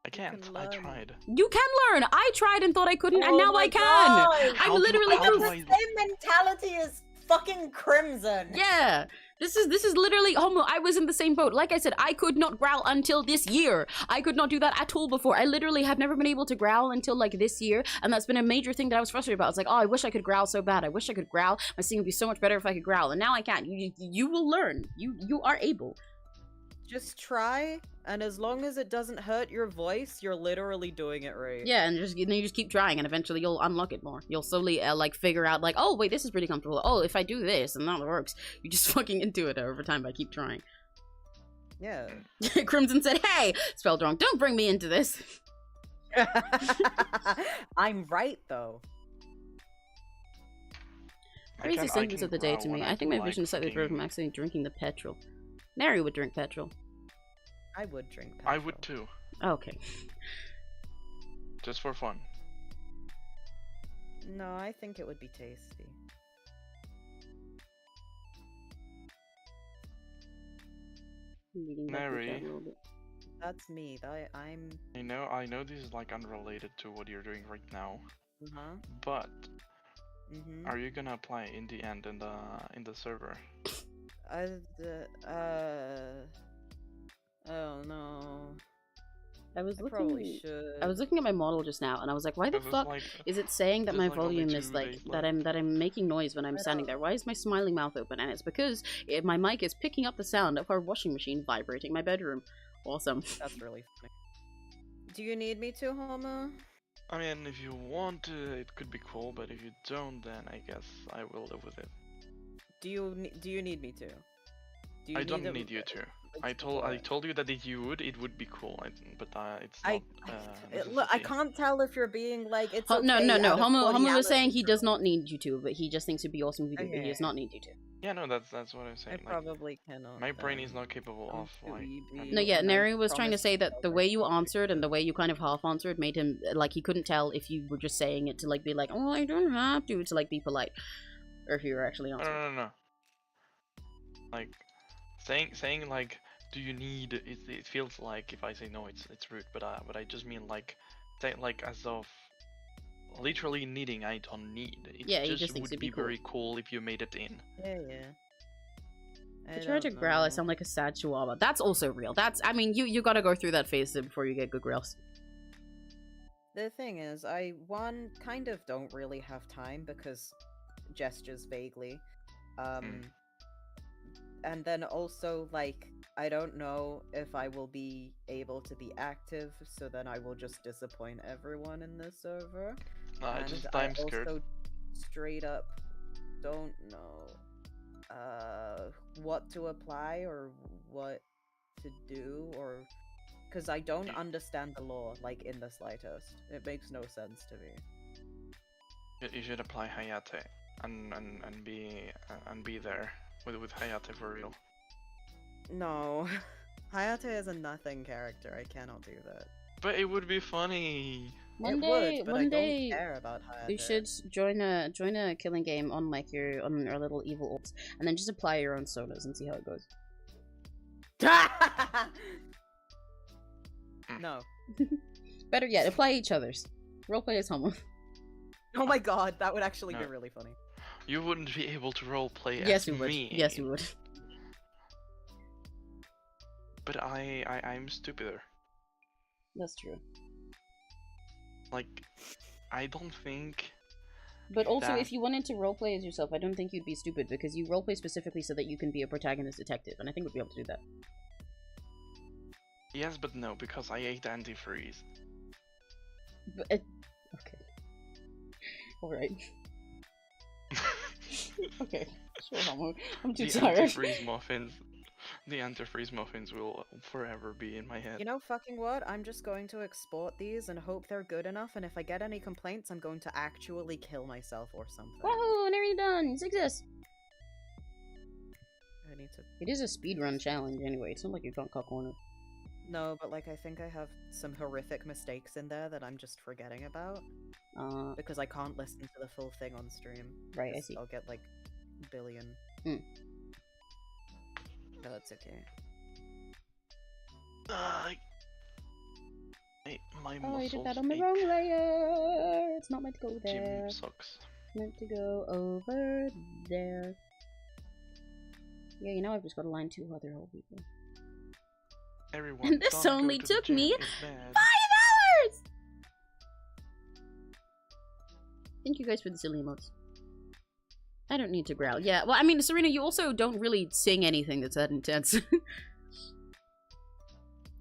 I can't.
can
I
learn.
tried.
You can learn. I tried and thought I couldn't, and
Oh
now
my
I can.
God.
How
I'm
do-
literally
how
I have
do
the
I-
same mentality as fucking Crimson.
Yeah. This is literally homo. I was in the same boat. Like I said, I could not growl until this year. I could not do that at all before. I literally have never been able to growl until like this year, and that's been a major thing that I was frustrated about. I was like, oh, I wish I could growl so bad. I wish I could growl. My singing would be so much better if I could growl, and now I can't. You will learn. You are able.
Just try, and as long as it doesn't hurt your voice, you're literally doing it right.
Yeah, and then you just keep trying, and eventually you'll unlock it more. You'll slowly like figure out like, oh wait, this is pretty comfortable. Oh, if I do this and that works, you just fucking into it over time by keep trying.
Yeah.
Crimson said, "Hey, spelled wrong. Don't bring me into this."
I'm right though.
Crazy sentence of the day to me. I think my vision is slightly
fucking-
from accidentally drinking the petrol. Neri would drink petrol.
I would drink petrol.
I would too,
Okay.
just for fun.
No, I think it would be tasty.
Reading back the
Neri.
chat a little bit.
That's me. I'm.
I know this is like unrelated to what you're doing right now,
Uh-huh.
but
Mm-hmm.
are you gonna apply in the end in the server?
Oh no.
I was
I probably
looking.
should.
I was looking at my model just now, and I was like, "Why the
'Cause it's
fuck
like-
is it saying that
there's
my
like only
volume is
2
like
days
that?
left.
I'm making noise when I'm
I
standing
know.
there. Why is my smiling mouth open? And it's because my mic is picking up the sound of our washing machine vibrating my bedroom. Awesome.
That's really funny. Do you need me to, Homo?
I mean, if you want to, it could be cool, but if you don't, then I guess I will live with it.
Do you need me to? Do you
I don't
a-
need you to.
a
I
support?
told you that if you would, it would be cool. It's not.
Look, I
necessity.
can't tell if you're being like it's
No,
okay
no.
out of
Homo was
cordiality
saying he
or
does
what.
not need you to, but he just thinks it'd be awesome if you do, but he does
Okay.
not need you to.
Yeah, no, that's what I'm
I
saying. Like,
probably cannot.
my brain is not capable
I'm
of
too
like.
EB.
No, yeah,
and I
Neri was trying to
promised
say that the
myself
way
I
you
wouldn't
answered and the way you kind of half answered made him like he couldn't tell if you were just saying it to like be like, oh, I don't have to like be polite, or if you were actually
No,
answering.
no. Like, saying like, do you need? It feels like if I say no, it's rude. But I just mean like, say like as of. Literally needing, I don't need. It
Yeah, he just
just
thinks
would
it'd be
be
cool.
very cool if you made it in.
Yeah.
I try to growl, I
know.
sound like a sad chihuahua. That's also real. I mean, you gotta go through that phase before you get good growls.
The thing is, kind of don't really have time because gestures vaguely. And then also, like, I don't know if I will be able to be active, so then I will just disappoint everyone in this server. And
Just
I
I'm scared.
also straight up don't know what to apply or what to do, or because I don't understand the law like in the slightest. It makes no sense to me.
You should apply Hayate and be there with Hayate for real.
No, Hayate is a nothing character. I cannot do that.
But it would be funny.
One
It would, but I
one
don't
day,
care about Hayate.
you should join a killing game on like on our little evil orbs, and then just apply your own sodas and see how it goes.
No.
Better yet, apply each other's. Roleplay as homo.
Oh my god, that would actually be
No.
really funny.
You wouldn't be able to roleplay
Yes,
as
we would.
me.
Yes, we would.
But I'm stupider.
That's true.
like, I don't think.
But also,
that-
if you wanted to roleplay as yourself, I don't think you'd be stupid, because you roleplay specifically so that you can be a protagonist detective, and I think we'd be able to do that.
Yes, but no, because I ate antifreeze.
But, okay. Alright. Okay. Sure, I'm too
The
tired.
antifreeze muffins will forever be in my head.
You know, fucking what? I'm just going to export these and hope they're good enough, and if I get any complaints, I'm going to actually kill myself or something.
Woohoo! Nearly done! Success!
I need to...
It is a speedrun challenge anyway, it's not like you can't cut corners.
No, but like I think I have some horrific mistakes in there that I'm just forgetting about. Because I can't listen to the full thing on stream.
Right, I
'cause
see.
I'll get like billion.
Mm.
But that's okay.
My
Oh, you did that
muscles
on the
ache.
wrong layer! It's not meant to go there.
Gym sucks.
It's meant to go over there. Yeah, you know I've just got to line 2 other whole people.
Everyone,
And this
don't go
only
to the
took
gym,
me
it's bad.
5 hours! Thank you guys for the silly emotes. I don't need to growl. Yeah, well, I mean, Serena, you also don't really sing anything that's that intense.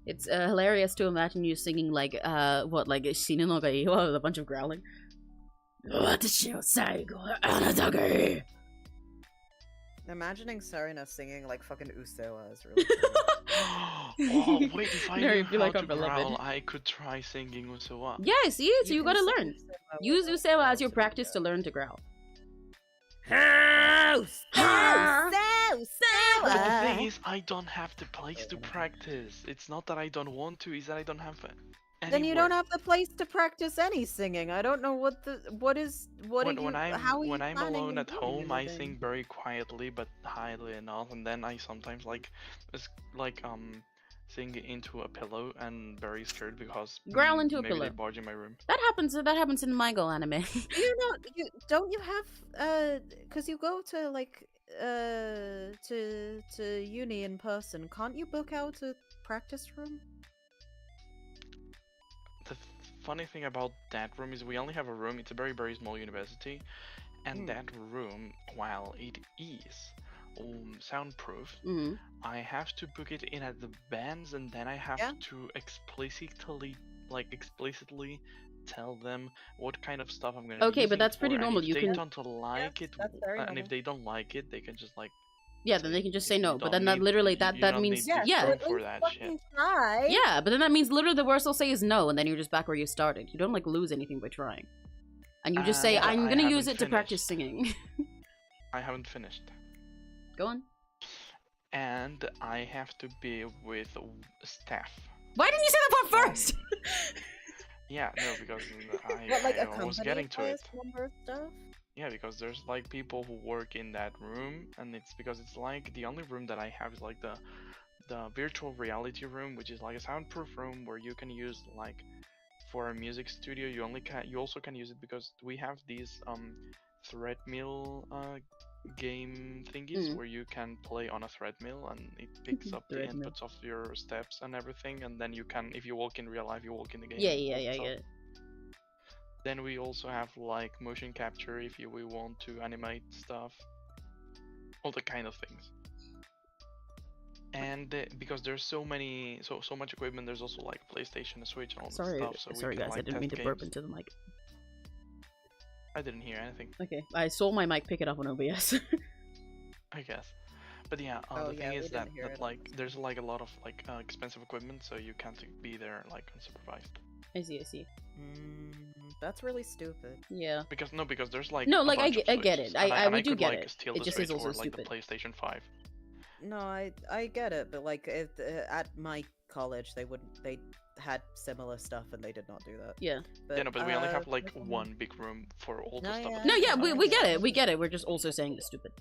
It's hilarious to imagine you singing like, what, like, 𝘆cie𝘂𝗿 with a bunch of growling.
Imagining Serena singing like fucking Usewa is really
Oh, wait, if I
No,
knew
you'd be
how
like
to
our beloved.
growl, I could try singing Usewa.
Yeah, see? So you gotta learn. Use
Usewa
Usewa as your practice to learn to growl.
But the thing is, I don't have the place to practice. It's not that I don't want to, it's that I don't have it.
Then you don't have the place to practice any singing. I don't know what
When I'm
planning
alone
on
at
doing
home, I
anything?
sing very quietly but highly enough, and then I sometimes sing into a pillow and very scared because
Growl into a
maybe
pillow.
they barge in my room.
That happens in the My Girl anime.
Don't you have because you go to like to uni in person, can't you book out a practice room?
The funny thing about that room is we only have a room. It's a very, very small university, and that room, while it is soundproof, I have to book it in at the bands, and then I have to explicitly tell them what kind of stuff I'm gonna.
Okay,
use
but
it
that's pretty
for,
normal.
And
You
if
can.
they don't like it,
that's very
and if
normal.
they don't like it, they can just like.
Yeah, then they can just say no.
you
but
don't
then that
need-
literally
you
that
don't
means
need to
yeah.
go for that shit.
Try.
Yeah, but then that means literally the worst they'll say is no, and then you're just back where you started. You don't like lose anything by trying. And you just say,
And
I'm
I
gonna use
haven't
it to practice
finished.
singing.
I haven't finished.
Go on.
And I have to be with staff.
Why didn't you say that part first?
Yeah, no, because
What, like
I was getting
accompanied
to
by a
it.
number of stuff?
Yeah, because there's like people who work in that room, and it's because it's like the only room that I have is like the virtual reality room, which is like a soundproof room where you can use like for a music studio. You also can use it because we have these treadmill game thingies where you can play on a treadmill and it picks up the
Treadmill.
inputs of your steps and everything, and then you can, if you walk in real life, you walk in the game.
Yeah,
and
I
stuff.
get it.
Then we also have like motion capture if we want to animate stuff, all the kind of things. And because there's so much equipment, there's also like PlayStation, a Switch, and all that stuff. So
Sorry
we can,
guys, I
like,
didn't mean to
test
burp
games.
into the mic.
I didn't hear anything,
Okay, I saw my mic pick it up on OBS.
I guess. But yeah,
Oh,
the
yeah,
thing
we
is that,
didn't hear it.
like there's like a lot of like expensive equipment, so you can't be there like unsupervised.
I see.
That's really stupid.
Yeah.
Because there's like
No,
a
like, I
bunch of
get it.
Switches, and
we
I
do
could,
get
like,
it.
steal
It
the
just is
Switch
also
or like the
stupid.
PlayStation 5.
No, I get it, but like at my college they had similar stuff and they did not do that.
Yeah.
But,
Yeah, no, but we only have like
fucking-
one big room for all the
No,
stuff.
yeah.
that
No, yeah,
we
we get it. We get it. We're just also saying it's stupid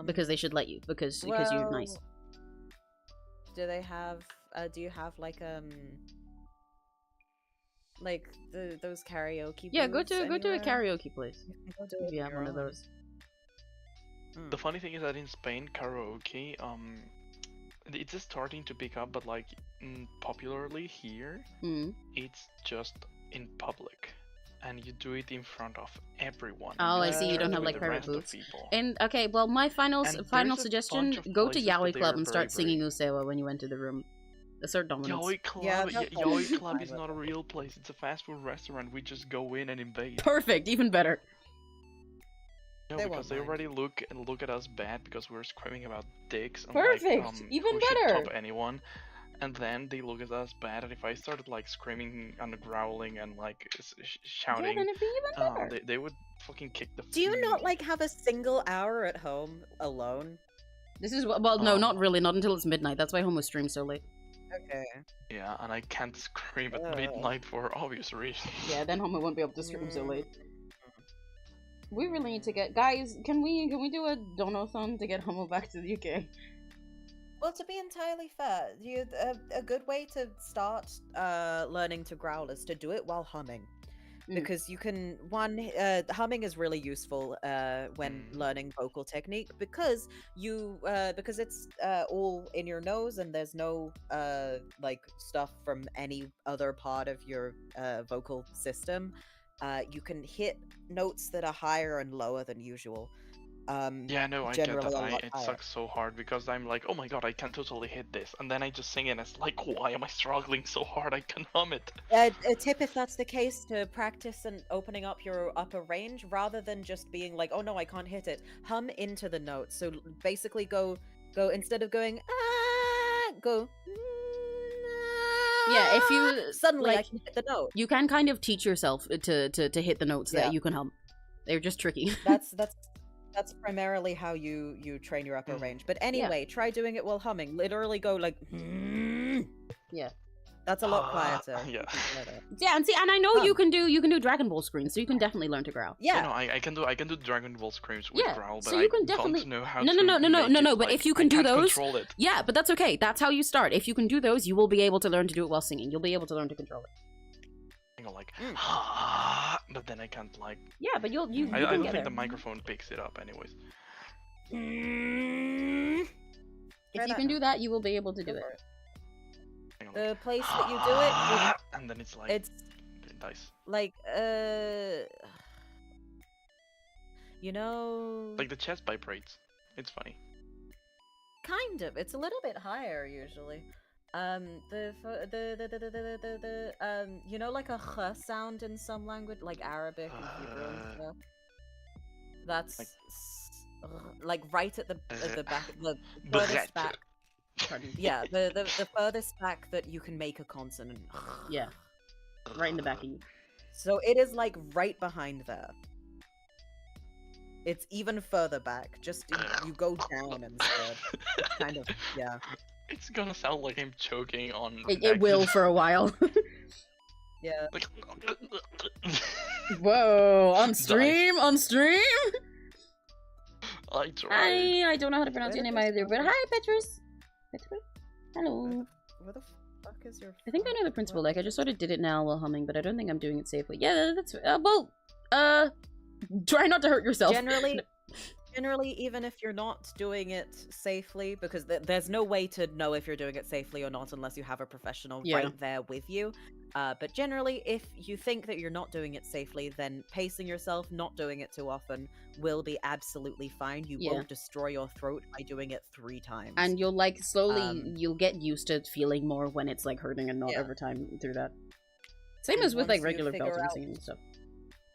because they should let you because you're nice.
well, Do they have? Do you have like those karaoke?
Yeah, go
booths
to a
anywhere?
karaoke place.
You can go do
If
it
you
on
have
your
one of
own.
those.
The funny thing is that in Spain, karaoke, it's just starting to pick up, but like popularly here,
Mm.
it's just in public, and you do it in front of everyone.
Oh, I
and
see. You don't
share
have
with
like
the
private
rest of
booths.
people.
And okay, well, my final
And
final
there's a
suggestion:
bunch of
go to
places that
Yaoi
they
Club
are
and start
very,
singing Usewa when you enter the room. Assert dominance.
Yaoi Club,
Yeah, that's
Yaoi
fine.
Club is not a real place. It's a fast food restaurant. We just go in and invade.
Perfect, even better.
No,
They
because
won't
they
mind.
already look at us bad because we're screaming about dicks and
Perfect,
like
even
who should
better.
top anyone. And then they look at us bad, and if I started like screaming and growling and like
Yeah,
shouting,
then it'd be even better.
they would fucking kick the.
Do you not
food.
like have a single hour at home alone?
This is well, no, not really, not until it's midnight. That's why Homo streams so late.
Okay.
Yeah, and I can't scream at midnight for obvious reasons.
Yeah, then Homo won't be able to stream so late. We really need to get guys. Can we do a donathon to get Homo back to the UK?
Well, to be entirely fair, a good way to start learning to growl is to do it while humming. Because you can humming is really useful when learning vocal technique because because it's all in your nose and there's no like stuff from any other part of your vocal system. You can hit notes that are higher and lower than usual.
Yeah, no, I get
generally
that.
a lot
It
higher.
sucks so hard because I'm like, oh my god, I can totally hit this, and then I just sing it, and it's like, why am I struggling so hard? I can hum it.
A tip, if that's the case, to practice and opening up your upper range rather than just being like, oh no, I can't hit it. Hum into the notes. So basically, go instead of going go.
Yeah, if you
Suddenly I
like,
can hit the note.
you can kind of teach yourself to hit the notes
Yeah.
that you can hum. They're just tricky.
That's primarily how you train your upper range. But anyway, try doing it while humming. Literally go like.
Yeah.
That's a lot quieter.
Yeah.
Yeah, and I know you can do Dragon Ball screens, so you can definitely learn to growl.
Yeah.
No, I can do Dragon Ball screams with growl, but
so you
I
can definitely
don't know how
no,
to
no,
make it,
but
like,
if you can
I
do
can't
those,
control it.
yeah, but that's okay. That's how you start. If you can do those, you will be able to learn to do it while singing. You'll be able to learn to control it.
You know, like, but then I can't like.
Yeah, but you
I
can
don't
get
think
there.
the microphone picks it up, anyways.
If you can do that, you will be able to do it.
Hang on,
The place that you do it,
and then it's like
it's
dice.
like you know,
Like the chest vibrates. It's funny.
kind of. It's a little bit higher usually. The you know, like a ch sound in some language, like Arabic and Hebrew and stuff. That's like right at the back, the furthest back. Yeah, the furthest back that you can make a consonant.
Yeah, right in the back of you.
So it is like right behind there. It's even further back. Just you go down instead. It's kind of, yeah.
It's gonna sound like I'm choking on.
It will for a while.
Yeah.
Like,
Whoa! On stream, on stream.
I tried.
I don't know how to pronounce your name either, but hi, Petrus. Petrus? Hello.
Where the fuck is your?
I think I know the principle. Like I just sort of did it now while humming, but I don't think I'm doing it safely. Yeah, that's try not to hurt yourself.
Generally, even if you're not doing it safely, because there's no way to know if you're doing it safely or not unless you have a professional right there with you. But generally, if you think that you're not doing it safely, then pacing yourself, not doing it too often, will be absolutely fine. You won't destroy your throat by doing it 3 times.
And you'll like slowly, you'll get used to feeling more when it's like hurting and not over time through that. Same as with like regular belting and singing and stuff.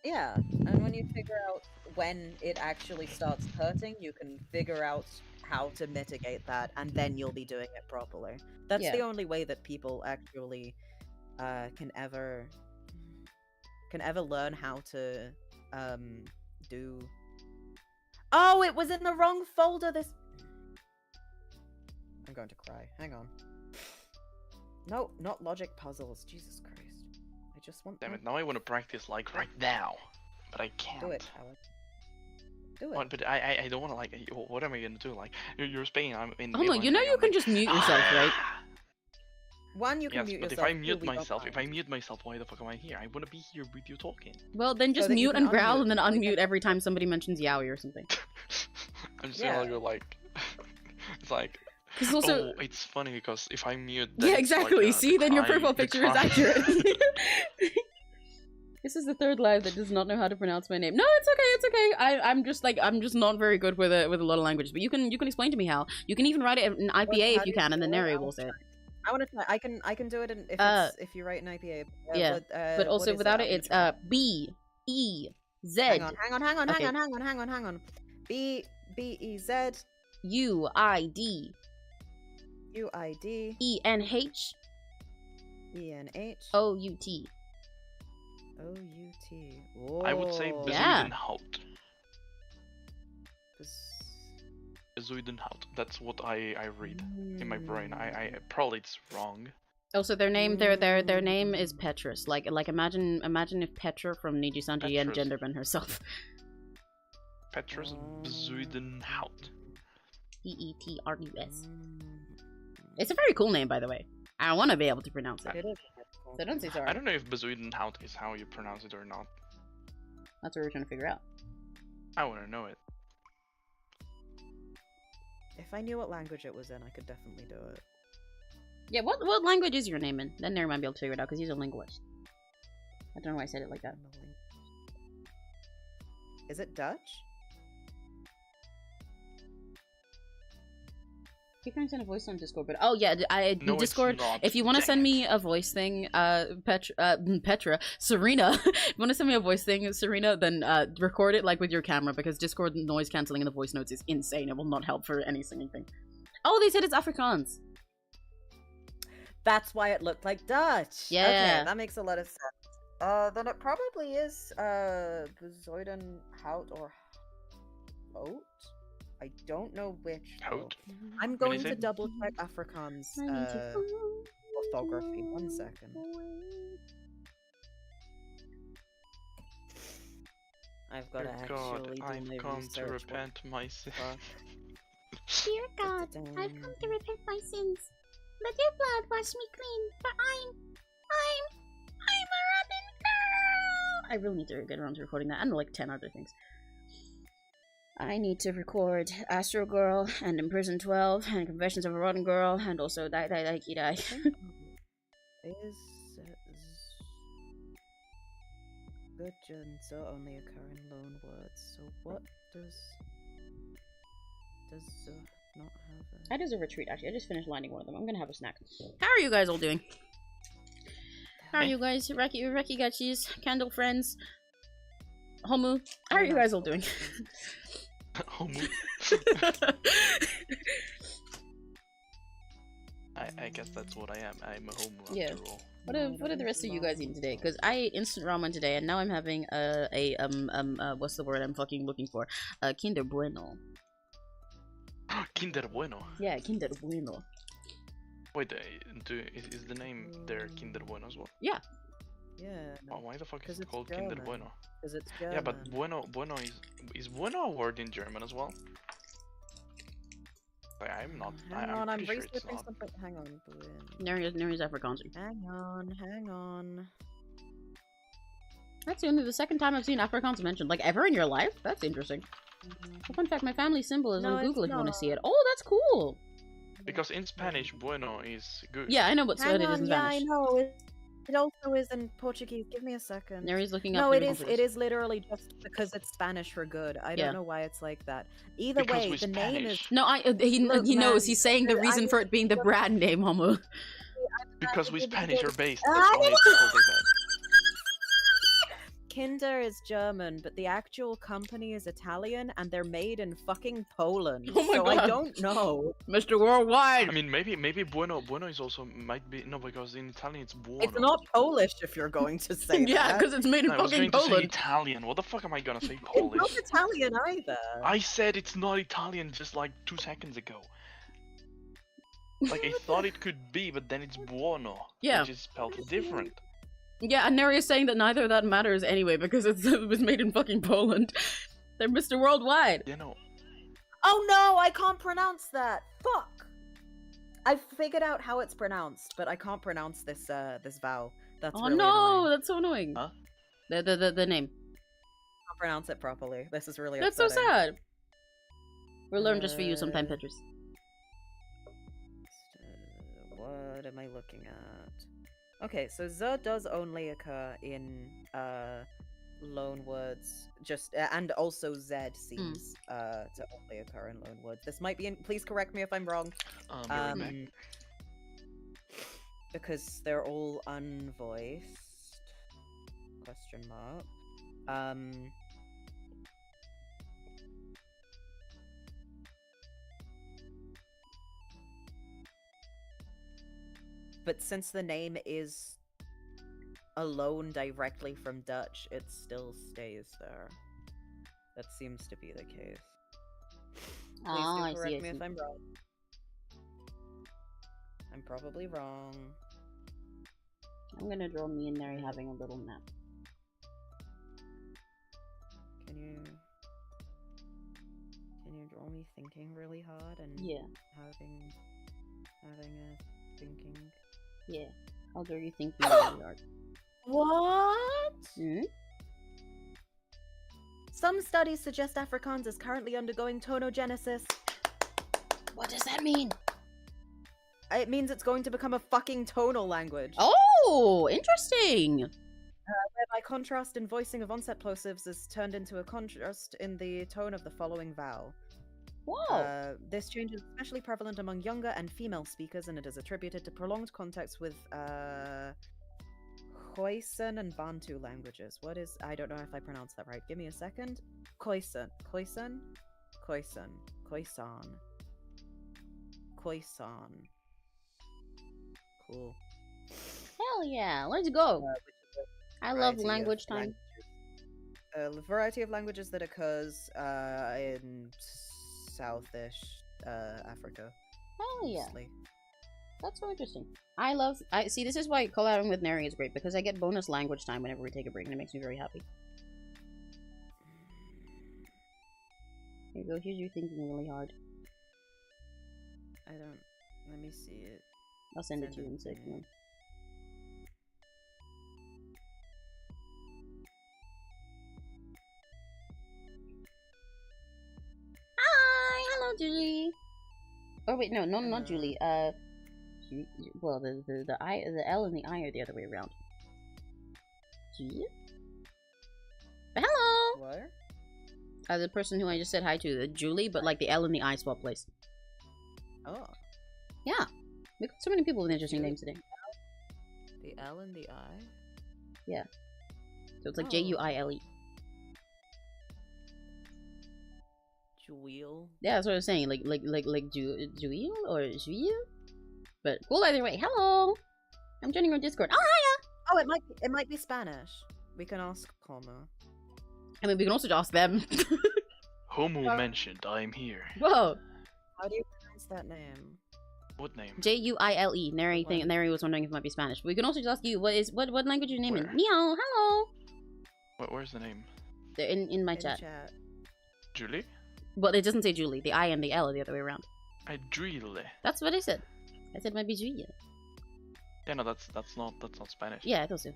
Yeah, and when you figure out when it actually starts hurting, you can figure out how to mitigate that, and then you'll be doing it properly. That's the only way that people actually can ever learn how to do. Oh, it was in the wrong folder. I'm going to cry. Hang on. No, not logic puzzles. Jesus Christ. I just want.
Damn it! Now I want to practice like right now, but I can't.
Do it, Alex. Do it.
Oh, but I don't want to like. What am I gonna do? Like you're speaking. I'm in.
Oh no, you know you can just mute yourself, right?
One, you can mute
but
yourself.
if I mute myself, why the fuck am I here? I want to be here with you talking.
Well, then just
that you
mute
can
and growl
unmute.
and then unmute every time somebody mentions yaoi or something.
I'm just gonna go like. It's like.
Because also,
oh, it's funny because if I mute.
yeah, exactly. See, then your profile picture is accurate. This is the third live that does not know how to pronounce my name. No, it's okay, it's okay. I'm just not very good with a lot of languages. But you can explain to me how. You can even write it in IPA if you can, and then Neri will say it.
I want to try. I can do it if you write an IPA.
Yeah, but also without it, it's B E Z.
Hang on. B E Z
U I D E N H O U T.
O-U-T.
I would say
Whoa.
Bezuidenhout. Bezuidenhout. That's what I read in my brain. I probably it's wrong.
Also, their name is Petrus. Like imagine if Petra from Niji Sanji and Genderbend herself.
Petrus Bezuidenhout.
Petrus. It's a very cool name, by the way. I want to be able to pronounce it.
It is.
So don't say sorry.
I don't know if Bezuidenhout is how you pronounce it or not.
That's what we're trying to figure out.
I want to know it.
If I knew what language it was in, I could definitely do it.
Yeah, what language is your name in? Then Neri might be able to figure it out because he's a linguist. I don't know why I said it like that.
Is it Dutch?
Keep trying to send a voice on Discord, but oh yeah,
No,
Discord.
it's not.
If you want to send me a voice thing, Petra, Serena, if you want to send me a voice thing, Serena, then record it like with your camera because Discord noise cancelling in the voice notes is insane. It will not help for any singing thing. Oh, they said it's Afrikaans.
That's why it looked like Dutch.
Yeah.
Okay, that makes a lot of sense. Then it probably is Bezuidenhout or Hout. I don't know which.
Hout.
I'm going to double check Afrikaans orthography. 1 second. I've got to actually do
I've
my
come to
research.
repent my sin.
Dear God, I've come to repent my sins. Let your blood wash me clean, for I'm a rotten girl. I really need to get around to recording that and like 10 other things. I need to record Astro Girl and Imprison 12 and Confessions of a Rotten Girl and also Die Die Die Die.
Is good so only occur in loan words. So what does not have a...
I deserve a treat actually. I just finished lining one of them. I'm gonna have a snack. How are you guys all doing? How are you guys? Reki Gachis, Candle Friends, Homu. How are you guys all doing?
Homo. I guess that's what I am. I'm a homo after all.
What are the rest of you guys eating today? Because I instant ramen today, and now I'm having what's the word I'm fucking looking for? Kinder Bueno.
Kinder Bueno.
Yeah, Kinder Bueno.
Wait, is the name there Kinder Bueno as well?
Yeah.
Yeah.
Oh, why the fuck is it
it's
called
German.
Kinder Bueno?
Because it's German.
Yeah, but Bueno is Bueno a word in German as well? I'm not.
Hang on, I'm
pretty sure it's
researching
not.
something. Hang on.
Neri's Afrikaans.
Hang on.
That's only the second time I've seen Afrikaans mentioned, like ever in your life? That's interesting. Well, fun fact, my family symbol is
No,
on Google
it's
if you want to
not.
see it. Oh, that's cool!
Because in Spanish, bueno is good.
Yeah, I know what
Hang
it is
on,
in
yeah,
Spanish.
I know. It also is in Portuguese. Give me a second.
Neri's looking up
No,
the
it
different
is.
words.
It is literally just because it's Spanish for good. I
Yeah.
don't know why it's like that. Either
Because
way,
we're
the name is.
Spanish.
No,
Look,
he knows.
man,
He's saying the
I
reason for it being the brand name, Homo.
Because we Spanish are based.
Ah,
That's why it's called like that.
Kinder is German, but the actual company is Italian, and they're made in fucking Poland.
Oh my
so
God.
I don't know.
Mr. Worldwide!
I mean, maybe bueno is also might be no, because in Italian it's buono.
It's not Polish if you're going to say
Yeah,
that.
because it's made in
I was
fucking
going to say
Poland.
Italian. What the fuck am I gonna say
It's
Polish?
not Italian either.
I said it's not Italian just like 2 seconds ago. Like I thought it could be, but then it's buono,
Yeah.
which is spelled different.
Yeah, and Neri is saying that neither of that matters anyway because it was made in fucking Poland. They're Mr. Worldwide.
You know,
Oh no, I can't pronounce that. Fuck. I figured out how it's pronounced, but I can't pronounce this this vowel. That's
Oh
really
no,
annoying.
that's so annoying.
Huh?
The name.
I can't pronounce it properly. This is really
That's so
upsetting.
sad. We'll learn just for you sometime, Petrus.
What am I looking at? Okay, so the does only occur in loan words, just and also Z seems to only occur in loan words. This might be in. Please correct me if I'm wrong.
Be right back.
Because they're all unvoiced. Question mark. But since the name is a loan directly from Dutch, it still stays there. That seems to be the case. Please do correct me if I'm wrong. I'm probably wrong.
I'm gonna draw me and Neri having a little nap.
Can you draw me thinking really hard and having a thinking?
Yeah, I'll draw you thinking really hard.
What?
Hmm?
Some studies suggest Afrikaans is currently undergoing tonogenesis.
What does that mean?
It means it's going to become a fucking tonal language.
Oh, interesting!
Whereby contrast in voicing of onset plosives is turned into a contrast in the tone of the following vowel.
Whoa!
This change is especially prevalent among younger and female speakers, and it is attributed to prolonged contacts with Khoisan and Bantu languages. What is... I don't know if I pronounced that right. Give me a second. Khoisan. Khoisan? Khoisan. Khoisan. Khoisan. Cool.
Hell yeah, let's go! I love language time.
A variety of languages that occurs in Southish Africa.
Hell yeah.
Mostly.
That's so interesting. I see, this is why collabing with Neri is great, because I get bonus language time whenever we take a break, and it makes me very happy. Here you go, here's you thinking really hard.
I don't... Let me see it.
I'll send it to you in a second. Hi! Hello, Julie! Oh wait, no, not Julie. Well, the L and the I are the other way around. Julie? Hello!
What?
The person who I just said hi to, Julie, but like the L and the I swap place.
Oh.
Yeah. We got so many people with interesting names today.
The L and the I?
Yeah. So it's like Juile.
Juile?
Yeah, that's what I was saying. Like Juile or Juile? But cool either way. Hello! I'm joining your Discord. Oh, hiya!
Oh, it might be Spanish. We can ask Homo.
I mean, we can also ask them.
Homo mentioned, I'm here.
Whoa!
How do you pronounce that name?
What name?
Juile. Neri was wondering if it might be Spanish. But we can also just ask you, what language is your name in? Meow, hello!
Where's the name?
They're in my chat.
Julie?
But it doesn't say Julie. The I and the L are the other way around.
Juile.
That's what I said. I said it might be Julia.
Yeah, no, that's not Spanish.
Yeah, I thought so.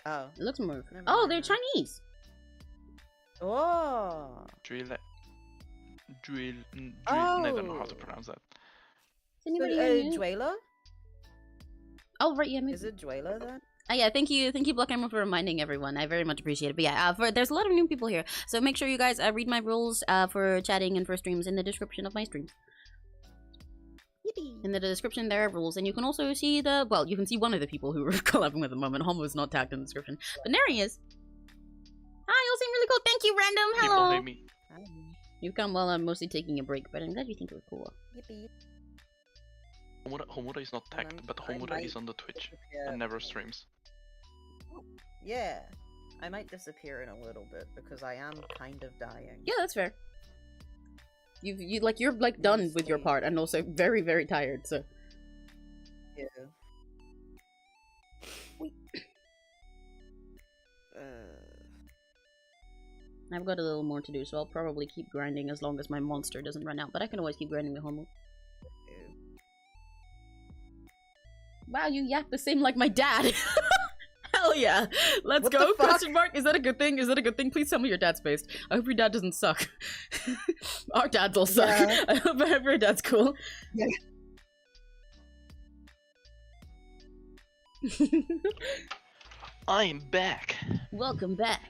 Oh.
It looks more...
Never
Oh,
mind
they're
then.
Chinese!
Oh!
Juile. I don't know how to
Oh.
pronounce that.
Is anybody here new?
Juela?
Oh, right, yeah, maybe.
Is it Juela then?
Oh, yeah, thank you, Black Emerald, for reminding everyone. I very much appreciate it. But yeah, there's a lot of new people here, so make sure you guys read my rules for chatting and for streams in the description of my streams.
Yippee!
In the description, there are rules, and you can also see you can see one of the people who we're collabing with at the moment. Homo is not tagged in the description, but Neri is. Hi, you all seem really cool. Thank you, Random.
People
Hello.
hate me.
You've come while I'm mostly taking a break, but I'm glad you think we're cool.
Yippee!
Homura is not tagged, but
I
Homura
might
is on the Twitch
disappear.
and never streams.
Yeah, I might disappear in a little bit because I am kind of dying.
Yeah, that's fair. You're like done with your part, and also very, very tired. So
Yeah.
I've got a little more to do, so I'll probably keep grinding as long as my monster doesn't run out. But I can always keep grinding with Homo. Wow, you yap the same like my dad. Hell yeah! Let's
What
go!
the fuck?
Question mark? Is that a good thing? Is that a good thing? Please tell me your dad's based. I hope your dad doesn't suck. Our dads all suck.
Yeah.
I hope your dad's cool.
Yeah.
I'm back.
Welcome back.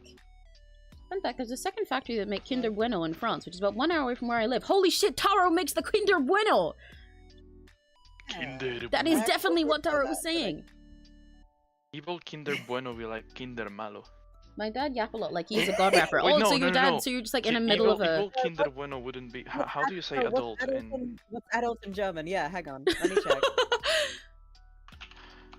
Fun fact, there's a second factory that make Kinder Bueno in France, which is about 1 hour away from where I live. Holy shit, Taro makes the Kinder Bueno!
Kinder
That is
I
definitely what
totally
Taro
know
was
that, but I-
saying.
Evil Kinder Bueno be like Kinder Malo.
My dad yap a lot like he's a god rapper.
Wait,
oh,
no,
so your
no,
dad,
no.
so you're just like in the
Evil,
middle of a...
evil Kinder Bueno wouldn't be. How do you say
What's
adult in?
What's adult in German? Yeah, hang on. Let me check.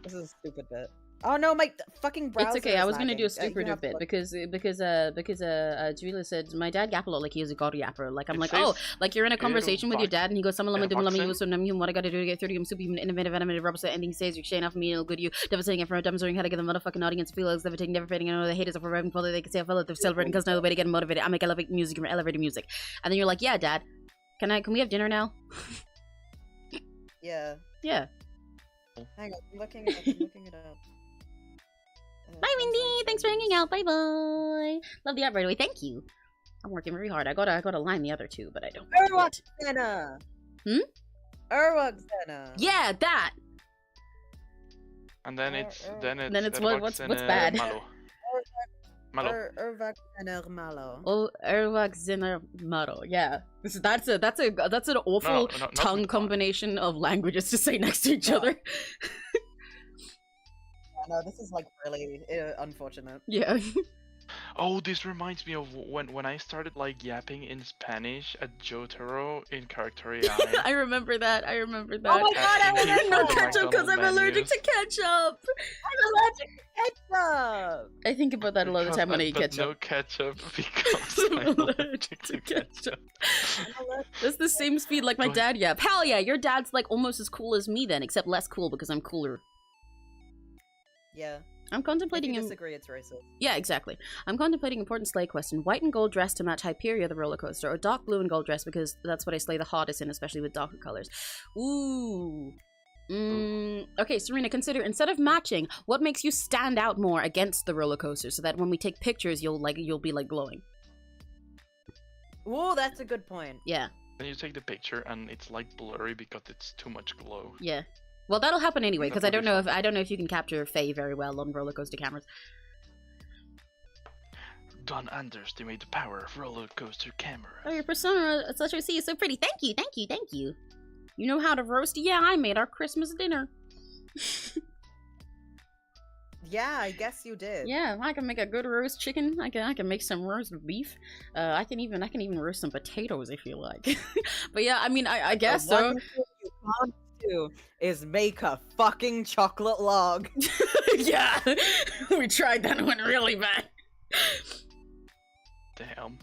This is a stupid bit. Oh no, my fucking browser.
It's okay. I
is
was gonna do a
lagging. You
stupider
have to
bit
look-
because Julia said my dad yap a lot like he is a god yapper. Like I'm
It
like,
says
oh, like you're in a conversation with your dad and he goes, "Someone
vaccine.
what I gotta do to get through to him, super human, innovative, animated, rubber set, ending says you're shaying off me, it'll good you, devastating it from a demonstrating how to get the motherfucking audience feel like levitating, never fading. I know the haters are forever follow. They can say I feel like they're celebrating because now the way to get motivated. I make elevated music and elevated music, and then you're like, yeah, dad, can we have dinner now?
Yeah.
Yeah.
Hang on, I'm looking it up.
Bye, Mindy. Thanks for hanging out. Bye bye. Love the art, by the way. Thank you. I'm working very hard. I gotta line the other two, but I don't. do it.
Erwachsene.
Hmm?
Erwachsene.
Yeah, that.
And then it's then it's
what's bad?
Malo. Malo.
Erwachsener Malo.
Oh, Erwachsener Maro. Yeah, that's an awful
No, not
tongue
Malo.
combination of languages to say next to each other.
No, this is like really unfortunate.
Yeah.
Oh, this reminds me of when I started like yapping in Spanish at Jotaro in Karaoke.
I remember that. I remember that.
Oh my god, I
Asking
was
you
no
for the
ketchup because I'm
McDonald's
allergic to
menus.
ketchup.
I'm allergic to ketchup.
I think about that a lot of the time when I eat
But no
ketchup.
ketchup because I'm allergic to ketchup.
That's the same speed like my
But-
dad yap. Hell yeah, your dad's like almost as cool as me then, except less cool because I'm cooler.
Yeah.
I'm
If
contemplating
you
him.
disagree, it's racist.
Yeah, exactly. I'm contemplating important sleigh question. White and gold dress to match Hyperia the roller coaster, or dark blue and gold dress because that's what I slay the hottest in, especially with darker colors. Ooh. Okay, Serena, consider instead of matching, what makes you stand out more against the roller coaster so that when we take pictures you'll be like glowing.
Ooh, that's a good point.
Yeah.
Then you take the picture and it's like blurry because it's too much glow.
Yeah. Well, that'll happen anyway because I
That
don't
would be
know if you can capture Faye very well on roller coaster cameras.
Don't underestimate the power of roller coaster cameras.
Oh, your persona at /𝘆cie is so pretty. Thank you, thank you, thank you. You know how to roast? Yeah, I made our Christmas dinner.
Yeah, I guess you did.
Yeah, I can make a good roast chicken. I can make some roast beef. I can even roast some potatoes if you like. But yeah, I mean, I guess
The
so.
one thing you can't do is make a fucking chocolate log.
Yeah, we tried that and went really bad.
Damn.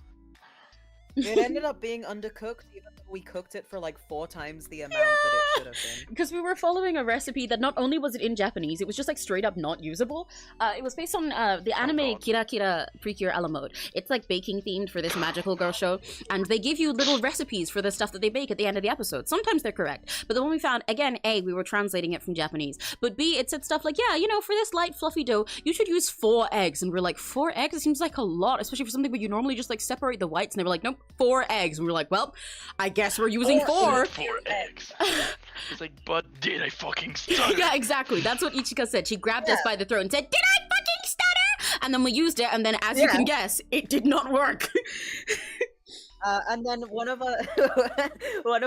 It ended up being undercooked, even though we cooked it for like 4 times the amount that it should have been.
Because we were following a recipe that not only was it in Japanese, it was just like straight up not usable. It was based on the anime
God.
Kira Kira Precure a la Mode. It's like baking themed for this magical girl show, and they give you little recipes for the stuff that they bake at the end of the episode. Sometimes they're correct, but the one we found, again, A, we were translating it from Japanese, but B, it said stuff like, yeah, you know, for this light fluffy dough, you should use 4 eggs, and we're like, 4 eggs? It seems like a lot, especially for something where you normally just like separate the whites, and they were like, nope, 4 eggs, and we were like, well, I guess we're using 4.
4 eggs. It's like, but did I fucking stutter?
Yeah, exactly. That's what Ichika said. She grabbed us by the throat and said, "Did I fucking stutter?" And then we used it, and then, as you can guess, it did not work.
And then one of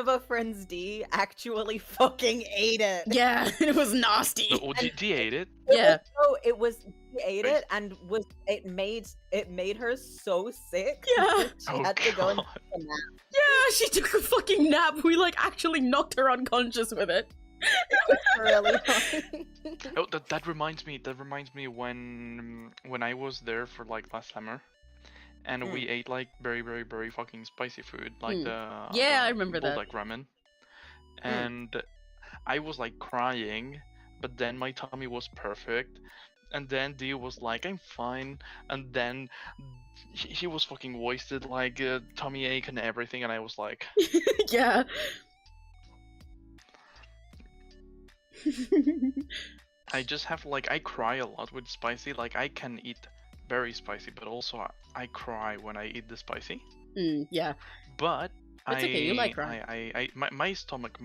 our friends, D, actually fucking ate it.
Yeah, it was nasty.
Oh, D ate it?
Yeah.
He ate it and it made her so sick.
Yeah.
She had to go and
God.
take a nap.
Yeah, she took a fucking nap. We like actually knocked her unconscious with it.
Really funny.
Oh, that reminds me. That reminds me when I was there for like last summer, and we ate like very, very, very fucking spicy food, like
Yeah,
the
I remember that.
like ramen, and I was like crying, but then my tummy was perfect, and then Dee was like, "I'm fine," and then she was fucking wasted, like tummy ache and everything, and I was like,
Yeah.
I just have like I cry a lot with spicy. Like I can eat very spicy, but also I cry when I eat the spicy.
Yeah.
But
It's okay, you like crying.
my stomach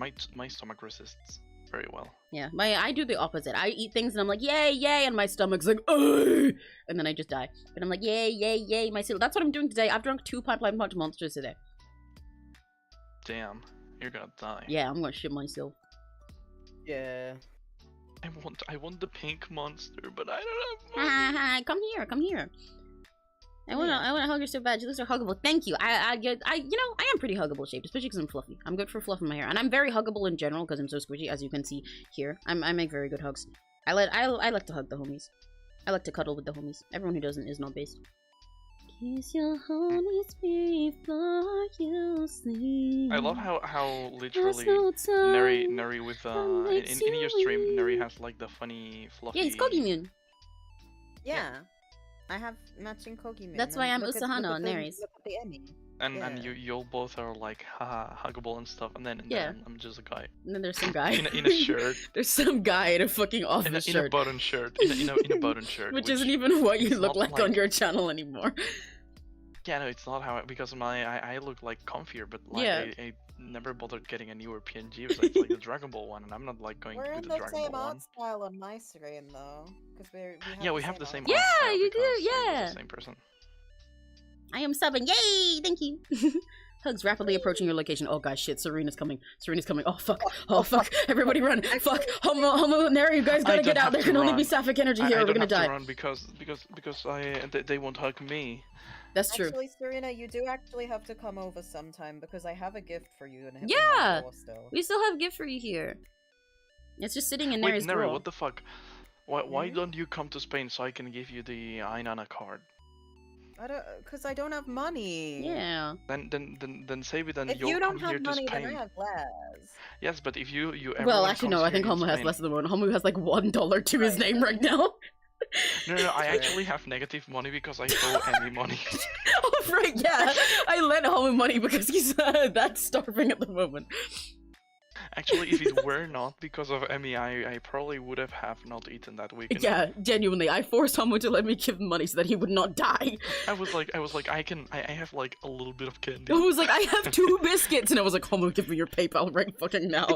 resists. very well.
Yeah, I do the opposite. I eat things and I'm like, yay, yay, and my stomach's like, ugh, and then I just die. But I'm like, yay, yay, yay, my cereal. That's what I'm doing today. I've drunk 2 Pipeline Punch Monsters today.
Damn, you're gonna die.
Yeah, I'm gonna shit myself.
Yeah.
I want the pink monster, but I don't have
Ha
money.
ha ha! Come here, come here. I wanna hug you so bad. You look so huggable. Thank you. I you know, I am pretty huggable shaped, especially because I'm fluffy. I'm good for fluffing my hair, and I'm very huggable in general because I'm so squishy, as you can see here. I make very good hugs. I like to hug the homies. I like to cuddle with the homies. Everyone who doesn't is not based. Kiss your homies before you sleep.
I love how literally
no time
Neri with
waits
in your
to
stream Neri
leave.
has like the funny fluffy.
Yeah, it's Kogimune.
Yeah. I have matching Kogimune.
That's why I'm
Look at-
Usahana
look at
on
the-
Neri's.
Look at the Emmy.
And
Yeah.
you both are like haha huggable and stuff, and then
Yeah.
I'm just a guy
And then there's some guy
in a shirt,
There's some guy in a fucking
in
office
a
shirt,
button shirt, in a button shirt,
which isn't even what you
is
look
not
like on
like-
your channel anymore.
Yeah, no, it's not how because I look like comfier, but like
Yeah.
I never bothered getting a newer PNG besides like the Dragon Ball one, and I'm not like going
We're
to
in
the
the
Dragon
same
Ball
art
one.
style on my screen though, because
We have the same.
Yeah,
art style
you do,
because we're
yeah.
the same person.
I am subbing. Yay! Thank you. Hugs rapidly approaching your location. Oh gosh, shit! Serena's coming. Serena's coming. Oh fuck! Oh fuck! Everybody run! Fuck! Homo, Neri, you guys
I
gotta
don't
get out.
have
There
to
can only be
run.
sapphic energy here.
I
We're
don't
gonna
have to
die.
run because they won't hug me.
That's true.
Actually, Serena, you do actually have to come over sometime because I have a gift for you in my
Yeah!
drawer still.
We still have a gift for you here. It's just sitting in
Wait,
Neri's
Neri,
drawer.
what the fuck? Why
Hmm?
don't you come to Spain so I can give you the Ainana card?
Because I don't have money.
Yeah.
Then save it and
If
you'll
you don't
come here
have
to
money, then
Spain.
I have less.
Yes, but if you
Well,
everyone
actually,
comes
no. I
here
think
in
Homo has
Spain-
less than one. Homo has like $1 to his name right now.
No, I actually have negative money because I owe any money.
Oh right, yeah. I lent Homo money because he's that starving at the moment.
Actually, if it were not because of Emmy, I probably would have not eaten that weekend.
Yeah, genuinely, I forced Homo to let me give him money so that he would not die.
I was like, I have like a little bit of candy.
Homo was like, I have 2 biscuits, and I was like, Homo, give me your PayPal right fucking now.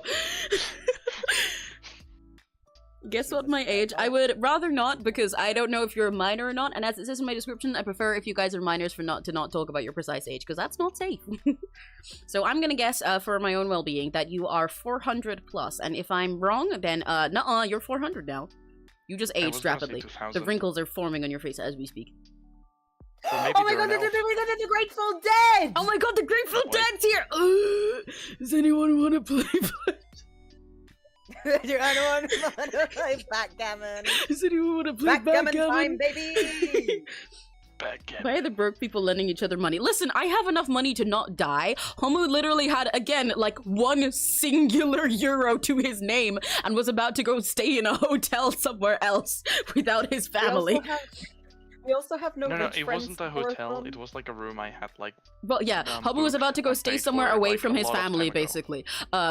Guess what my age? I would rather not because I don't know if you're a minor or not, and as it says in my description, I prefer if you guys are minors to not talk about your precise age because that's not safe. So I'm gonna guess for my own well-being that you are 400 plus, and if I'm wrong, then nuh-uh, you're 400 now. You just
I was
aged
gonna say
rapidly.
2000.
The wrinkles are forming on your face as we speak.
Or maybe
Oh my
they're
god,
an elf.
the Grateful Dead!
Oh my god, the Grateful
What?
Dead's here! Does anyone want to play?
I don't want to play backgammon.
Does anyone want to play
Backgammon time,
backgammon?
baby!
Backgammon.
Why are the broke people lending each other money? Listen, I have enough money to not die. Homo literally had, again, like 1 singular euro to his name and was about to go stay in a hotel somewhere else without his family.
We also have no
No,
rich
it
friends
wasn't a
to borrow
hotel.
from.
It was like a room I had like.
Well, yeah, Homo was
booked
about to go
and
stay
paid
somewhere
for,
away
like,
from
a
his
lot of
family,
time ago.
basically,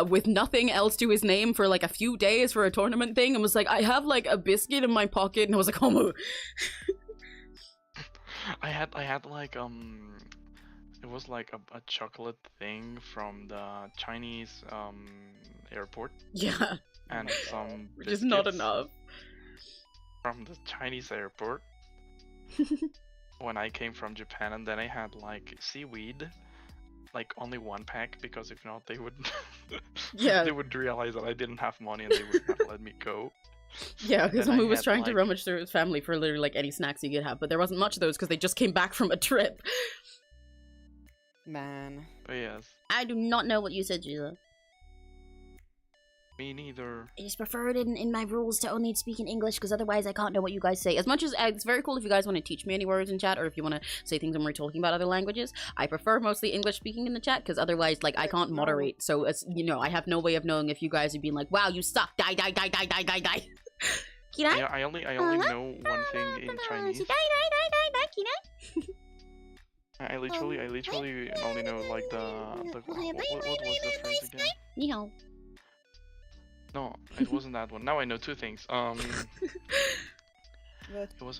with nothing else to his name for like a few days for a tournament thing, and was like, I have like a biscuit in my pocket, and I was like, Homo.
I had like it was like a chocolate thing from the Chinese airport
Yeah,
and some
which is not
biscuits
enough.
from the Chinese airport when I came from Japan, and then I had like seaweed, like only 1 pack because if not they would
Yeah.
they would realize that I didn't have money and they would not let me go.
Yeah, because
Then I
Homo was
had,
trying to
like-
rummage through his family for literally like any snacks he could have, but there wasn't much of those because they just came back from a trip.
Man.
But yes,
I do not know what you said, Gila.
me neither.
I just prefer it in my rules to only speak in English because otherwise I can't know what you guys say. As much as it's very cool if you guys want to teach me any words in chat or if you want to say things when we're talking about other languages, I prefer mostly English speaking in the chat because otherwise, like, I can't moderate. So, it's, you know, I have no way of knowing if you guys would be like, wow, you suck, die, die, die, die, die, die, die.
Yeah, I only know one thing in Chinese. I literally only know like the what was the phrase again?
Ni hao.
No, it wasn't that one. Now I know 2 things. It was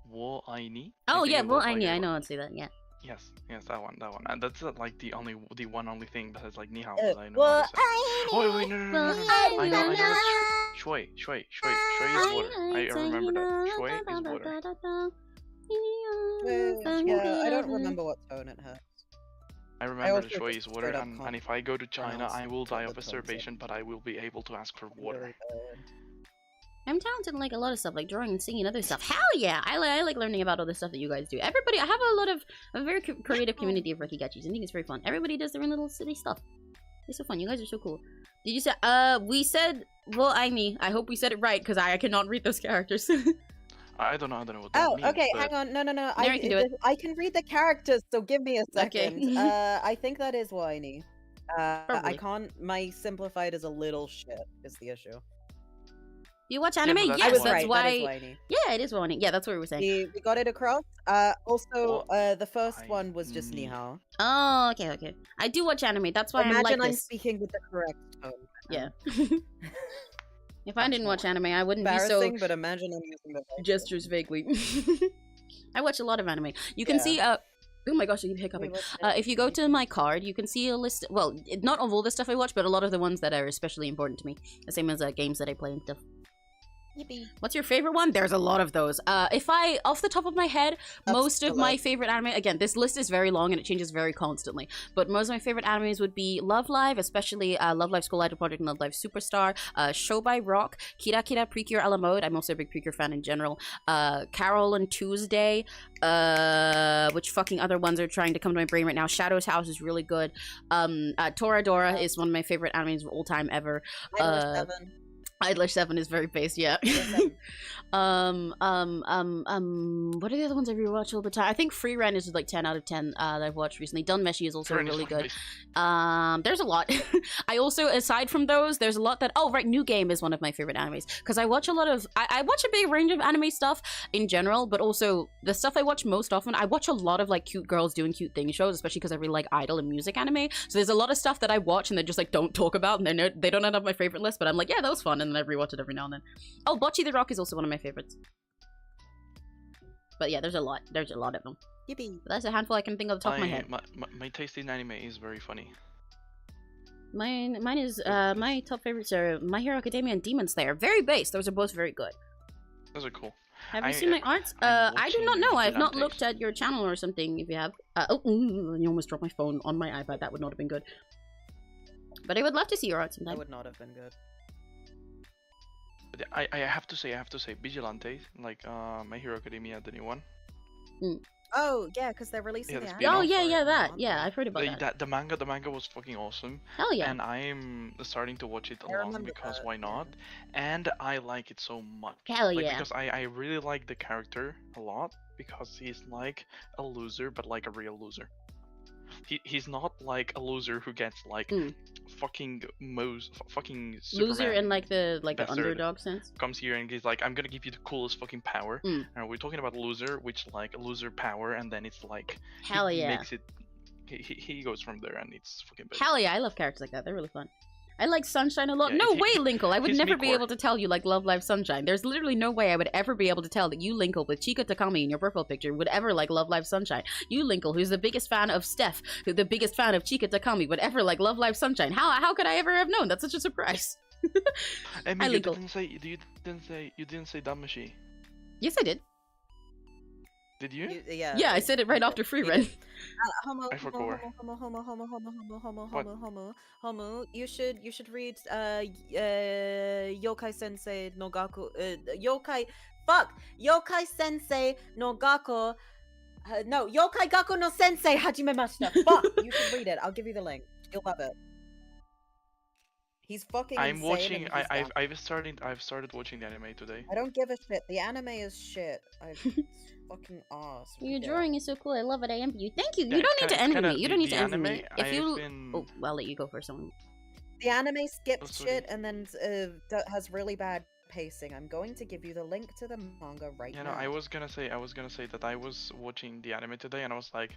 wo ai ni.
Oh
think
yeah,
it
well,
was, like,
I know how to say that, yeah.
Yes, that one. And that's like the only thing besides like Ni Hao
Uh,
that I know
well,
how to say. Wait, no. I know that's Shui. Shui is water. I remember that. Shui is water.
Yeah, I don't remember what tone it has.
I remember
also
the Shui
just
is water,
straight up
and if I go to China,
pronounce
I will die
what
of
the tones
starvation, but I will be able to ask for water.
Really bad.
I'm talented in like a lot of stuff, like drawing and singing and other stuff. Hell yeah! I like learning about all the stuff that you guys do. Everybody, I have a very creative community of Rekigachis. I think it's very fun. Everybody does their own little silly stuff. It's so fun. You guys are so cool. Did you say? We said. Well, I hope we said it right because I cannot read those characters.
I don't know what that means.
Okay,
but...
hang on. No.
Neri can do it.
I can read the characters, so give me a second.
Okay.
I think that is whiny. I
Probably.
can't. My simplified is a little shit. Is the issue.
You watch
Yeah,
anime?
but
Yes,
I was
that's
right.
why.
That is whiny.
Yeah, it is whiny. Yeah, that's what we were saying.
We got it across. Also,
Well,
the first
I
one was just Ni
need-
Hao.
Oh, okay. I do watch anime. That's why I'm
Imagine
like
I'm
this.
speaking with the correct tone.
Yeah. If I didn't watch anime, I wouldn't be so
Embarrassing, but imagine I'm using the right tone.
gestures vaguely. I watch a lot of anime. You can
Yeah.
see oh my gosh, I keep hiccuping.
Wait, what's
If you go to my card, you can see a list. Well, not of all the stuff I watch, but a lot of the ones that are especially important to me. The same as games that I play and stuff.
Yippee.
What's your favorite one? There's a lot of those. If I, off the top of my head, most of my favorite anime, again, this list is very long and it changes very constantly, but most of my favorite animes would be Love Live, especially Love Live School Idol Project and Love Live Superstar, Show by Rock, Kira Kira Precure a la Mode, I'm also a big Precure fan in general, Carol and Tuesday, which fucking other ones are trying to come to my brain right now, Shadow's House is really good, Toradora is one of my favorite animes of all time ever, Idler 7 is very based, yeah. What are the other ones I rewatch all the time? I think Free Rent is like 10 out of 10 that I've watched recently. Dunmeshi is also really good. There's a lot. I also, aside from those, there's a lot that, oh right, New Game is one of my favorite animes. Because I watch a lot of, I watch a big range of anime stuff in general, but also the stuff I watch most often, I watch a lot of like cute girls doing cute things shows, especially because I really like idol and music anime. So there's a lot of stuff that I watch and they just like don't talk about and they don't end up my favorite list, but I'm like, yeah, that was fun, and then I rewatch it every now and then. Oh, Bocce the Rock is also one of my favorites. But yeah, there's a lot of them.
Yippee.
But that's a handful I can think of the top of my head.
My taste in anime is very funny.
Mine is my top favorites are My Hero Academia and Demon Slayer. Very based. Those are both very good.
Those are cool.
Have you seen my arts? I do not know. I have not looked at your channel or something. If you have, you almost dropped my phone on my iPad. That would not have been good. But I would love to see your art sometime.
That would not have been good.
But I have to say, Vigilante, like My Hero Academia, the new one.
Oh yeah, because they're releasing
the
the
spin-off.
Oh
anime
yeah,
for
yeah,
it
that.
now,
Yeah,
aren't
I've heard about that.
The manga was fucking awesome.
Hell yeah.
And I'm starting to watch it
I
along
remember
because
that,
why not? And I like it so much.
Hell
Like,
yeah.
because I really like the character a lot because he's like a loser, but like a real loser. He's not like a loser who gets like fucking fucking Superman
Loser in like the
bastard
underdog sense.
comes here and he's like, I'm gonna give you the coolest fucking power. And we're talking about loser, which like loser power, and then it's like
Hell
he
yeah.
makes it. He goes from there, and it's fucking big.
Hell yeah, I love characters like that. They're really fun. I like Sunshine a lot.
Yeah,
No
he-
way, Linkle. I would
he's
never be
me-core.
able to tell you like Love Live Sunshine. There's literally no way I would ever be able to tell that you, Linkle, with Chika Takami in your profile picture, would ever like Love Live Sunshine. You, Linkle, who's the biggest fan of Steph, who's the biggest fan of Chika Takami, would ever like Love Live Sunshine. How could I ever have known? That's such a surprise.
I mean,
Hi,
you
Linkle.
didn't say Damashi.
Yes, I did.
Did you?
Yeah.
Yeah, I said it right after Free Run.
I forgot.
Homo. You should read Yokai Sensei no Gaku. Yokai Sensei no Gaku. No, Yokai Gaku no Sensei Hajimemashita. Fuck. You should read it. I'll give you the link. You'll love it. He's fucking
I'm
insane
watching.
and he's
I've started watching the anime today.
I don't give a shit. The anime is shit. Fucking ass.
Your drawing is so cool. I love it. I envy you. Thank you.
Yeah,
You don't
it's
need to
kinda-
envy me.
kinda
You don't need
the
to envy
anime,
me. If you,
I've been-
oh, well, I'll let you go first. Someone.
The anime skips
Oh, sorry.
shit and then has really bad pacing. I'm going to give you the link to the manga right
You
now.
know, I was gonna say that I was watching the anime today, and I was like,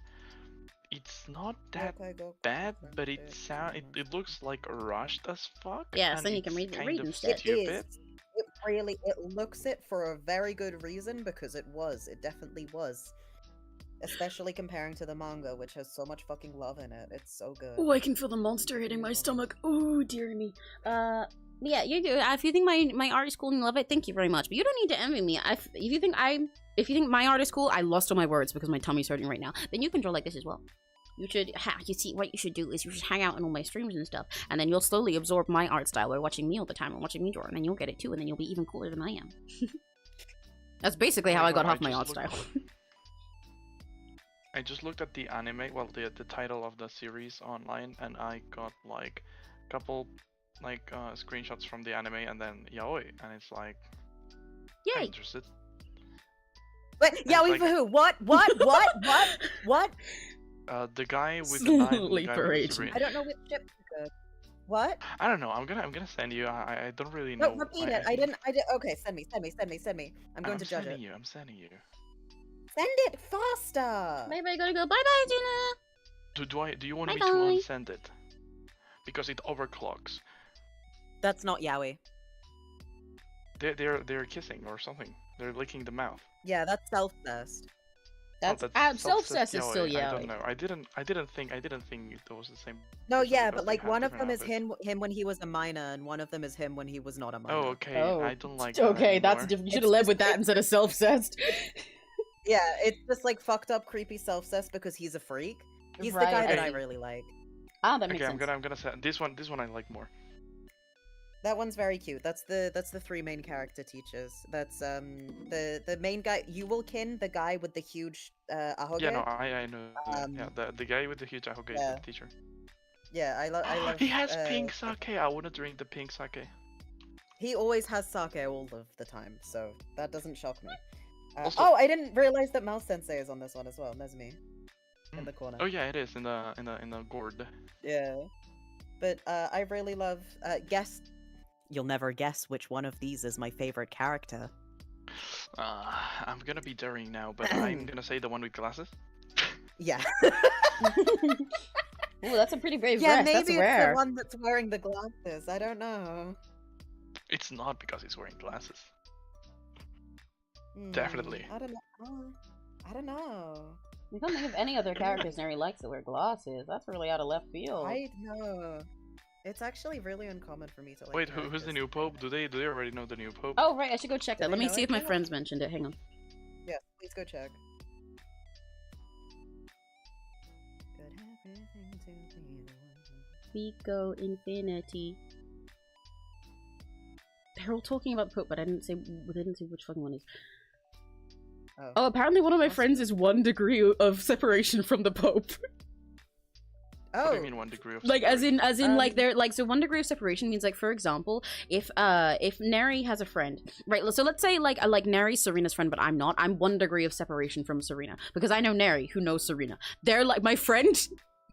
it's not that bad, but it looks like rushed as fuck.
Yes,
and
then you can
it's
read
kind of
instead.
stupid.
It looks it for a very good reason because it definitely was. Especially comparing to the manga, which has so much fucking love in it. It's so good.
Oh, I can feel the monster hitting my stomach. Oh, dear me. Yeah, you do. If you think my art is cool and you love it, thank you very much. But you don't need to envy me. If you think my art is cool, I lost all my words because my tummy's hurting right now. Then you can draw like this as well. You should, you see, what you should do is you should hang out in all my streams and stuff, and then you'll slowly absorb my art style by watching me all the time and watching me draw, and then you'll get it too, and then you'll be even cooler than I am. That's basically how I got half my art style.
I just looked at the anime, well, the title of the series online, and I got like a couple like screenshots from the anime, and then yaoi, and it's like,
yay!
I'm interested.
But yaoi
like,
for who? What? What?
The guy with the knife.
Slowly parade.
I don't know which ship. What?
I don't know. I'm gonna send you. I don't really
No,
know.
repeat it. I didn't. Okay, send me. I'm going to judge it.
I'm sending you.
Send it faster.
Maybe I gotta go. Bye bye, Gina.
Do you want me to
Bye-bye.
unsend it? Because it overclocks.
That's not yaoi.
They're kissing or something. They're licking the mouth.
Yeah, that's self-cessed.
That's self-cess is still
yaoi. I don't
yaoi.
know. I didn't think it was the same.
No,
person,
yeah,
but
but
they
like
had
one of
different
them is
outfits.
him when he was a minor, and one of them is him when he was not a minor.
Oh, okay.
Oh,
I don't like.
Okay,
that
that's
anymore.
different. You should have led with that instead of self-cessed.
Yeah, it's just like fucked up, creepy self-cessed because he's a freak. He's the
Right,
guy that
I
I
see.
really like.
Ah, that makes
Okay,
sense.
I'm gonna say this one. This one I like more.
That one's very cute. That's the three main character teachers. That's the main guy, Yuwalkin, the guy with the huge ahoge.
Yeah, no, I know. Yeah, the guy with the huge ahoge is
yeah.
the teacher.
Yeah, I love.
He has pink sake. I wanna drink the pink sake.
He always has sake all of the time, so that doesn't shock me.
Also-
Oh, I didn't realize that Mouse Sensei is on this one as well. There's me in the corner.
Oh yeah, it is in the gourd.
Yeah, but I really love. Guess. You'll never guess which one of these is my favorite character.
I'm gonna be daring now, but I'm gonna say the one with glasses.
Yeah.
Ooh, that's a pretty brave
Yeah,
dress.
maybe
That's
it's
rare.
the one that's wearing the glasses. I don't know.
It's not because he's wearing glasses.
Hmm,
Definitely.
I don't know. I don't know.
I can't think of any other characters Neri likes that wear glasses. That's really out of left field.
I know. It's actually really uncommon for me to like.
Wait, who's the
characters
new
like
pope? Do they already know the new pope?
Oh, right, I should go check
Do
that.
they
Let me
know
see
it
if my
yet?
friends mentioned it. Hang on.
that? Yeah, please go check. Could everything to be the one who-
We go infinity. They're all talking about the Pope, but I didn't say which fucking one is. Oh, apparently one of my friends is 1 degree of separation from the Pope.
What do
Oh,
you mean 1 degree of
Like as in like
Um,
they're like, so 1 degree of separation means like, for example, if Neri has a friend, right, so let's say like Neri's Serena's friend, but I'm not, I'm 1 degree of separation from Serena because I know Neri who knows Serena. They're like, my friend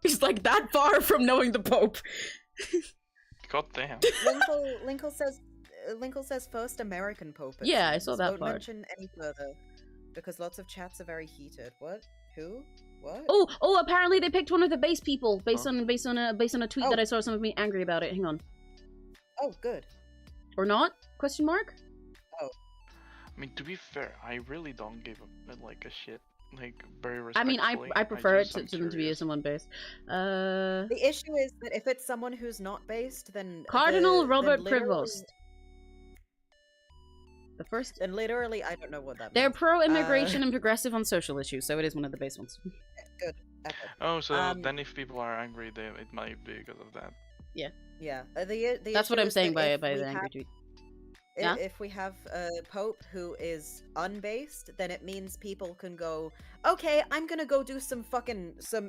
is like that far from knowing the Pope.
God damn.
Linkle says first American Pope. it
Yeah, I
seems.
saw that
Don't
part.
mention any further because lots of chats are very heated. What? Who? What?
Oh, apparently they picked one of the base people based
Huh?
on a tweet that I saw someone being angry about it. Hang on.
Oh, good.
Or not? Question mark?
I mean, to be fair, I really don't give a shit. Like, very
I mean,
respectfully.
I prefer
just-
it
I'm
to them to be
curious.
someone based.
The issue is that if it's someone who's not based, then
Cardinal
then
Robert
literally-
Prevost. The first.
Then literally, I don't know what that
They're
means.
pro-immigration and progressive on social issues, so it is one of the base ones.
Good. Okay.
Oh, so
Um,
then if people are angry, it might be because of that.
Yeah. The
That's what
issue
I'm
is
saying
that
by
if
the
we
angry
have-
tweet. Yeah?
If we have a pope who is unbased, then it means people can go, okay, I'm gonna go do some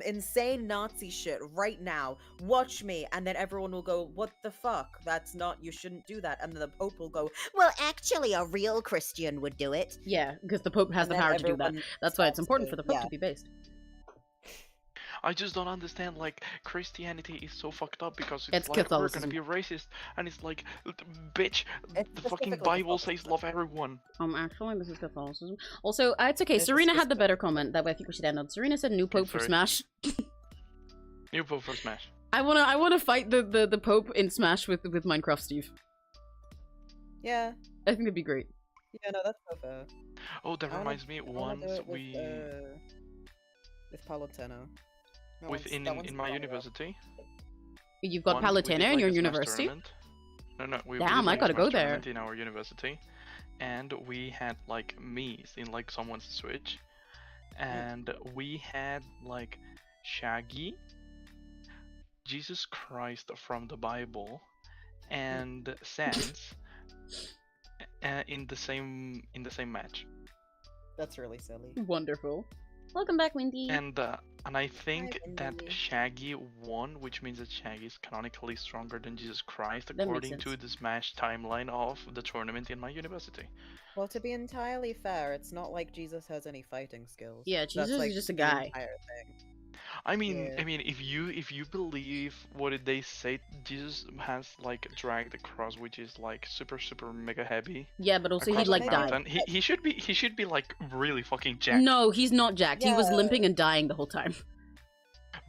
insane Nazi shit right now. Watch me. And then everyone will go, what the fuck? That's not, you shouldn't do that. And then the pope will go, well, actually, a real Christian would do it.
Yeah, because the Pope has
And
the
then
power to do that.
everyone
That's why it's
starts
important
to-
for the Pope
yeah.
to be based.
I just don't understand, like, Christianity is so fucked up because it's
It's
like, we're
Catholicism.
gonna be racist, and it's like, bitch,
It's
the
just
fucking
difficult to
Bible
focus
says
on.
love everyone.
Actually, this is Catholicism. Also, it's okay.
This is
Serena had the
just
better comment. That way, I think we should end on. Serena said new Pope for
sorry.
Smash.
New Pope for Smash.
I wanna fight the Pope in Smash with Minecraft Steve.
Yeah.
I think it'd be great.
Yeah, no, that's so fair.
Oh, that
I wanna-
reminds me,
I wanna
once
do it with,
we...
With Palatino.
In my university.
You've got
we
Palatino
did,
in your
a Smash
university?
tournament. No, we
Damn,
did,
I
a
gotta
Smash
go there.
tournament in our university, and we had like Mii's in like someone's Switch, and we had like Shaggy, Jesus Christ from the Bible, and Sans in the same match.
That's really silly.
Wonderful. Welcome back, Wendy.
And I think that
Wendy.
Shaggy won, which means that Shaggy is canonically stronger than Jesus Christ,
That makes
according to
sense.
the Smash timeline of the tournament in my university.
Well, to be entirely fair, it's not like Jesus has any fighting skills.
Yeah,
That's,
Jesus is
like,
just a
the
guy.
entire thing.
I mean,
Yeah.
if you believe what did they say, Jesus has like dragged the cross, which is like super mega heavy.
Yeah, but also
across
he'd like
the
die.
mountain. He should be like really fucking jacked.
No, he's not jacked. He was
Yeah.
limping and dying the whole time.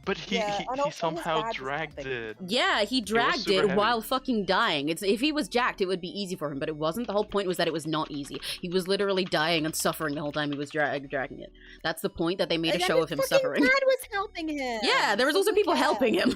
But he
Yeah, and also
he
his
somehow
dad was
dragged
nothing.
it.
Yeah, he dragged
super
it
heavy.
while fucking dying. If he was jacked, it would be easy for him, but it wasn't. The whole point was that it was not easy. He was literally dying and suffering the whole time he was dragging it. That's the point, that they made a
And
show
his
of him
fucking
suffering.
dad was helping him.
Yeah, there was
so
also
who
people
cares?
helping him.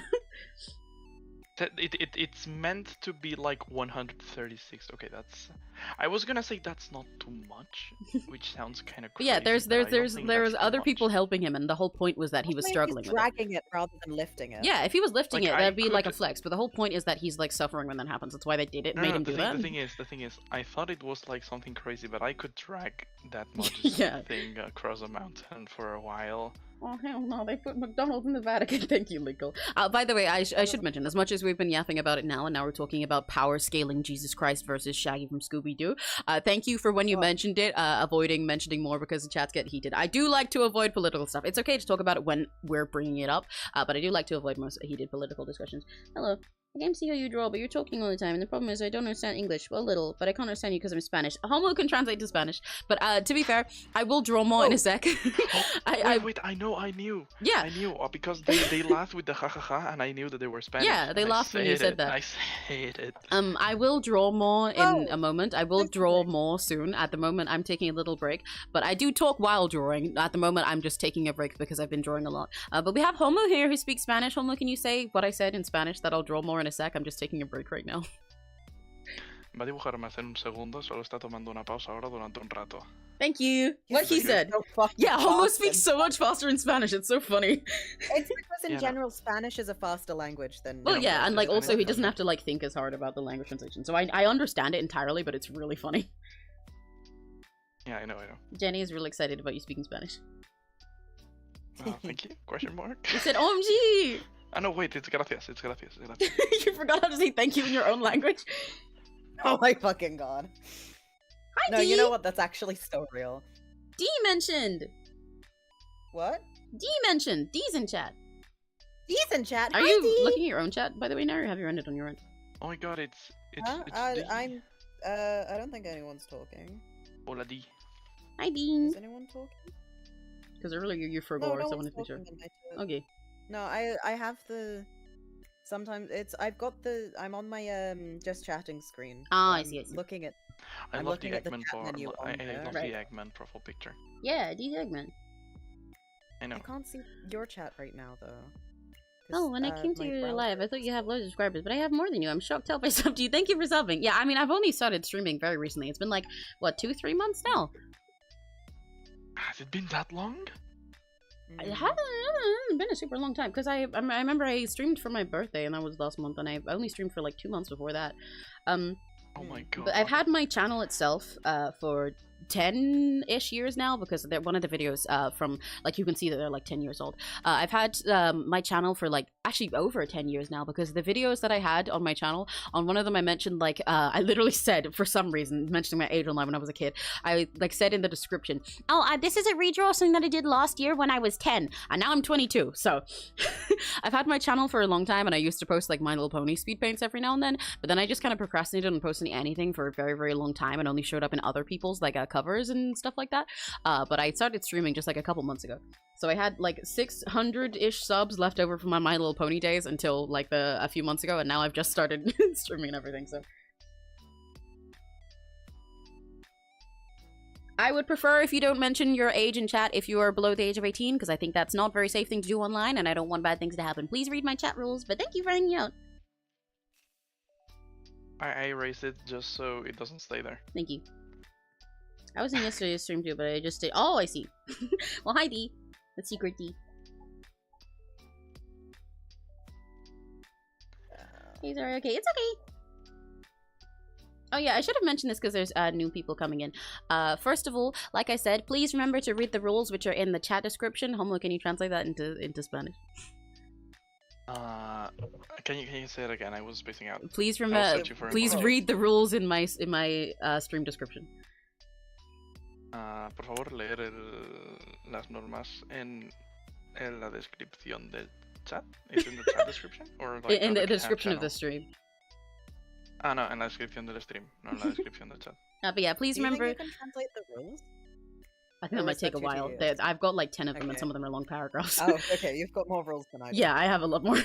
It's meant to be like 136. Okay, that's. I was gonna say that's not too much, which sounds kind of
But
crazy.
yeah,
but I don't think
there was
that's too
other
much.
people helping him, and the whole point was that he was
Maybe
struggling
he's
with it.
dragging it rather than lifting it.
Yeah, if he was lifting
Like,
it,
I
that'd be like a
could-
flex. But the whole point is that he's like suffering when that happens. That's why they did it, made him do that.
The thing is, I thought it was like something crazy, but I could drag that much
Yeah.
thing across a mountain for a while.
Oh hell no, they put McDonald's in the Vatican. Thank you, Michael. By the way, I should mention, as much as we've been yapping about it now, and now we're talking about power scaling Jesus Christ versus Shaggy from Scooby-Doo, thank you for when you mentioned it, avoiding mentioning more because the chats get heated. I do like to avoid political stuff. It's okay to talk about it when we're bringing it up, but I do like to avoid most heated political discussions. Hello. I can see how you draw, but you're talking all the time, and the problem is I don't understand English. Well, a little, but I can't understand you because I'm Spanish. Homo can translate to Spanish, but to be fair, I will draw more in a sec.
Wait, I knew.
Yeah.
I knew because they laughed with the ha ha ha, and I knew that they were Spanish.
Yeah, they
and I
laughed when you said that.
I said it.
I will draw more in
Oh,
a moment. I will draw more soon. At the moment, I'm taking a little break, but I do talk while drawing. At the moment, I'm just taking a break because I've been drawing a lot. But we have Homo here who speaks Spanish. Homo, can you say what I said in Spanish that I'll draw more in a sec? I'm just taking a break right now.
Va a dibujar más en un segundo, solo está tomando una pausa ahora durante un rato.
Thank you. What he
Thank you.
said.
So fucking
Yeah, Homo
fast
speaks
and-
so much faster in Spanish. It's so funny.
It's because in
Yeah, no.
general, Spanish is a faster language than.
Well, yeah, and like
Spanish
also he
is
doesn't
faster.
have to like think as hard about the language translation. So I understand it entirely, but it's really funny.
Yeah, I know.
Jenny is really excited about you speaking Spanish.
Thank you? Question mark?
You said OMG!
Ah, no, wait, it's gracias.
You forgot how to say thank you in your own language.
Oh my fucking god.
Hi,
No,
D.
you know what? That's actually so real.
D mentioned.
What?
D mentioned. D's in chat.
He's in chat.
Are
Hi,
you
Dee.
looking at your own chat, by the way, now, or have you run it on your end?
Oh my god, it's
Huh?
D.
I'm. I don't think anyone's talking.
Hola, D.
Hi, Dean.
Is anyone talking?
Because earlier you
No,
forgot,
no
so I
one's
wanted to be sure.
talking in my chat.
Okay.
No, I have the. Sometimes it's I've got the I'm on my just chatting screen.
Ah, I
I'm
see, I see.
Looking at.
I
I'm
love the
looking at the
Eggman
chat menu
I
on there.
love
Right.
the Eggman profile picture.
Yeah, D Eggman.
I know.
I can't see your chat right now though. 'Cause,
Oh, when I came to
my
your
browser
live, I thought
is
you have
slow.
loads of subscribers, but I have more than you. I'm shocked to help I subbed you. Thank you for subbing. Yeah, I mean, I've only started streaming very recently. It's been like, what, 2-3 months now?
Has it been that long?
It
Mm.
hasn't been a super long time, because I remember I streamed for my birthday, and that was last month, and I only streamed for like 2 months before that.
Oh my god.
But I've had my channel itself for 10-ish years now, because they're one of the videos from, like, you can see that they're like 10 years old. I've had my channel for like actually over 10 years now, because the videos that I had on my channel, on one of them I mentioned, like, I literally said, for some reason, mentioning my age online when I was a kid, I like said in the description, oh, this is a redraw something that I did last year when I was 10, and now I'm 22, so I've had my channel for a long time, and I used to post like My Little Pony speed paints every now and then, but then I just kind of procrastinated on posting anything for a very, very long time, and only showed up in other people's like covers and stuff like that. But I started streaming just like a couple months ago, so I had like 600-ish subs left over from my Little Pony days until like a few months ago, and now I've just started streaming and everything. So I would prefer if you don't mention your age in chat if you are below the age of 18, because I think that's not a very safe thing to do online, and I don't want bad things to happen. Please read my chat rules, but thank you for hanging out.
I erased it just so it doesn't stay there.
Thank you. I was in yesterday's stream too, but I just did. Oh, I see. Well, hi, D. The secret D. Hey, sorry. Okay, it's okay. Oh yeah, I should have mentioned this because there's new people coming in. First of all, like I said, please remember to read the rules which are in the chat description. Homo, can you translate that into Spanish?
Can you say it again? I was spacing out.
Please remember. Please read the rules in my stream description.
Por favor, leer las normas en la descripción del chat. Is it in the chat description or like
in the description of the stream?
Ah, no, en la descripción del stream, no en la descripción del chat.
But yeah, please remember.
You can translate the rules?
I think that might take a while. I've got like 10 of them, and some of them are long paragraphs.
Oh, okay. You've got more rules than I do.
Yeah, I have a lot more.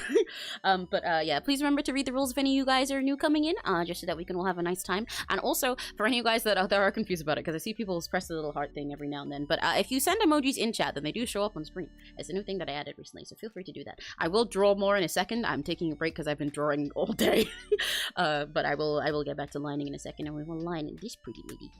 Yeah, please remember to read the rules if any of you guys are new coming in, just so that we can all have a nice time. And also, for any of you guys that are confused about it, because I see people press the little heart thing every now and then. But if you send emojis in chat, then they do show up on screen. It's a new thing that I added recently, so feel free to do that. I will draw more in a second. I'm taking a break because I've been drawing all day. But I will get back to lining in a second, and we will line this pretty lady.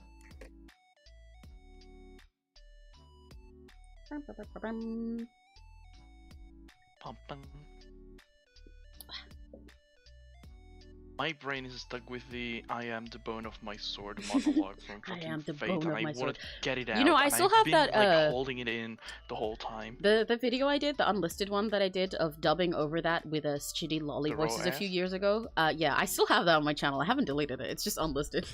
My brain is stuck with the "I am the bone of my sword" monologue from fucking Fate, and I want to get it out.
You know, I still have that.
Like, holding it in the whole time.
The video I did, the unlisted one that I did of dubbing over that with a shitty lolly voices a few years ago. Yeah, I still have that on my channel. I haven't deleted it. It's just unlisted.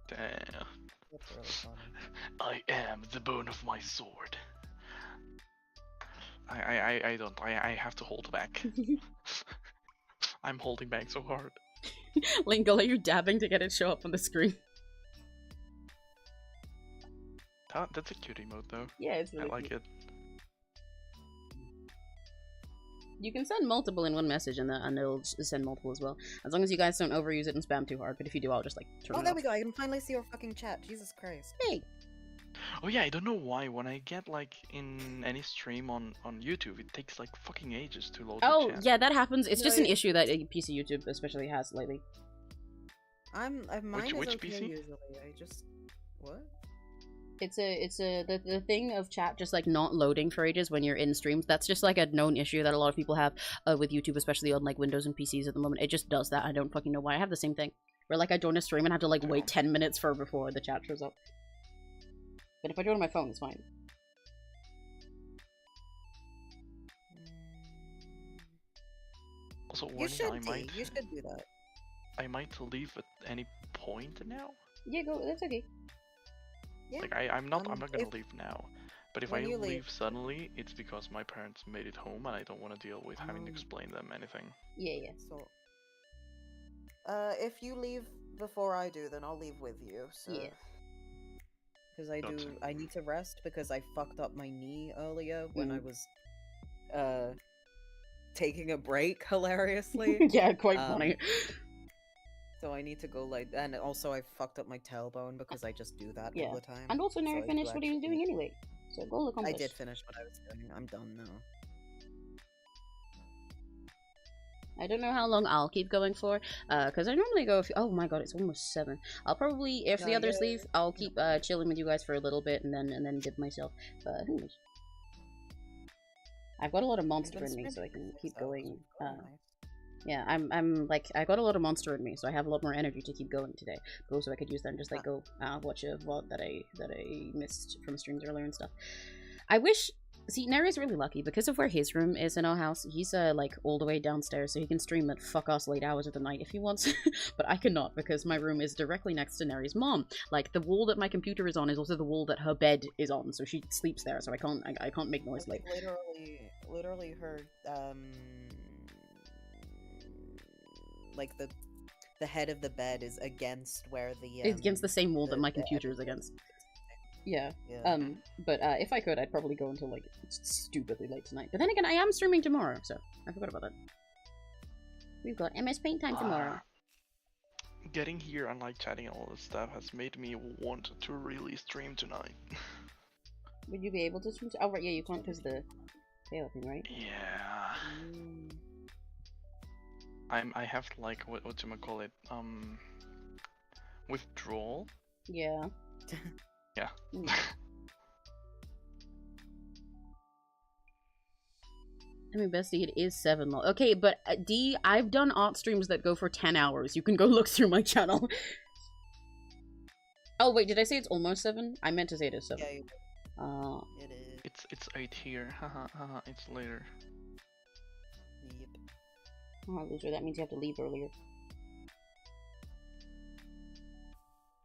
Damn. That's really funny. I am the bone of my sword. I have to hold back. I'm holding back so hard.
Lingo, are you dabbing to get it show up on the screen?
That's a cute emote though.
Yeah, it's really
I like
cute.
it.
You can send multiple in one message and it'll send multiple as well. As long as you guys don't overuse it and spam too hard, but if you do, I'll just like turn it off.
Oh, there we go. I can finally see your fucking chat. Jesus Christ.
Hey!
Oh yeah, I don't know why when I get like in any stream on YouTube, it takes like fucking ages to load the chat.
Yeah, that happens. It's just an issue that PC YouTube especially has lately.
Mine is
which
okay
PC?
usually. I just... What?
It's the thing of chat just like not loading for ages when you're in streams. That's just like a known issue that a lot of people have with YouTube, especially on like Windows and PCs at the moment. It just does that. I don't fucking know why. I have the same thing where like I join a stream and have to like wait 10 minutes before the chat shows up. But if I do it on my phone, it's fine.
Also,
You should do that.
I might leave at any point now.
Yeah, go. That's okay.
Yeah.
Like I'm not gonna leave now. But if I
when you
leave suddenly, it's because my parents made it home and I don't want to deal with having to explain them anything.
Yeah.
So, if you leave before I do, then I'll leave with you. So.
Yeah.
Because I need to rest because I fucked up my knee earlier when I was, taking a break, hilariously.
Yeah, quite funny.
So I need to go and also I fucked up my tailbone because I just do that all the time.
And also Neri finished what he was doing anyway. So goal accomplished.
I did finish what I was doing. I'm done now.
I don't know how long I'll keep going for, because I normally go oh my god, it's almost 7. I'll probably, if the others leave, I'll keep chilling with you guys for a little bit and then dip myself, but who knows. I've got a lot of monster in me, so I can keep going. Yeah, I'm like, I got a lot of monster in me, so I have a lot more energy to keep going today. But also I could use that and just like go watch a VOD that I missed from streams earlier and stuff. I wish... See, Neri's really lucky. Because of where his room is in our house, he's like all the way downstairs, so he can stream at fuck-ass late hours of the night if he wants. But I cannot, because my room is directly next to Neri's mom. Like, the wall that my computer is on is also the wall that her bed is on, so she sleeps there, so I can't make noise late.
Literally her, like the head of the bed is against where the
it's against the same wall that my computer is against. Yeah. But if I could, I'd probably go until like stupidly late tonight. But then again, I am streaming tomorrow, so I forgot about that. We've got MS Paint time tomorrow.
getting here and like chatting and all this stuff has made me want to really stream tonight.
Would you be able to stream? Oh right, yeah, you can't because the tail thing, right?
Yeah. I have like what you call it? Withdrawal.
Yeah.
Yeah.
I mean, Bestie, it is 7 long. Okay, but D, I've done art streams that go for 10 hours. You can go look through my channel. Oh, wait, did I say it's almost 7? I meant to say it is 7.
Yeah, you did. It is.
It's 8 here. Haha, haha, it's later.
Yep.
Oh, loser, that means you have to leave earlier.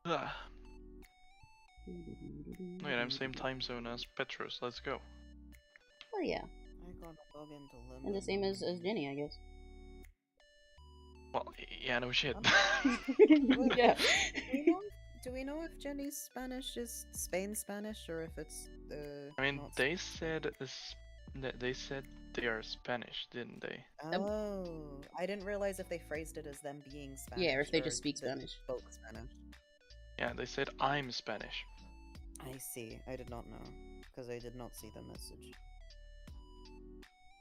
Ugh. Wait, I'm same time zone as Petrus. Let's go.
Oh, yeah.
I gotta log into Limbus.
And the same as Jenny, I guess.
Well, yeah, no shit.
Yeah.
Do we know if Jenny's Spanish is Spain Spanish or if it's
I mean,
not
they said they are Spanish, didn't they?
Oh, I didn't realize if they phrased it as them being Spanish.
Yeah, or if they just speak
they
Spanish.
Spoke Spanish.
Yeah, they said I'm Spanish.
I see. I did not know because I did not see the message.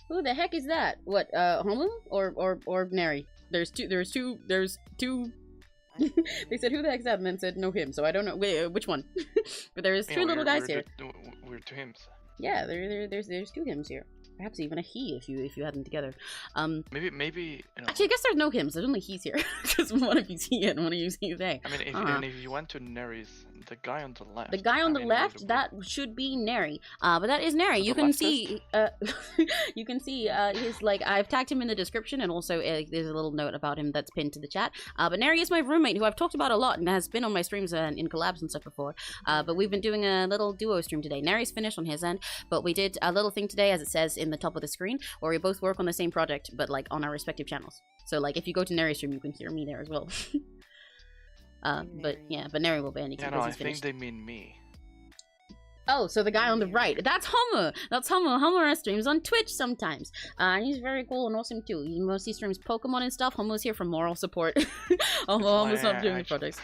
Who the heck is that? What, Homo? Or Neri? There's two. They said, who the heck's that? And then said, no, him. So I don't know. Wait, which one? But there's two little guys here.
We're two hims.
Yeah, there's 2 hymns here. Perhaps even a he if you had them together.
Maybe. You know,
actually, I guess there's no hymns. There's only he's here because one of you's he and one of you's he they.
I mean, if you went to Neri's, the guy on the left.
The guy on the left, that should be Neri. But that is Neri. You can see. You can see. He's like, I've tagged him in the description, and also there's a little note about him that's pinned to the chat. But Neri is my roommate, who I've talked about a lot and has been on my streams in collabs and stuff before. But we've been doing a little duo stream today. Neri's finished on his end, but we did a little thing today, as it says in the top of the screen, where we both work on the same project, but like on our respective channels. So like, if you go to Neri's stream, you can hear me there as well. But yeah, but Neri will ban you.
Yeah, no, I think they mean me.
Oh, so the guy on the right, that's Homo. That's Homo. Homo streams on Twitch sometimes. And he's very cool and awesome too. He mostly streams Pokemon and stuff. Homo's here for moral support. Homo's not doing the projects.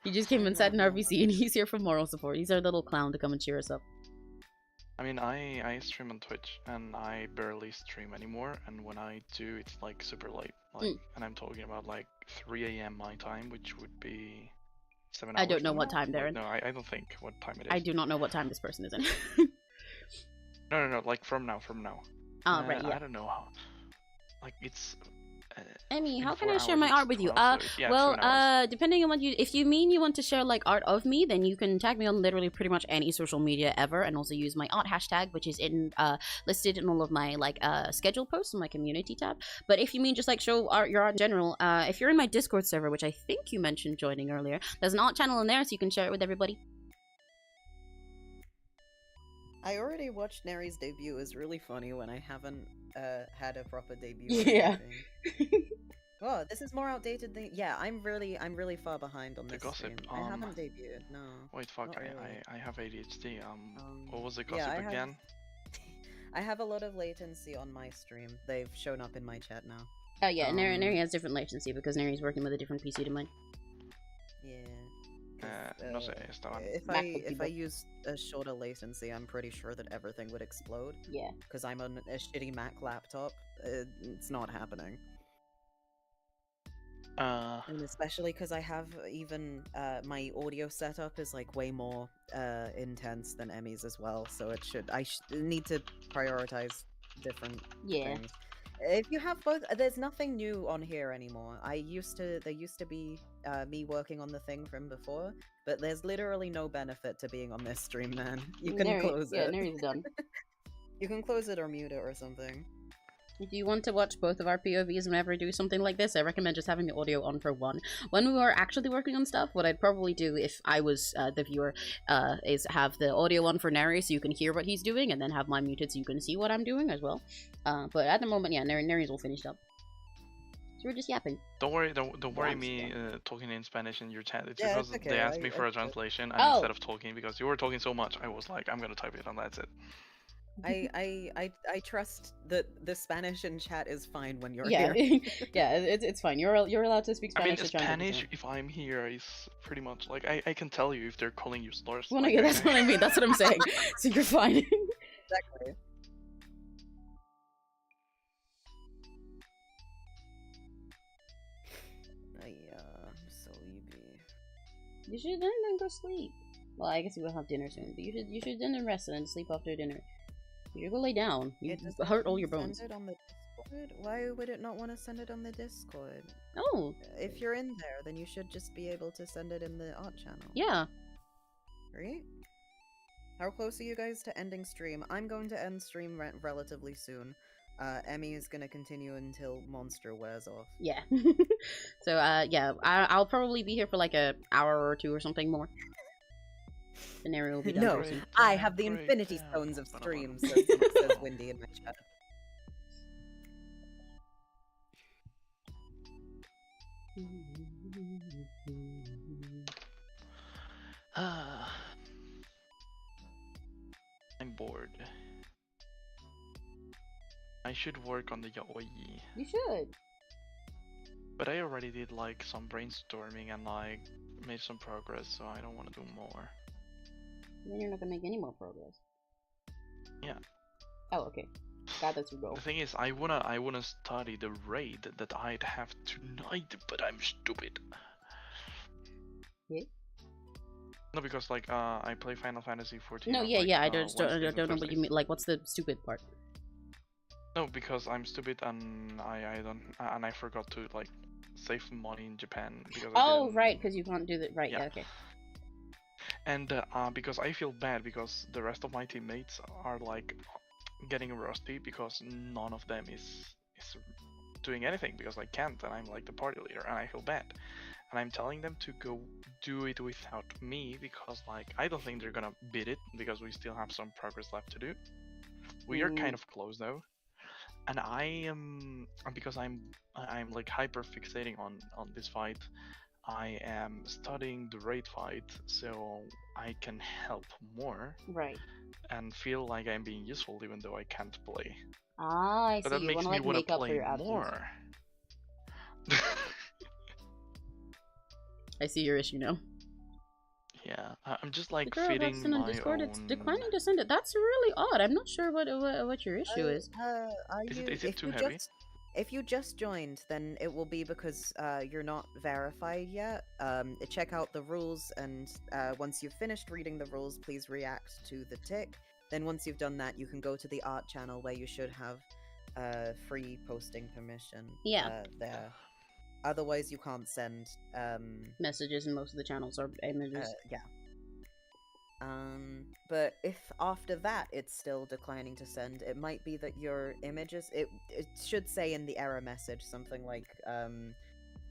He just came and sat in RVC, and he's here for moral support. He's our little clown to come and cheer us up.
I mean, I stream on Twitch, and I barely stream anymore, and when I do, it's like super late, like, and I'm talking about like 3 AM my time, which would be 7 hours.
I don't know what time they're in.
No, I don't think what time it is.
I do not know what time this person is in.
No, like from now.
Oh, right, yeah.
I don't know how, like, it's...
Emmy, how can I share my art with you? Well, depending on what if you mean you want to share like art of me, then you can tag me on literally pretty much any social media ever, and also use my art hashtag, which is listed in all of my like schedule posts on my community tab. But if you mean just like show your art in general, if you're in my Discord server, which I think you mentioned joining earlier, there's an art channel in there, so you can share it with everybody.
I already watched Neri's debut. It was really funny when I haven't had a proper debut.
Yeah.
Oh, this is more outdated than I'm really far behind on this
gossip.
stream. I haven't debuted. No.
Wait, fuck!
Really.
I have ADHD. What was the gossip again?
I have a lot of latency on my stream. They've shown up in my chat now.
Oh yeah, Neri has different latency because Neri's working with a different PC to mine.
Yeah.
No sé, estaban.
If I use a shorter latency, I'm pretty sure that everything would explode.
Yeah.
Because I'm on a shitty Mac laptop. It's not happening. And especially because I have even my audio setup is like way more intense than Emmy's as well. So I need to prioritize different things. If you have both, there's nothing new on here anymore. There used to be me working on the thing from before, but there's literally no benefit to being on this stream, man. You can close it.
Yeah, Neri's done.
You can close it or mute it or something.
If you want to watch both of our POVs whenever I do something like this, I recommend just having the audio on for one. When we are actually working on stuff, what I'd probably do if I was the viewer is have the audio on for Neri so you can hear what he's doing, and then have mine muted so you can see what I'm doing as well. But at the moment, yeah, Neri's all finished up. So we're just yapping.
Don't worry me talking in Spanish in your chat. It's because
okay.
they asked me for a translation, and instead of talking, because you were talking so much, I was like, I'm gonna type it and that's it.
I trust that the Spanish in chat is fine when you're
Yeah,
here.
yeah, it's fine. You're allowed to speak
I mean,
Spanish. to Chinese
Spanish,
people.
if I'm here, is pretty much like I can tell you if they're calling you slurs.
Well, no,
like,
yeah, that's what I mean. That's what I'm saying. So you're fine.
Exactly. I'm so sleepy.
You should then go sleep. Well, I guess we will have dinner soon, but you should then rest and then sleep after dinner. You should go lay down. You hurt all your bones.
Send it on the Discord? Why would it not want to send it on the Discord?
Oh,
If you're in there, then you should just be able to send it in the art channel.
yeah.
Right? How close are you guys to ending stream? I'm going to end stream relatively soon. Emmy is going to continue until Monster wears off.
Yeah. So, yeah, I'll probably be here for like an hour or two or something more. The Neri will be done
No,
very soon.
I have the Infinity Stones of streams, says Windy in my chat.
I'm bored. I should work on the yaoi.
You should.
But I already did like some brainstorming and like made some progress, so I don't want to do more.
Then you're not gonna make any more progress.
Yeah.
Oh, okay. God, that's your goal.
The thing is, I wanna study the raid that I'd have tonight, but I'm stupid.
Yeah.
No, because like I play Final Fantasy 14.
No,
on,
yeah,
like,
yeah. I don't
Wednesdays and
know what you
Thursdays.
mean. Like, what's the stupid part?
No, because I'm stupid and I don't and I forgot to like save money in Japan because I
Oh,
didn't...
right, because you can't do that. Right, yeah,
Yeah.
okay.
And because I feel bad because the rest of my teammates are like getting rusty because none of them is doing anything because I can't and I'm like the party leader and I feel bad. And I'm telling them to go do it without me because like I don't think they're gonna beat it because we still have some progress left to do. We are kind of close though. And I am because I'm like hyper fixating on this fight. I am studying the raid fight so I can help more
Right.
and feel like I'm being useful even though I can't play.
Ah, I
But
see.
that
You
makes
wanna
me
like
want
make
to
up for
play
your absence.
more.
I see your issue now.
Yeah, I'm just like
The girl
fitting
Roxanne on
my
Discord,
own...
it's declining to send it. That's really odd. I'm not sure what your issue is.
Is it too heavy?
If you just joined, then it will be because you're not verified yet. Check out the rules, and once you've finished reading the rules, please react to the tick. Then once you've done that, you can go to the art channel where you should have free posting permission.
Yeah.
There. Otherwise, you can't send
Messages in most of the channels are images.
yeah. But if after that it's still declining to send, it might be that your images, it should say in the error message something like,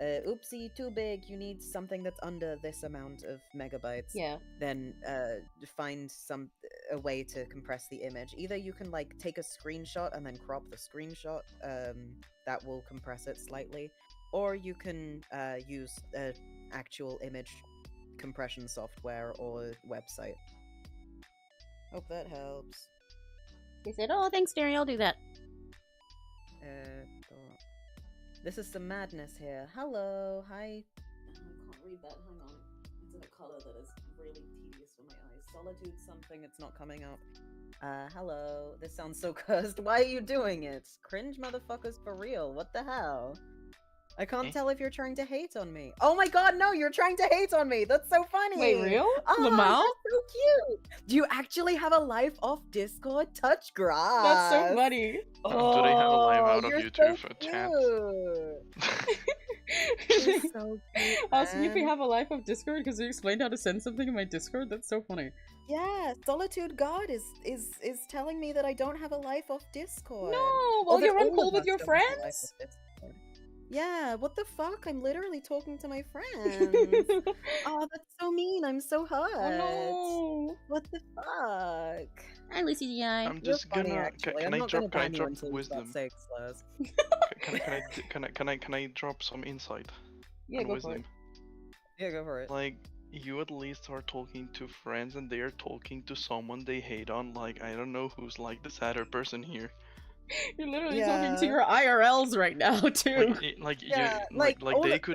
oopsie, too big, you need something that's under this amount of megabytes.
Yeah.
Then find a way to compress the image. Either you can like take a screenshot and then crop the screenshot, that will compress it slightly, or you can use actual image compression software or website. Hope that helps.
They said, "Oh, thanks, Neri. I'll do that."
This is some madness here. Hello, hi.
I can't read that. Hang on. It's in a color that is really tedious for my eyes.
Solitude something, it's not coming up. Hello. This sounds so cursed. Why are you doing it? Cringe motherfuckers for real. What the hell? I can't tell if you're trying to hate on me. Oh my god, no, you're trying to hate on me. That's so funny.
Wait, real?
Oh,
Lamau?
that's so cute. Do you actually have a life off Discord? Touch grass.
That's so funny.
Oh,
do they have a live out of
you're
YouTube
so
for chat?
You're so cute,
Asking if we
man.
have a life of Discord because you explained how to send something in my Discord. That's so funny.
Yeah, Solitude God is telling me that I don't have a life off Discord.
No,
Or
well,
that
you're on
all
call
of
with
us
your
don't have a life
friends.
off Discord. Yeah, what the fuck? I'm literally talking to my friends. Oh, that's so mean. I'm so hurt.
Oh no!
What the fuck?
Hi, 𝘆cie_𝗿𝗿.
I'm
You're
just
funny,
gonna...
actually.
Can
I'm
I
not gonna
drop
ban you until you stop
wisdom?
saying slurs.
Can I drop some insight?
Yeah,
and
go
wisdom?
for it.
Yeah, go for it.
Like, You at least are talking to friends and they are talking to someone they hate on. Like, I don't know who's like the sadder person here.
You're literally talking to your IRLs right now, too.
Like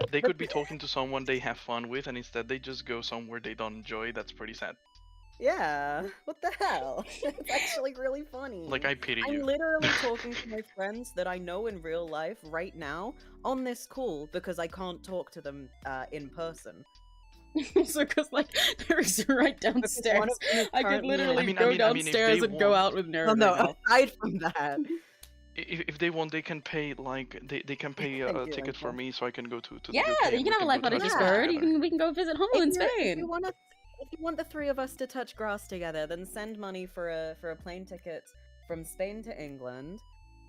they could be talking to someone they have fun with, and instead they just go somewhere they don't enjoy. That's pretty sad.
Yeah, what the hell? It's actually really funny.
Like, I pity you.
I'm literally talking to my friends that I know in real life right now on this call because I can't talk to them in person.
Also, because like Neri's right downstairs, I could literally go downstairs and go out with Neri.
Oh no! Aside from that,
if they want, they can pay like they can pay a ticket for me so I can go to the
yeah,
UK.
you can have a life on a Discord. We can go visit home in Spain.
If you want the three of us to touch grass together, then send money for a plane ticket from Spain to England.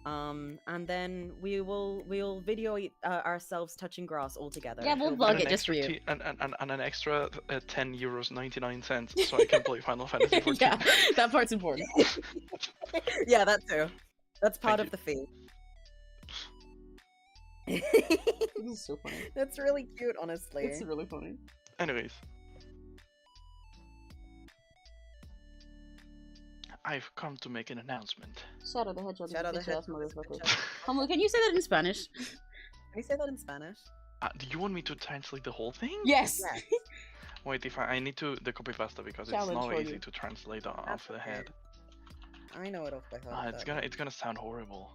And then we'll video ourselves touching grass all together.
Yeah, we'll vlog it just for you.
And an extra €10.99 so I can play Final Fantasy 14.
Yeah, that part's important.
Yeah, that too. That's part of the fee.
This is so funny.
That's really cute, honestly.
It's really funny.
Anyways. I've come to make an announcement.
Shadow the Hedgehog.
Shadow the Hedgehog.
Homo, can you say that in Spanish?
Can you say that in Spanish?
Do you want me to translate the whole thing?
Yes!
Wait, if I need to the copy pasta because it's not easy to translate off the head.
I know it off by heart.
It's gonna sound horrible.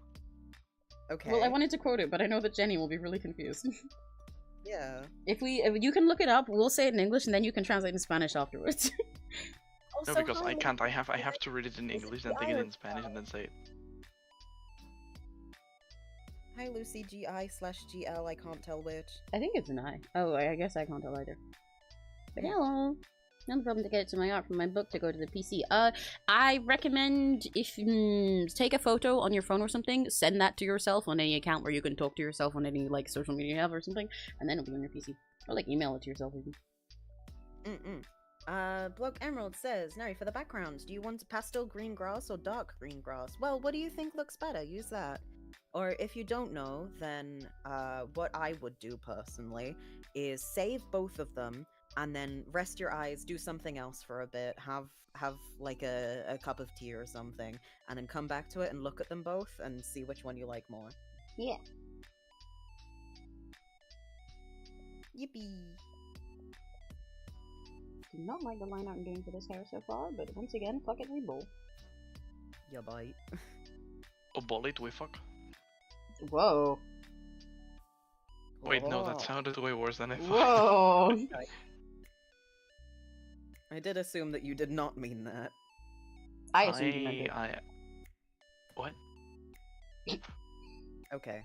Okay.
Well, I wanted to quote it, but I know that Jenny will be really confused.
Yeah.
If you can look it up, we'll say it in English and then you can translate in Spanish afterwards.
No, because I can't. I have to read it in English and think it in Spanish and then say it.
Hi Lucy, GI/GL. I can't tell which.
I think it's an I. Oh, I guess I can't tell either. But hello. No problem to get it to my art from my book to go to the PC. I recommend if you take a photo on your phone or something, send that to yourself on any account where you can talk to yourself on any like social media you have or something, and then it'll be on your PC. Or like email it to yourself even.
Bloke Emerald says, Neri, for the background, do you want pastel green grass or dark green grass? Well, what do you think looks better? Use that. Or if you don't know, then what I would do personally is save both of them and then rest your eyes, do something else for a bit, have like a cup of tea or something, and then come back to it and look at them both and see which one you like more.
Yeah.
Yippee.
Do not like the line art I'm doing for this hair so far, but once again, fuck it, we bowl.
Ya bite.
Oh, ball it, we fuck.
Whoa.
Wait, no, that sounded way worse than I thought.
Whoa.
I did assume that you did not mean that.
I assumed you meant it.
What?
Okay.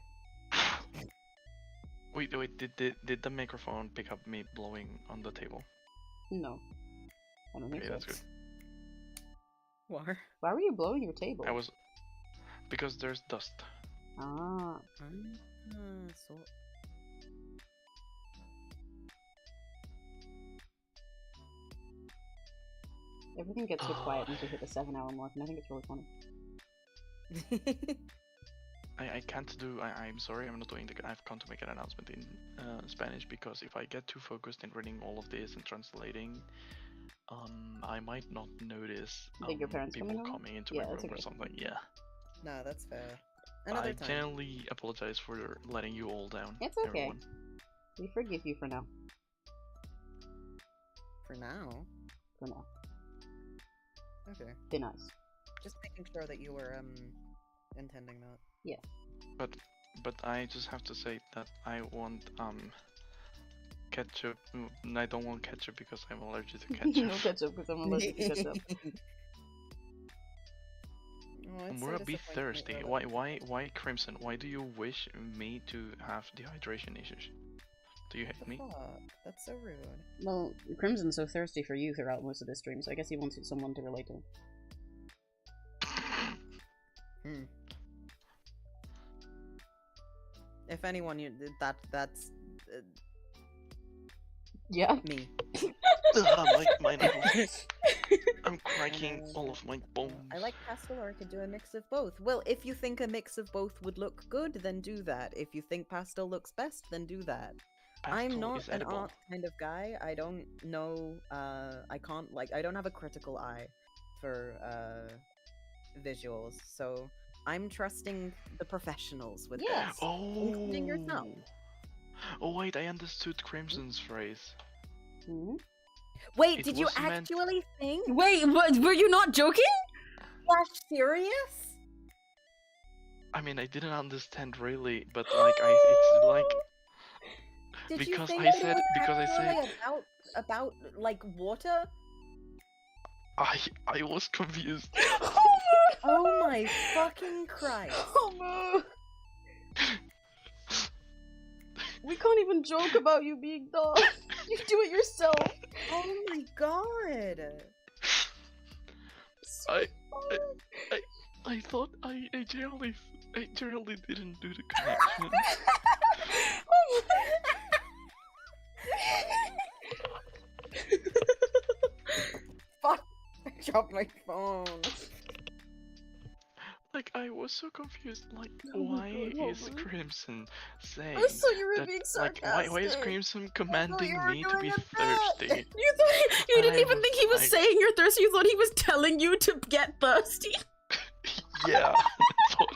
Wait, did the microphone pick up me blowing on the table?
No. I don't think so.
That's good.
Why were you blowing your table?
Because there's dust.
Ah.
So...
Everything gets so quiet once you hit the 7-hour mark, and I think it's really funny.
I can't do. I'm sorry, I'm not doing the. I've come to make an announcement in Spanish because if I get too focused in reading all of this and translating, I might not notice
your parents
people coming into my room or something. Yeah.
No, that's fair.
I genuinely apologize for letting you all down.
It's okay.
Everyone.
We forgive you for now.
For now?
For now.
Okay.
Be nice.
Just making sure that you were intending that.
Yeah.
But I just have to say that I want ketchup. I don't want ketchup because I'm allergic to ketchup.
No ketchup because I'm allergic to ketchup.
We're a bit thirsty. Why Crimson? Why do you wish me to have dehydration issues? Do you hate me?
That's so rude.
Well, Crimson's so thirsty for you throughout most of this stream, so I guess he wants someone to relate to.
If anyone, that's
yeah,
me.
My nose. I'm cracking all of my bones.
I like pastel, or I could do a mix of both. Well, if you think a mix of both would look good, then do that. If you think pastel looks best, then do that.
Pastel
I'm not
is
an
edible.
art kind of guy. I don't know. I can't I don't have a critical eye for visuals, so I'm trusting the professionals with
Yeah.
this, including yourself.
Oh wait, I understood Crimson's phrase.
Hmm?
Wait,
It
did you
was meant-
actually think
Wait, what, were you not joking?
serious?
I mean, I didn't understand really, but like it's like
Did
because
you think
I
that
said
it was
because I
actually
said
about like water?
I was confused.
Oh my fucking Christ!
Homo! We can't even joke about you being dumb. You do it yourself.
Oh my god!
I thought I generally didn't do the connection.
Fuck! I dropped my phone.
Like I was so confused. Like
Oh my
why
God,
is
Homer.
Crimson saying
I thought you were
that?
being
Like why is
sarcastic.
Crimson commanding
you were
me to be
doing a
thirsty?
You thought you
And
didn't
I
even
was
think he was
like-
saying you're thirsty. You thought he was telling you to get thirsty.
Yeah,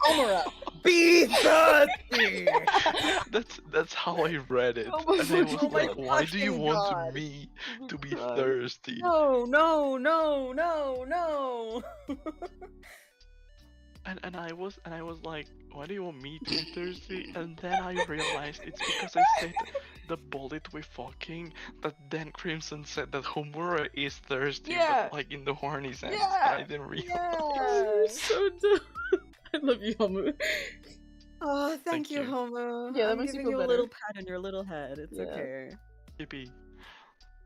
Homura, be thirsty.
that's how I read it,
Oh my
and I was
fucking
like,
God.
why do you
Fucking
want
God.
me to be
Christ.
thirsty?
No, no, no, no, no.
And I was like, why do you want me to be thirsty? And then I realized it's because I said the bullet we fucking, that then Crimson said that Homura is thirsty,
Yeah.
but like in the horny sense.
Yeah.
And I didn't realize.
Yeah.
You're so dumb. I love you, Homo.
Oh, thank
Thank
you,
you.
Homo.
Yeah, that
I'm
makes you
giving
feel
you a little
better.
pat on your little head. It's
Yeah.
okay.
Yippee.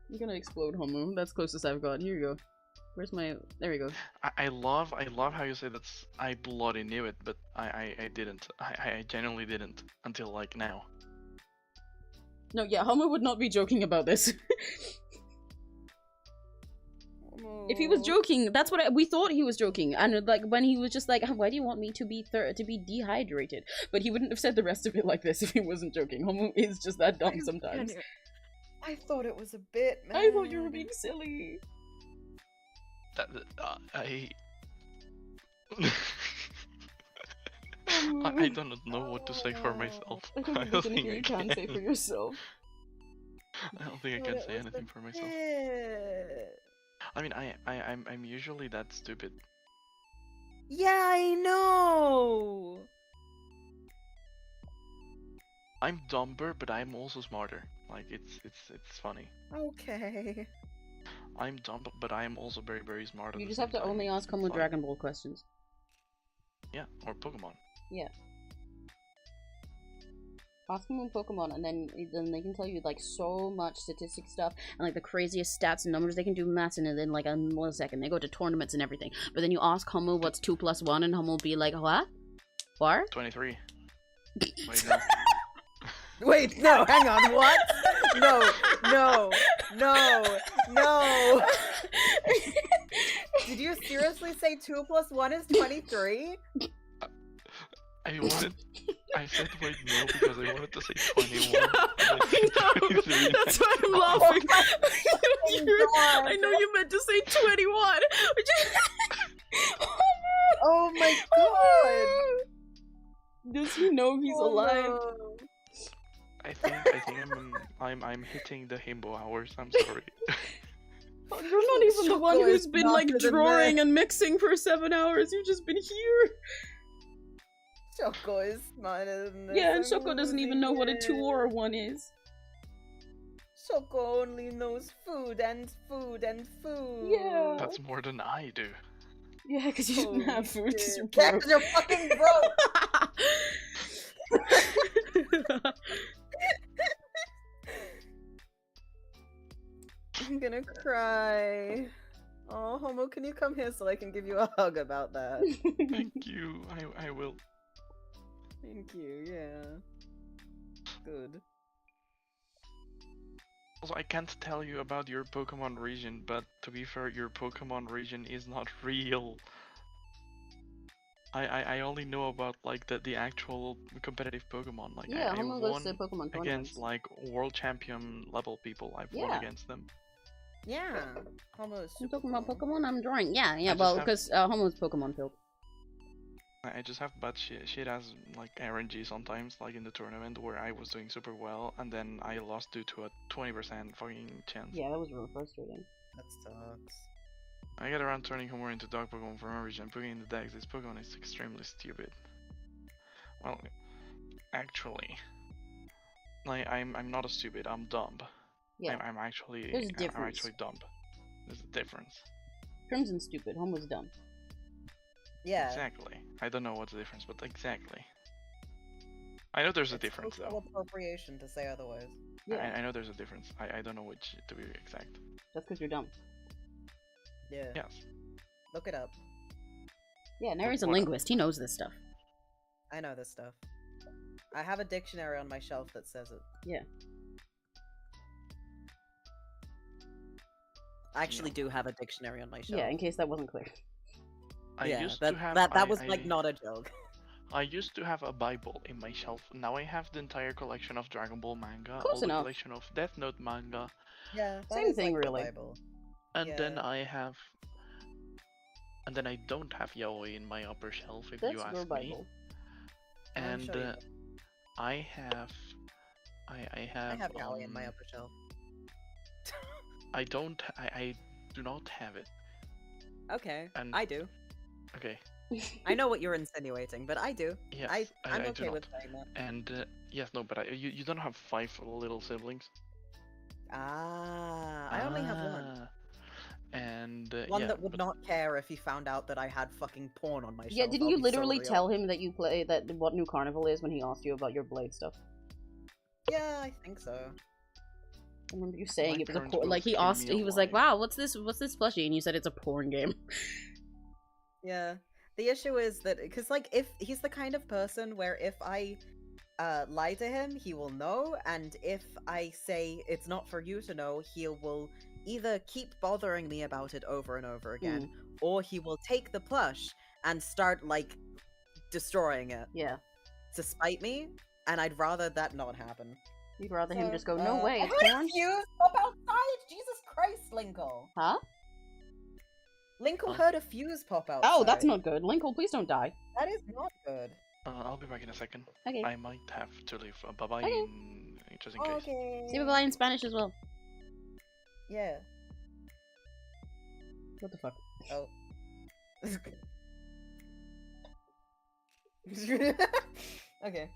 You're gonna explode, Homo. That's closest I've got. Here you go. Where's my... There we go.
I love how you say that's I bloody knew it, but I didn't. I genuinely didn't until like now.
No, yeah, Homo would not be joking about this. If he was joking, that's what we thought he was joking. And like when he was just like, "Why do you want me to be dehydrated?" But he wouldn't have said the rest of it like this if he wasn't joking. Homo is just that dumb sometimes.
I thought it was a bit, man.
I thought you were being silly.
I I do not know what to say for myself.
I think
I
there's
don't
anything
think I
you can say for yourself.
I don't think I can say anything for myself. I mean, I'm usually that stupid.
Yeah, I know.
I'm dumber, but I'm also smarter. Like it's funny.
Okay.
I'm dumb, but I am also very, very smart. at
You
the
just have
same
to
time.
only ask
It's
Homo
fun.
Dragon Ball questions.
Yeah, or Pokemon.
Yeah. Ask them on Pokemon, and then they can tell you like so much statistic stuff and like the craziest stats and numbers. They can do maths in it in like a millisecond. They go to tournaments and everything. But then you ask Homo what's 2 + 1, and Homo will be like, what? What?
23. Wait, no.
Wait, no, hang on, what? No, no, no, no. Did you seriously say 2 + 1 is 23?
I said wait no because I wanted to say 21.
Yeah, I know. That's why I'm laughing. I know you meant to say 21.
Oh my god.
Does he know he's alive?
no.
I think I'm hitting the himbo hours. I'm sorry.
Oh, you're not even the one
Choco
who's
is
been like
smarter than
drawing
that.
and mixing for 7 hours. You've just been here.
Choco is smarter than this.
Yeah, and
I'm
Shoko doesn't even know what a 2
losing
or a
it.
1 is.
Choco only knows food and food and food.
Yeah.
That's more than I do.
Yeah, because you didn't have food. Because
shit.
you're
Yeah,
broke.
'cause you're fucking broke. I'm gonna cry. Oh, Homo, can you come here so I can give you a hug about that?
Thank you. I will.
Thank you, yeah. Good.
Also, I can't tell you about your Pokemon region, but to be fair, your Pokemon region is not real. I only know about like the actual competitive Pokemon. Like
Yeah,
I
Homo goes
won
to Pokemon
against
tournaments.
like world champion level people. I've won
Yeah.
against them.
Yeah. Homo is
I'm
super
talking about
cool.
Pokemon. I'm drawing. Yeah,
just
well,
have-
because Homo's Pokemon filled.
I just have bad shit. Shit has like RNG sometimes, like in the tournament where I was doing super well, and then I lost due to a 20% fucking chance.
Yeah, that was really frustrating.
That sucks.
I get around turning Homer into dog Pokemon for no reason, putting in the deck. This Pokemon is extremely stupid. Well, actually, I'm not a stupid. I'm dumb.
Yeah,
I'm actually
There's a
I'm
difference.
actually dumb. There's a difference.
Crimson's stupid. Homo's dumb.
Yeah.
Exactly. I don't know what's the difference, but exactly. I know there's a
It's
difference
cultural
though.
appropriation to say otherwise.
Yeah,
I know there's a difference. I don't know which to be exact.
that's because you're dumb.
Yeah.
Yes.
Look it up.
Yeah, Neri's a
What-
linguist. He knows this stuff.
I know this stuff. I have a dictionary on my shelf that says it.
Yeah.
I actually do have a dictionary on my shelf.
Yeah, in case that wasn't clear.
I
yeah,
used
that,
to have
that
I-
was
I-
like not a joke.
I used to have a Bible in my shelf. Now I have the entire collection of Dragon Ball manga,
Close
all the
enough.
collection of Death Note manga,
Yeah, that
Same
is
thing,
like the
really.
Bible.
and then
Yeah.
I don't have yaoi in my upper shelf if
That's
you
your
ask me.
Bible.
I'm
And
sure you have.
I have
I have yaoi in my upper shelf.
I don't I do not have it.
Okay,
And
I do.
okay.
I know what you're insinuating, but I do.
Yes,
I'm
I do
okay with
not.
saying that.
And yes, no, but you don't have 5 little siblings.
I only have one.
Ah. And
One
yeah,
that would
but
not care if he found out that I had fucking porn on my shelf.
Yeah, didn't
I'll
you
be
literally
so
tell
real.
him that you play that what New Carnival is when he asked you about your blade stuff?
Yeah, I think so.
I remember you saying
My
it was a
parents
porn.
will
Like he
skin
asked,
me
he was like,
alive.
"Wow, what's this plushie?" And you said it's a porn game.
Yeah. The issue is that because like if he's the kind of person where if I lie to him, he will know, and if I say it's not for you to know, he will either keep bothering me about it over and over again, or he will take the plush and start like destroying it
Yeah,
to spite me, and I'd rather that not happen.
you'd rather him
So,
just go, "No way,
I
it's
heard
porn."
a fuse pop outside. Jesus Christ, Linkle.
Huh?
Linkle heard a fuse pop outside.
Oh, that's not good. Linkle, please don't die.
That is not good.
I'll be back in a second.
Okay.
I might have to leave. Bye bye.
Okay.
Just in case.
Okay.
Say bye in Spanish as well.
Yeah.
What the fuck?
Oh. Okay.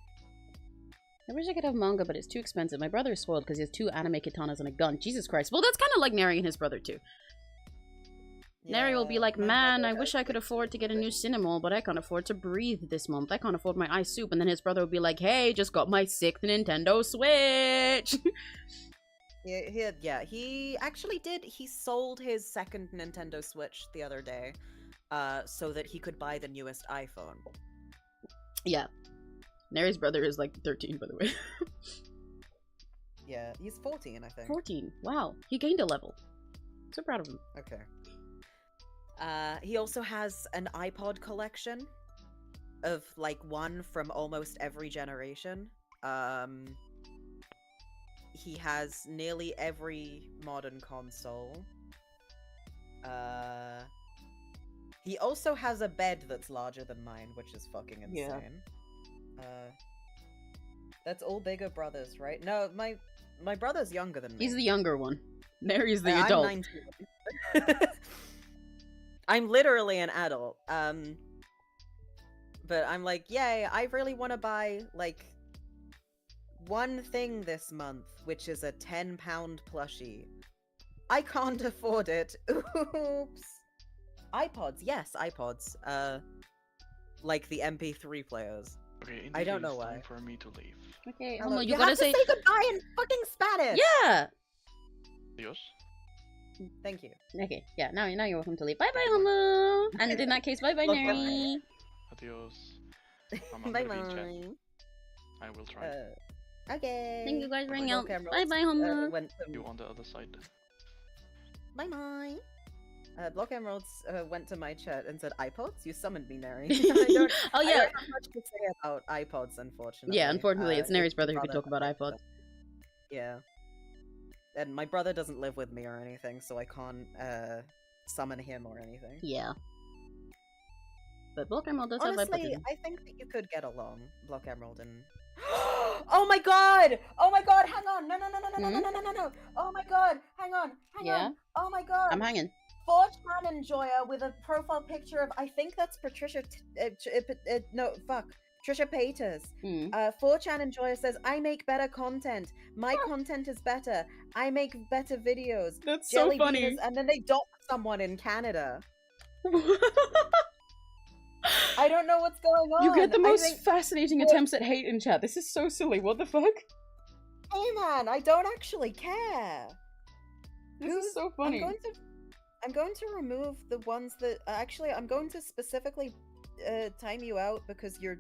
I wish I could have manga, but it's too expensive. My brother is spoiled because he has 2 anime katanas and a gun. Jesus Christ. Well, that's kind of like Neri and his brother, too. Neri will be
Yeah,
like,
my
"Man,
brother
I wish
has,
I could
like,
afford to get a new Cinnamon, but I can't afford to breathe this month. I can't afford my ice soup." And then his brother will be like, "Hey, just got my 6th Nintendo Switch."
He actually did. He sold his second Nintendo Switch the other day, so that he could buy the newest iPhone.
Yeah. Neri's brother is like 13, by the way.
Yeah, he's 14, I think.
14. Wow. He gained a level. So proud of him.
Okay. He also has an iPod collection of like one from almost every generation. He has nearly every modern console. He also has a bed that's larger than mine, which is fucking insane.
Yeah.
That's all bigger brothers, right? No, my brother's younger than me.
He's the younger one. Neri's the
I'm
adult.
19. I'm literally an adult. But I'm like, yay, I really want to buy, like, one thing this month, which is a £10 plushie. I can't afford it. Oops. iPods, yes, iPods. Like the MP3 players.
Okay,
I don't know
it's
why.
time for me to leave.
Okay,
Hello.
Homo, you
have
gotta
to
say...
goodbye in fucking Spanish!
Yeah!
Adios.
Thank you.
Okay, yeah, now you're welcome to leave. Bye-bye, Homo! And in that case, bye-bye,
Look,
Neri!
Adios. I'm
Bye
gonna be in chat.
bye.
I will try.
Okay.
Thank you guys for hanging
Roll
out.
camera.
Bye-bye, Homo!
Went
You on the other side.
bye bye. Block Emeralds went to my chat and said, iPods? You summoned me, Neri. I don't
yeah.
have much to say about iPods, unfortunately.
Yeah, unfortunately, it's Neri's brother who could
brother
talk about
that
iPods.
likes them. Yeah. And my brother doesn't live with me or anything, so I can't summon him or anything.
Yeah. But Block Emerald does
Honestly,
have iPods.
I think that you could get along, Block Emerald and... Oh my god! Oh my god, hang on! No, no, no, no, no, no, no, no, no, no! Oh my god, hang on, hang on! Oh my god!
I'm hanging.
4chan enjoyer with a profile picture of, I think that's Patricia, no, fuck. Trisha Paytas. 4chan enjoyer says, I make better content. My content is better. I make better videos.
That's
Jelly
so funny.
beans, and then they dock someone in Canada. I don't know what's going on.
You get the most
think...
fascinating attempts at hate in chat. This is so silly. What the fuck?
Hey man, I don't actually care.
This is so funny.
I'm going to remove the ones that actually I'm going to specifically time you out because you're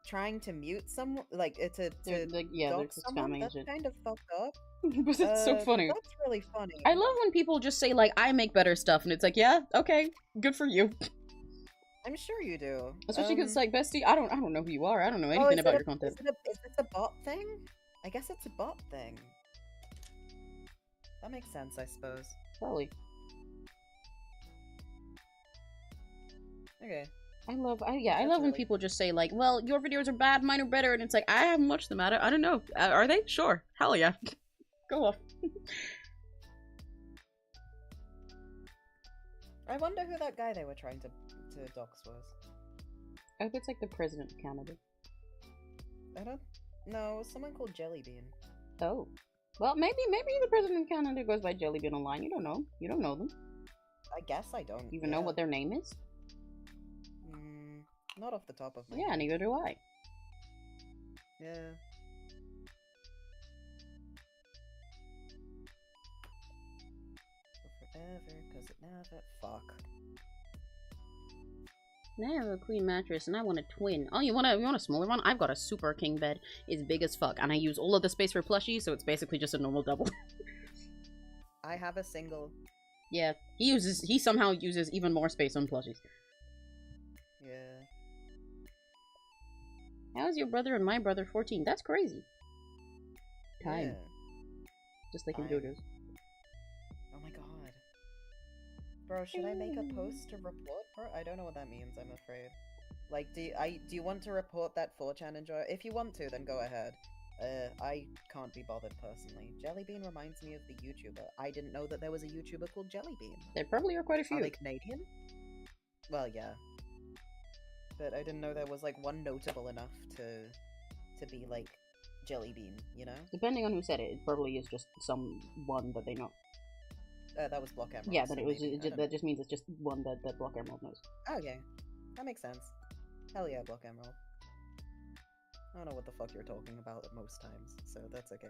trying to mute someone, like to
yeah,
dock
they're just
someone.
spamming
That's
shit.
kind of fucked up.
But it's so funny.
That's really funny.
I love when people just say like, I make better stuff, and it's like, yeah, okay, good for you.
I'm sure you do.
Especially because it's like, bestie, I don't know who you are. I don't know anything about your content.
Is this a bot thing? I guess it's a bot thing. That makes sense, I suppose.
Probably.
Okay.
I love when people just say like, well, your videos are bad, mine are better, and it's like, I haven't watched them. I don't know. Are they? Sure. Hell yeah. Go off.
I wonder who that guy they were trying to dox was.
I hope it's like the president of Canada.
I don't know. It was someone called Jellybean.
Oh. Well, maybe the president of Canada goes by Jellybean online. You don't know. You don't know them.
I guess I don't.
You even know what their name is?
Not off the top of my
head. Yeah, neither do I.
Yeah. Forever, cause it never. Fuck.
I have a queen mattress and I want a twin. Oh, you want a smaller one? I've got a super king bed. It's big as fuck, and I use all of the space for plushies, so it's basically just a normal double.
I have a single.
Yeah, he somehow uses even more space on plushies.
Yeah.
How is your brother and my brother 14? That's crazy. Time.
Yeah.
Just like in JoJo's.
Oh my god. Bro, should I make a post to report? Bro, I don't know what that means, I'm afraid. Like, do you want to report that 4chan enjoyer? If you want to, then go ahead. I can't be bothered personally. Jellybean reminds me of the YouTuber. I didn't know that there was a YouTuber called Jellybean.
There probably are quite a few.
Are they Canadian? Well, yeah. But I didn't know there was, like, one notable enough to be, like, Jellybean, you know?
Depending on who said it, it probably is just someone that they know.
That was Block Emerald.
Yeah, but
so
it was
maybe,
that just means it's just one that Block Emerald knows.
Okay. That makes sense. Hell yeah, Block Emerald. I don't know what the fuck you're talking about at most times, so that's okay.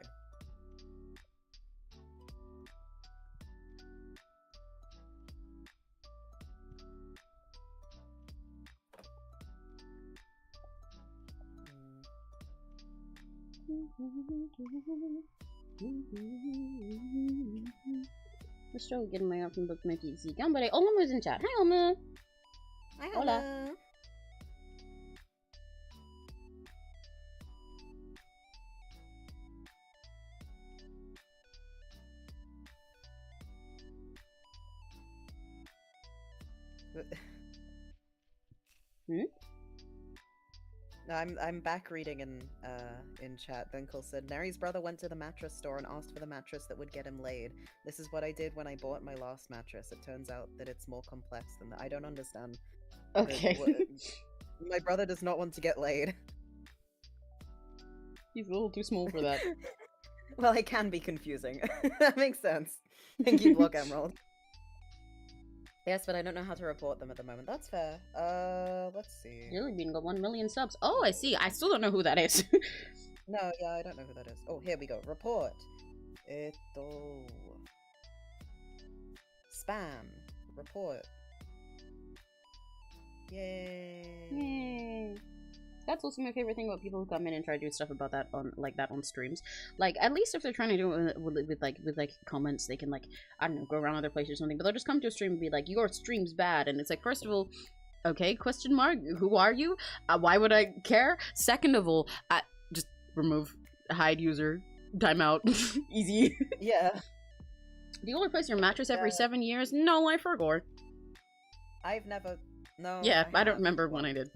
I'm still getting my open book my PC. Gambare, Olma is in chat. Hi, Olma.
Hi,
Hola.
No, I'm back reading in chat. Vinkle said Neri's brother went to the mattress store and asked for the mattress that would get him laid. This is what I did when I bought my last mattress. It turns out that it's more complex than that. I don't understand.
Okay.
My brother does not want to get laid.
He's a little too small for that.
Well, it can be confusing. That makes sense. Thank you, Block Emerald. Yes, but I don't know how to report them at the moment. That's fair. Let's see.
Jellybean got 1 million subs. Oh, I see. I still don't know who that is.
No, yeah, I don't know who that is. Oh, here we go. Report. Eto. Spam. Report. Yay.
Yay. That's also my favorite thing about people who come in and try to do stuff about that on streams. Like, at least if they're trying to do it with comments, they can, like, I don't know, go around other places or something. But they'll just come to a stream and be like, your stream's bad, and it's like, first of all, okay, question mark, who are you? Why would I care? Second of all, just remove, hide user, timeout, easy.
Yeah.
Do you only place your mattress every 7 years? No, I forgot.
I've never. No.
Yeah, I don't
haven't.
remember when I did.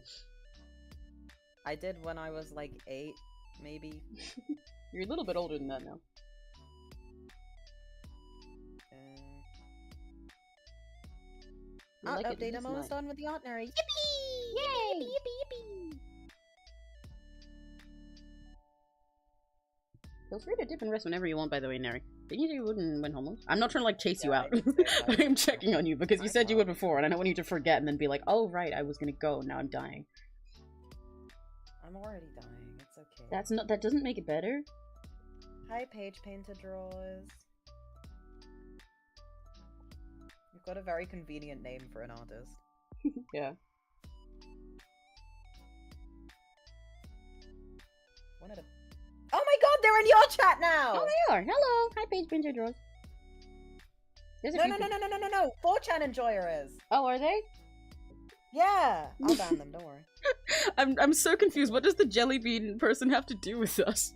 I did when I was like 8, maybe.
You're a little bit older than that now. You like it
Update,
this
I'm almost
much.
done with the art Neri.
Yay!
Yippee! Yippee! Yippee!
Feel free to dip and rest whenever you want, by the way, Neri. Didn't you say you wouldn't win homeless? I'm not trying to, like, chase you
Yeah,
out.
I did say that.
I'm checking on you, because you
I
said you would
know.
before, and I don't want you to forget and then be like, oh, right, I was gonna go, now I'm dying.
I'm already dying. It's okay.
That's not- that doesn't make it better.
Hi, Page Painter Drawers. You've got a very convenient name for an artist.
Yeah.
One of the. Oh my god, they're in your chat now!
Oh, they are! Hello! Hi, Page Painter Drawers. There's a
No,
few
no, no,
people-
no, no, no, no, no! 4chan Enjoyer is!
Oh, are they?
Yeah! I'll ban them, don't worry.
I'm so confused. What does the jelly bean person have to do with us?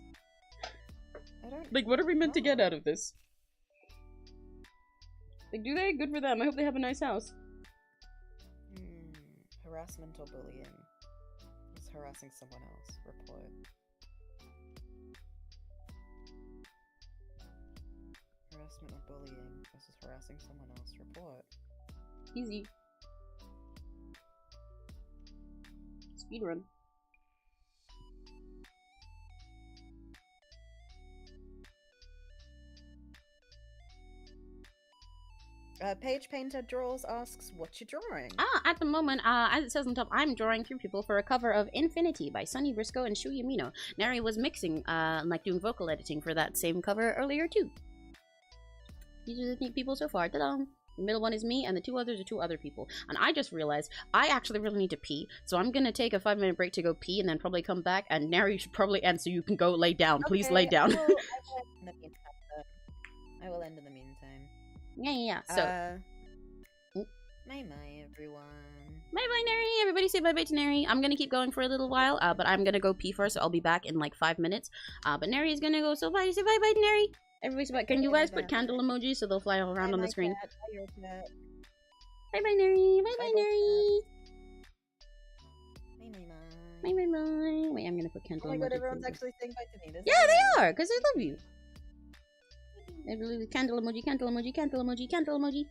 I don't.
Like, what are we meant to get
know.
out of this? Like, do they? Good for them. I hope they have a nice house.
Harassment or bullying. Is harassing someone else. Report. Harassment or bullying versus harassing someone else. Report.
Easy. Speedrun.
Page Painter Draws asks, what you drawing?
At the moment, as it says on top, I'm drawing 3 people for a cover of Infinity by Sunny Briscoe and Shuya Mino. Neri was mixing, like doing vocal editing for that same cover earlier too. These are the 3 people so far. Ta-da! The middle one is me, and the 2 others are 2 other people. And I just realized I actually really need to pee, so I'm gonna take a 5-minute break to go pee, and then probably come back. And Neri should probably end, so you can go lay down. Please
Okay,
lay down.
I will end in the meantime. I will end in the meantime.
Yeah. So,
Bye, everyone.
bye-bye, Neri. Everybody say bye-bye to Neri. I'm gonna keep going for a little while, but I'm gonna go pee first, so I'll be back in like 5 minutes. But Neri is gonna go, so bye. Say bye-bye to Neri. Everybody say bye. Can you guys put candle emojis so they'll fly all around on the screen? Bye-bye, Neri. Bye-bye, Neri. Bye-bye-bye. Wait, I'm gonna put
Oh
candle
my
emojis.
god, everyone's actually saying bye to me. This
Yeah,
is
they
amazing.
are, because I love you. I believe candle emoji, candle emoji, candle emoji, candle emoji.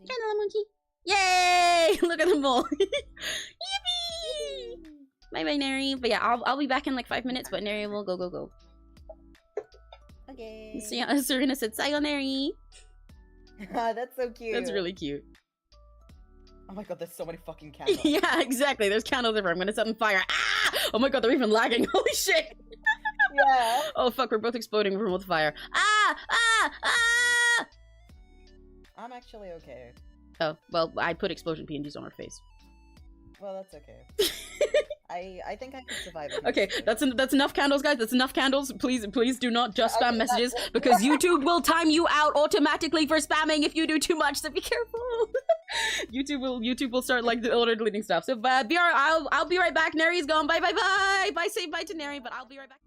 Candle emoji. Yay! Look at them all. Yippee! Bye bye, Neri. But yeah, I'll be back in like 5 minutes, but Neri will go.
Okay.
Serena said sayonara.
That's so cute.
That's really cute.
Oh my god, there's so many fucking candles.
Yeah, exactly. There's candles everywhere. I'm gonna set on fire. Ah! Oh my god, they're even lagging. Holy shit!
Yeah.
Oh fuck, we're both exploding from with fire. Ah!
I'm actually okay.
Oh, well, I put explosion PNGs on her face.
Well, that's okay. I think I could survive it.
Okay, that's enough candles, guys. That's enough candles. Please do not just spam messages, because YouTube will time you out automatically for spamming if you do too much. So be careful. YouTube will start like the order deleting stuff. So I'll be right back. Neri's gone. Bye. Say bye to Neri, but I'll be right back.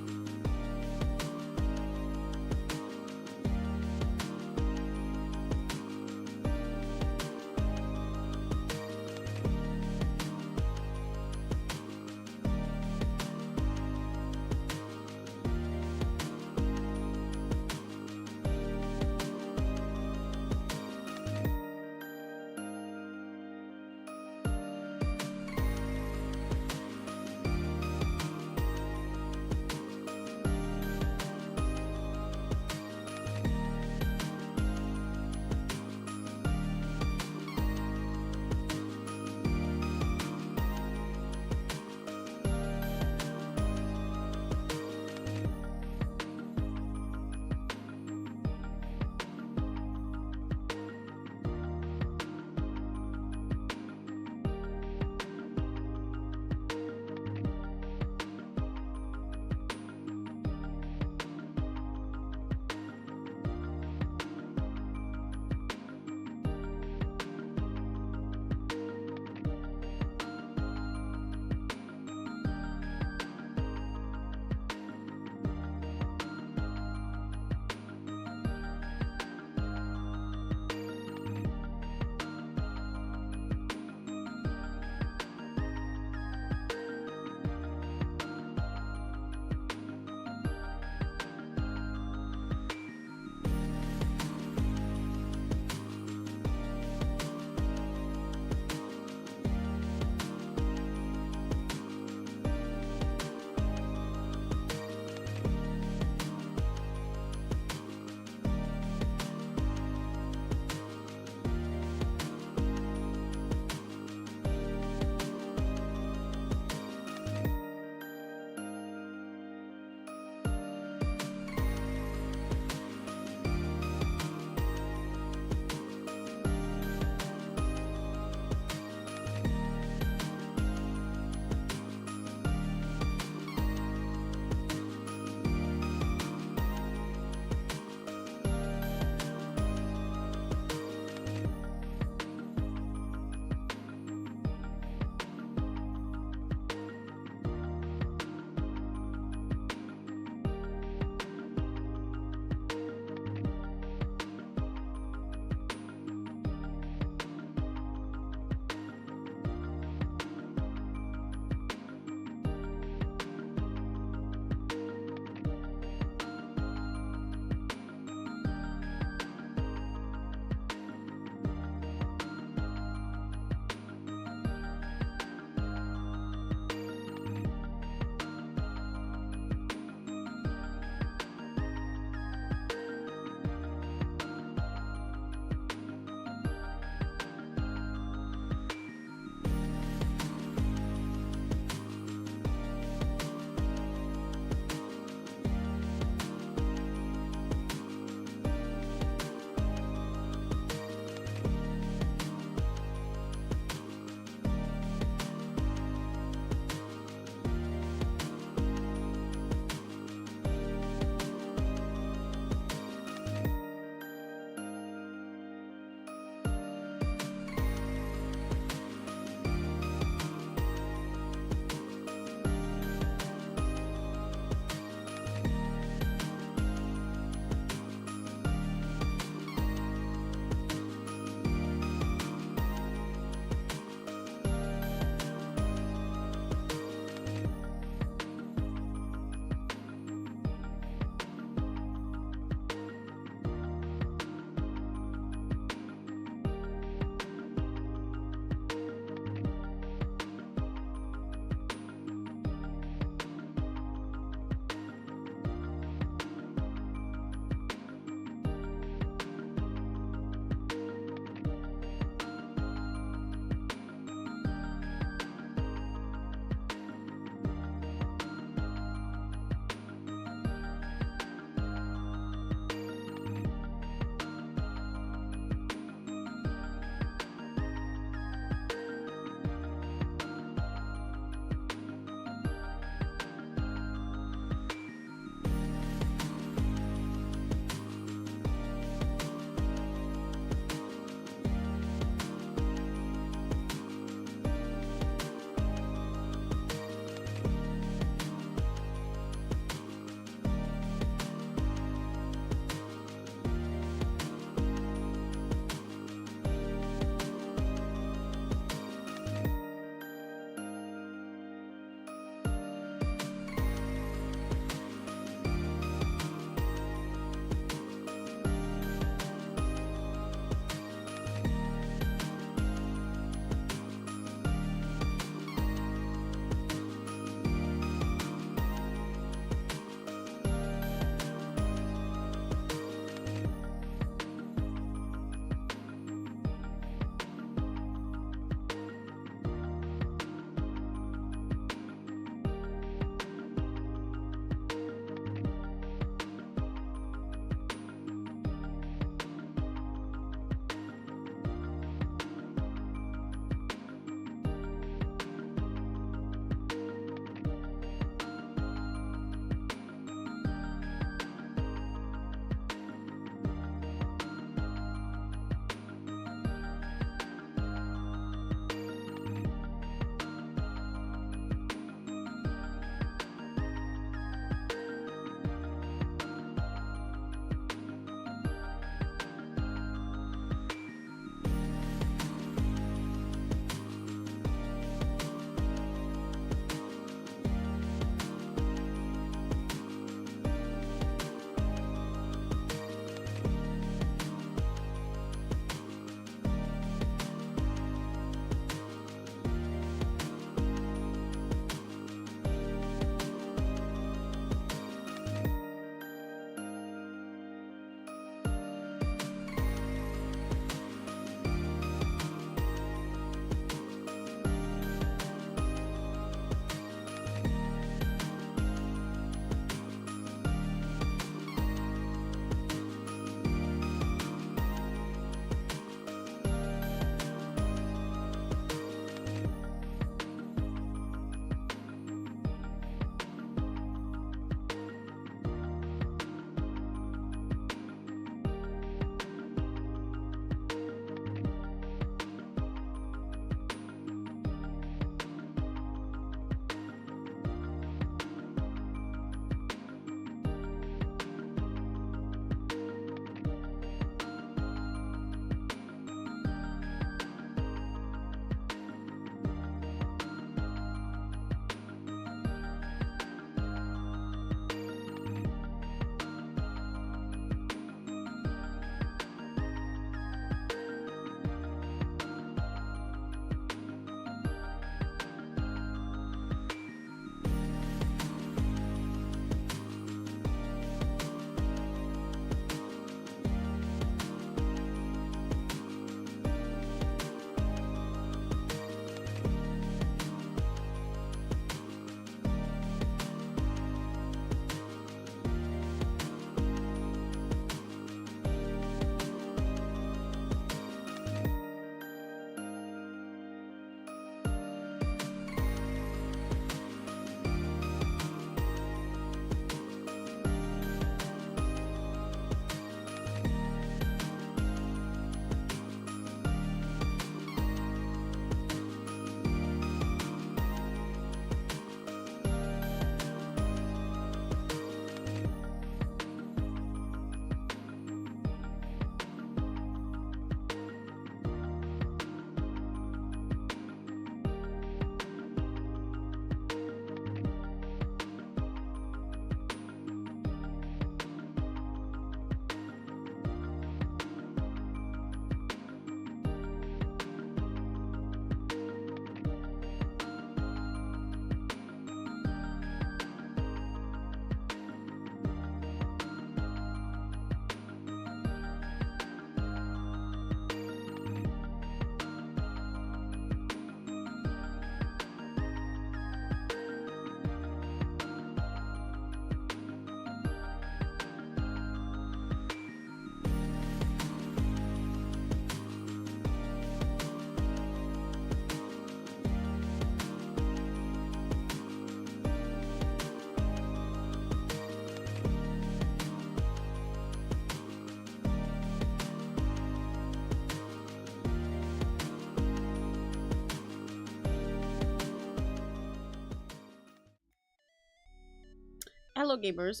hello gamers.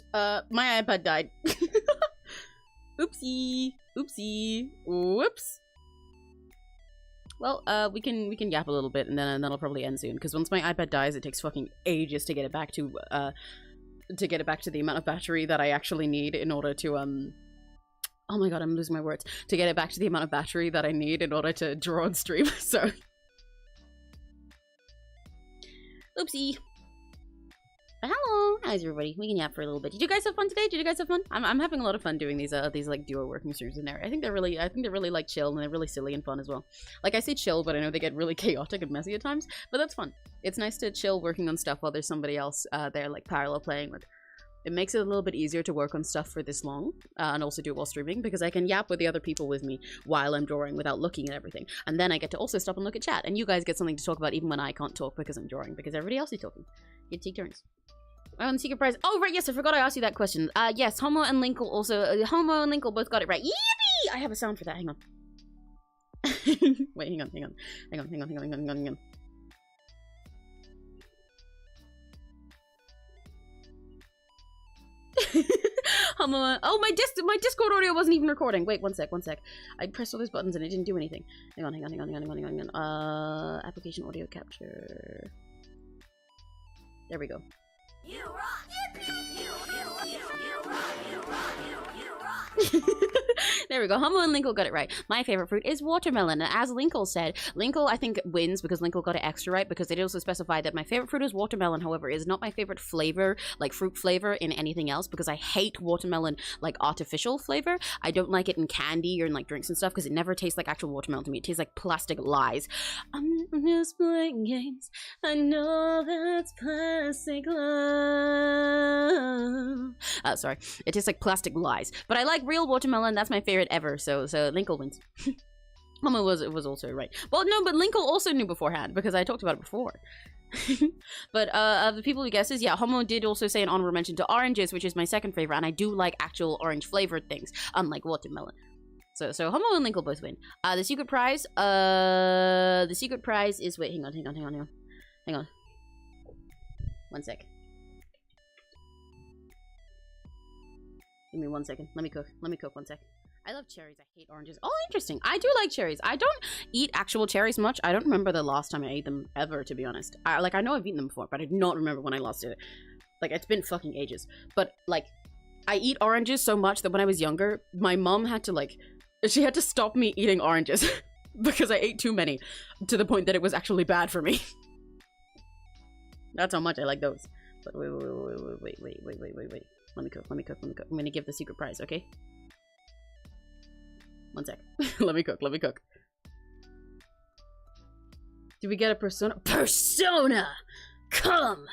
My iPad died. Oopsie. Oopsie. Whoops. Well, we can yap a little bit and then that'll probably end soon. Because once my iPad dies, it takes fucking ages to get it back to the amount of battery that I actually need in order to oh my god, I'm losing my words. To get it back to the amount of battery that I need in order to draw and stream. So. Oopsie. But hello, how's everybody? We can yap for a little bit. Did you guys have fun today? Did you guys have fun? I'm having a lot of fun doing these like duo working streams in there. I think they're really like chill and they're really silly and fun as well. Like I say chill, but I know they get really chaotic and messy at times. But that's fun. It's nice to chill working on stuff while there's somebody else there like parallel playing with. It makes it a little bit easier to work on stuff for this long, and also do it while streaming, because I can yap with the other people with me while I'm drawing without looking at everything. And then I get to also stop and look at chat, and you guys get something to talk about even when I can't talk because I'm drawing, because everybody else is talking. You take turns. And secret prize. Oh, right, yes, I forgot I asked you that question. Yes, Homo and Linkle also, Homo and Linkle both got it right. Yippee! I have a sound for that, hang on. Wait, hang on. Oh, my Discord audio wasn't even recording. Wait, one sec. I pressed all those buttons and it didn't do anything. Hang on. Application audio capture. There we go. You rock! You rock! There we go. Homo and Linkle got it right. My favorite fruit is watermelon. And as Linkle said, Linkle I think wins because Linkle got it extra right, because they did also specify that my favorite fruit is watermelon. However, it is not my favorite flavor, like fruit flavor in anything else, because I hate watermelon like artificial flavor. I don't like it in candy or in like drinks and stuff because it never tastes like actual watermelon to me. It tastes like plastic lies. I'm just playing games. I know that's plastic love. Sorry. It tastes like plastic lies. But I like real watermelon. That's my favorite ever. So Linkle wins. Mama was also right. Well, no, but Linkle also knew beforehand because I talked about it before. But of the people who guesses, yeah, Homo did also say an honorable mention to oranges, which is my second favorite, and I do like actual orange flavored things, unlike watermelon. So Homo and Linkle both win. The secret prize is, wait, hang on. 1 sec. Give me 1 second. Let me cook 1 sec. I love cherries. I hate oranges. Oh, interesting. I do like cherries. I don't eat actual cherries much. I don't remember the last time I ate them ever, to be honest. I know I've eaten them before, but I do not remember when I last did it. Like, it's been fucking ages. But, like, I eat oranges so much that when I was younger, my mom had to, like, she had to stop me eating oranges because I ate too many to the point that it was actually bad for me. That's how much I like those. But wait. Let me cook. I'm gonna give the secret prize, okay? 1 sec. Let me cook. Did we get a persona? Persona! Come!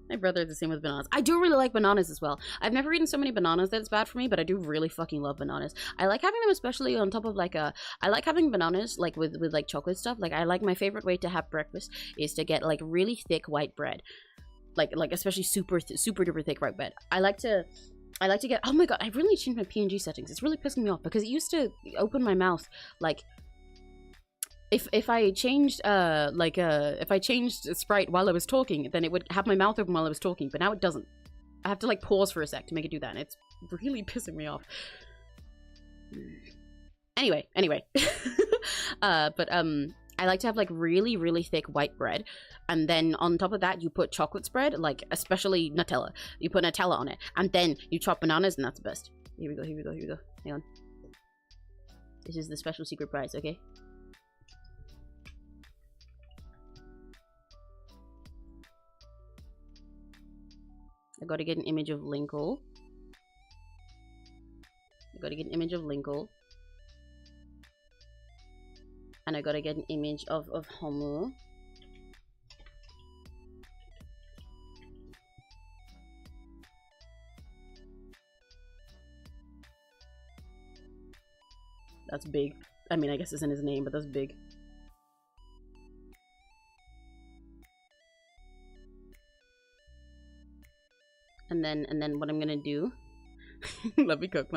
My brother is the same with bananas. I do really like bananas as well. I've never eaten so many bananas that it's bad for me, but I do really fucking love bananas. I like having them especially on top of like a... I like having bananas like with like chocolate stuff. Like I like my favorite way to have breakfast is to get like really thick white bread. Like especially super duper thick white bread. I like to get... Oh my god, I really changed my PNG settings. It's really pissing me off because it used to open my mouth like... If I changed sprite while I was talking, then it would have my mouth open while I was talking, but now it doesn't. I have to like pause for a sec to make it do that, and it's really pissing me off. Anyway. I like to have like really thick white bread, and then on top of that you put chocolate spread, like especially Nutella. You put Nutella on it, and then you chop bananas, and that's the best. Here we go. Hang on. This is the special secret prize, okay? I gotta get an image of Linkle. And I gotta get an image of Homo. That's big. I mean, I guess it's in his name, but that's big. And then what I'm gonna do... let me cook.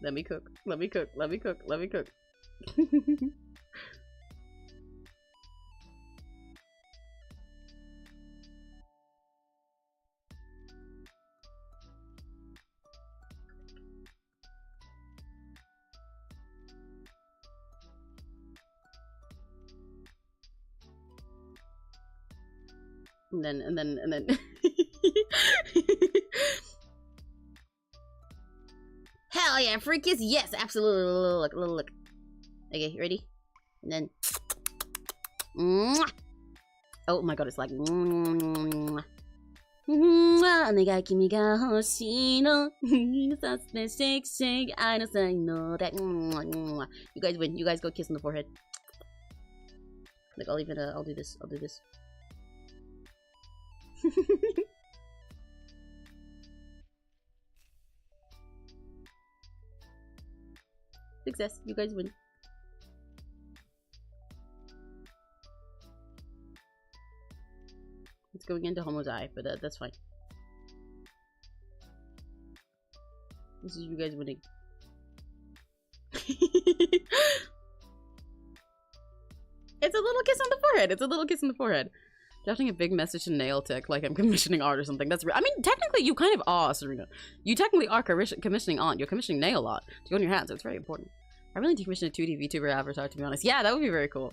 Let me cook. Let me cook. Let me cook. Let me cook. And then hell yeah, free kiss, yes, absolutely. Look. Okay, ready? And then oh my god, it's like 내가君が欲しいの shake shake I know that you guys win. You guys go kiss on the forehead. Like I'll even I'll do this. Success. You guys win. It's going into Homo's eye, but that's fine. This is you guys winning. It's a little kiss on the forehead. It's a little kiss on the forehead. Drafting a big message to nail tech like I'm commissioning art or something. That's I mean, technically you kind of are, Serena. You technically are commissioning art. You're commissioning nail art to go in your hand, so it's very important. I really need to commission a 2D VTuber avatar, to be honest. Yeah, that would be very cool.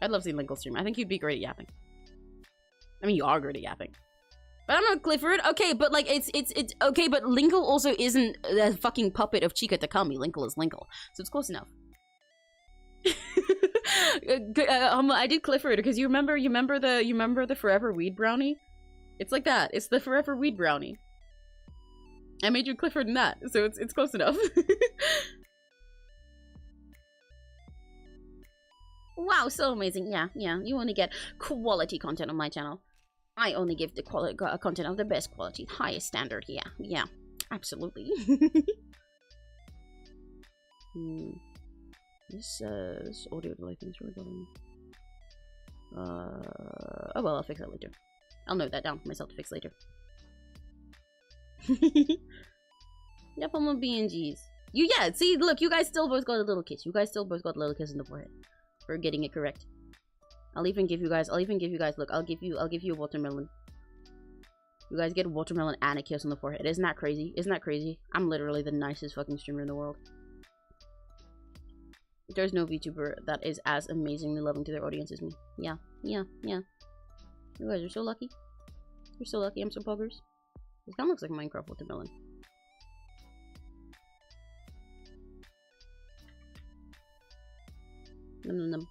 I'd love seeing Linkle stream. I think you'd be great at yapping. I mean, you are great at yapping. But I'm not Clifford. Okay, but like, it's okay, but Linkle also isn't a fucking puppet of Chica Takami. Linkle is Linkle. So it's close enough. I did Clifford because you remember the Forever Weed brownie? It's like that. It's the Forever Weed brownie. I made you Clifford in that, so it's close enough. Wow, so amazing. Yeah, you only get quality content on my channel. I only give the content of the best quality, highest standard. Yeah, absolutely. This audio delay thing's really bothering me. Oh well, I'll fix that later. I'll note that down for myself to fix later. Yep, I'm on BNGs. Yeah, see, look, you guys still both got a little kiss. You guys still both got a little kiss in the forehead for getting it correct. I'll even give you guys, look, I'll give you a watermelon. You guys get a watermelon and a kiss on the forehead. Isn't that crazy? Isn't that crazy? I'm literally the nicest fucking streamer in the world. There's no VTuber that is as amazingly loving to their audience as me. Yeah. You guys are so lucky. You're so lucky. I'm so poggers. This kind of looks like Minecraft watermelon. Nom.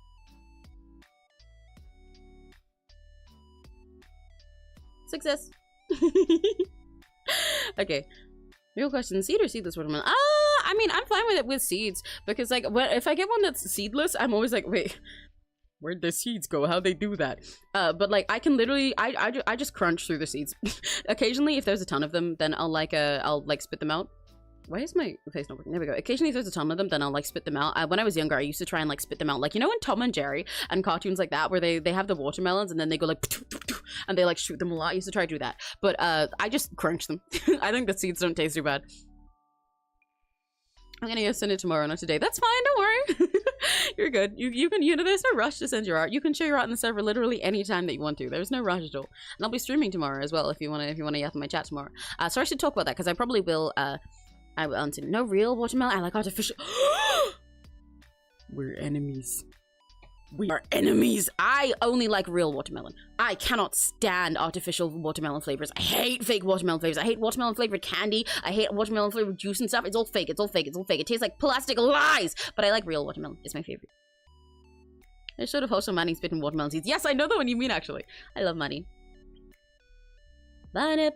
Success. Okay. Real question: seed or seedless watermelon? I mean, I'm fine with it with seeds because, like, if I get one that's seedless, I'm always like, wait, where'd the seeds go? How'd they do that? But like, I can literally, I just crunch through the seeds. Occasionally, if there's a ton of them, then I'll spit them out. Why is my face not working? There we go. Occasionally, if there's a ton of them, then I'll like spit them out. When I was younger, I used to try and like spit them out. Like, you know, in Tom and Jerry and cartoons like that, where they have the watermelons and then they go like, and they like shoot them a lot. I used to try to do that, but I just crunch them. I think the seeds don't taste too bad. I'm gonna go send it tomorrow, not today. That's fine. Don't worry. You're good. You can, there's no rush to send your art. You can share your art in the server literally anytime that you want to. There's no rush at all. And I'll be streaming tomorrow as well if you wanna yap in my chat tomorrow. So I should talk about that because I probably will. I will answer. No real watermelon. I like artificial. We're enemies. We are enemies. I only like real watermelon. I cannot stand artificial watermelon flavors. I hate fake watermelon flavors. I hate watermelon flavored candy. I hate watermelon flavored juice and stuff. It's all fake. It's all fake. It's all fake. It tastes like plastic lies. But I like real watermelon. It's my favorite. There's sort of also Manning spitting watermelon seeds. Yes, I know the one you mean actually. I love Manning. I've had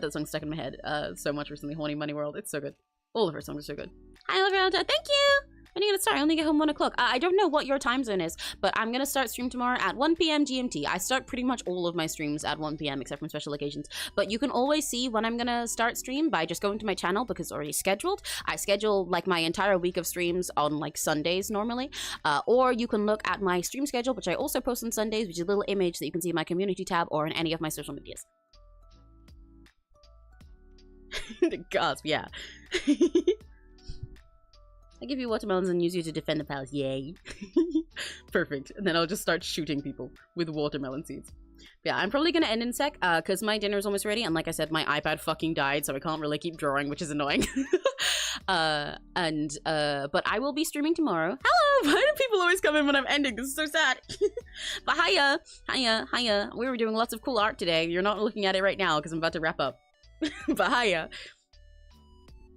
that song stuck in my head so much recently. Horny Money World. It's so good. All of her songs are so good. Hi, Lavranta. Thank you. When are you gonna start? I only get home 1 o'clock. I don't know what your time zone is, but I'm gonna start stream tomorrow at 1 p.m. GMT. I start pretty much all of my streams at 1 p.m. except for special occasions. But you can always see when I'm gonna start stream by just going to my channel because it's already scheduled. I schedule like my entire week of streams on like Sundays normally. Or you can look at my stream schedule, which I also post on Sundays, which is a little image that you can see in my community tab or in any of my social medias. The gasp, yeah. I give you watermelons and use you to defend the palace. Yay. Perfect. And then I'll just start shooting people with watermelon seeds. Yeah, I'm probably gonna end in a sec, because my dinner's almost ready, and like I said, my iPad fucking died, so I can't really keep drawing, which is annoying. But I will be streaming tomorrow. Hello! Why do people always come in when I'm ending? This is so sad. But hiya! We were doing lots of cool art today. You're not looking at it right now, because I'm about to wrap up. But hiya!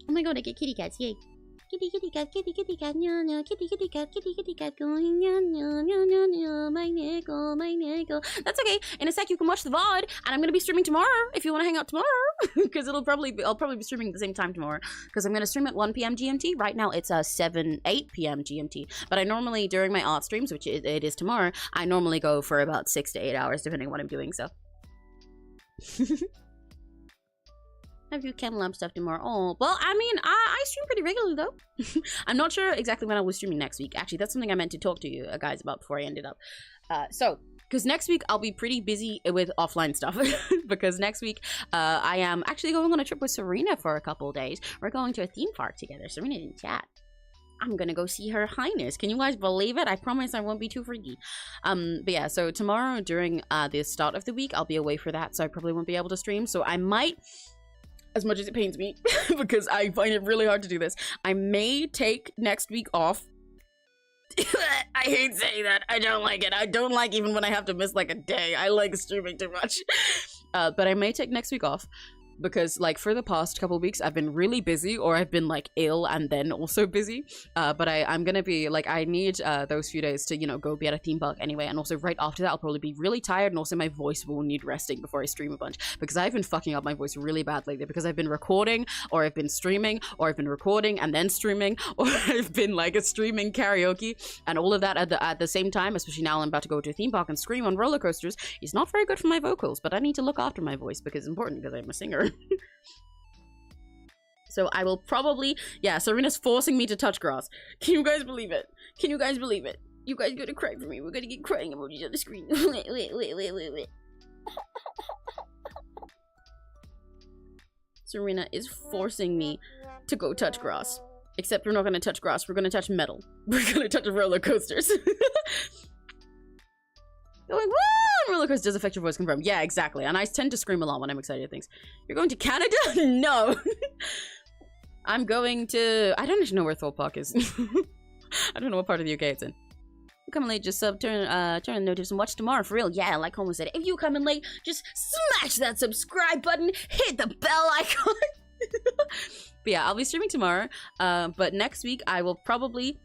Oh my god, I get kitty cats, yay! Kitty cat, nya nya, kitty cat going nya nya, my nickel. That's okay. In a sec, you can watch the VOD, and I'm gonna be streaming tomorrow if you want to hang out tomorrow, because I'll probably be streaming at the same time tomorrow, because I'm gonna stream at 1 p.m. GMT. Right now it's 8 p.m. GMT, but I normally during my art streams, which it is tomorrow, I normally go for about 6 to 8 hours depending on what I'm doing. So. I do candle lamp stuff tomorrow. Oh, well, I mean, I stream pretty regularly, though. I'm not sure exactly when I was streaming next week. Actually, that's something I meant to talk to you guys about before I ended up. Because next week, I'll be pretty busy with offline stuff. Because next week, I am actually going on a trip with Serena for a couple of days. We're going to a theme park together. Serena didn't chat. I'm gonna go see Her Highness. Can you guys believe it? I promise I won't be too freaky. But yeah, so tomorrow during the start of the week, I'll be away for that, so I probably won't be able to stream. So I might... As much as it pains me, because I find it really hard to do this, I may take next week off. I hate saying that. I don't like it. I don't like even when I have to miss like a day. I like streaming too much. But I may take next week off. Because like for the past couple weeks I've been really busy, or I've been like ill and then also busy, but I'm gonna be like, I need those few days to, you know, go be at a theme park anyway, and also right after that I'll probably be really tired, and also my voice will need resting before I stream a bunch, because I've been fucking up my voice really bad lately, because I've been recording, or I've been streaming, or I've been recording and then streaming, or I've been like streaming karaoke, and all of that at the same time, especially now I'm about to go to a theme park and scream on roller coasters. Is not very good for my vocals, but I need to look after my voice because it's important, because I'm a singer. So I will probably, yeah, Serena's forcing me to touch grass. Can you guys believe it? Can you guys believe it? You guys gotta cry for me. We're gonna get crying emojis on the screen. Wait. Serena is forcing me to go touch grass. Except we're not gonna touch grass, we're gonna touch metal. We're gonna touch roller coasters. Going, woo! Roller coaster does affect your voice, confirmed. Yeah, exactly. And I tend to scream a lot when I'm excited at things. You're going to Canada? No. I'm going to... I don't even know where Thorpe Park is. I don't know what part of the UK it's in. You come in late, just turn the notice and watch tomorrow for real. Yeah, like Homer said, if you come in late, just smash that subscribe button, hit the bell icon. But yeah, I'll be streaming tomorrow. But next week I will probably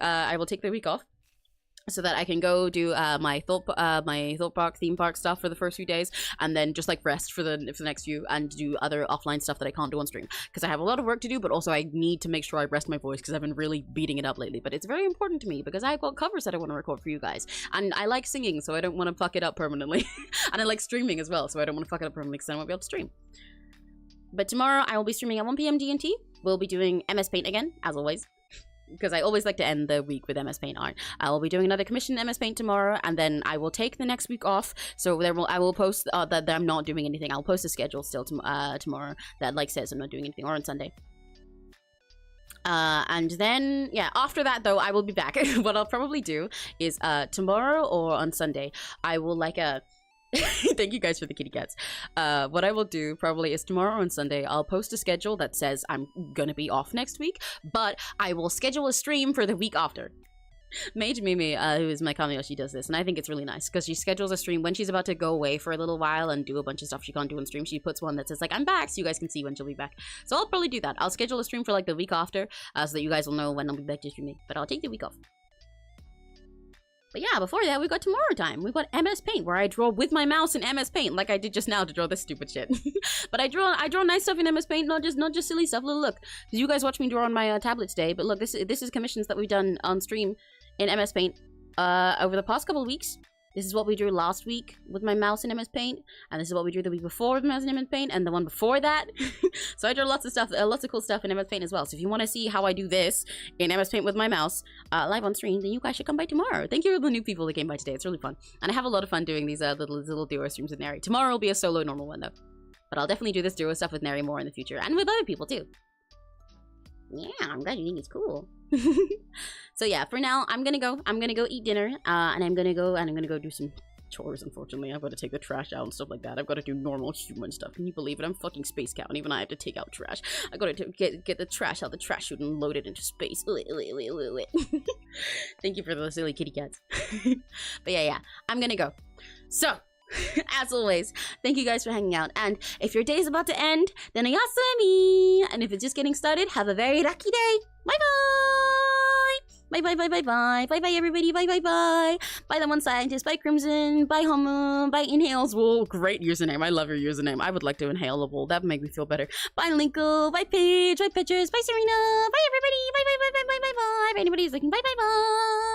I will take the week off, so that I can go do my Thorpe Park theme park stuff for the first few days, and then just like rest for the next few, and do other offline stuff that I can't do on stream, because I have a lot of work to do, but also I need to make sure I rest my voice, because I've been really beating it up lately. But it's very important to me, because I've got covers that I want to record for you guys, and I like singing, so I don't want to fuck it up permanently. And I like streaming as well, so I don't want to fuck it up permanently, because I won't be able to stream. But tomorrow I will be streaming at 1 p.m. GMT. We'll be doing MS Paint again, as always, because I always like to end the week with MS Paint art. I will be doing another commission MS Paint tomorrow, and then I will take the next week off. So I will post that I'm not doing anything. I'll post a schedule still tomorrow that like says I'm not doing anything, or on Sunday. And then, yeah, after that though, I will be back. What I'll probably do is tomorrow or on Sunday, I will like thank you guys for the kitty cats. What I will do probably is tomorrow on Sunday, I'll post a schedule that says I'm gonna be off next week, but I will schedule a stream for the week after. Mage Mimi, who is my cameo, she does this, and I think it's really nice, because she schedules a stream when she's about to go away for a little while and do a bunch of stuff she can't do on stream. She puts one that says like, I'm back, so you guys can see when she'll be back. So I'll probably do that. I'll schedule a stream for like the week after, so that you guys will know when I'll be back to streaming, but I'll take the week off. But yeah, before that, we got tomorrow time. We got MS Paint, where I draw with my mouse in MS Paint, like I did just now to draw this stupid shit. But I draw nice stuff in MS Paint, not just silly stuff. Look, because you guys watch me draw on my tablet today. But look, this is commissions that we've done on stream in MS Paint over the past couple of weeks. This is what we drew last week with my mouse in MS Paint, and this is what we drew the week before with mouse in MS Paint, and the one before that. So I drew lots of stuff, lots of cool stuff in MS Paint as well. So if you want to see how I do this in MS Paint with my mouse live on stream, then you guys should come by tomorrow. Thank you for the new people that came by today. It's really fun, and I have a lot of fun doing these little duo streams with Neri. Tomorrow will be a solo normal one though. But I'll definitely do this duo stuff with Neri more in the future, and with other people too. Yeah, I'm glad you think it's cool. So yeah, for now, I'm gonna go eat dinner, and I'm gonna go do some chores. Unfortunately, I've got to take the trash out and stuff like that. I've got to do normal human stuff. Can you believe it? I'm fucking space cow, and even I have to take out trash. I got to get the trash out the trash chute and load it into space. Thank you for those silly kitty cats. But yeah, I'm gonna go. So, as always, thank you guys for hanging out. And if your day is about to end, then ayasumi. And if it's just getting started, have a very lucky day. Bye bye. Bye bye bye bye bye. Bye bye everybody. Bye bye bye. Bye the one scientist. Bye Crimson. Bye Homo. Bye Inhales Wool. Great username. I love your username. I would like to inhale a wool. That would make me feel better. Bye Linkle. Bye Paige. Bye Pictures. Bye Serena. Bye everybody. Bye bye bye bye bye bye bye. If anybody's looking. Bye bye bye.